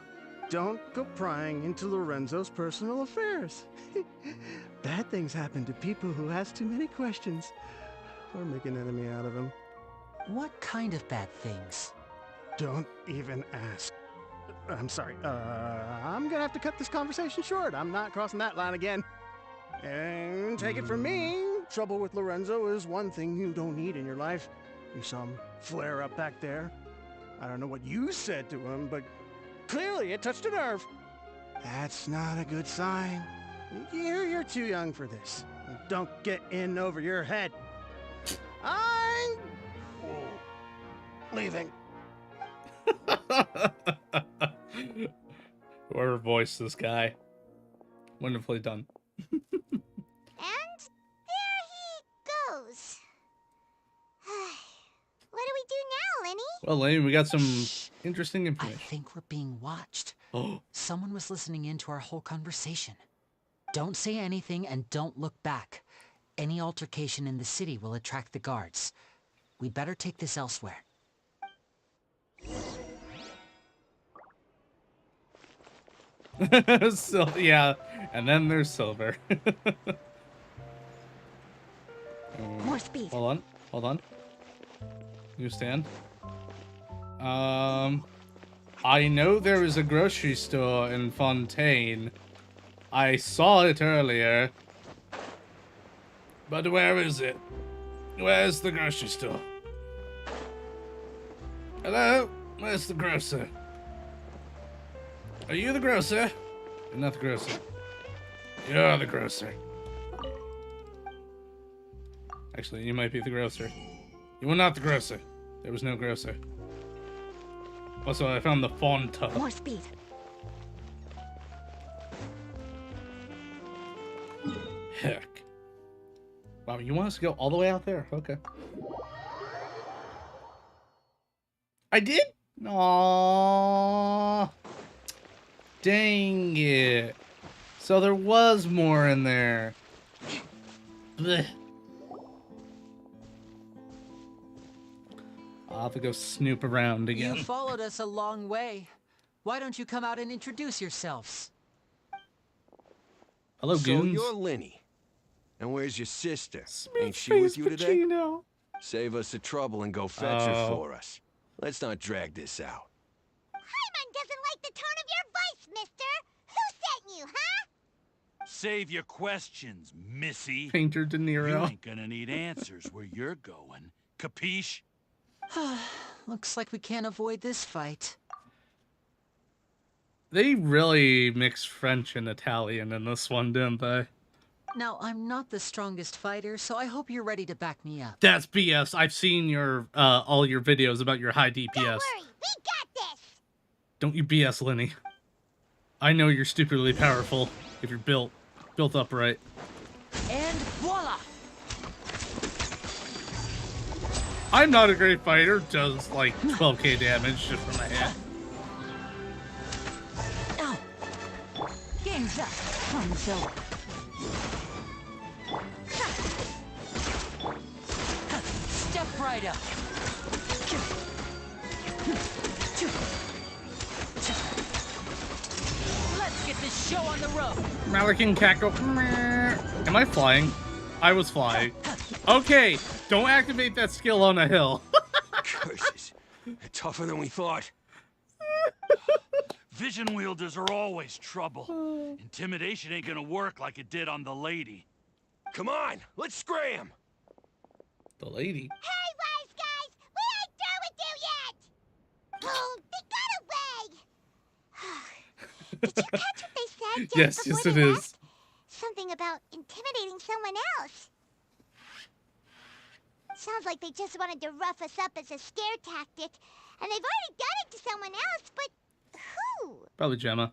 Don't go prying into Lorenzo's personal affairs. Bad things happen to people who ask too many questions or make an enemy out of him. What kind of bad things? Don't even ask. I'm sorry. I'm gonna have to cut this conversation short. I'm not crossing that line again. And take it from me, trouble with Lorenzo is one thing you don't need in your life. You saw him flare up back there. I don't know what you said to him, but clearly it touched a nerve. That's not a good sign. You're too young for this. Don't get in over your head. I'm leaving. Whoever voiced this guy. Wonderfully done. And there he goes. What do we do now, Lenny? Well, Lane, we got some interesting I information. think we're being watched. Oh. Someone was listening in to our whole conversation. Don't say anything and don't look back. Any altercation in the city will attract the guards. We'd better take this elsewhere. So, yeah, and then there's Silver. More speed. Hold on. You stand. I know there is a grocery store in Fontaine. I saw it earlier. But where is it? Where's the grocery store? Hello? Where's the grocer? Are you the grocer? You're not the grocer. You're the grocer. Actually, you might be the grocer. You are not the grocer. There was no grocer. Also, I found the Fontaine. More speed. Heck. Wow, you want us to go all the way out there? Okay. I did? Aww. Dang it. So there was more in there. Blech. I'll have to go snoop around again. You followed us a long way. Why don't you come out and introduce yourselves? Hello, So goons. you're Lenny. And where's your sister? Ain't she face with you today? Pacino. Save us the trouble and go fetch her for us. Let's not drag this out. Paimon doesn't like the tone of your voice, mister. Who sent you, huh? Save your questions, missy. Painter De Niro. You ain't gonna need answers where you're going. Capiche? Looks like we can't avoid this fight. They really mixed French and Italian in this one, didn't they? Now, I'm not the strongest fighter, so I hope you're ready to back me up. That's BS. I've seen your all your videos about your high DPS. Don't worry, we got this. Don't you BS, Lenny. I know you're stupidly powerful if you're built up right. And voila! I'm not a great fighter, does like 12k damage just from my head. Ow! Game's up. Fun's over. Step right up. Let's get this show on the road. Malakin Cackle. Am I flying? I was flying. Okay, don't activate that skill on a hill. Curses. Tougher than we thought. Vision wielders are always trouble. Intimidation ain't gonna work like it did on the lady. Come on, let's scram. The lady. Hey, wise guys, we ain't through with you yet. Oh, they got away. Did you catch what they said just Yes, before yes they it left? is. Something about intimidating someone else. Sounds like they just wanted to rough us up as a scare tactic, and they've already done it to someone else, but who? Probably Gemma.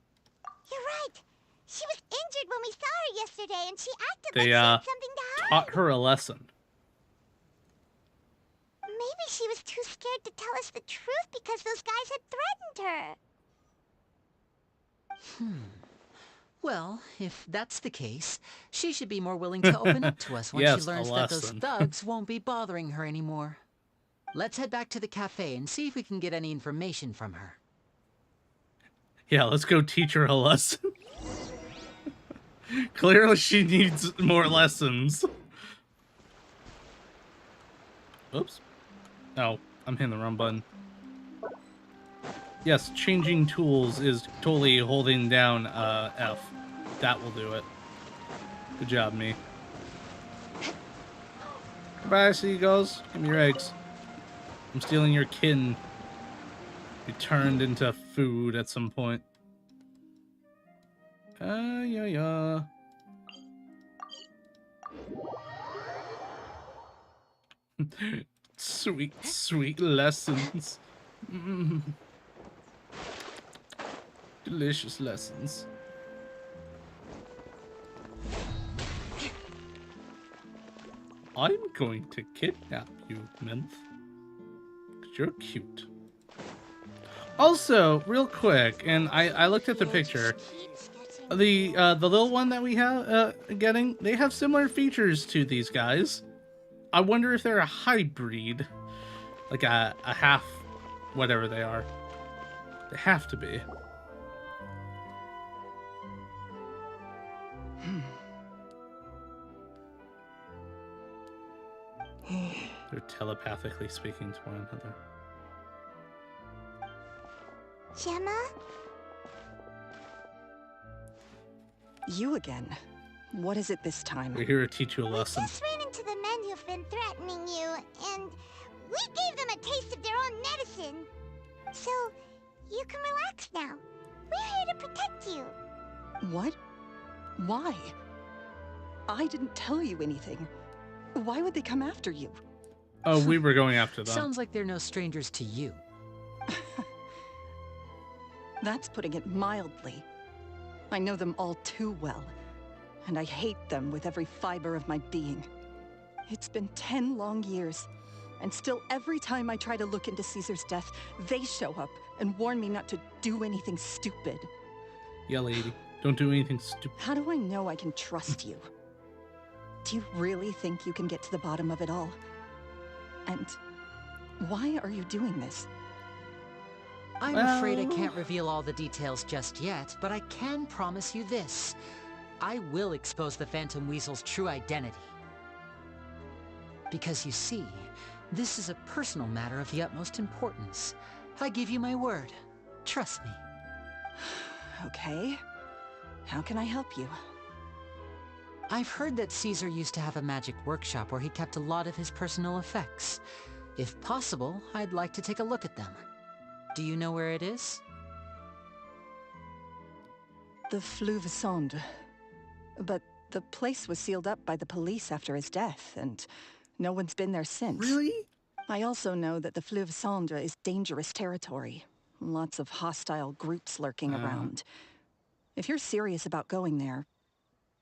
You're right. She was injured when we saw her yesterday, and she acted They like she had something to hide. taught her a lesson. Maybe she was too scared to tell us the truth because those guys had threatened her. Well, if that's the case, she should be more willing to open up to us once Yes, she learns a that those lesson. thugs won't be bothering her anymore. Let's head back to the cafe and see if we can get any information from her. Yeah, let's go teach her a lesson. Clearly she needs more lessons. Oops. Oh, I'm hitting the wrong button. Yes, changing tools is totally holding down F. That will do it. Good job, me. Goodbye, seagulls. Give me your eggs. I'm stealing your kin. Be turned into food at some point. Yeah. Sweet, sweet lessons. Delicious lessons. I'm going to kidnap you, Minth. 'Cause you're cute. Also, real quick, and I looked at the picture. The little one that we have getting, they have similar features to these guys. I wonder if they're a hybrid, like a half, whatever they are. They have to be. They're telepathically speaking to one another. Gemma? You again. What is it this time? We're here to teach you a lesson. Just ran into the men who've been threatening you, and we gave them a taste of their own medicine. So, you can relax now. We're here to protect you. What? Why? I didn't tell you anything. Why would they come after you? Oh, we were going after them. Sounds like they're no strangers to you. That's putting it mildly. I know them all too well, and I hate them with every fiber of my being. It's been 10 long years, and still every time I try to look into Caesar's death, they show up and warn me not to do anything stupid. Yeah, lady. Don't do anything stupid. How do I know I can trust you? Do you really think you can get to the bottom of it all? And why are you doing this? I'm afraid I can't reveal all the details just yet, but I can promise you this. I will expose the Phantom Weasel's true identity. Because you see, this is a personal matter of the utmost importance. I give you my word. Trust me. Okay. How can I help you? I've heard that Caesar used to have a magic workshop where he kept a lot of his personal effects. If possible, I'd like to take a look at them. Do you know where it is? The Fleuve Cendre. But the place was sealed up by the police after his death, and no one's been there since. Really? I also know that the Fleuve Cendre is dangerous territory. Lots of hostile groups lurking around. If you're serious about going there,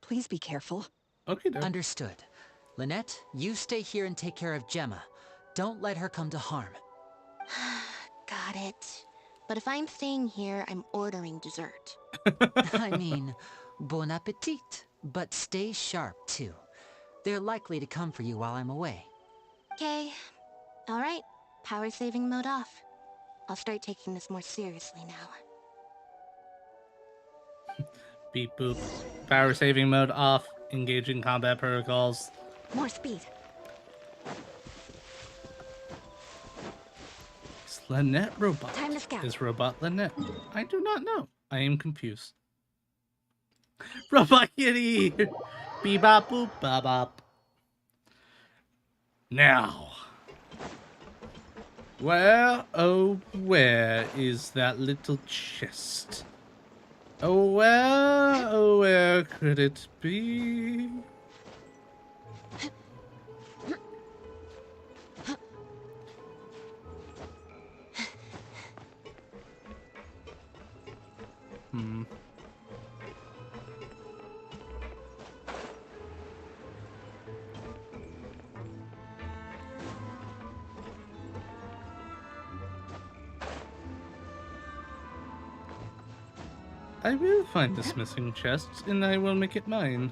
please be careful. Okay, Understood. Lynette, you stay here and take care of Gemma. Don't let her come to harm. Got it. But if I'm staying here, I'm ordering dessert. I mean, bon appetit. But stay sharp, too. They're likely to come for you while I'm away. Okay. Alright. Power saving mode off. I'll start taking this more seriously now. Beep boop. Power saving mode off. Engaging combat protocols. More speed. Is Lynette robot? Time to scout. Is robot Lynette? I do not know. I am confused. Robot kitty! Bebop boop bop. Now. Where, oh, where is that little chest? Oh, where could it be? I will find this missing chest, and I will make it mine.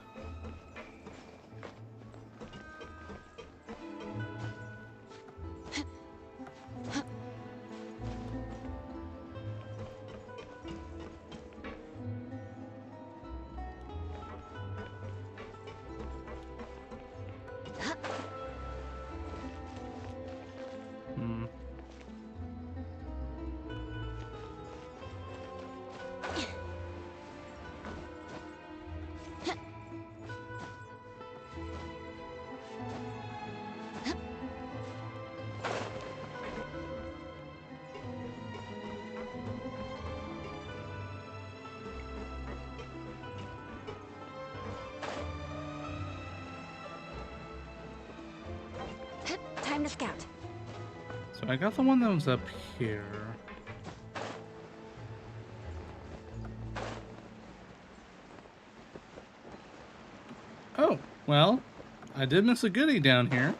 Time to scout. So I got the one that was up here. Oh, well, I did miss a goodie down here.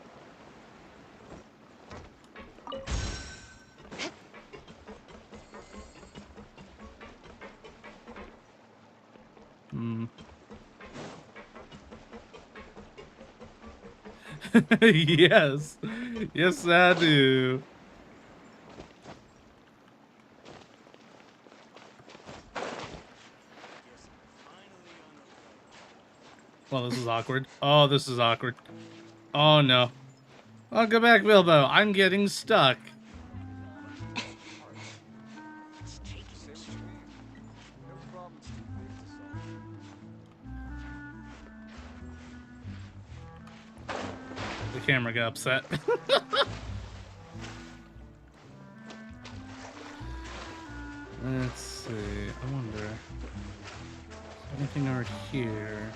Yes. Yes, I do. Well, this is awkward. Oh, this is awkward. Oh, no. Oh, go back, Bilbo. I'm getting stuck. The camera got upset. Let's see. I wonder. Anything over here?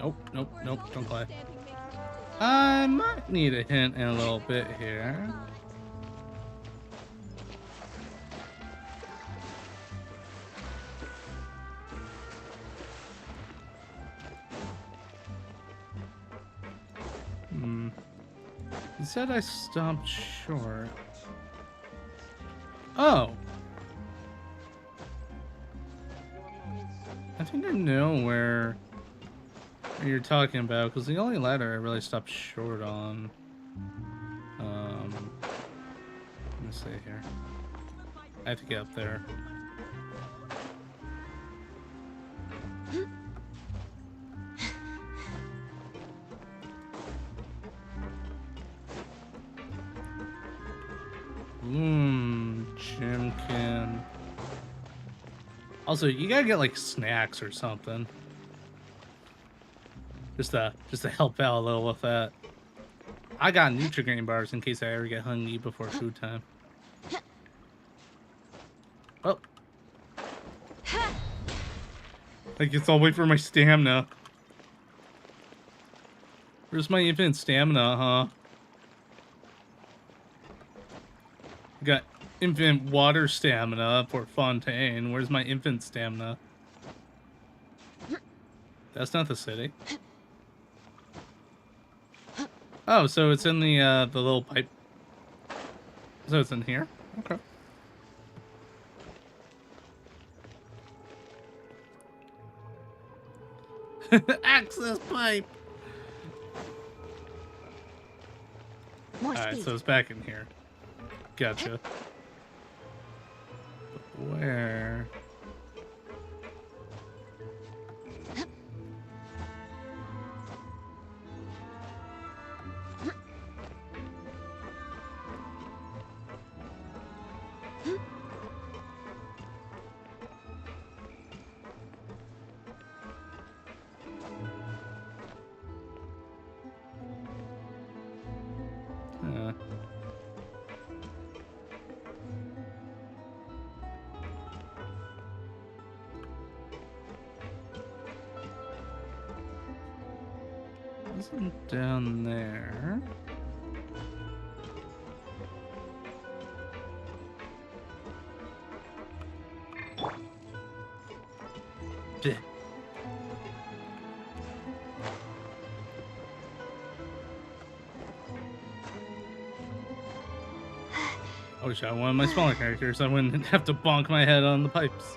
Nope, nope, nope, don't play. I might need a hint in a little bit here. He said I stopped short. Oh! I think I know where you're talking about, because the only ladder I really stopped short on. Let me see here. I have to get up there. Jimkin. Also, you gotta get like snacks or something. Just to help out a little with that. I got Nutri-Grain bars in case I ever get hungry before food time. Oh. I guess I'll wait for my stamina. Where's my infinite stamina, huh? Got infinite water stamina for Fontaine. Where's my infinite stamina? That's not the city. Oh, so it's in the little pipe. So it's in here? Okay. Access pipe! Alright, so it's back in here. Gotcha. But where? Isn't down there. Blech. I wish I had one of my smaller characters so I wouldn't have to bonk my head on the pipes.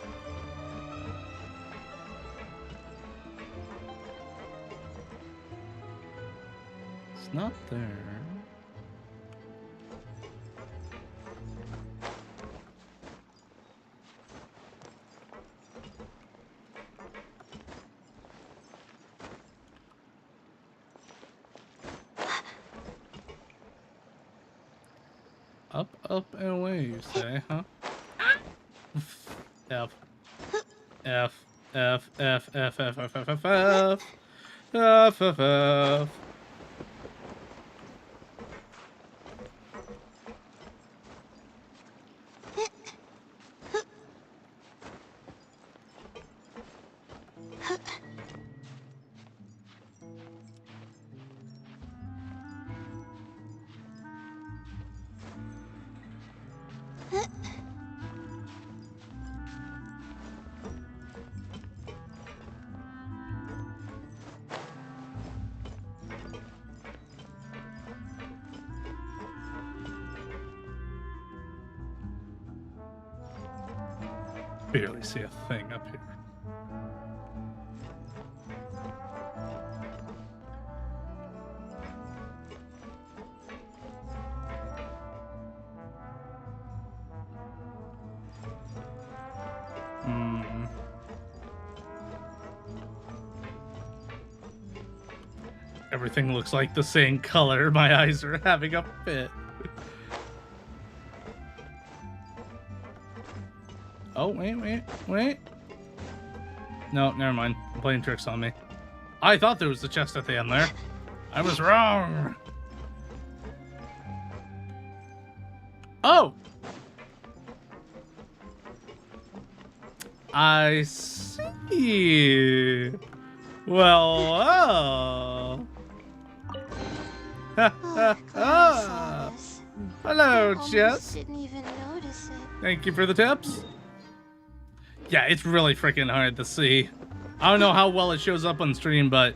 It's not there. Up, up, and away, you say, huh? F. F. F. F. F. F. F. F. F. F. F. F. F. Barely see a thing up here. Everything looks like the same color. My eyes are having a fit. Oh, wait. No, never mind. I'm playing tricks on me. I thought there was a chest at the end there. I was wrong. Oh! I see. Well, hello, Jess. Didn't even notice it. Thank you for the tips. Yeah, it's really freaking hard to see. I don't know how well it shows up on stream, but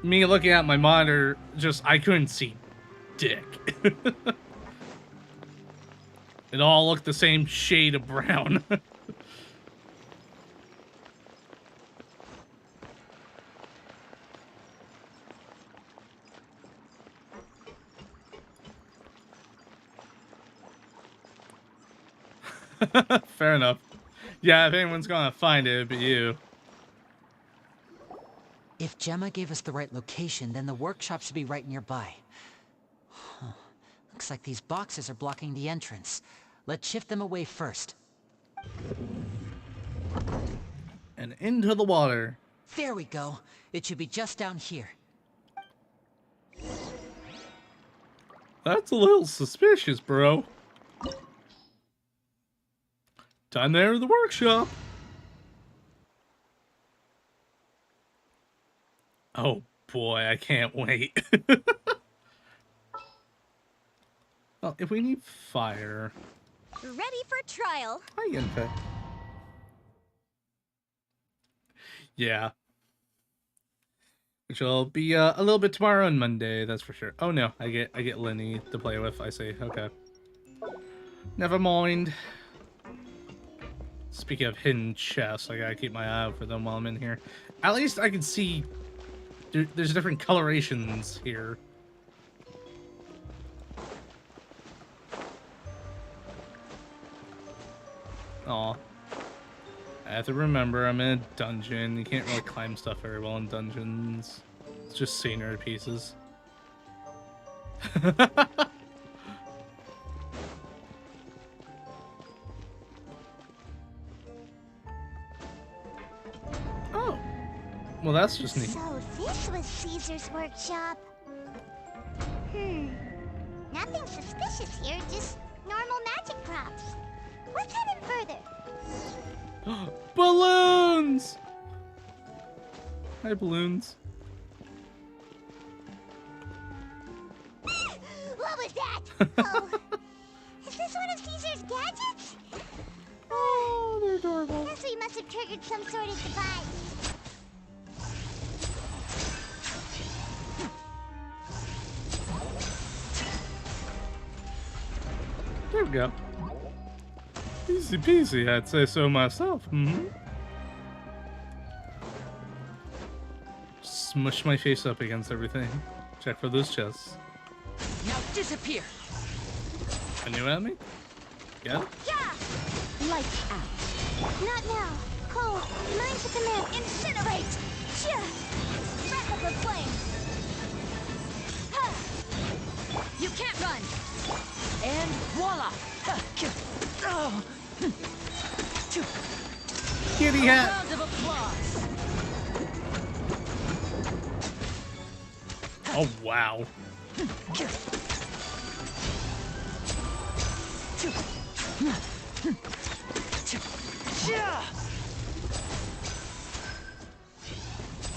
me looking at my monitor, I couldn't see dick. It all looked the same shade of brown. Fair enough. Yeah, if anyone's gonna find it, it'd be you. If Gemma gave us the right location, then the workshop should be right nearby. Huh. Looks like these boxes are blocking the entrance. Let's shift them away first. And into the water. There we go. It should be just down here. That's a little suspicious, bro. Time there to the workshop. Oh boy, I can't wait. Well, if we need fire... Ready for trial. Hi, Yunfe. Yeah. Which will be a little bit tomorrow and Monday, that's for sure. Oh no, I get Lenny to play with, I see. Okay. Never mind. Speaking of hidden chests, I gotta keep my eye out for them while I'm in here. At least I can see there's different colorations here. Aw. I have to remember I'm in a dungeon. You can't really climb stuff very well in dungeons. It's just scenery pieces. Oh. Well, that's just neat. So this was Caesar's workshop. Nothing suspicious here, just normal magic props. Let's head in further. Balloons! Hi, balloons. What was that? Oh, is this one of Caesar's gadgets? Oh, they're adorable. Guess we must have triggered some sort of device. There we go. Easy peasy, I'd say so myself. Smush my face up against everything. Check for those chests. Now disappear. A new enemy? Yeah? Yeah! Lights out. Not now. Cole, mine's the command. Incinerate! Yeah! Wrap up the flame! You can't run! And voila! Kitty hat! Round of applause! Oh, wow.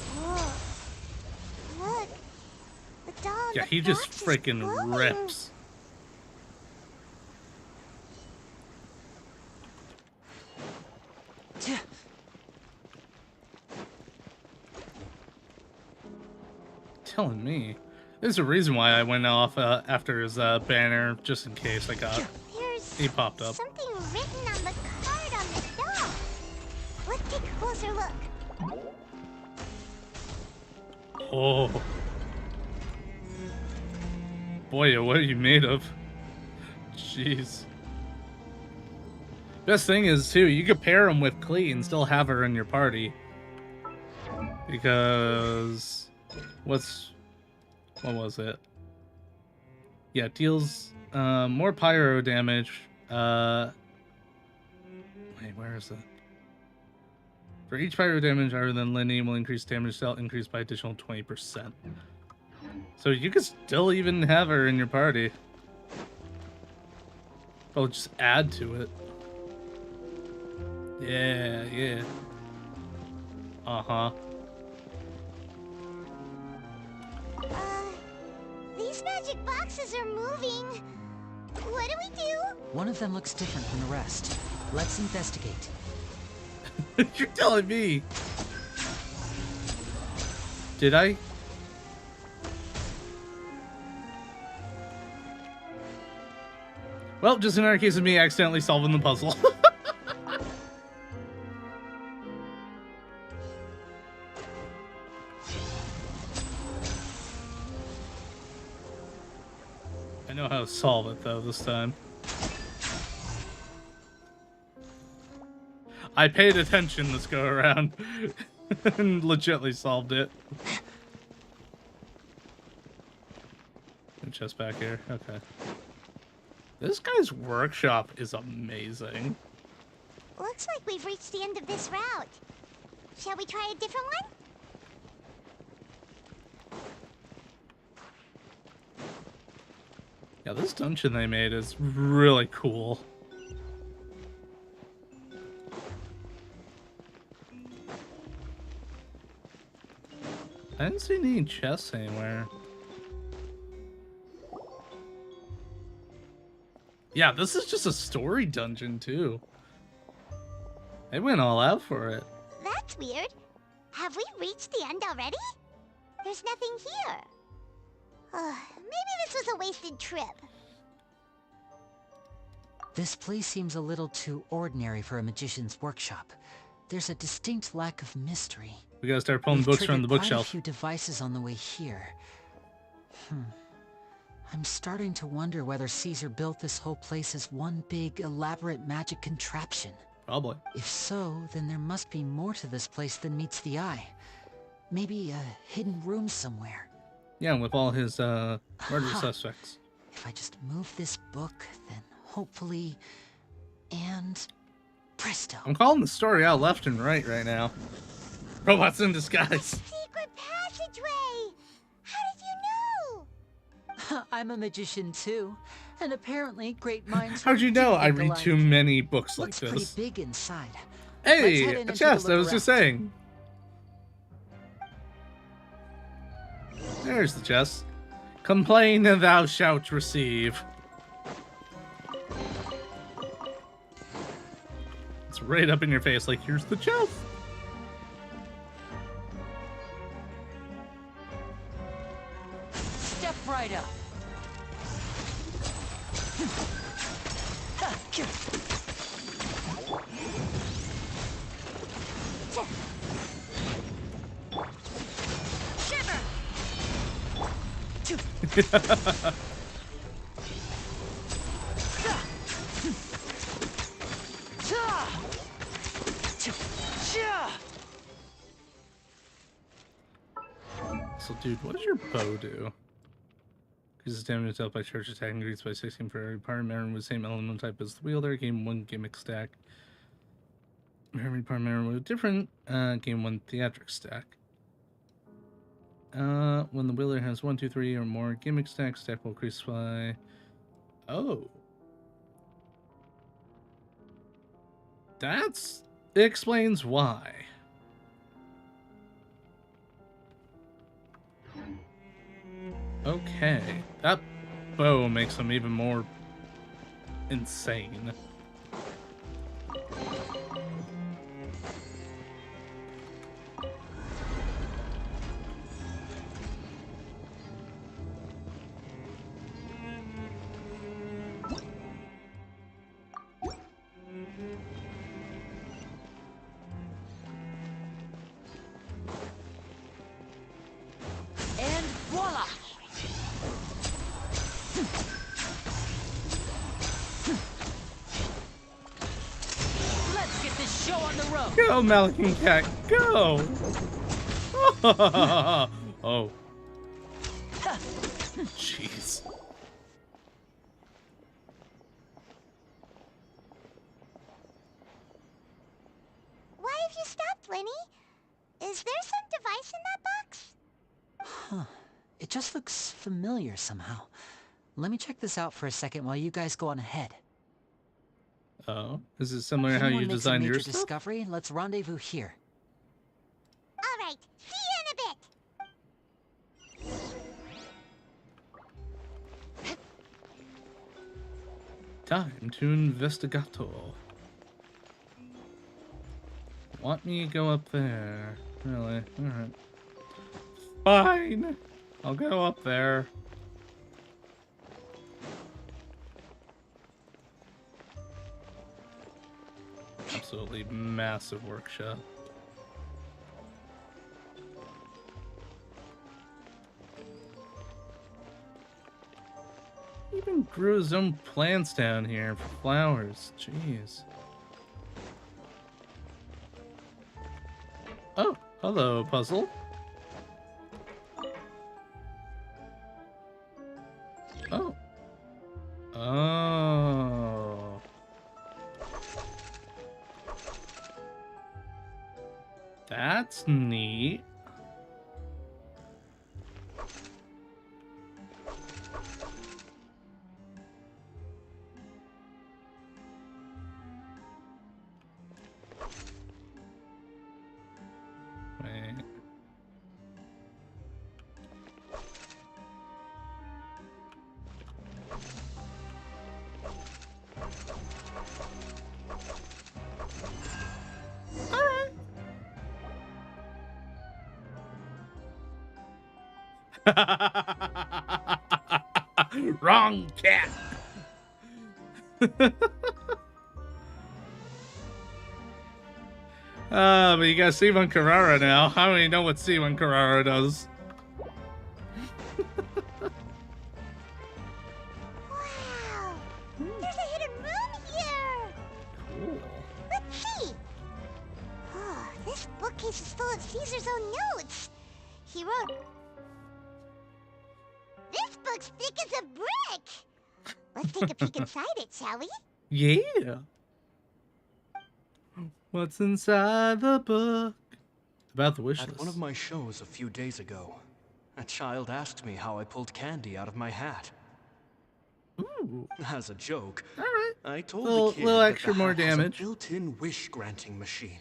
Whoa. Look. The doll in Yeah, the he just box is freaking glowing. rips. Telling me. There's a reason why I went off after his banner, just in case he popped up. Something written on the card on the doll. Let's take a closer look. Oh. Boy, what are you made of? Jeez. Best thing is, too, you could pair him with Klee and still have her in your party. Because... what was it? Yeah, deals more pyro damage. Wait, where is it? For each pyro damage other than Lenny will increase damage dealt increased by additional 20%. So you could still even have her in your party. But just add to it. Yeah, yeah. Uh-huh. boxes are moving. What do we do? One of them looks different from the rest. Let's investigate. You're telling me. Did I? Well, just another case of me accidentally solving the puzzle. I know how to solve it, though, this time. I paid attention this go around and legitimately solved it. Chest back here. Okay. This guy's workshop is amazing. Looks like we've reached the end of this route. Shall we try a different one? Yeah, this dungeon they made is really cool. I didn't see any chests anywhere. Yeah, this is just a story dungeon, too. They went all out for it. That's weird. Have we reached the end already? There's nothing here. Maybe this was a wasted trip. This place seems a little too ordinary for a magician's workshop. There's a distinct lack of mystery. We gotta start pulling books from the bookshelf. Quite a few devices on the way here. I'm starting to wonder whether Caesar built this whole place as one big, elaborate magic contraption. Probably. If so, then there must be more to this place than meets the eye. Maybe a hidden room somewhere. Yeah, with all his murder suspects. If I just move this book, then hopefully... and... presto. I'm calling the story out left and right now. Robots in disguise. Secret passageway! How did you know? I'm a magician too, and apparently great minds... How'd you know? I read too many books like Looks this. pretty big inside. Hey, a chest, I was just saying. There's the chest. Complain and thou shalt receive. It's right up in your face, like, here's the chest. Step right up. So, dude, what does your bow do? Increases damage itself by charge attack, increases by 16 for every part. Memory with the same element type as the wielder. Gain 1 gimmick stack. Every part memory with different. Gain 1 theatric stack. When the wielder has 1, 2, 3 or more gimmick stacks, stack will increase by... Oh. It explains why. Okay. That bow makes him even more insane. Go, Malikan Cat, go! Oh. Jeez. Why have you stopped, Lenny? Is there some device in that box? Huh. It just looks familiar somehow. Let me check this out for a second while you guys go on ahead. Oh, is it similar to how you designed your stuff? Discovery? Let's rendezvous here. All right, see you in a Time to investigato. Want me to go up there? Really? Alright. Fine! I'll go up there. Absolutely massive workshop. Even grew his own plants down here for flowers. Jeez. Oh, hello, puzzle. Oh. Oh. That's neat. Wait. Wrong cat. But you got C1 Carrara now. I don't even know what C1 Carrara does. Wow! There's a hidden room here! Cool. Let's see! Oh, this bookcase is full of Caesar's own notes. He wrote... This book's thick as a brick! Let's take a peek inside it, shall we? Yeah. What's inside the book? About the wish At list. one of my shows a few days ago, a child asked me how I pulled candy out of my hat. Ooh. As a joke, Alright. I told Little- the kid little that extra the more hat has damage. a built-in wish-granting machine.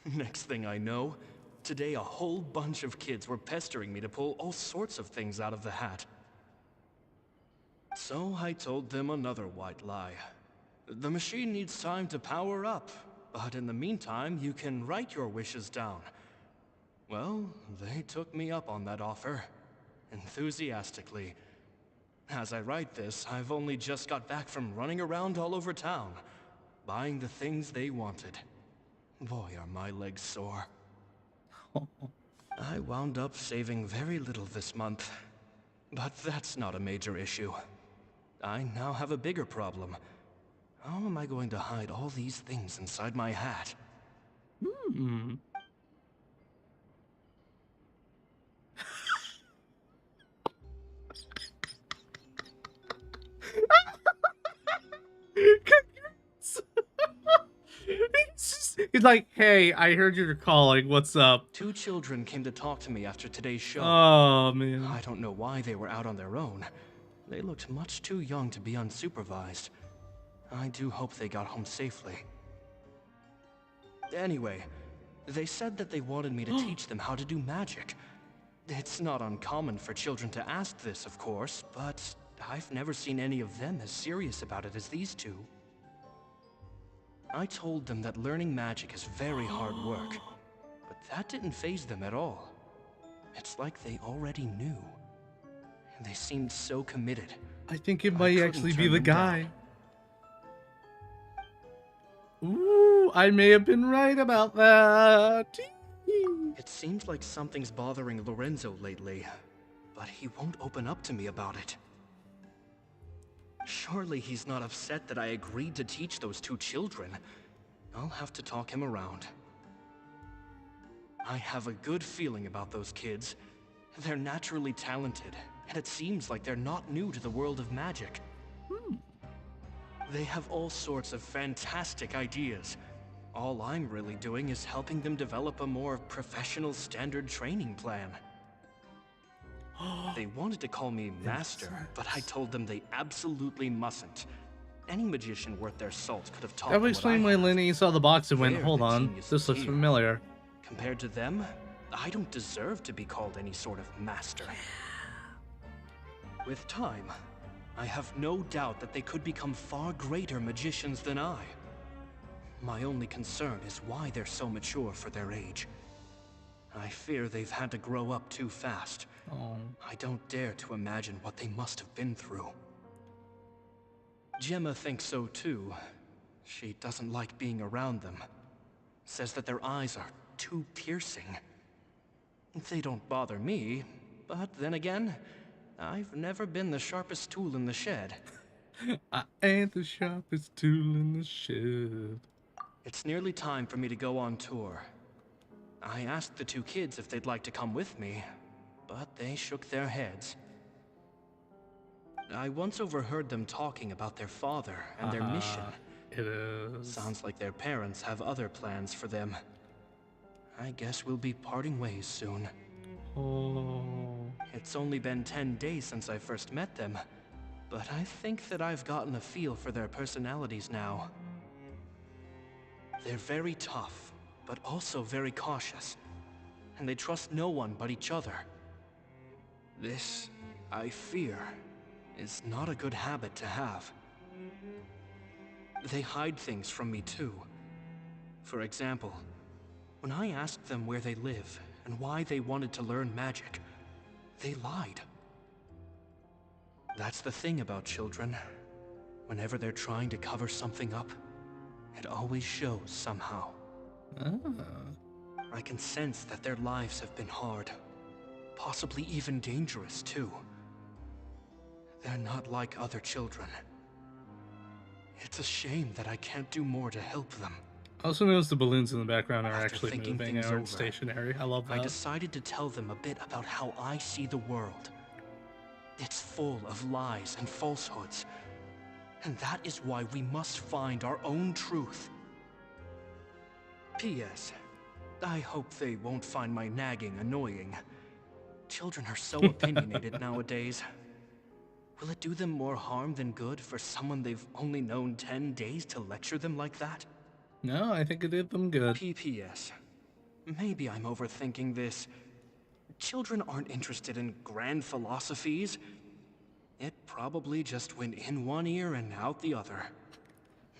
Next thing I know, today a whole bunch of kids were pestering me to pull all sorts of things out of the hat. So I told them another white lie. The machine needs time to power up, but in the meantime, you can write your wishes down. Well, they took me up on that offer, enthusiastically. As I write this, I've only just got back from running around all over town, buying the things they wanted. Boy, are my legs sore. I wound up saving very little this month, but that's not a major issue. I now have a bigger problem. How am I going to hide all these things inside my hat? Hmm. He's like, hey, I heard you're calling. What's up? 2 children came to talk to me after today's show. Oh, man. I don't know why they were out on their own. They looked much too young to be unsupervised. I do hope they got home safely. Anyway, they said that they wanted me to teach them how to do magic. It's not uncommon for children to ask this, of course, but I've never seen any of them as serious about it as these two. I told them that learning magic is very hard work, but that didn't faze them at all. It's like they already knew. They seemed so committed. I think it might actually be the guy. Ooh, I may have been right about that. It seems like something's bothering Lorenzo lately, but he won't open up to me about it. Surely he's not upset that I agreed to teach those 2 children. I'll have to talk him around. I have a good feeling about those kids. They're naturally talented, and it seems like they're not new to the world of magic. They have all sorts of fantastic ideas. All I'm really doing is helping them develop a more professional standard training plan. They wanted to call me Master, but I told them they absolutely mustn't. Any magician worth their salt could have taught That them would what explain I why have. Lenny saw the box and went, They're hold the on, geniuses this looks here. familiar. Compared to them, I don't deserve to be called any sort of master. With time, I have no doubt that they could become far greater magicians than I. My only concern is why they're so mature for their age. I fear they've had to grow up too fast. Oh. I don't dare to imagine what they must have been through. Gemma thinks so too. She doesn't like being around them. Says that their eyes are too piercing. They don't bother me, but then again, I've never been the sharpest tool in the shed. I ain't the sharpest tool in the shed. It's nearly time for me to go on tour. I asked the two kids if they'd like to come with me, but they shook their heads. I once overheard them talking about their father and their mission. It is. Sounds like their parents have other plans for them. I guess we'll be parting ways soon. Oh. It's only been 10 days since I first met them, but I think that I've gotten a feel for their personalities now. They're very tough, but also very cautious, and they trust no one but each other. This, I fear, is not a good habit to have. They hide things from me too. For example, when I asked them where they live and why they wanted to learn magic, they lied. That's the thing about children. Whenever they're trying to cover something up, it always shows somehow. I can sense that their lives have been hard, possibly even dangerous too. They're not like other children. It's a shame that I can't do more to help them. I also noticed the balloons in the background are After actually thinking moving things and aren't over, stationary. I love that. I decided to tell them a bit about how I see the world. It's full of lies and falsehoods. And that is why we must find our own truth. P.S. I hope they won't find my nagging annoying. Children are so opinionated nowadays. Will it do them more harm than good for someone they've only known 10 days to lecture them like that? No, I think it did them good. P.P.S. Maybe I'm overthinking this. Children aren't interested in grand philosophies. It probably just went in one ear and out the other.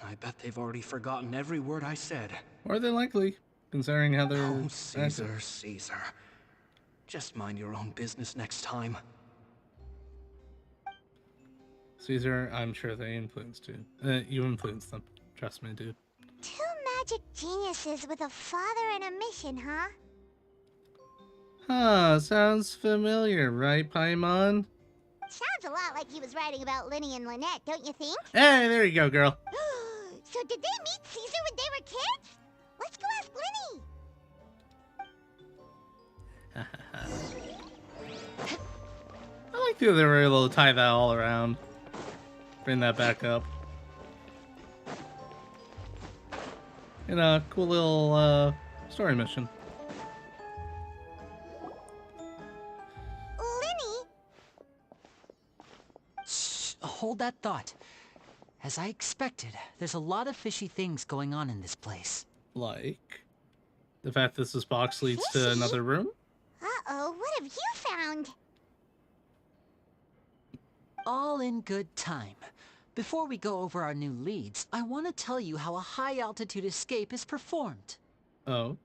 I bet they've already forgotten every word I said. Or they likely, considering how they're... Oh, Caesar, Caesar. Just mind your own business next time. Caesar, I'm sure they influenced you. You influenced them. Trust me, dude. Two magic geniuses with a father and a mission, huh? Huh, sounds familiar, right, Paimon? Sounds a lot like he was writing about Linny and Lynette, don't you think? Hey, there you go, girl. So did they meet Caesar when they were kids? Let's go ask Linny. I like that they were able to tie that all around. Bring that back up. You know, cool little story mission. Linny? Shh, hold that thought. As I expected, there's a lot of fishy things going on in this place. Like the fact that this box leads to another room? Uh-oh, what have you found? All in good time. Before we go over our new leads, I want to tell you how a high-altitude escape is performed. Oh.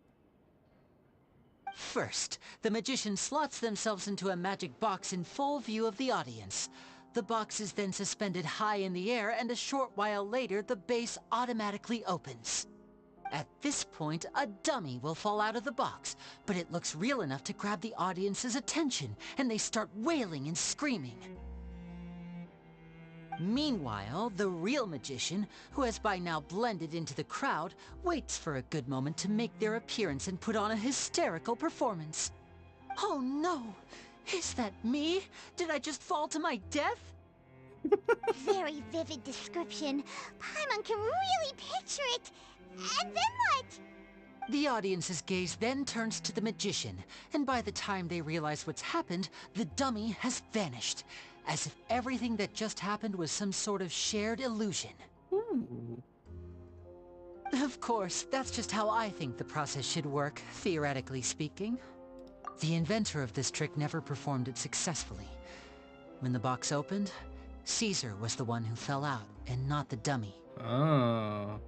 First, the magician slots themselves into a magic box in full view of the audience. The box is then suspended high in the air, and a short while later, the base automatically opens. At this point, a dummy will fall out of the box, but it looks real enough to grab the audience's attention, and they start wailing and screaming. Meanwhile, the real magician, who has by now blended into the crowd, waits for a good moment to make their appearance and put on a hysterical performance. Oh no! Is that me? Did I just fall to my death? Very vivid description. Paimon can really picture it. And then what? The audience's gaze then turns to the magician, and by the time they realize what's happened, the dummy has vanished, as if everything that just happened was some sort of shared illusion. Ooh. Of course, that's just how I think the process should work, theoretically speaking. The inventor of this trick never performed it successfully. When the box opened, Caesar was the one who fell out, and not the dummy. Oh.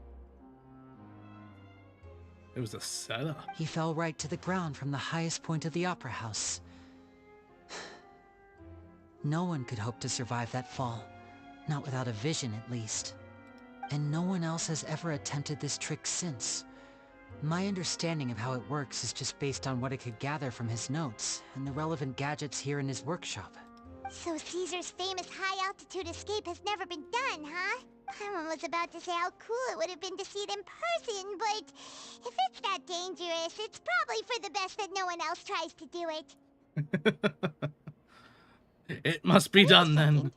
It was a setup. He fell right to the ground from the highest point of the opera house. No one could hope to survive that fall. Not without a vision, at least. And no one else has ever attempted this trick since. My understanding of how it works is just based on what I could gather from his notes and the relevant gadgets here in his workshop. So Caesar's famous high-altitude escape has never been done, huh? I was about to say how cool it would have been to see it in person, but if it's that dangerous, it's probably for the best that no one else tries to do it. It must be done then.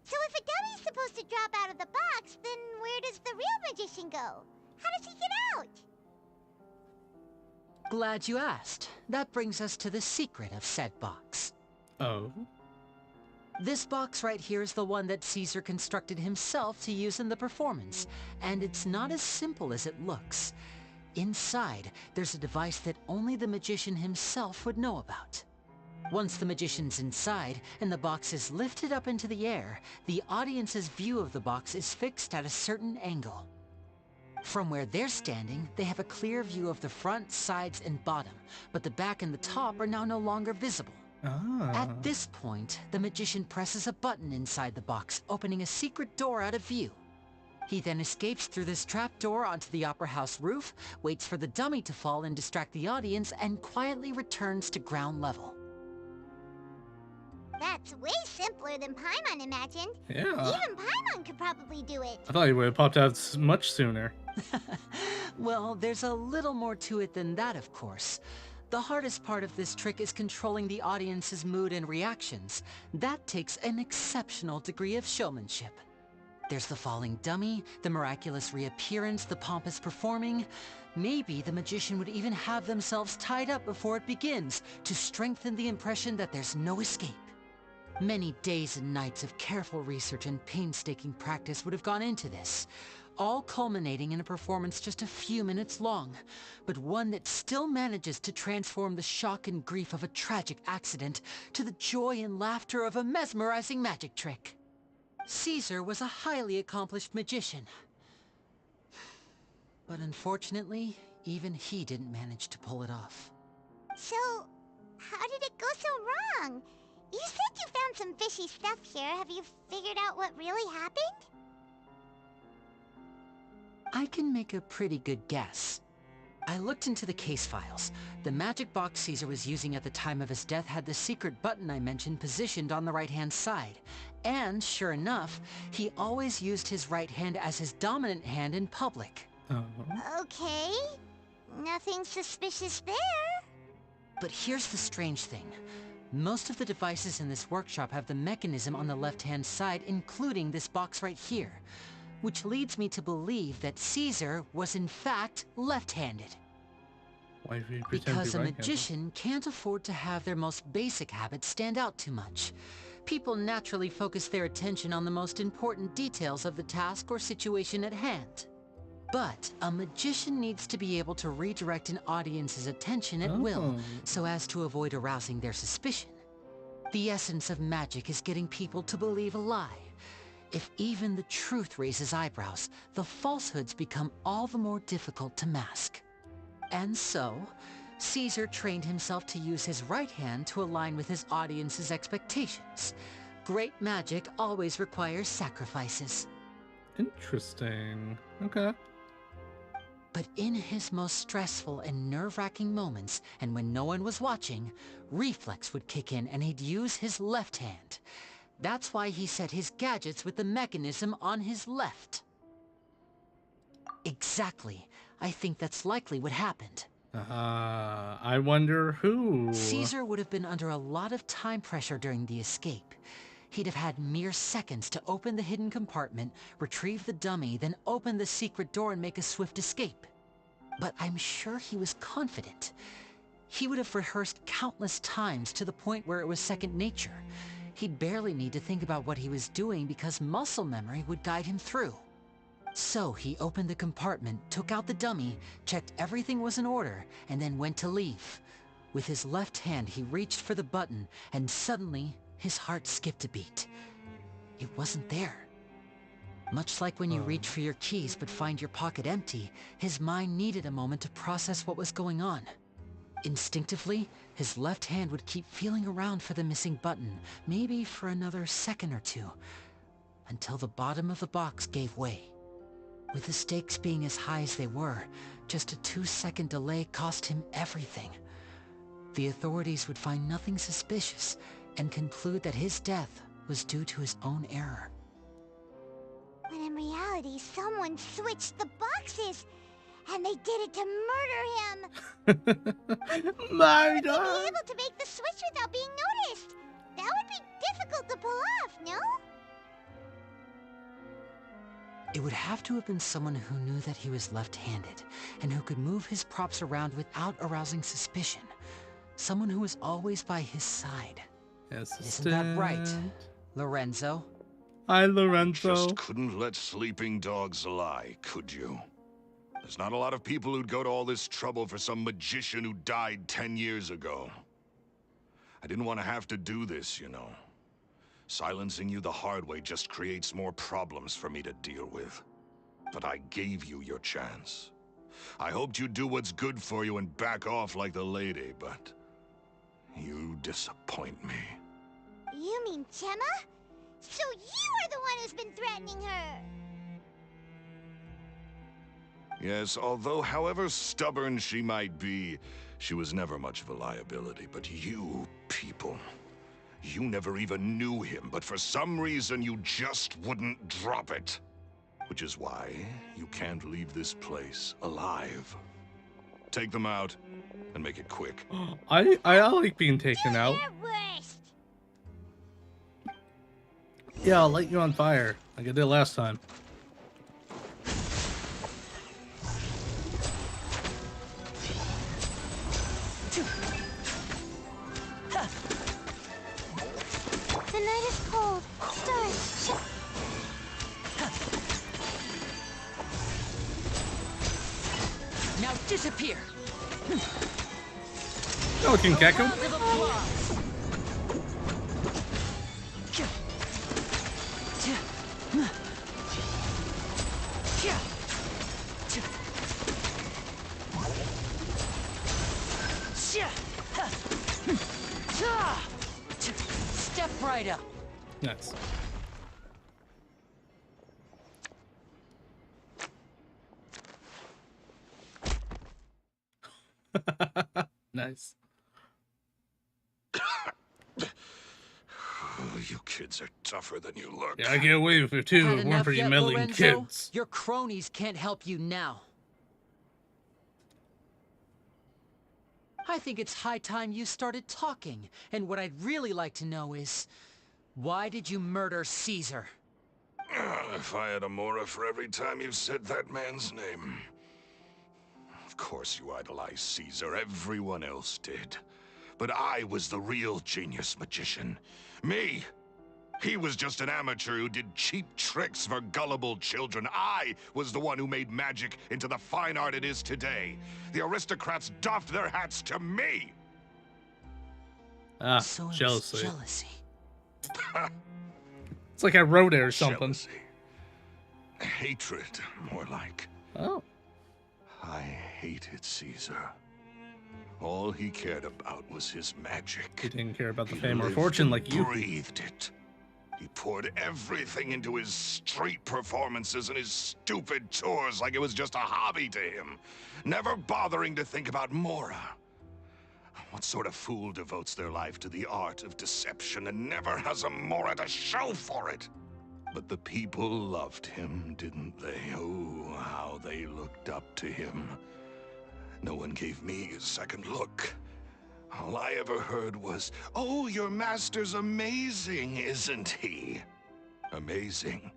So if a dummy's supposed to drop out of the box, then where does the real magician go? How does he get out? Glad you asked. That brings us to the secret of said box. Oh? This box right here is the one that Caesar constructed himself to use in the performance, and it's not as simple as it looks. Inside, there's a device that only the magician himself would know about. Once the magician's inside, and the box is lifted up into the air, the audience's view of the box is fixed at a certain angle. From where they're standing, they have a clear view of the front, sides, and bottom, but the back and the top are now no longer visible. At this point, the magician presses a button inside the box, opening a secret door out of view. He then escapes through this trap door onto the opera house roof, waits for the dummy to fall and distract the audience, and quietly returns to ground level. That's way simpler than Paimon imagined. Yeah. Even Paimon could probably do it. I thought he would have popped out much sooner. Well, there's a little more to it than that, of course. The hardest part of this trick is controlling the audience's mood and reactions. That takes an exceptional degree of showmanship. There's the falling dummy, the miraculous reappearance, the pompous performing. Maybe the magician would even have themselves tied up before it begins to strengthen the impression that there's no escape. Many days and nights of careful research and painstaking practice would have gone into this, all culminating in a performance just a few minutes long, but one that still manages to transform the shock and grief of a tragic accident to the joy and laughter of a mesmerizing magic trick. Caesar was a highly accomplished magician. But unfortunately, even he didn't manage to pull it off. So, how did it go so wrong? You said you found some fishy stuff here. Have you figured out what really happened? I can make a pretty good guess. I looked into the case files. The magic box Caesar was using at the time of his death had the secret button I mentioned positioned on the right-hand side. And, sure enough, he always used his right hand as his dominant hand in public. Okay. Nothing suspicious there. But here's the strange thing. Most of the devices in this workshop have the mechanism on the left-hand side, including this box right here. Which leads me to believe that Caesar was in fact left-handed. Why would he pretend to Because be a right-handed? magician can't afford to have their most basic habits stand out too much. People naturally focus their attention on the most important details of the task or situation at hand. But a magician needs to be able to redirect an audience's attention at will, so as to avoid arousing their suspicion. The essence of magic is getting people to believe a lie. If even the truth raises eyebrows, the falsehoods become all the more difficult to mask. And so, Caesar trained himself to use his right hand to align with his audience's expectations. Great magic always requires sacrifices. Interesting. Okay. But in his most stressful and nerve-wracking moments, and when no one was watching, reflex would kick in and he'd use his left hand. That's why he set his gadgets with the mechanism on his left. Exactly. I think that's likely what happened. I wonder who. Caesar would have been under a lot of time pressure during the escape. He'd have had mere seconds to open the hidden compartment, retrieve the dummy, then open the secret door and make a swift escape. But I'm sure he was confident. He would have rehearsed countless times to the point where it was second nature. He'd barely need to think about what he was doing because muscle memory would guide him through. So he opened the compartment, took out the dummy, checked everything was in order, and then went to leave. With his left hand, he reached for the button, and suddenly, his heart skipped a beat. it wasn't there. Much like when you reach for your keys but find your pocket empty, his mind needed a moment to process what was going on. Instinctively, his left hand would keep feeling around for the missing button, maybe for another second or two, until the bottom of the box gave way. With the stakes being as high as they were, just a 2-second delay cost him everything. The authorities would find nothing suspicious and conclude that his death was due to his own error. When in reality, someone switched the boxes, and they did it to murder him. Murder! To be able to make the switch without being noticed. That would be difficult to pull off, no? It would have to have been someone who knew that he was left-handed, and who could move his props around without arousing suspicion. Someone who was always by his side. Isn't that right, Lorenzo? Hi, Lorenzo. Just couldn't let sleeping dogs lie, could you? There's not a lot of people who'd go to all this trouble for some magician who died 10 years ago. I didn't want to have to do this, you know. Silencing you the hard way just creates more problems for me to deal with. But I gave you your chance. I hoped you'd do what's good for you and back off like the lady, but you disappoint me. You mean Gemma? So you are the one who's been threatening her! Yes, although however stubborn she might be, she was never much of a liability. But you people, you never even knew him, but for some reason you just wouldn't drop it. Which is why you can't leave this place alive. Take them out, and make it quick. I like being taken out. Yeah, I'll light you on fire, like I did last time. The night is cold. Stars. Now disappear! No, King Gecko. Step right up. Nice. Nice. You kids are tougher than you look. Yeah, I get away with it too. If it weren't for you meddling kids. Your cronies can't help you now. I think it's high time you started talking. And what I'd really like to know is, why did you murder Caesar? If I had a Mora for every time you said that man's name. Of course you idolized Caesar, everyone else did. But I was the real genius magician. Me! He was just an amateur who did cheap tricks for gullible children. I was the one who made magic into the fine art it is today. The aristocrats doffed their hats to me! Ah, So it was jealousy. jealousy. It's like I wrote it or something. Jealousy. Hatred, more like. Oh. I hated Caesar. All he cared about was his magic. He didn't care about the He fame or lived fortune and like you. breathed it. He poured everything into his street performances and his stupid tours like it was just a hobby to him, never bothering to think about Mora. What sort of fool devotes their life to the art of deception and never has a Mora to show for it? But the people loved him, didn't they? Oh, how they looked up to him. No one gave me a second look. All I ever heard was, "Oh, your master's amazing, isn't he?" Amazing.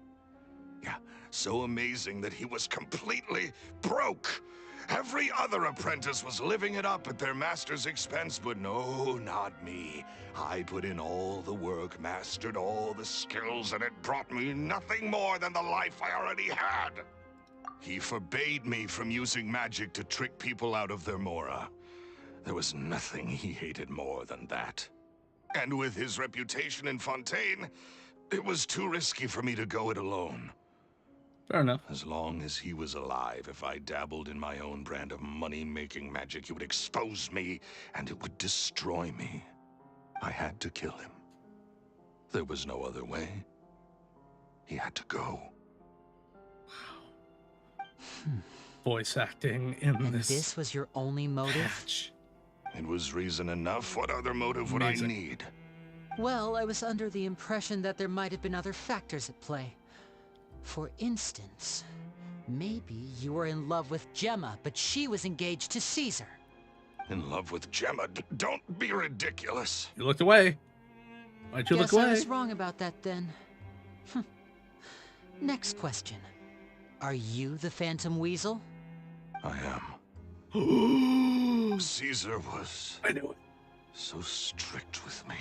Yeah, so amazing that he was completely broke. Every other apprentice was living it up at their master's expense, but no, not me. I put in all the work, mastered all the skills, and it brought me nothing more than the life I already had. He forbade me from using magic to trick people out of their Mora. There was nothing he hated more than that. And with his reputation in Fontaine, It was too risky for me to go it alone. Fair enough. As long as he was alive, if I dabbled in my own brand of money-making magic, he would expose me, and it would destroy me. I had to kill him. There was no other way. He had to go. Voice acting in And this. this was your only motive? It was reason enough. What other motive would I need? Well, I was under the impression that there might have been other factors at play. For instance, maybe you were in love with Gemma, but she was engaged to Caesar. In love with Gemma? Don't be ridiculous. You looked away. Why'd you look Guess I away? was wrong about that then. Next question. Are you the Phantom Weasel? I am. Caesar was... I knew it. So strict with me.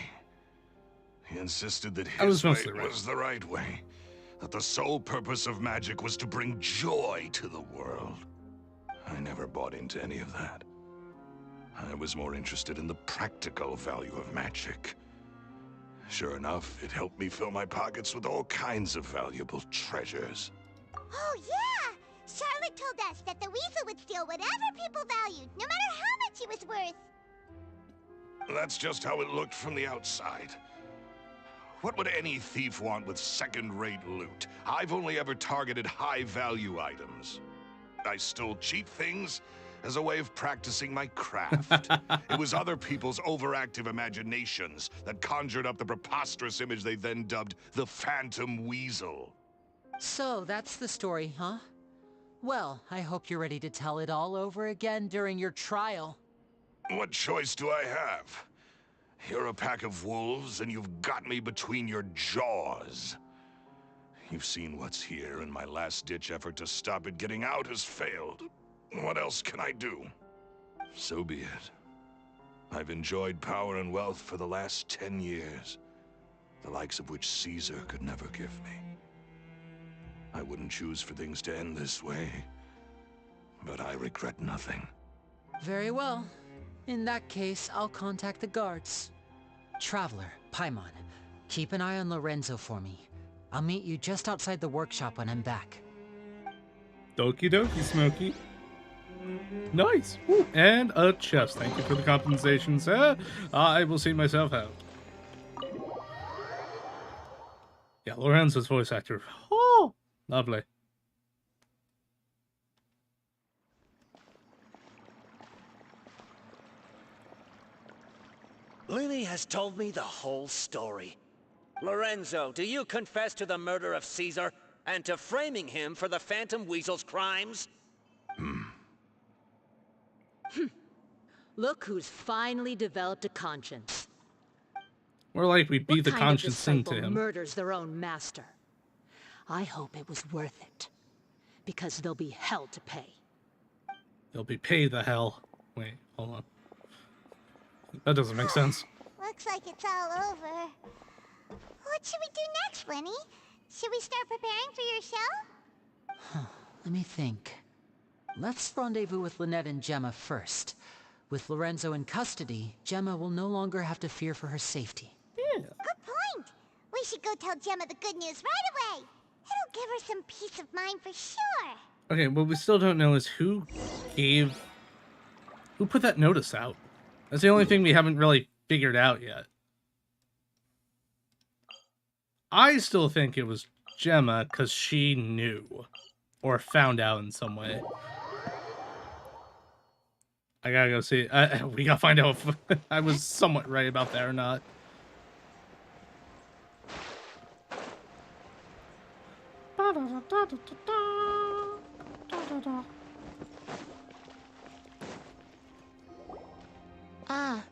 He insisted that I was his way mostly right. was the right way. That the sole purpose of magic was to bring joy to the world. I never bought into any of that. I was more interested in the practical value of magic. Sure enough, it helped me fill my pockets with all kinds of valuable treasures. Oh, yeah! Charlotte told us that the weasel would steal whatever people valued, no matter how much it was worth. That's just how it looked from the outside. What would any thief want with second-rate loot? I've only ever targeted high-value items. I stole cheap things as a way of practicing my craft. It was other people's overactive imaginations that conjured up the preposterous image they then dubbed the Phantom Weasel. So, that's the story, huh? Well, I hope you're ready to tell it all over again during your trial. What choice do I have? You're a pack of wolves, and you've got me between your jaws. You've seen what's here, and my last-ditch effort to stop it getting out has failed. What else can I do? So be it. I've enjoyed power and wealth for the last 10 years, the likes of which Caesar could never give me. I wouldn't choose for things to end this way, but I regret nothing. Very well. In that case, I'll contact the guards. Traveler, Paimon, keep an eye on Lorenzo for me. I'll meet you just outside the workshop when I'm back. Doki doki, Smokey. Nice. Ooh, and a chest. Thank you for the compensation, sir. I will see myself out. Yeah, Lorenzo's voice actor. Oh, lovely. Lily has told me the whole story. Lorenzo, do you confess to the murder of Caesar and to framing him for the Phantom Weasel's crimes? Look who's finally developed a conscience. More like we beat the What kind of conscience into disciple him. murders their own master? I hope it was worth it, because there'll be hell to pay. They'll be paid the hell. Wait, hold on. That doesn't make sense. Looks like it's all over. What should we do next, Lenny? Should we start preparing for your show? Let me think. Let's rendezvous with Lynette and Gemma first. With Lorenzo in custody, Gemma will no longer have to fear for her safety. Good point. We should go tell Gemma the good news right away. It'll give her some peace of mind for sure. Okay, what we still don't know is who put that notice out. That's the only thing we haven't really figured out yet. I still think it was Gemma because she knew or found out in some way. I gotta go see. We gotta find out if I was somewhat right about that or not. Ah,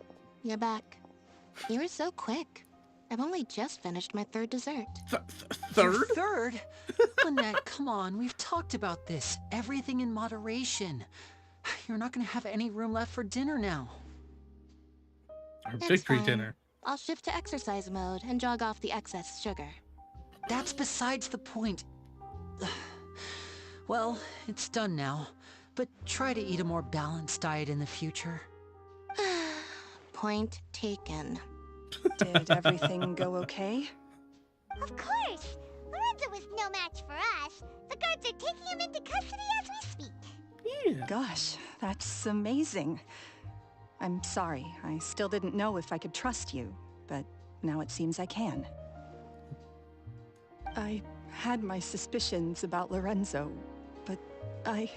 you're back. You were so quick. I've only just finished my third dessert. Third? Third? Lynette, come on. We've talked about this. Everything in moderation. You're not going to have any room left for dinner now. Our It's victory fine. dinner. I'll shift to exercise mode and jog off the excess sugar. That's besides the point. Well, it's done now. But try to eat a more balanced diet in the future. Point taken. Did everything go okay? Of course! Lorenzo was no match for us. The guards are taking him into custody as we speak. Gosh, that's amazing. I'm sorry, I still didn't know if I could trust you, but now it seems I can. I had my suspicions about Lorenzo, but I...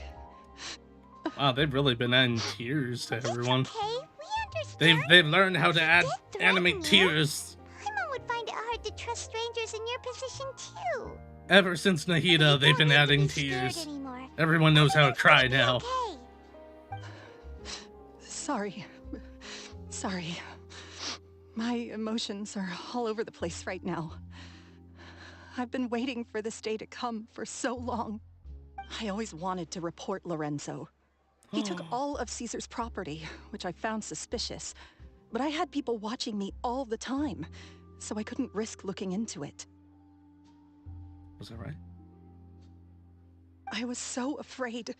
Wow, they've really been adding tears to everyone. Okay, we understand. They've learned how to animate tears. Paimon would find it hard to trust strangers in your position too. Ever since Nahida, they've been adding tears. Everyone knows how to cry now. Sorry. Sorry. My emotions are all over the place right now. I've been waiting for this day to come for so long. I always wanted to report Lorenzo. He took all of Caesar's property, which I found suspicious, but I had people watching me all the time, so I couldn't risk looking into it. Was that right? I was so afraid.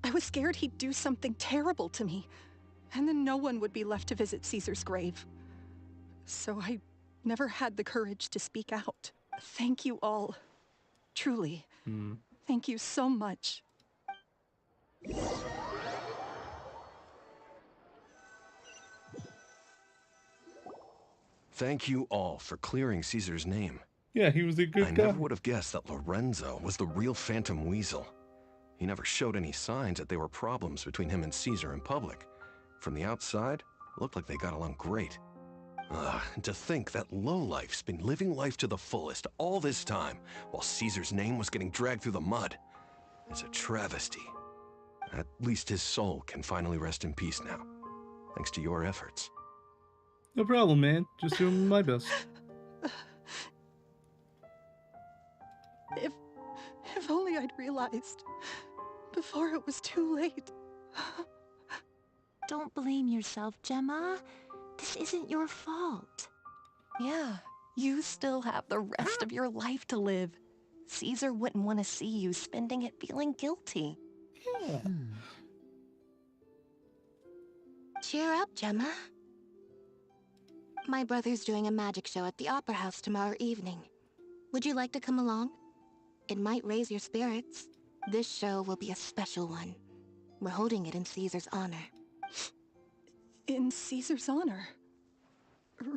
I was scared he'd do something terrible to me, and then no one would be left to visit Caesar's grave. So I never had the courage to speak out. Thank you all. Truly. Thank you so much. Thank you all for clearing Caesar's name. Yeah, he was a good guy. I never would have guessed that Lorenzo was the real Phantom Weasel. He never showed any signs that there were problems between him and Caesar in public. From the outside, it looked like they got along great. And to think that lowlife's been living life to the fullest all this time, while Caesar's name was getting dragged through the mud. It's a travesty. At least his soul can finally rest in peace now, thanks to your efforts. No problem, man. Just doing my best. If only I'd realized before it was too late. Don't blame yourself, Gemma. This isn't your fault. Yeah, you still have the rest of your life to live. Caesar wouldn't want to see you spending it feeling guilty. Yeah. Cheer up, Gemma. My brother's doing a magic show at the Opera House tomorrow evening. Would you like to come along? It might raise your spirits. This show will be a special one. We're holding it in Caesar's honor. In Caesar's honor?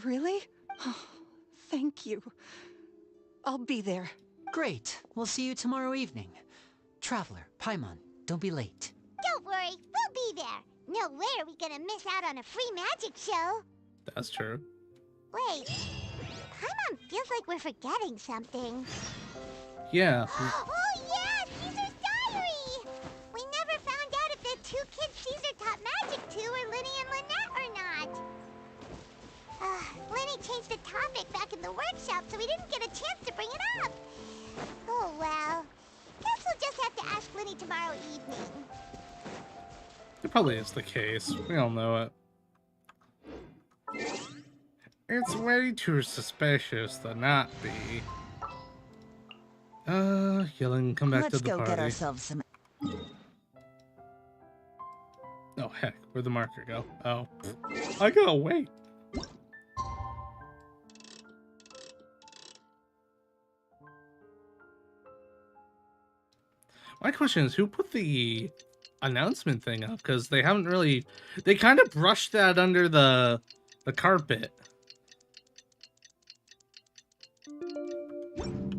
Really? Oh, thank you. I'll be there. Great. We'll see you tomorrow evening. Traveler, Paimon, don't be late. Don't worry, we'll be there. No way are we gonna miss out on a free magic show. That's true. Wait, Paimon feels like we're forgetting something. Yeah. Oh yeah, Caesar's diary! We never found out if the two kids Caesar taught magic to were Linny and Lynette or not. Linny changed the topic back in the workshop, so we didn't get a chance to bring it up. Oh well. Guess we'll just have to ask Linny tomorrow evening. It probably is the case. We all know it. It's way too suspicious to not be. Yelling, come back to the party. Let's go get ourselves some... Oh, heck. Where'd the marker go? Oh. I gotta wait. My question is, who put the announcement thing up? Because they haven't really... They kind of brushed that under the carpet.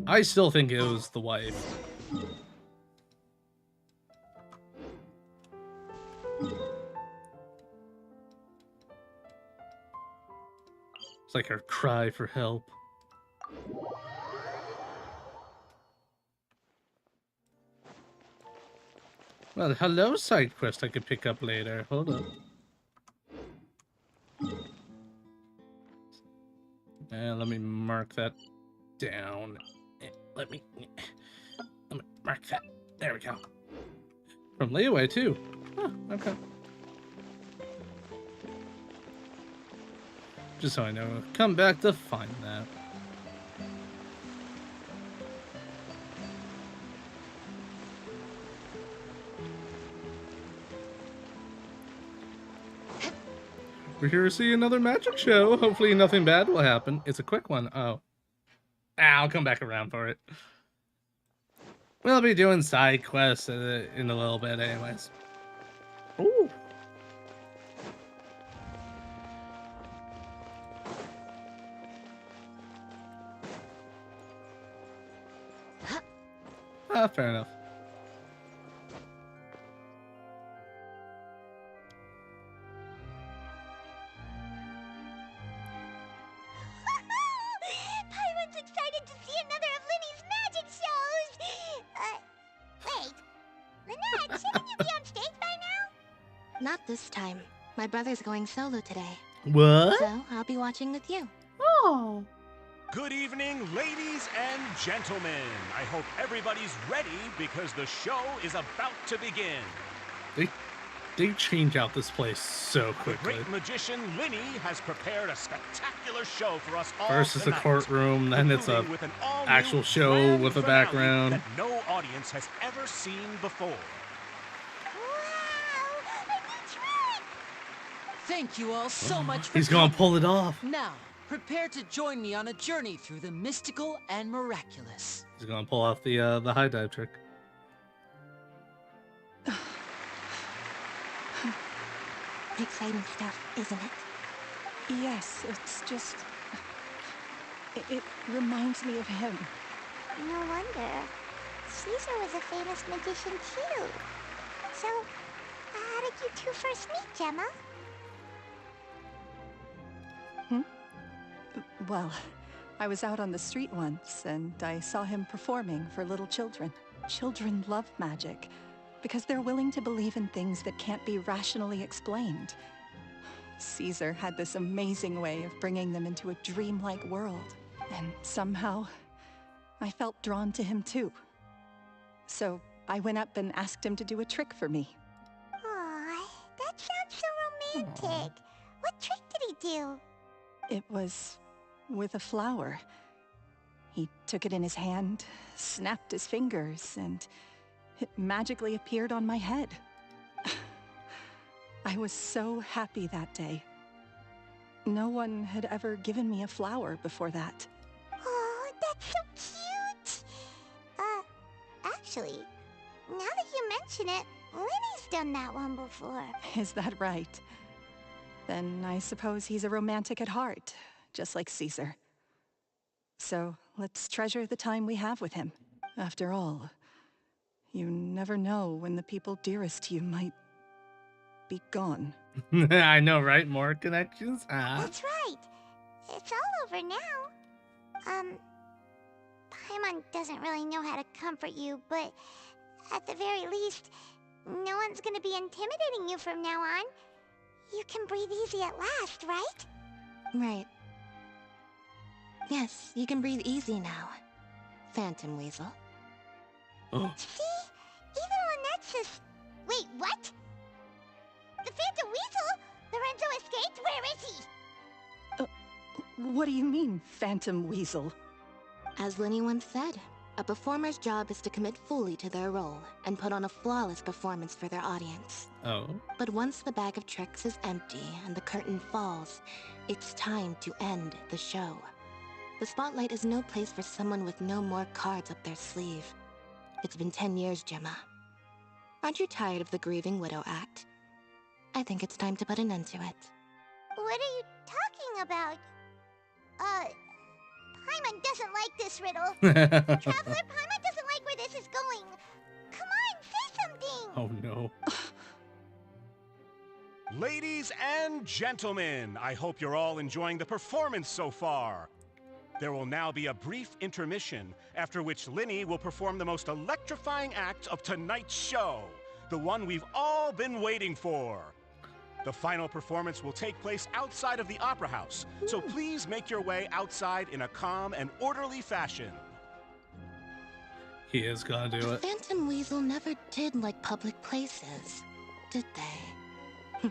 I still think it was the wife. It's like her cry for help. Well, hello, side quest I could pick up later. Hold up. And let me mark that down. Let me mark that. There we go. From layaway too. Huh, okay. Just so I know, come back to find that. We're here to see another magic show. Hopefully nothing bad will happen. It's a quick one. Oh. I'll come back around for it. We'll be doing side quests in a little bit anyways. Ooh. Fair enough. Paimon's excited to see another of Linny's magic shows! Wait. Lynette, shouldn't you be on stage by now? Not this time. My brother's going solo today. What? So, I'll be watching with you. Oh. Good evening, ladies and gentlemen. I hope everybody's ready because the show is about to begin. They change out this place so The quickly. great magician Linny has prepared a spectacular show for us all First it's a tonight, courtroom, then it's a concluding with an all-new actual show grand with a finale background. that no audience has ever seen before. Thank you all so much for He's gonna coming. pull it off. Now, prepare to join me on a journey through the mystical and miraculous. He's gonna pull off the high dive trick. Exciting stuff, isn't it? Yes, it's just... It reminds me of him. No wonder. Caesar was a famous magician too. So, how did you two first meet, Gemma? Well, I was out on the street once, and I saw him performing for little children. Children love magic, because they're willing to believe in things that can't be rationally explained. Caesar had this amazing way of bringing them into a dreamlike world, and somehow, I felt drawn to him too. So, I went up and asked him to do a trick for me. Aw, that sounds so romantic. What trick did he do? It was with a flower. He took it in his hand, snapped his fingers, and it magically appeared on my head. I was so happy that day. No one had ever given me a flower before that. Oh, that's so cute! Actually, now that you mention it, Linny's done that one before. Is that right? Then I suppose he's a romantic at heart, just like Caesar. So let's treasure the time we have with him. After all, you never know when the people dearest to you might be gone. I know, right? More connections? That's right. It's all over now. Paimon doesn't really know how to comfort you, but at the very least, no one's gonna be intimidating you from now on. You can breathe easy at last, right? Right. Yes, you can breathe easy now, Phantom Weasel. See? Even Lynette says... Wait, what? The Phantom Weasel? Lorenzo escaped? Where is he? What do you mean, Phantom Weasel? As Linny once said, a performer's job is to commit fully to their role and put on a flawless performance for their audience. Oh. But once the bag of tricks is empty and the curtain falls, it's time to end the show. The spotlight is no place for someone with no more cards up their sleeve. It's been 10 years, Gemma. Aren't you tired of the grieving widow act? I think it's time to put an end to it. What are you talking about? Paimon doesn't like this riddle. Traveler, Paimon doesn't like where this is going. Come on, say something! Oh no. Ladies and gentlemen, I hope you're all enjoying the performance so far. There will now be a brief intermission, after which Linny will perform the most electrifying act of tonight's show, the one we've all been waiting for. The final performance will take place outside of the Opera House, so please make your way outside in a calm and orderly fashion. He is gonna do The it. Phantom Weasel never did like public places, did they?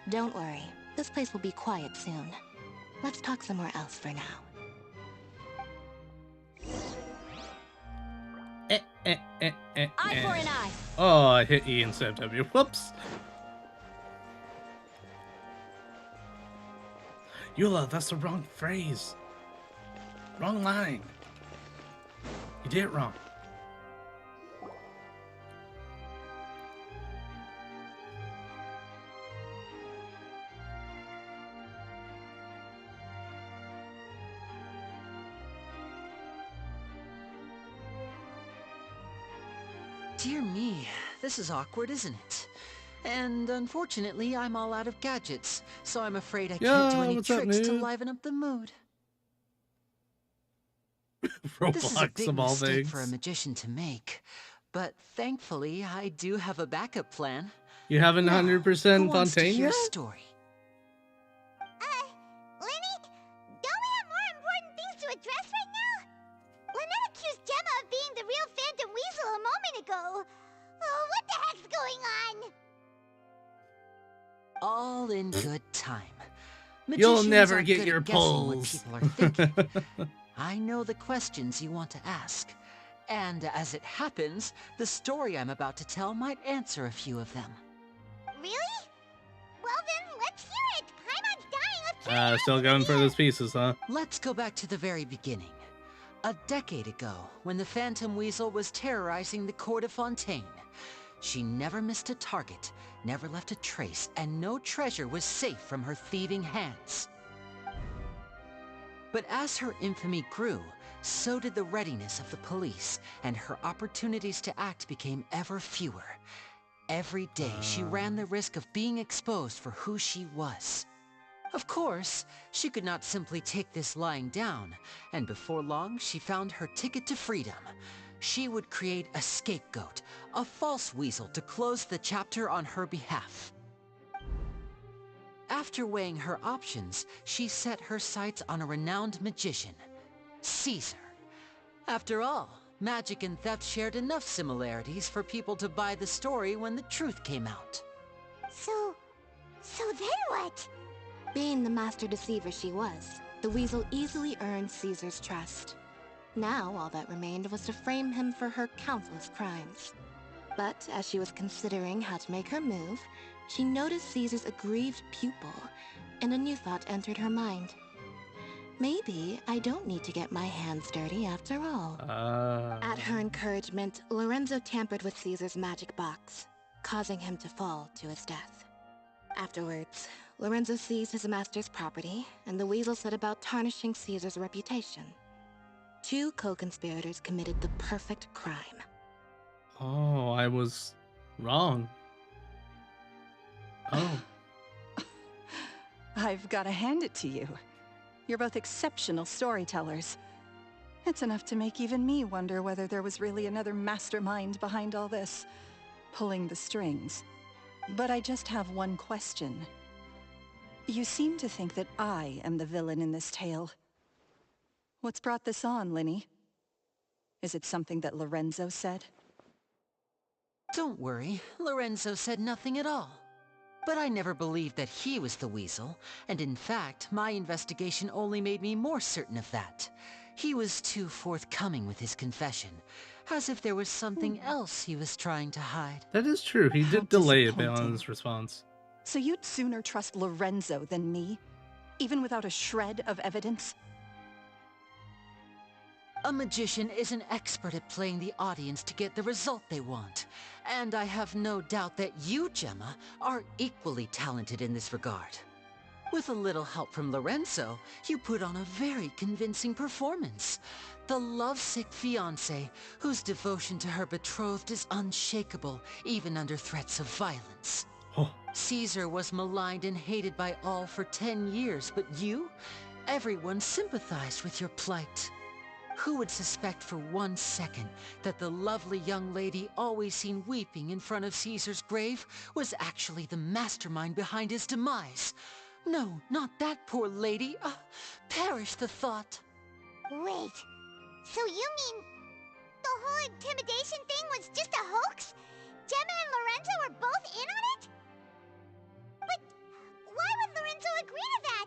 Don't worry, this place will be quiet soon. Let's talk somewhere else for now. Eye for an eye. Oh, I hit E instead of W. Whoops. Eula, that's the wrong phrase. Wrong line. You did it wrong. Dear me, this is awkward, isn't it? And unfortunately, I'm all out of gadgets, so I'm afraid I can't do any what's up, tricks to noob? liven up the mood. This is a Roblox big of all mistake for a things. magician to make, but thankfully, I do have a backup plan. You haven't Now, 100% who wants to Fontaine hear yet? a story? Lenny, don't we have more important things to address right now? Lynette accused Gemma of being the real Phantom Weasel a moment ago. Oh, what the heck's going on? All in good time. You'll Magicians never aren't get good your at guessing what pulls. people are thinking. I know the questions you want to ask. And as it happens, the story I'm about to tell might answer a few of them. Really? Well then, let's hear it. Paimon's dying of curiosity. Still going for those pieces, huh? Let's go back to the very beginning. A decade ago, when the Phantom Weasel was terrorizing the court of Fontaine. She never missed a target, never left a trace, and no treasure was safe from her thieving hands. But as her infamy grew, so did the readiness of the police, and her opportunities to act became ever fewer. Every day, she ran the risk of being exposed for who she was. Of course, she could not simply take this lying down, and before long, she found her ticket to freedom. She would create a scapegoat, a false weasel to close the chapter on her behalf. After weighing her options, she set her sights on a renowned magician, Caesar. After all, magic and theft shared enough similarities for people to buy the story when the truth came out. So then what? Being the master deceiver she was, the weasel easily earned Caesar's trust. Now all that remained was to frame him for her countless crimes. But as she was considering how to make her move, she noticed Caesar's aggrieved pupil, and a new thought entered her mind. Maybe I don't need to get my hands dirty after all. At her encouragement, Lorenzo tampered with Caesar's magic box, causing him to fall to his death. Afterwards, Lorenzo seized his master's property, and the weasel set about tarnishing Caesar's reputation. Two co-conspirators committed the perfect crime. Oh, I was wrong. Oh. I've got to hand it to you. You're both exceptional storytellers. It's enough to make even me wonder whether there was really another mastermind behind all this, pulling the strings. But I just have one question. You seem to think that I am the villain in this tale. What's brought this on, Linny? Is it something that Lorenzo said? Don't worry, Lorenzo said nothing at all. But I never believed that he was the weasel, and in fact, my investigation only made me more certain of that. He was too forthcoming with his confession, as if there was something else he was trying to hide. That is true. He did delay a bit on his response. So you'd sooner trust Lorenzo than me? Even without a shred of evidence? A magician is an expert at playing the audience to get the result they want. And I have no doubt that you, Gemma, are equally talented in this regard. With a little help from Lorenzo, you put on a very convincing performance. The lovesick fiancé, whose devotion to her betrothed is unshakable, even under threats of violence. Caesar was maligned and hated by all for 10 years, but you? Everyone sympathized with your plight. Who would suspect for 1 second that the lovely young lady always seen weeping in front of Caesar's grave was actually the mastermind behind his demise? No, not that poor lady. Perish the thought. Wait, so you mean the whole intimidation thing was just a hoax? Gemma and Lorenzo were both in on it? But why would Lorenzo agree to that?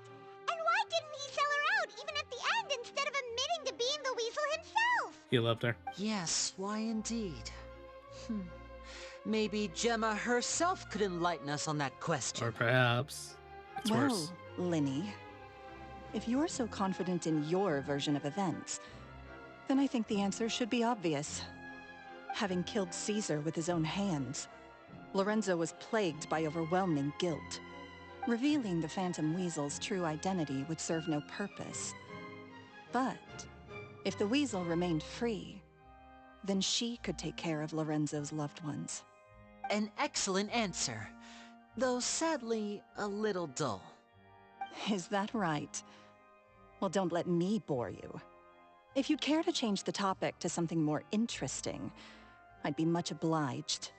And why didn't he sell her out even at the end instead of admitting to being the weasel himself? He loved her. Yes, why indeed? Maybe Gemma herself could enlighten us on that question. Or perhaps it's well, worse. Linny, If you're so confident in your version of events, then I think the answer should be obvious. Having killed Caesar with his own hands, Lorenzo was plagued by overwhelming guilt. Revealing the Phantom Weasel's true identity would serve no purpose. But if the Weasel remained free, then she could take care of Lorenzo's loved ones. An excellent answer, though sadly a little dull. Is that right? Well, don't let me bore you. If you'd care to change the topic to something more interesting, I'd be much obliged.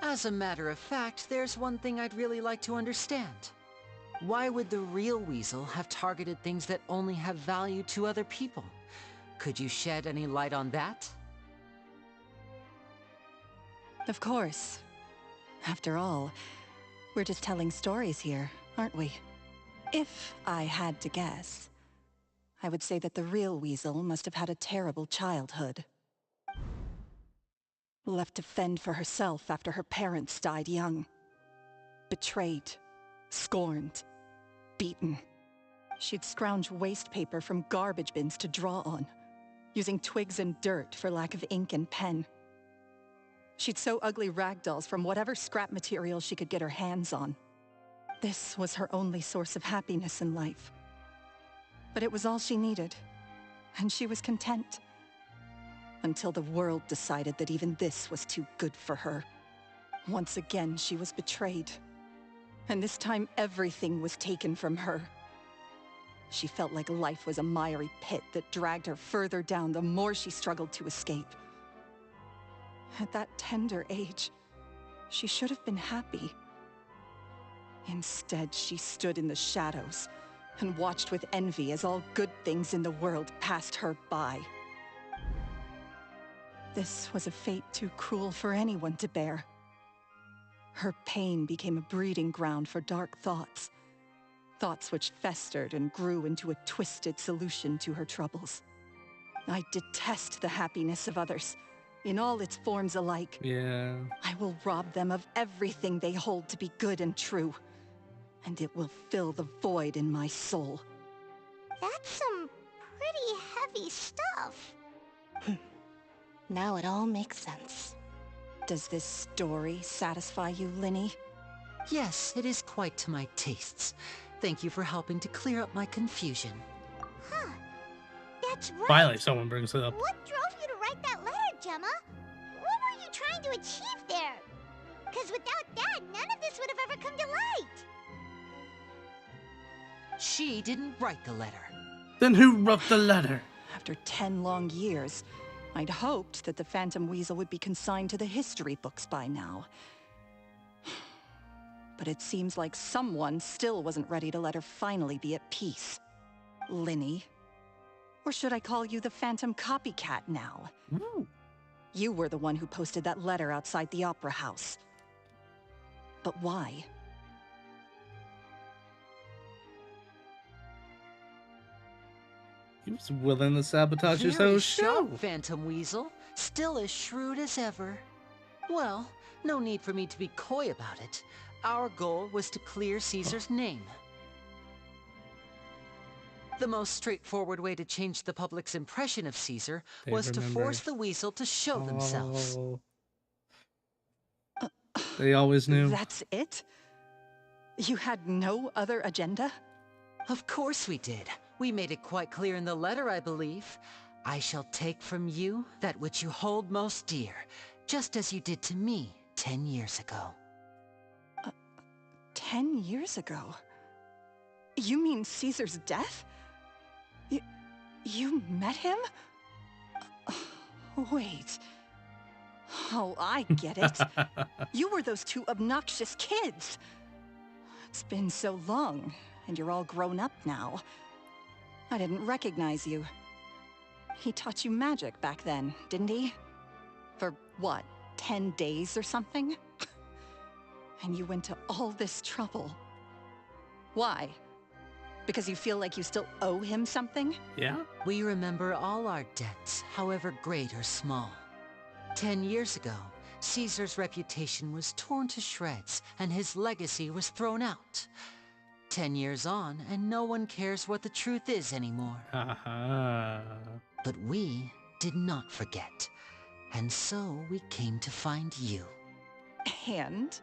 As a matter of fact, there's one thing I'd really like to understand. Why would the real Weasel have targeted things that only have value to other people? Could you shed any light on that? Of course. After all, we're just telling stories here, aren't we? If I had to guess, I would say that the real Weasel must have had a terrible childhood. Left to fend for herself after her parents died young. Betrayed, scorned, beaten. She'd scrounge waste paper from garbage bins to draw on, using twigs and dirt for lack of ink and pen. She'd sew ugly rag dolls from whatever scrap material she could get her hands on. This was her only source of happiness in life. But it was all she needed, and she was content. Until the world decided that even this was too good for her. Once again, she was betrayed. And this time, everything was taken from her. She felt like life was a miry pit that dragged her further down the more she struggled to escape. At that tender age, she should have been happy. Instead, she stood in the shadows and watched with envy as all good things in the world passed her by. This was a fate too cruel for anyone to bear. Her pain became a breeding ground for dark thoughts. Thoughts which festered and grew into a twisted solution to her troubles. I detest the happiness of others, in all its forms alike. Yeah. I will rob them of everything they hold to be good and true, and it will fill the void in my soul. That's some pretty heavy stuff. Now it all makes sense. Does this story satisfy you, Linny? Yes, it is quite to my tastes. Thank you for helping to clear up my confusion. Huh. That's right. Finally, someone brings it up. What drove you to write that letter, Gemma? What were you trying to achieve there? Because without that, none of this would have ever come to light. She didn't write the letter. Then who wrote the letter? After 10 long years, I'd hoped that the Phantom Weasel would be consigned to the history books by now. But it seems like someone still wasn't ready to let her finally be at peace. Linny. Or should I call you the Phantom Copycat now? Ooh. You were the one who posted that letter outside the Opera House. But why? He was willing to sabotage his Very own show. sharp, Phantom Weasel. Still as shrewd as ever. Well, no need for me to be coy about it. Our goal was to clear Caesar's name. The most straightforward way to change the public's impression of Caesar was to force the Weasel to show themselves. They always knew. That's it? You had no other agenda? Of course we did. We made it quite clear in the letter, I believe. I shall take from you that which you hold most dear, just as you did to me 10 years ago. 10 years ago? You mean Caesar's death? You met him? Wait. Oh, I get it. You were those two obnoxious kids. It's been so long, and you're all grown up now. I didn't recognize you. He taught you magic back then, didn't he? For what, 10 days or something? And you went to all this trouble. Why? Because you feel like you still owe him something? Yeah? We remember all our debts, however great or small. 10 years ago, Caesar's reputation was torn to shreds, and his legacy was thrown out. 10 years on, and no one cares what the truth is anymore. But we did not forget. And so we came to find you. And?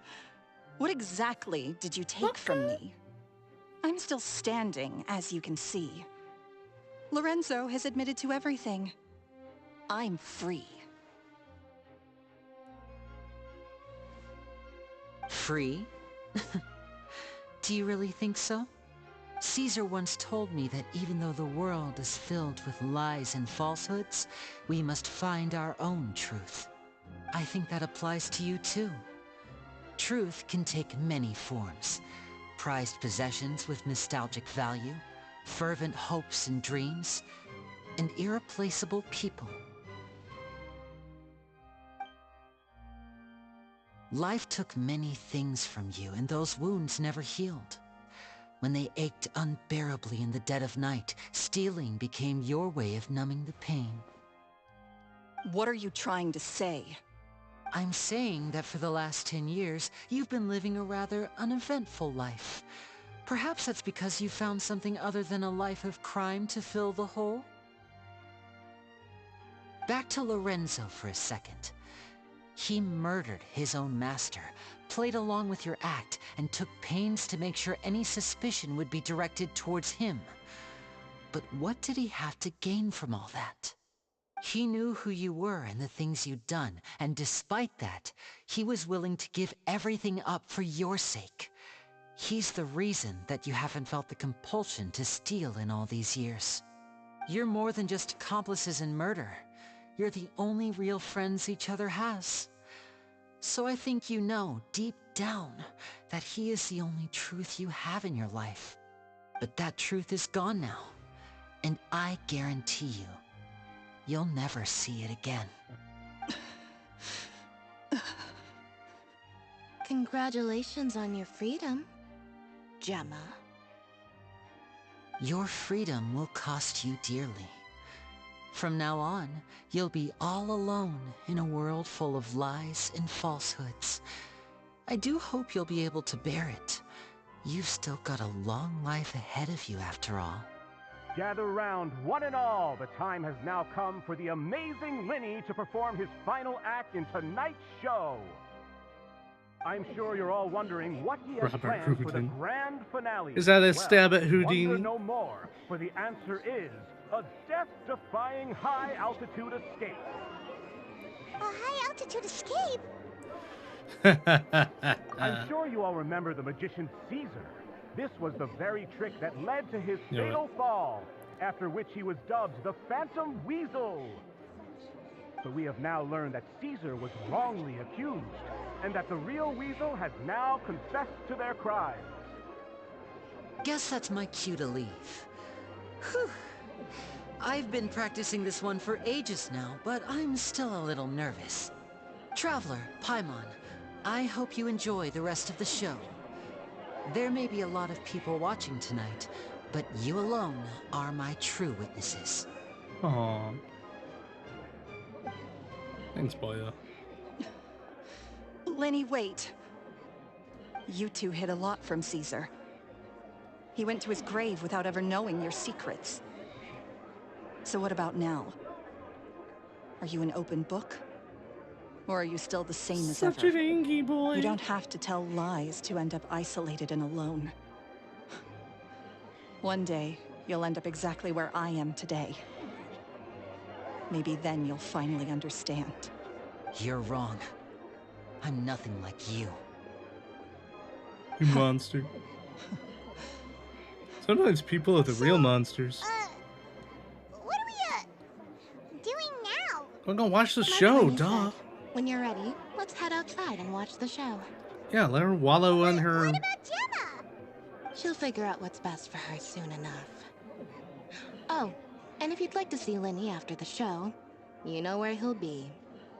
What exactly did you take from me? I'm still standing, as you can see. Lorenzo has admitted to everything. I'm free. Free? Do you really think so? Caesar once told me that even though the world is filled with lies and falsehoods, we must find our own truth. I think that applies to you too. Truth can take many forms. Prized possessions with nostalgic value, fervent hopes and dreams, and irreplaceable people. Life took many things from you, and those wounds never healed. When they ached unbearably in the dead of night, stealing became your way of numbing the pain. What are you trying to say? I'm saying that for the last 10 years, you've been living a rather uneventful life. Perhaps that's because you found something other than a life of crime to fill the hole? Back to Lorenzo for a second. He murdered his own master, played along with your act, and took pains to make sure any suspicion would be directed towards him. But what did he have to gain from all that? He knew who you were and the things you'd done, and despite that, he was willing to give everything up for your sake. He's the reason that you haven't felt the compulsion to steal in all these years. You're more than just accomplices in murder. You're the only real friends each other has. So I think you know, deep down, that he is the only truth you have in your life. But that truth is gone now, and I guarantee you, you'll never see it again. Congratulations on your freedom, Gemma. Your freedom will cost you dearly. From now on, you'll be all alone in a world full of lies and falsehoods. I do hope you'll be able to bear it. You've still got a long life ahead of you after all. Gather round, one and all. The time has now come for the amazing Linny to perform his final act in tonight's show. I'm sure you're all wondering what he has planned for the grand finale. Is that a stab at Houdini? Wonder no more, for the answer is a death-defying high-altitude escape. A high-altitude escape? I'm sure you all remember the magician Caesar. This was the very trick that led to his fatal fall, after which he was dubbed the Phantom Weasel. But we have now learned that Caesar was wrongly accused, and that the real Weasel has now confessed to their crimes. Guess that's my cue to leave. Whew. I've been practicing this one for ages now, but I'm still a little nervous. Traveler, Paimon, I hope you enjoy the rest of the show. There may be a lot of people watching tonight, but you alone are my true witnesses. Aww. Thanks, Boya. Linny, wait. You two hid a lot from Caesar. He went to his grave without ever knowing your secrets. So what about now? Are you an open book? Or are you still the same as ever? Such an angry boy. You don't have to tell lies to end up isolated and alone. One day, you'll end up exactly where I am today. Maybe then you'll finally understand. You're wrong. I'm nothing like you. You monster. Sometimes people are the real monsters. What are we, doing now? Go watch the Like show, Lenny duh. said, when you're ready, let's head outside and watch the show. Yeah, let her wallow on her. What about Gemma? She'll figure out what's best for her soon enough. Oh, and if you'd like to see Linny after the show, you know where he'll be.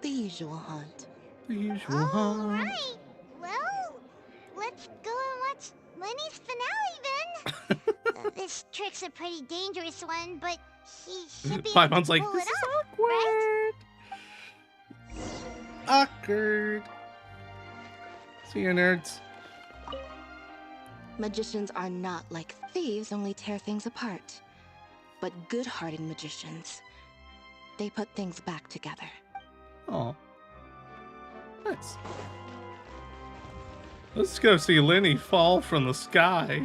The usual haunt. The usual haunt. Right. Well, let's go and watch Lenny's finale then. This trick's a pretty dangerous one, but he should be able Paimon's to like, pull this it is off, awkward. right? Awkward. See you, nerds. Magicians are not like thieves, only tear things apart. But good-hearted magicians, they put things back together. Oh. Nice. Let's go see Lenny fall from the sky.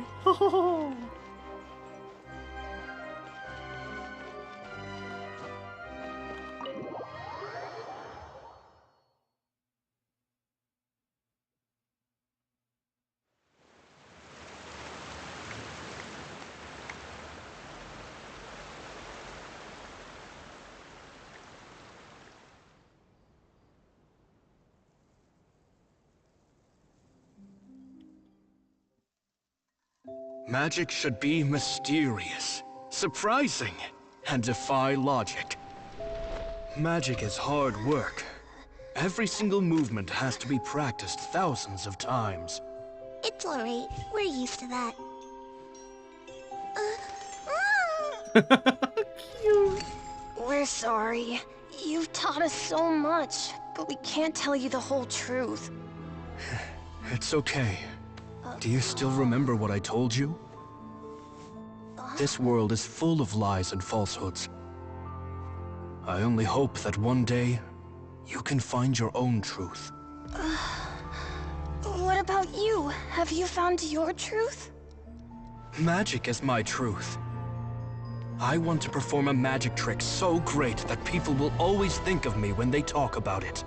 Magic should be mysterious, surprising, and defy logic. Magic is hard work. Every single movement has to be practiced thousands of times. It's alright. We're used to that. We're sorry. You've taught us so much, but we can't tell you the whole truth. It's okay. Do you still remember what I told you? This world is full of lies and falsehoods. I only hope that one day, you can find your own truth. What about you? Have you found your truth? Magic is my truth. I want to perform a magic trick so great that people will always think of me when they talk about it.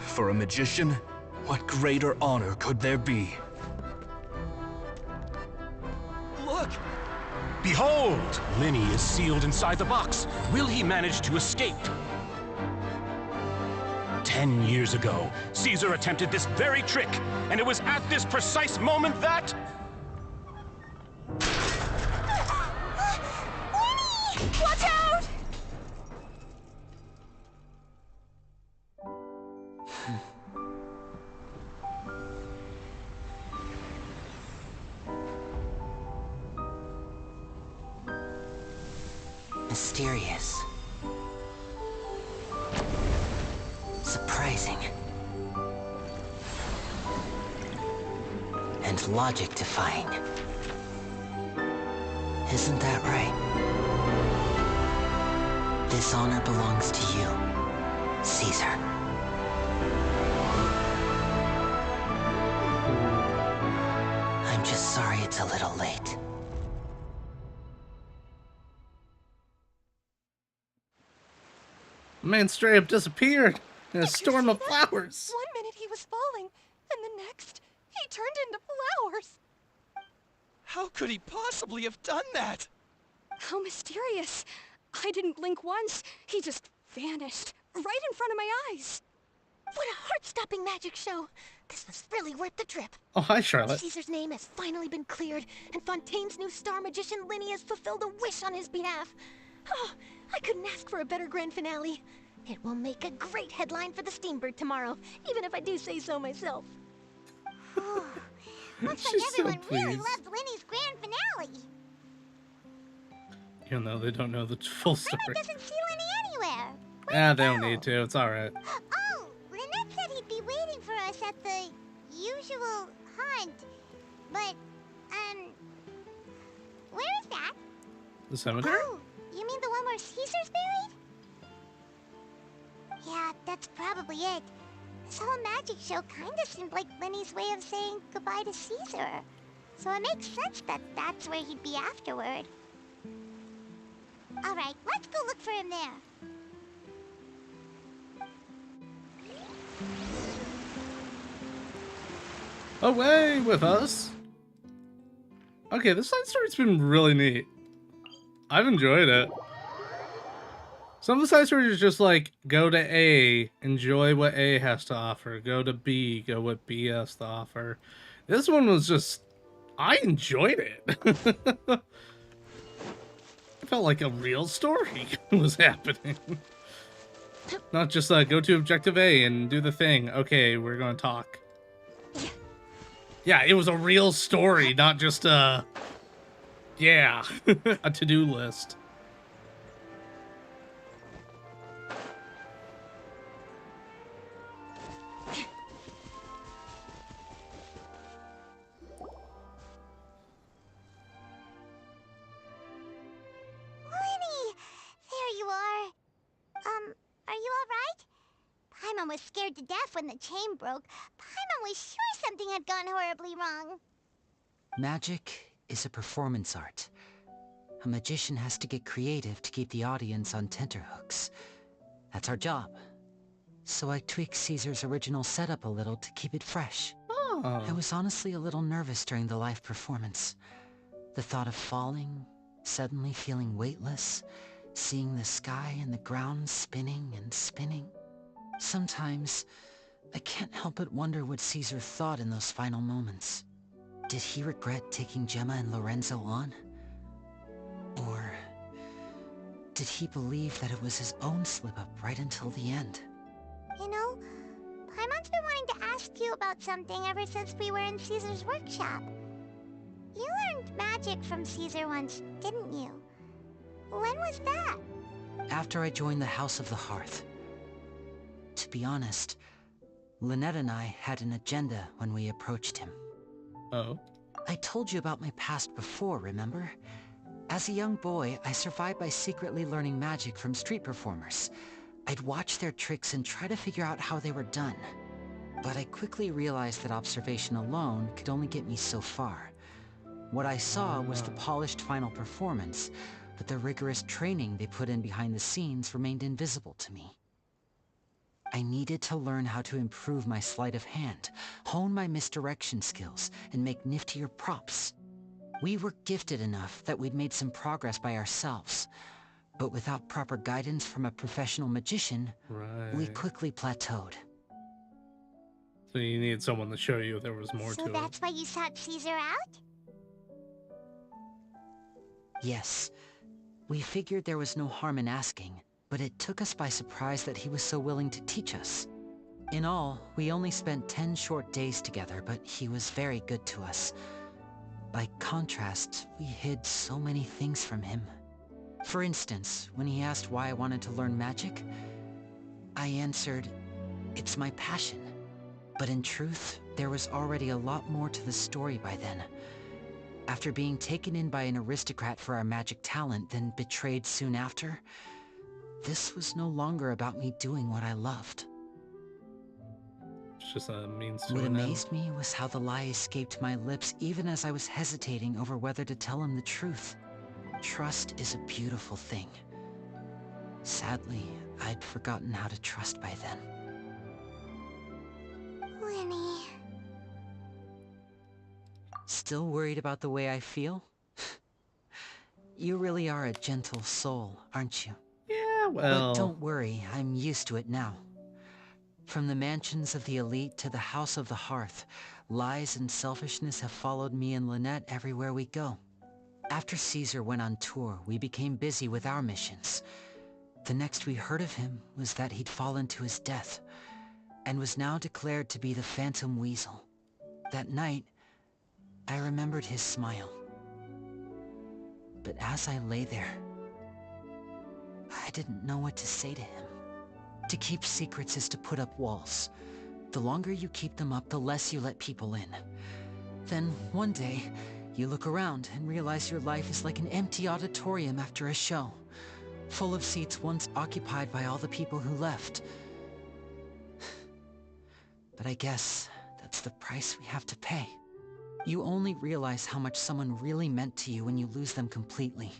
For a magician, what greater honor could there be? Look! Behold! Lenny is sealed inside the box. Will he manage to escape? 10 years ago, Caesar attempted this very trick, and it was at this precise moment that... Watch out! Mysterious. Surprising. And logic-defying. Isn't that right? This honor belongs to you, Caesar. I'm just sorry it's a little late. Man straight up disappeared in a storm of flowers. 1 minute he was falling, and the next, he turned into flowers. How could he possibly have done that? How mysterious. I didn't blink once. He just vanished, right in front of my eyes. What a heart-stopping magic show. This was really worth the trip. Oh, hi, Charlotte. Caesar's name has finally been cleared, and Fontaine's new star magician Lenny has fulfilled a wish on his behalf. Oh, I couldn't ask for a better grand finale. It will make a great headline for the Steambird tomorrow, even if I do say so myself. Looks like She's so everyone really pleased. loved Lenny's grand finale. Even though they don't know the full story. Lynette doesn't see Lenny anywhere. Yeah, they don't need to. It's alright. Oh, Lynette said he'd be waiting for us at the usual hunt. But, where is that? The cemetery? Oh, you mean the one where Caesar's buried? Yeah, that's probably it. This whole magic show kinda seemed like Lenny's way of saying goodbye to Caesar. So it makes sense that that's where he'd be afterward. Alright, let's go look for him there. Away with us. Okay, this side story's been really neat. I've enjoyed it. Some of the side stories are just like, go to A, enjoy what A has to offer. Go to B, go what B has to offer. This one was just, I enjoyed it. It felt like a real story was happening. Not just go to objective A and do the thing. Okay, we're going to talk. Yeah, it was a real story, not just a to-do list. was scared to death when the chain broke, Paimon was sure something had gone horribly wrong. Magic is a performance art. A magician has to get creative to keep the audience on tenterhooks. That's our job. So I tweaked Caesar's original setup a little to keep it fresh. Oh. I was honestly a little nervous during the live performance. The thought of falling, suddenly feeling weightless, seeing the sky and the ground spinning and spinning. Sometimes, I can't help but wonder what Caesar thought in those final moments. Did he regret taking Gemma and Lorenzo on? Or did he believe that it was his own slip-up right until the end? You know, Paimon's been wanting to ask you about something ever since we were in Caesar's workshop. You learned magic from Caesar once, didn't you? When was that? After I joined the House of the Hearth. To be honest, Lynette and I had an agenda when we approached him. Oh? I told you about my past before, remember? As a young boy, I survived by secretly learning magic from street performers. I'd watch their tricks and try to figure out how they were done. But I quickly realized that observation alone could only get me so far. What I saw was the polished final performance, but the rigorous training they put in behind the scenes remained invisible to me. I needed to learn how to improve my sleight of hand, hone my misdirection skills, and make niftier props. We were gifted enough that we'd made some progress by ourselves, but without proper guidance from a professional magician, we quickly plateaued. So you needed someone to show you there was more to it. So that's why you sought Caesar out? Yes. We figured there was no harm in asking, but it took us by surprise that he was so willing to teach us. In all, we only spent 10 short days together, but he was very good to us. By contrast, we hid so many things from him. For instance, when he asked why I wanted to learn magic, I answered, "It's my passion." But in truth, there was already a lot more to the story by then. After being taken in by an aristocrat for our magic talent, then betrayed soon after, this was no longer about me doing what I loved. It's just a means to What an end. amazed me was how the lie escaped my lips even as I was hesitating over whether to tell him the truth. Trust is a beautiful thing. Sadly, I'd forgotten how to trust by then. Winnie. Still worried about the way I feel? You really are a gentle soul, aren't you? Yeah, well... But don't worry, I'm used to it now. From the mansions of the elite to the House of the Hearth, lies and selfishness have followed me and Lynette everywhere we go. After Caesar went on tour, we became busy with our missions. The next we heard of him was that he'd fallen to his death, and was now declared to be the Phantom Weasel. That night, I remembered his smile. But as I lay there, I didn't know what to say to him. To keep secrets is to put up walls. The longer you keep them up, the less you let people in. Then, one day, you look around and realize your life is like an empty auditorium after a show, full of seats once occupied by all the people who left. But I guess that's the price we have to pay. You only realize how much someone really meant to you when you lose them completely.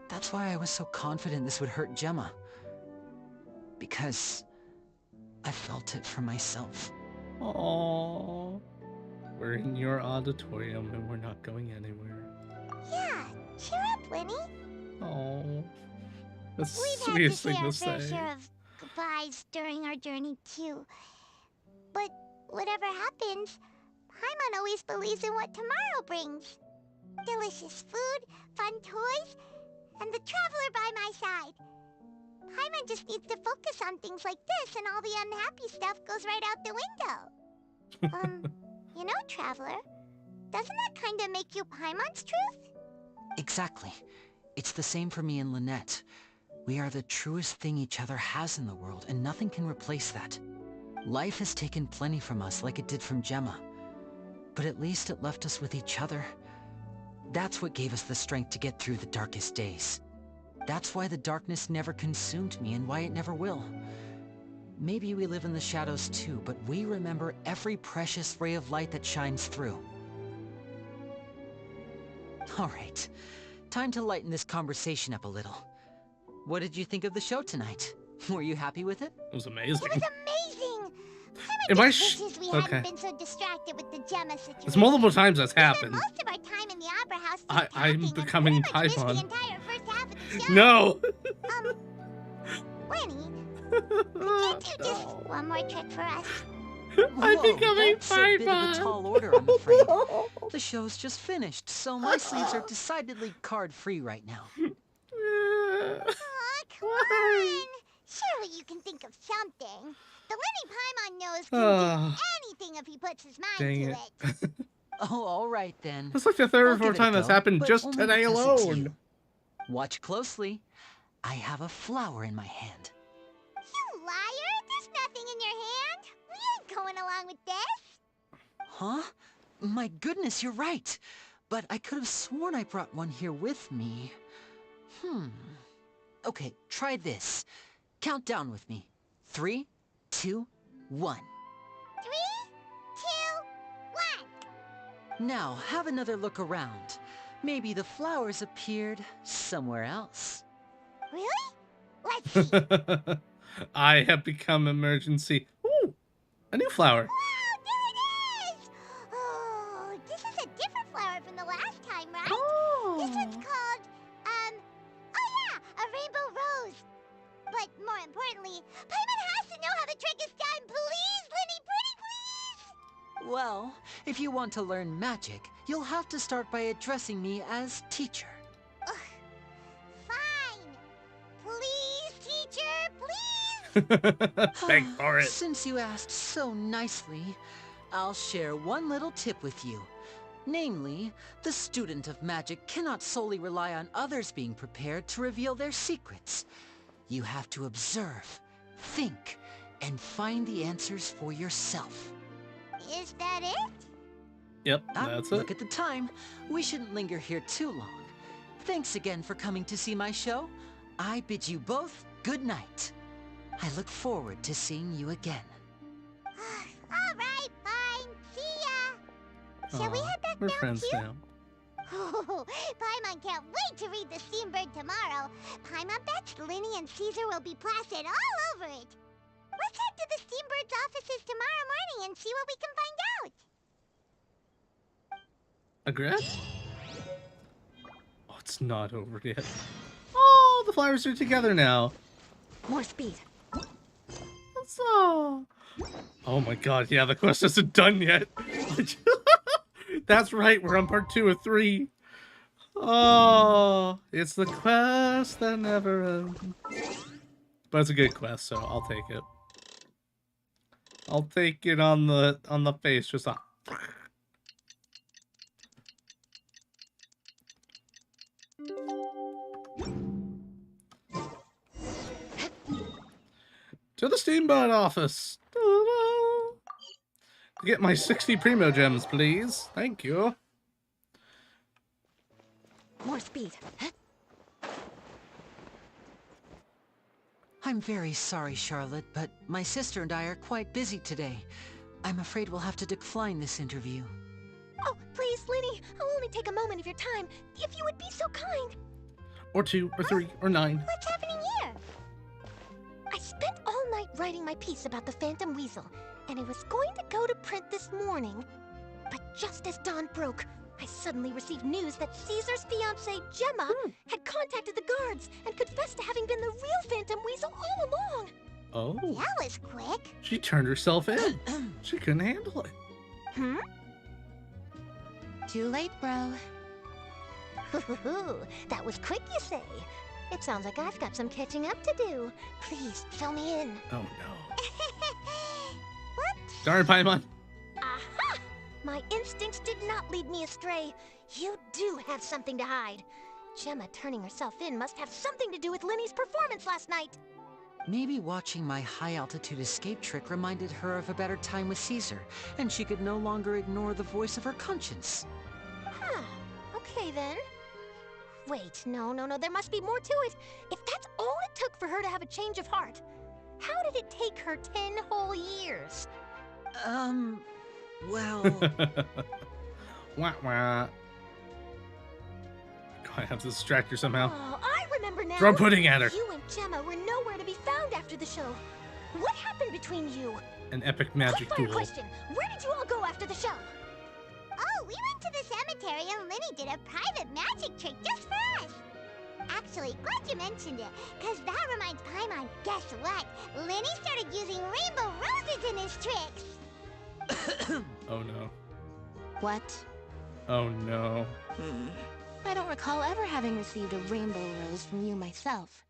That's why I was so confident this would hurt Gemma. Because I felt it for myself. Aww. We're in your auditorium and we're not going anywhere. Yeah, cheer up, Winnie. Aww. That's the We've had to sweetest say thing our to fair say. share of goodbyes during our journey, too. But whatever happens, Paimon always believes in what tomorrow brings. Delicious food, fun toys, and the traveler by my side. Paimon just needs to focus on things like this, and all the unhappy stuff goes right out the window. You know, Traveler, doesn't that kind of make you Paimon's truth? Exactly. It's the same for me and Lynette. We are the truest thing each other has in the world, and nothing can replace that. Life has taken plenty from us, like it did from Gemma. But at least it left us with each other. That's what gave us the strength to get through the darkest days. That's why the darkness never consumed me, and why it never will. Maybe we live in the shadows too, but we remember every precious ray of light that shines through. Alright, time to lighten this conversation up a little. What did you think of the show tonight? Were you happy with it? It was amazing. It was amazing! Am I wishes we okay. hadn't been so distracted with the Gemma situation. It's multiple times that's happened. Most of our time in the opera house I'm becoming Paimon. the entire first half of the show. No! Winnie, can't you just one more trick for us? I'm becoming that's a bit of a tall order, I'm afraid. The show's just finished, so my sleeves are decidedly card-free right now. Aw, come on! Surely you can think of something. The Lenny Paimon knows can do anything if he puts his mind Dang to it. Oh, all right then. That's like the third or I'll fourth give it a time that's go, happened but just only today because it's alone. you. Watch closely. I have a flower in my hand. You liar! There's nothing in your hand. We ain't going along with this. Huh? My goodness, you're right. But I could have sworn I brought one here with me. Okay, try this. Count down with me. 3, 2, 1. 3, 2, 1. Now, have another look around. Maybe the flowers appeared somewhere else. Really? Let's see. I have become emergency. Ooh, a new flower. Wow, there it is! Oh, this is a different flower from the last time, right? Oh. This one's called, oh yeah, a rainbow rose. But more importantly, Paimon has to know how the trick is done. Please, Linny, pretty please! Well, if you want to learn magic, you'll have to start by addressing me as teacher. Fine. Please, teacher, please! Beg for it. Since you asked so nicely, I'll share one little tip with you. Namely, the student of magic cannot solely rely on others being prepared to reveal their secrets. You have to observe, think, and find the answers for yourself. Is that it? Yep, that's it. Look at the time. We shouldn't linger here too long. Thanks again for coming to see my show. I bid you both good night. I look forward to seeing you again. All right, fine. See ya. Shall we head back We're down friends too? now. Oh, Paimon can't wait to read the Steambird tomorrow. Paimon bets Linny and Caesar will be plastered all over it. Let's head to the Steambird's offices tomorrow morning and see what we can find out. Agreed? Oh, it's not over yet. Oh, the flowers are together now. More speed. So... Oh my god, yeah, the quest isn't done yet. That's right, we're on part 2 of 3. Oh, it's the quest that never ends. But it's a good quest, so I'll take it. I'll take it on the face, just a... To the Steamboat office. Get my 60 Primo Gems, please. Thank you. More speed. I'm very sorry, Charlotte, but my sister and I are quite busy today. I'm afraid we'll have to decline this interview. Oh, please, Linny. I'll only take a moment of your time. If you would be so kind. Or 2, or 3, or 9. What's happening here? I spent all night writing my piece about the Phantom Weasel, and it was going to go to print this morning. But just as dawn broke, I suddenly received news that Caesar's fiancée, Gemma, had contacted the guards and confessed to having been the real Phantom Weasel all along. Oh. That was quick. She turned herself in. She couldn't handle it. Hmm? Too late, bro. That was quick, you say? It sounds like I've got some catching up to do. Please, fill me in. Oh no. Whoops. Darn Paimon. Aha! My instincts did not lead me astray. You do have something to hide. Gemma turning herself in must have something to do with Linny's performance last night. Maybe watching my high-altitude escape trick reminded her of a better time with Caesar, and she could no longer ignore the voice of her conscience. Huh. Okay, then. Wait, no, there must be more to it. If that's all it took for her to have a change of heart, How did it take her 10 whole years? Well... Wah wah. I have to distract her somehow. Oh, I remember now. Throw pudding at her. You and Gemma were nowhere to be found after the show. What happened between you? An epic magic Quickfire duel. question. Where did you all go after the show? Oh, we went to the cemetery and Linny did a private magic trick just for us. Actually, glad you mentioned it, because that reminds Paimon, guess what? Linny started using rainbow roses in his tricks. Oh no. What? Oh no. I don't recall ever having received a rainbow rose from you myself.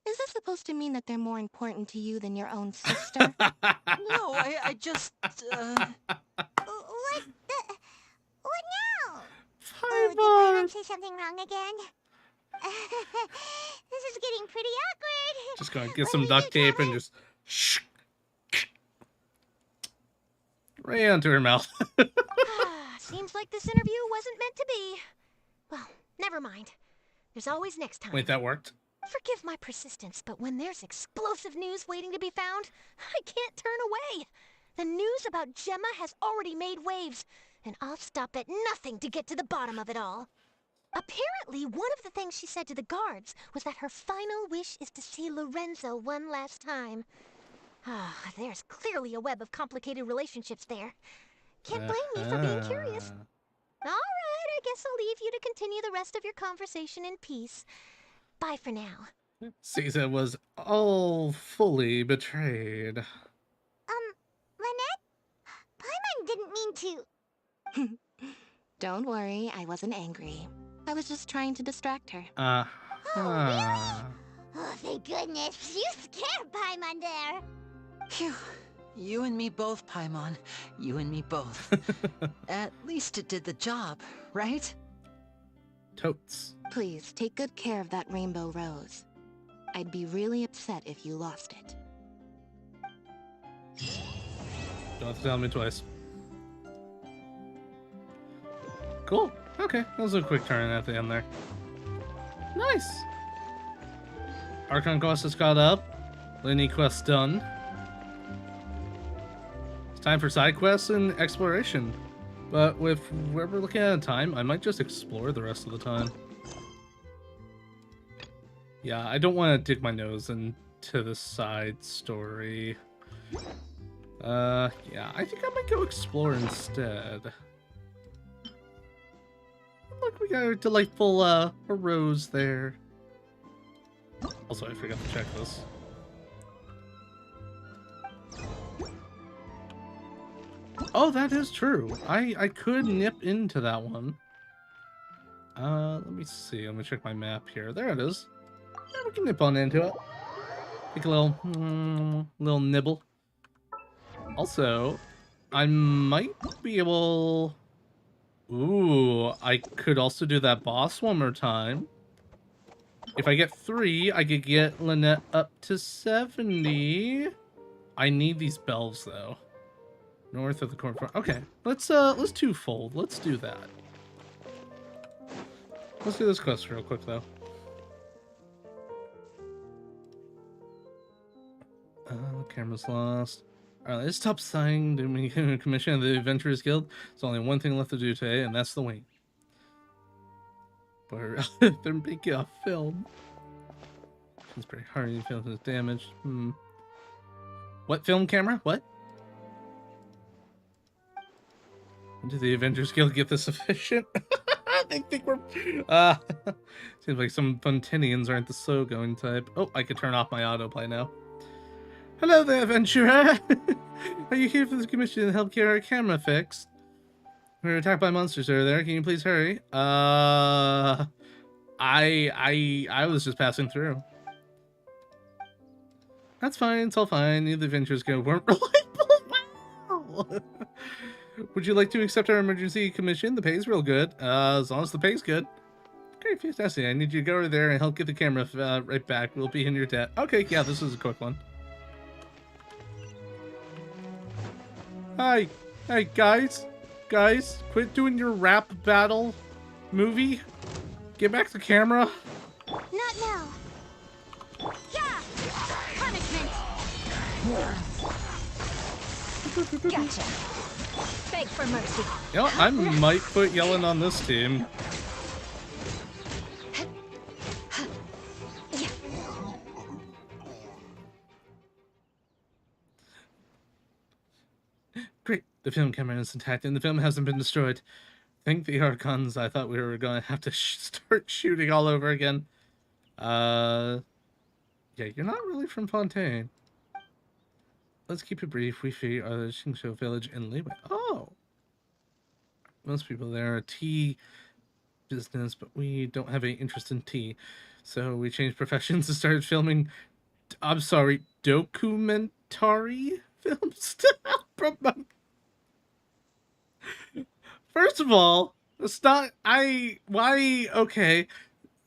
Is this supposed to mean that they're more important to you than your own sister? No, I just, What now? Oh, did Paimon say something wrong again? This is getting pretty awkward. Just gonna get some duct tape and just right onto her mouth. Seems like this interview wasn't meant to be. Well, never mind. There's always next time. Wait, that worked? Forgive my persistence, but when there's explosive news waiting to be found, I can't turn away. The news about Gemma has already made waves, and I'll stop at nothing to get to the bottom of it all. Apparently, one of the things she said to the guards was that her final wish is to see Lorenzo one last time. There's clearly a web of complicated relationships there. Can't blame me for being curious. All right, I guess I'll leave you to continue the rest of your conversation in peace. Bye for now. Caesar was all fully betrayed. Lynette? Paimon didn't mean to... Don't worry, I wasn't angry. I was just trying to distract her. Oh, thank goodness. You scared Paimon there. Phew. You and me both, Paimon. You and me both. At least it did the job, right? Totes. Please, take good care of that rainbow rose. I'd be really upset if you lost it. Don't have to tell me twice. Cool. Okay, that was a quick turn at the end there. Nice. Archon quest is caught up. Linny quest done. It's time for side quests and exploration. But with where we're looking at a time, I might just explore the rest of the time. Yeah, I don't want to dig my nose into the side story. Yeah, I think I might go explore instead. Look, we got a delightful rose there. Also, I forgot to check this. Oh, that is true. I could nip into that one. Let me see. Let me check my map here. There it is. Yeah, we can nip on into it. Take a little nibble. Also, I might be able... Ooh, I could also do that boss one more time. If I get 3, I could get Lynette up to 70. I need these bells though. North of the corn farm. Okay, let's twofold. Let's do that. Let's do this quest real quick though. The camera's lost. Alright, let's stop sighing to make a commission of the Adventurers Guild. There's only one thing left to do today, and that's the wait. But they're making a film. It's pretty hard. You feel it's damaged. What film camera? What? Did the Avengers Guild get this efficient? They think we're... seems like some Fontanians aren't the slow-going type. Oh, I can turn off my autoplay now. Hello there, adventurer! Are you here for this commission to help get our camera fixed? We were attacked by monsters over there. Can you please hurry? I was just passing through. That's fine. It's all fine. The adventurers weren't reliable. Wow! Would you like to accept our emergency commission? The pay's real good. As long as the pay's good. Great, fantastic. I need you to go over there and help get the camera right back. We'll be in your debt. Okay, yeah, this is a quick one. Hi. Hey, guys. Guys, quit doing your rap battle movie. Get back the camera. Not now. Yeah! Punishment! Gotcha. Beg for mercy. You know, I might put yelling on this team. Great. The film camera is intact and the film hasn't been destroyed. Thank the Archons. I thought we were going to have to start shooting all over again. Yeah, you're not really from Fontaine. Let's keep it brief. We feed our Xingshu village in Liwei. Oh! Most people there are tea business, but we don't have any interest in tea. So we changed professions and started filming, I'm sorry, documentary films to help promote. First of all, it's not, okay.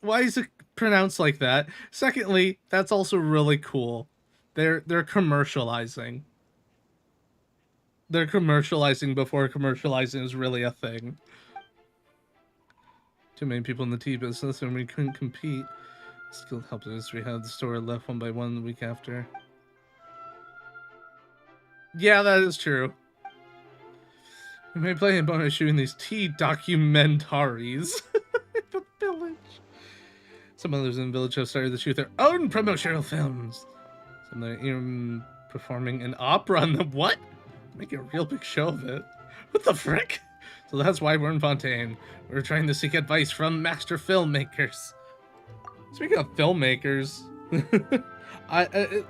Why is it pronounced like that? Secondly, that's also really cool. They're commercializing. They're commercializing before commercializing is really a thing. Too many people in the tea business and we couldn't compete. Skilled helpers, we had the store left one by one the week after. Yeah, that is true. We may play a bonus shooting these tea documentaries. The village. Some others in the village have started to shoot their own promotional films. Some are even performing an opera on the what? Making a real big show of it. What the frick? So that's why we're in Fontaine. We're trying to seek advice from master filmmakers. Speaking of filmmakers,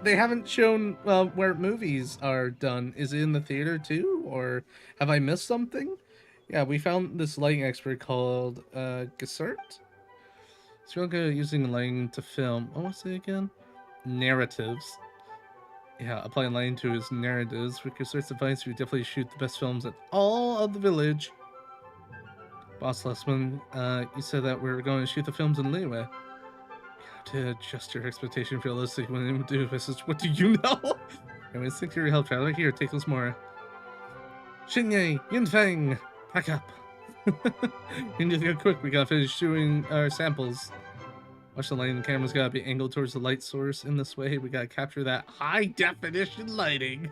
they haven't shown where movies are done. Is it in the theater too? Or have I missed something? Yeah, we found this lighting expert called Genshin. He's real good at using lighting to film. Oh, what's it again? Narratives. Yeah, applying lighting to his narratives. With Gessert's advice, we definitely shoot the best films at all of the village. Boss Lessman, you said that we were going to shoot the films in Liwei. To adjust your expectation for realistic when you do this is what do you know? Anyways, thank you for your help, traveler. Here, take us more. Xingye, Yunfeng, pack up. We need to go quick. We gotta finish shooting our samples. Watch the lighting. The camera's gotta be angled towards the light source. In this way, we gotta capture that high definition lighting.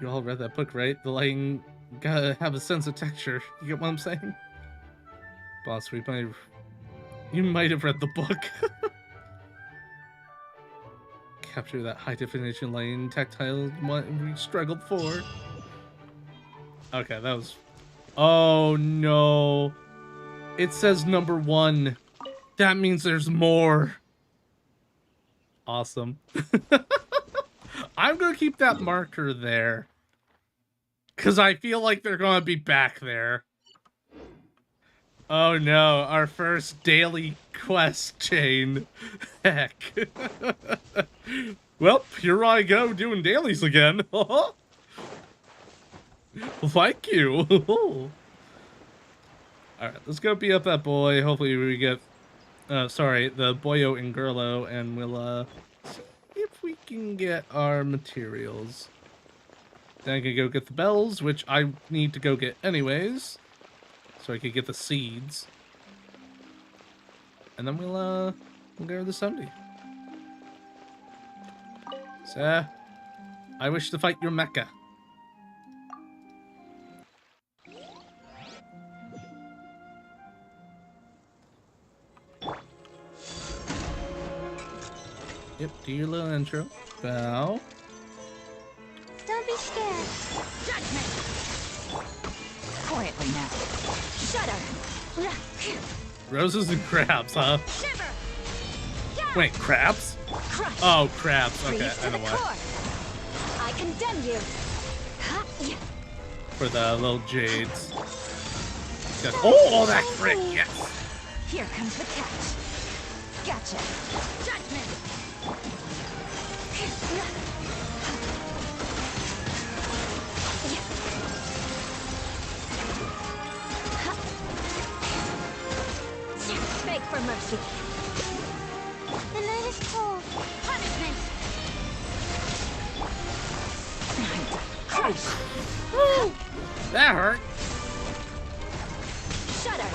You all read that book, right? The lighting gotta have a sense of texture. You get what I'm saying? Boss, you might have read the book. Capture that high definition lighting, tactile, what we struggled for. Okay, that was... Oh no. It says number 1. That means there's more. Awesome. I'm gonna keep that marker there. Because I feel like they're gonna be back there. Oh no, our first daily quest chain. Heck. Well, here I go doing dailies again. Thank you. Alright, let's go beat up that boy. Hopefully we get... sorry, the boyo and girlo, and we'll, see if we can get our materials. Then I can go get the bells, which I need to go get anyways. So I could get the seeds. And then we'll go to the 70. Sir, I wish to fight your mecha. Yep, do your little intro. Bow. Don't be scared. Judgment! Quietly now. Shudder! Roses and crabs, huh? Shiver! Wait, crabs? Crush! Oh, crabs. Okay, Freeze I know to the why. core. I condemn you. For the little jades. Oh, that frick, yes! Here comes the catch. Gotcha. Judgment! Beg for mercy. The night is cold. Punishment! Woo! That hurt. Shudder!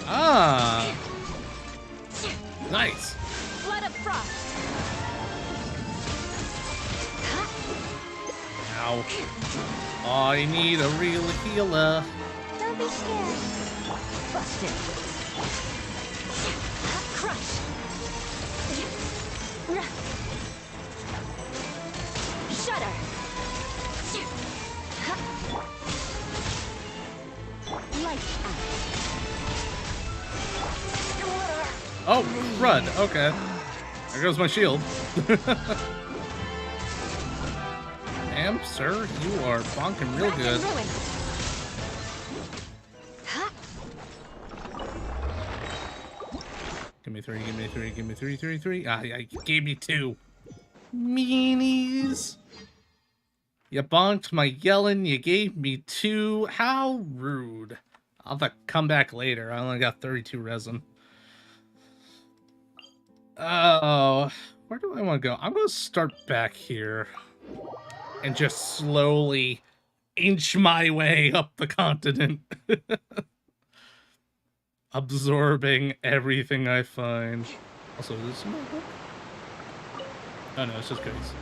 Ah! Nice. Flood of frost. Ow. I need a real healer. Don't be scared. Busted. Crush. Shudder. Light out. Oh, run. Okay. There goes my shield. Damn, sir, you are bonking real good. Give me three, give me three, give me three. Ah, yeah, you gave me two. Meanies. You bonked my yelling, you gave me two. How rude. I'll have to come back later. I only got 32 resin. Oh, where do I want to go? I'm going to start back here and just slowly inch my way up the continent. Absorbing everything I find. Also, is this a notebook? Oh no, it's just goodies.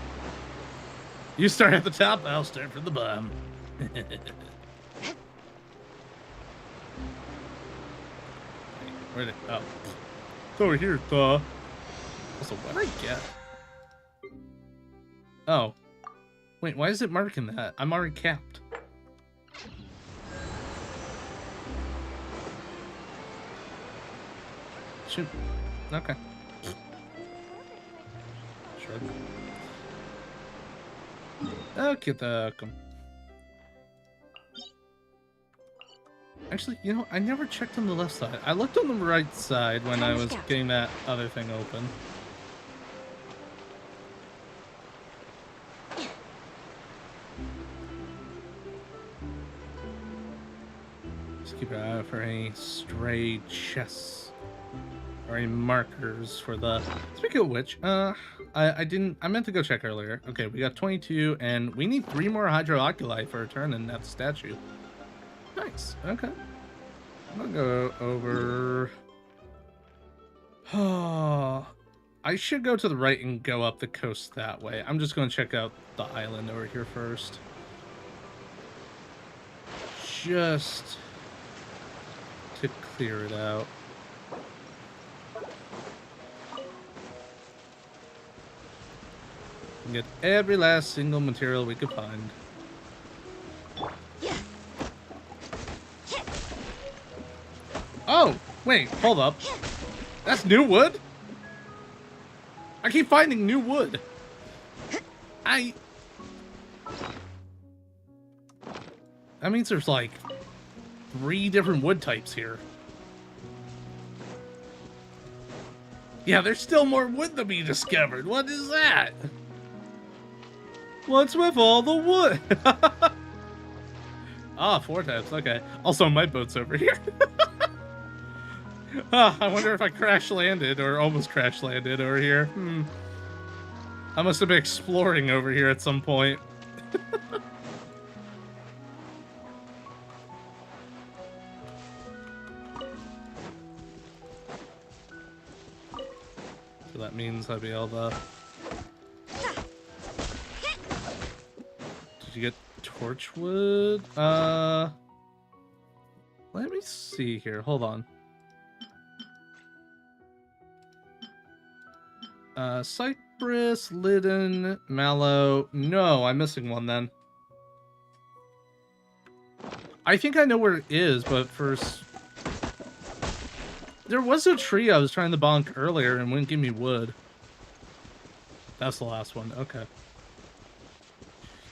You start at the top, I'll start from the bottom. Where'd it? Oh. It's over here, duh. Also, what did I get? Oh. Wait, why is it marking that? I'm already capped. Shoot. Okay. Shrug. Okay, actually, you know, I never checked on the left side. I looked on the right side when I was getting that other thing open. Just keep an eye out for any stray chests or any markers for the... Speaking of which, I meant to go check earlier. Okay, we got 22, and we need 3 more Hydro-Oculi for a turn in that statue. Nice, okay. I'm gonna go over... Oh, I should go to the right and go up the coast that way. I'm just gonna check out the island over here first. Just to clear it out. And get every last single material we could find. Oh, wait, hold up. That's new wood? I keep finding new wood. That means there's like 3 different wood types here. Yeah, there's still more wood to be discovered. What is that? What's with all the wood? Ah, 4 types, okay. Also, my boat's over here. I wonder if I crash landed or almost crash landed over here. I must have been exploring over here at some point. So that means I'll be able to... Did you get torchwood? Let me see here. Hold on. Cypress, Lydon, Mallow. No, I'm missing one then. I think I know where it is, but first... There was a tree I was trying to bonk earlier and wouldn't give me wood. That's the last one, okay.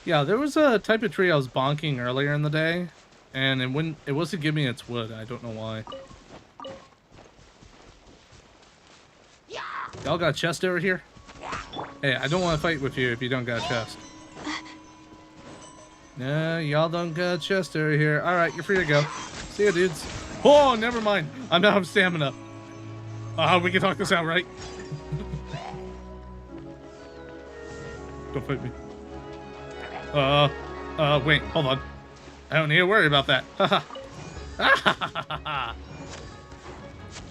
Yeah, there was a type of tree I was bonking earlier in the day, and it wasn't giving me its wood. I don't know why. Y'all got a chest over here? Hey, I don't want to fight with you if you don't got a chest. No, y'all don't got a chest over here. Alright, you're free to go. See ya, dudes. Oh, never mind. I'm out of stamina. We can talk this out, right? Don't fight me. Wait, hold on. I don't need to worry about that. Haha.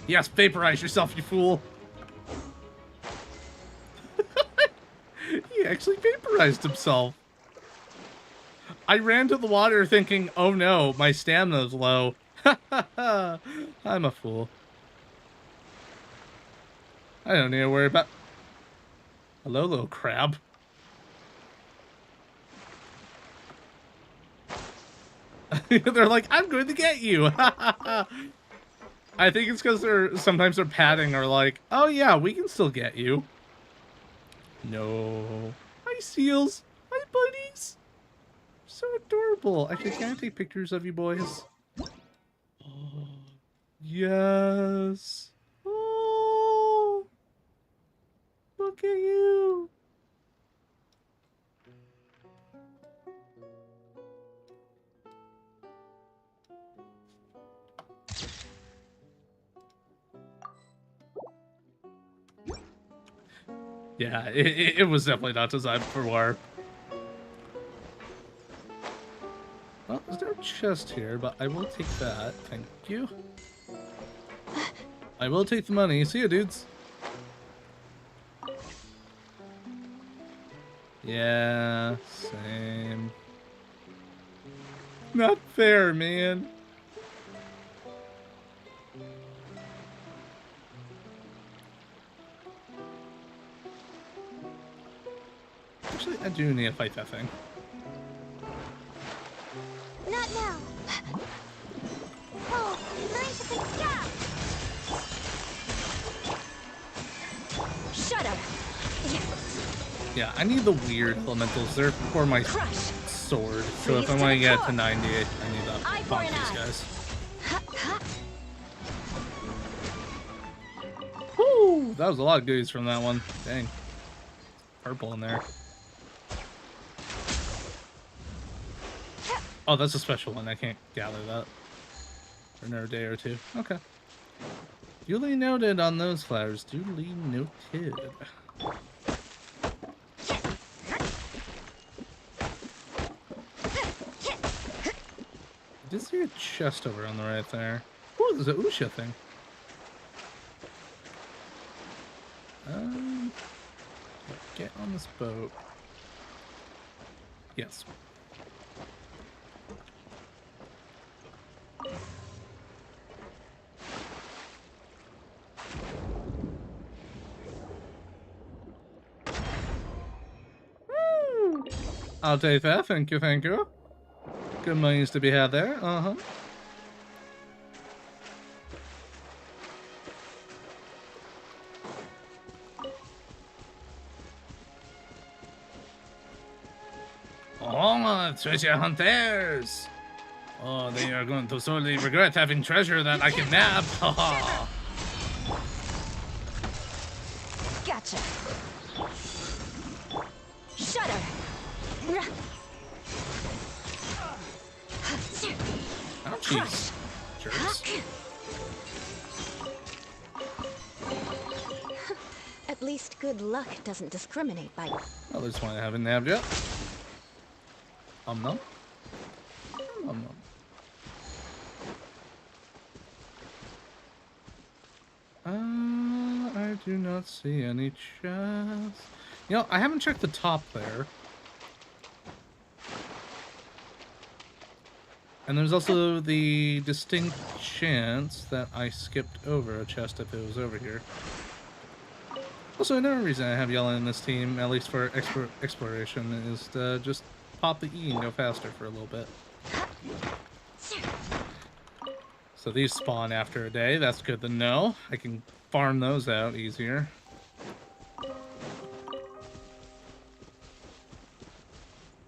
Yes, vaporize yourself, you fool. actually vaporized himself. I ran to the water thinking, oh no, my stamina's low. I'm a fool. I don't need to worry about... Hello, little crab. They're like, I'm going to get you. I think it's because sometimes they're patting or like, oh yeah, we can still get you. No. Hi, seals. Hi, buddies. So adorable. Actually, can I take pictures of you boys? Oh, yes. Oh, look at you. Yeah, it was definitely not designed for war. Well, there's no chest here, but I will take that. Thank you. I will take the money. See ya, dudes. Yeah, same. Not fair, man. Actually, I do need to fight that thing. Not now. Oh, time to pick up. Shut up. Yeah, I need the weird elementals. They're for my sword. So if I want to get it to 90, I need to bomb these guys. Woo! That was a lot of goodies from that one. Dang. Purple in there. Oh, that's a special one. I can't gather that for another day or two. Okay. Duly noted on those flowers. Duly noted. I did see a chest over on the right there. Oh, there's a Usha thing. Get on this boat. Yes. Woo! I'll take that. Thank you, thank you. Good monies to be had there. Uh-huh. Oh, treasure hunters! Oh, they are going to sorely regret having treasure that I can nab. Gotcha. Shudder. Oh, jeez. Jerks. At least good luck doesn't discriminate by... Well, there's one I haven't nabbed yet. No. No. I do not see any chests. You know, I haven't checked the top there. And there's also the distinct chance that I skipped over a chest if it was over here. Also, another reason I have Yellen in this team, at least for exploration, is to just pop the E and go faster for a little bit. So these spawn after a day, that's good to know. I can farm those out easier.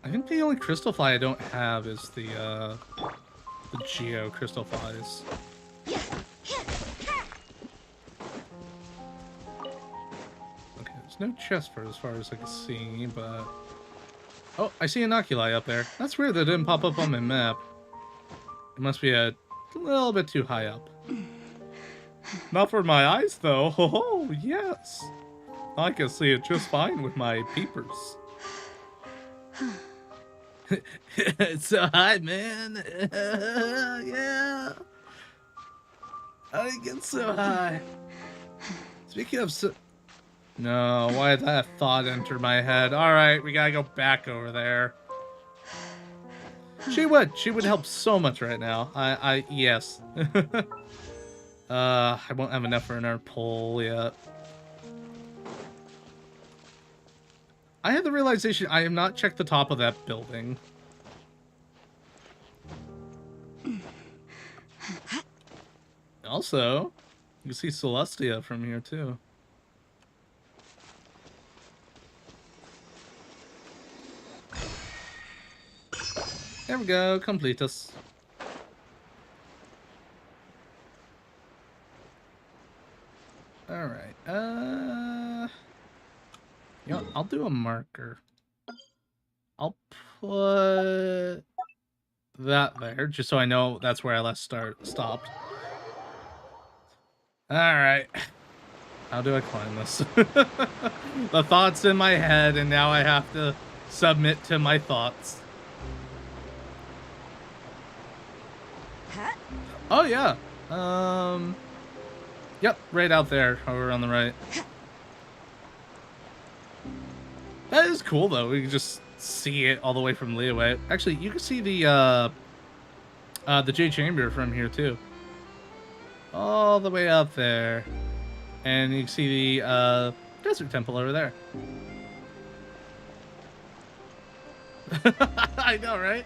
I think the only crystal fly I don't have is the Geo crystal flies. Okay, there's no chest for as far as I can see, but... Oh, I see an oculi up there. That's weird that it didn't pop up on my map. It must be a little bit too high up. Not for my eyes, though. Oh, yes. I can see it just fine with my peepers. It's so high, man. Yeah. How did it get so high? Speaking of No, why did that thought enter my head? Alright, we gotta go back over there. She would help so much right now. Yes. I won't have enough for another pole yet. I had the realization I have not checked the top of that building. Also, you can see Celestia from here too. There we go, complete us. Alright, you know, I'll do a marker. I'll put that there, just so I know that's where I last stopped. Alright. How do I climb this? The thoughts in my head, and now I have to submit to my thoughts. Oh, yeah. Yep, right out there, over on the right. That is cool, though. We can just see it all the way from Leeway. Actually, you can see the J Chamber from here, too. All the way out there. And you can see the Desert Temple over there. I know, right?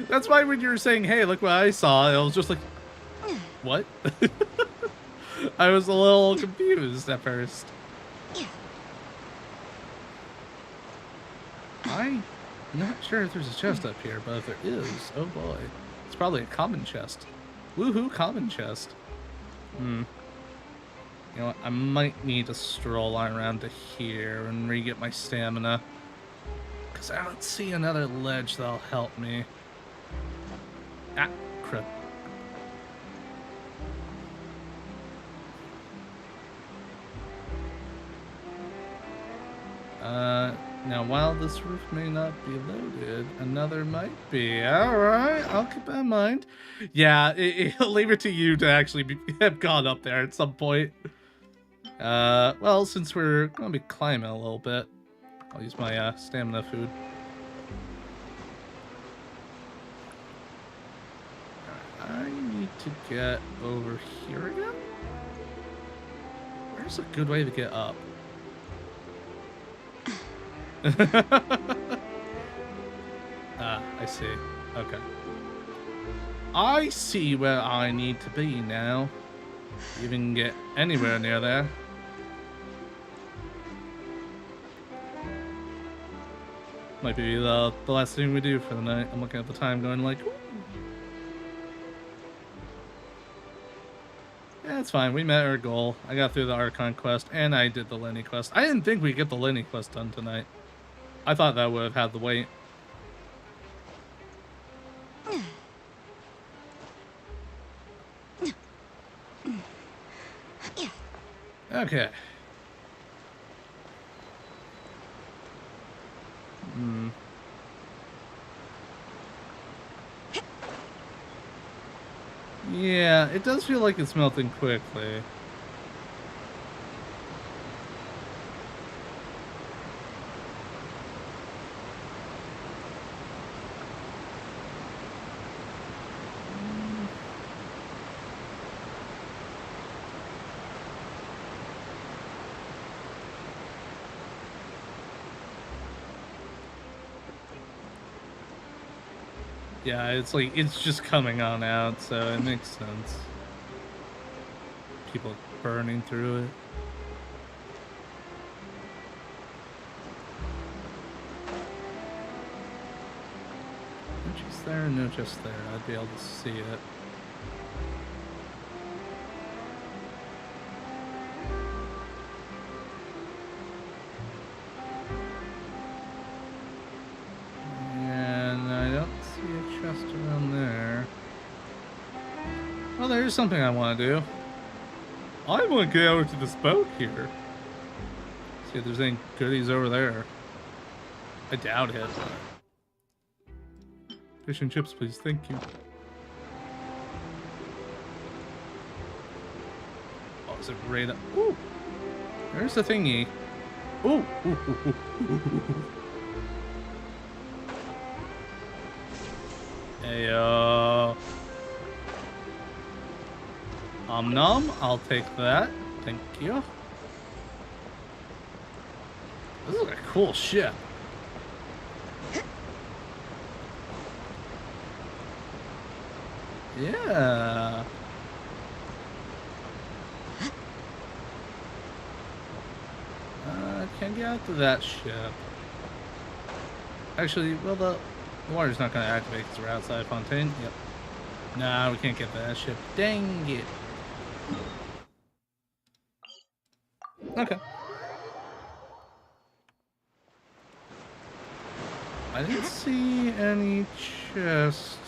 That's why when you were saying, hey, look what I saw, I was just like, what? I was a little confused at first. I'm not sure if there's a chest up here, but if there is, oh boy. It's probably a common chest. Woohoo, common chest. You know what, I might need to stroll on around to here and re-get my stamina. Because I don't see another ledge that'll help me. Ah, crap. Now while this roof may not be loaded, another might be. Alright, I'll keep that in mind. Yeah, I'll leave it to you to actually have gone up there at some point. Well, since we're going to be climbing a little bit, I'll use my stamina food. I need to get over here again? Where's a good way to get up? Ah, I see. Okay. I see where I need to be now. Even get anywhere near there. Might be the last thing we do for the night. I'm looking at the time going like, ooh. Yeah, it's fine. We met our goal. I got through the Archon quest, and I did the Lenny quest. I didn't think we'd get the Lenny quest done tonight. I thought that would have had the wait. Okay. Yeah, it does feel like it's melting quickly. Yeah, it's like, it's just coming on out, so it makes sense. People burning through it. No chest there, no chest there. I'd be able to see it. Well, there's something I want to do. I want to get over to this boat here. See if there's any goodies over there. I doubt it. Fish and chips, please. Thank you. Is it right up? Ooh! There's the thingy. Ooh! Heyo. Nom, I'll take that. Thank you. This is a cool ship. Yeah. Can't get out to that ship. Actually, well, the water's not going to activate because we're outside Fontaine. Yep. Nah, we can't get to that ship. Dang it. Okay. I didn't see any chest.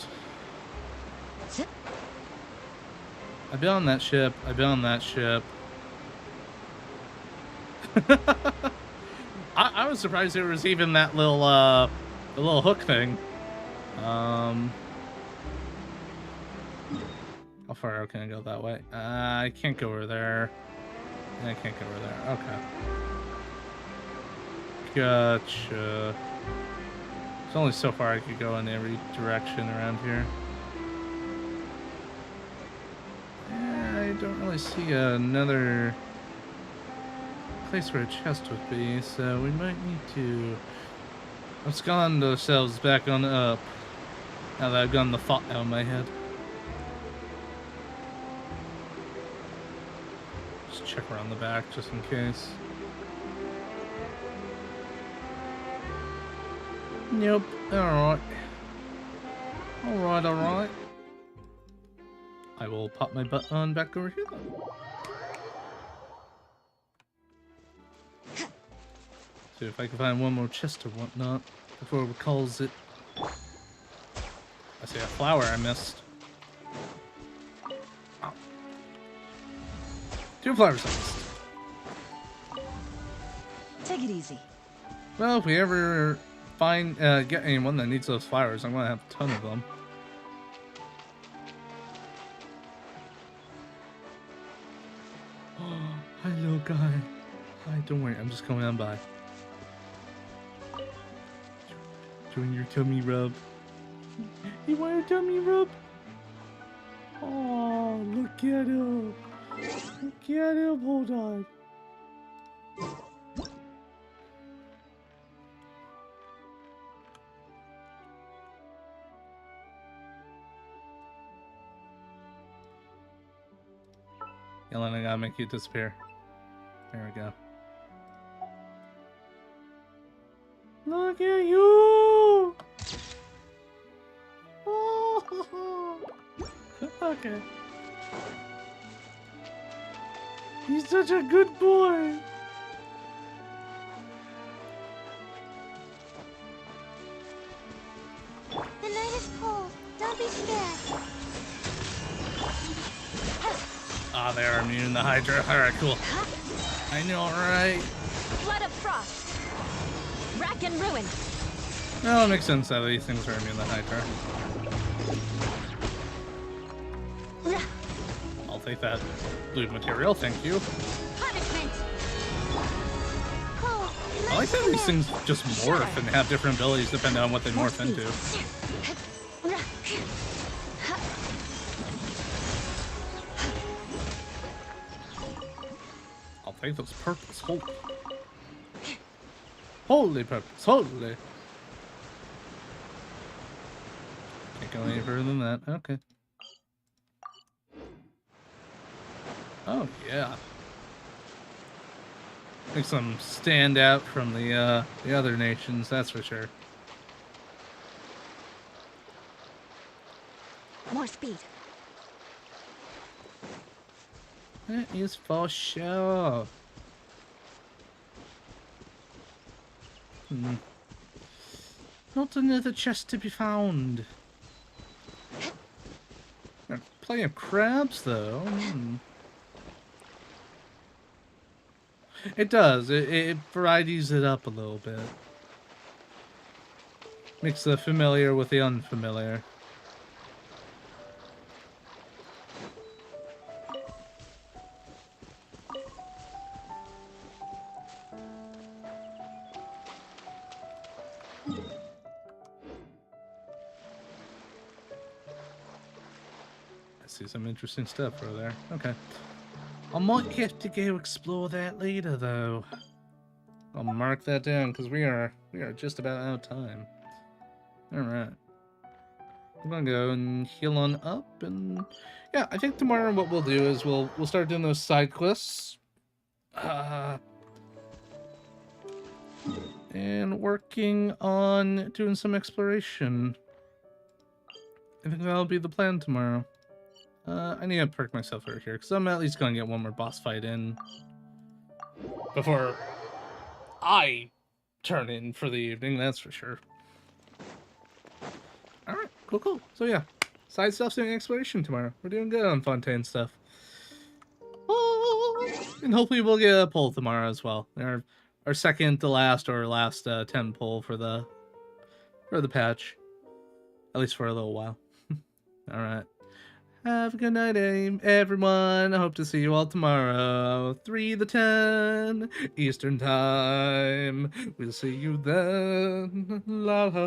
I've been on that ship. I've been on that ship. I was surprised there was even that little the little hook thing. How far out can I go that way? I can't go over there. I can't go over there. Okay. Gotcha. There's only so far I could go in every direction around here. Yeah, I don't really see another place where a chest would be, so we might need to abscond ourselves back on up. Now that I've gotten the thought out of my head. Just check around the back just in case. Nope. Alright. Alright. I will pop my butt on back over here then. See if I can find one more chest or whatnot before it calls it. I see a flower I missed. Oh. 2 flowers I missed. Take it easy. Well, if we ever find get anyone that needs those flowers, I'm gonna have a ton of them. Oh, hi little guy. Hi, don't worry, I'm just going on by. Doing your tummy rub. You want a tummy rub? Oh, look at him. Look at him. Hold on. Yellen, I gotta make you disappear. There we go. Look at you! Oh. Okay. He's such a good boy. The night is cold. Don't be scared. Ah, they are immune to Hydra. Alright, cool. I know, right? Flood of frost. Rack and ruin. Well, it makes sense that these things are immune to Hydra. I'll take that blue material, thank you. Punishment. I like how these things just morph and have different abilities depending on what they morph into. I'll take those purples. Holy purples, holy. Can't go any further than that. Okay. Oh yeah. Makes them stand out from the other nations, that's for sure. More speed. That is for sure. Not another chest to be found. Plenty of crabs, though. It does. It varieties it up a little bit. Makes the familiar with the unfamiliar. see some interesting stuff over there. Okay. I might have to go explore that later, though. I'll mark that down because we are just about out of time. All right. I'm gonna go and heal on up, and yeah, I think tomorrow what we'll do is we'll start doing those side quests, and working on doing some exploration. I think that'll be the plan tomorrow. I need to perk myself over here because I'm at least gonna get one more boss fight in before I turn in for the evening. That's for sure. All right, cool. So yeah, side stuff's doing exploration tomorrow. We're doing good on Fontaine stuff. Oh, and hopefully we'll get a pull tomorrow as well. Our second to last or last 10 pull for the patch, at least for a little while. All right. Have a good night, everyone. I hope to see you all tomorrow, 3 to 10 Eastern Time. We'll see you then. La la.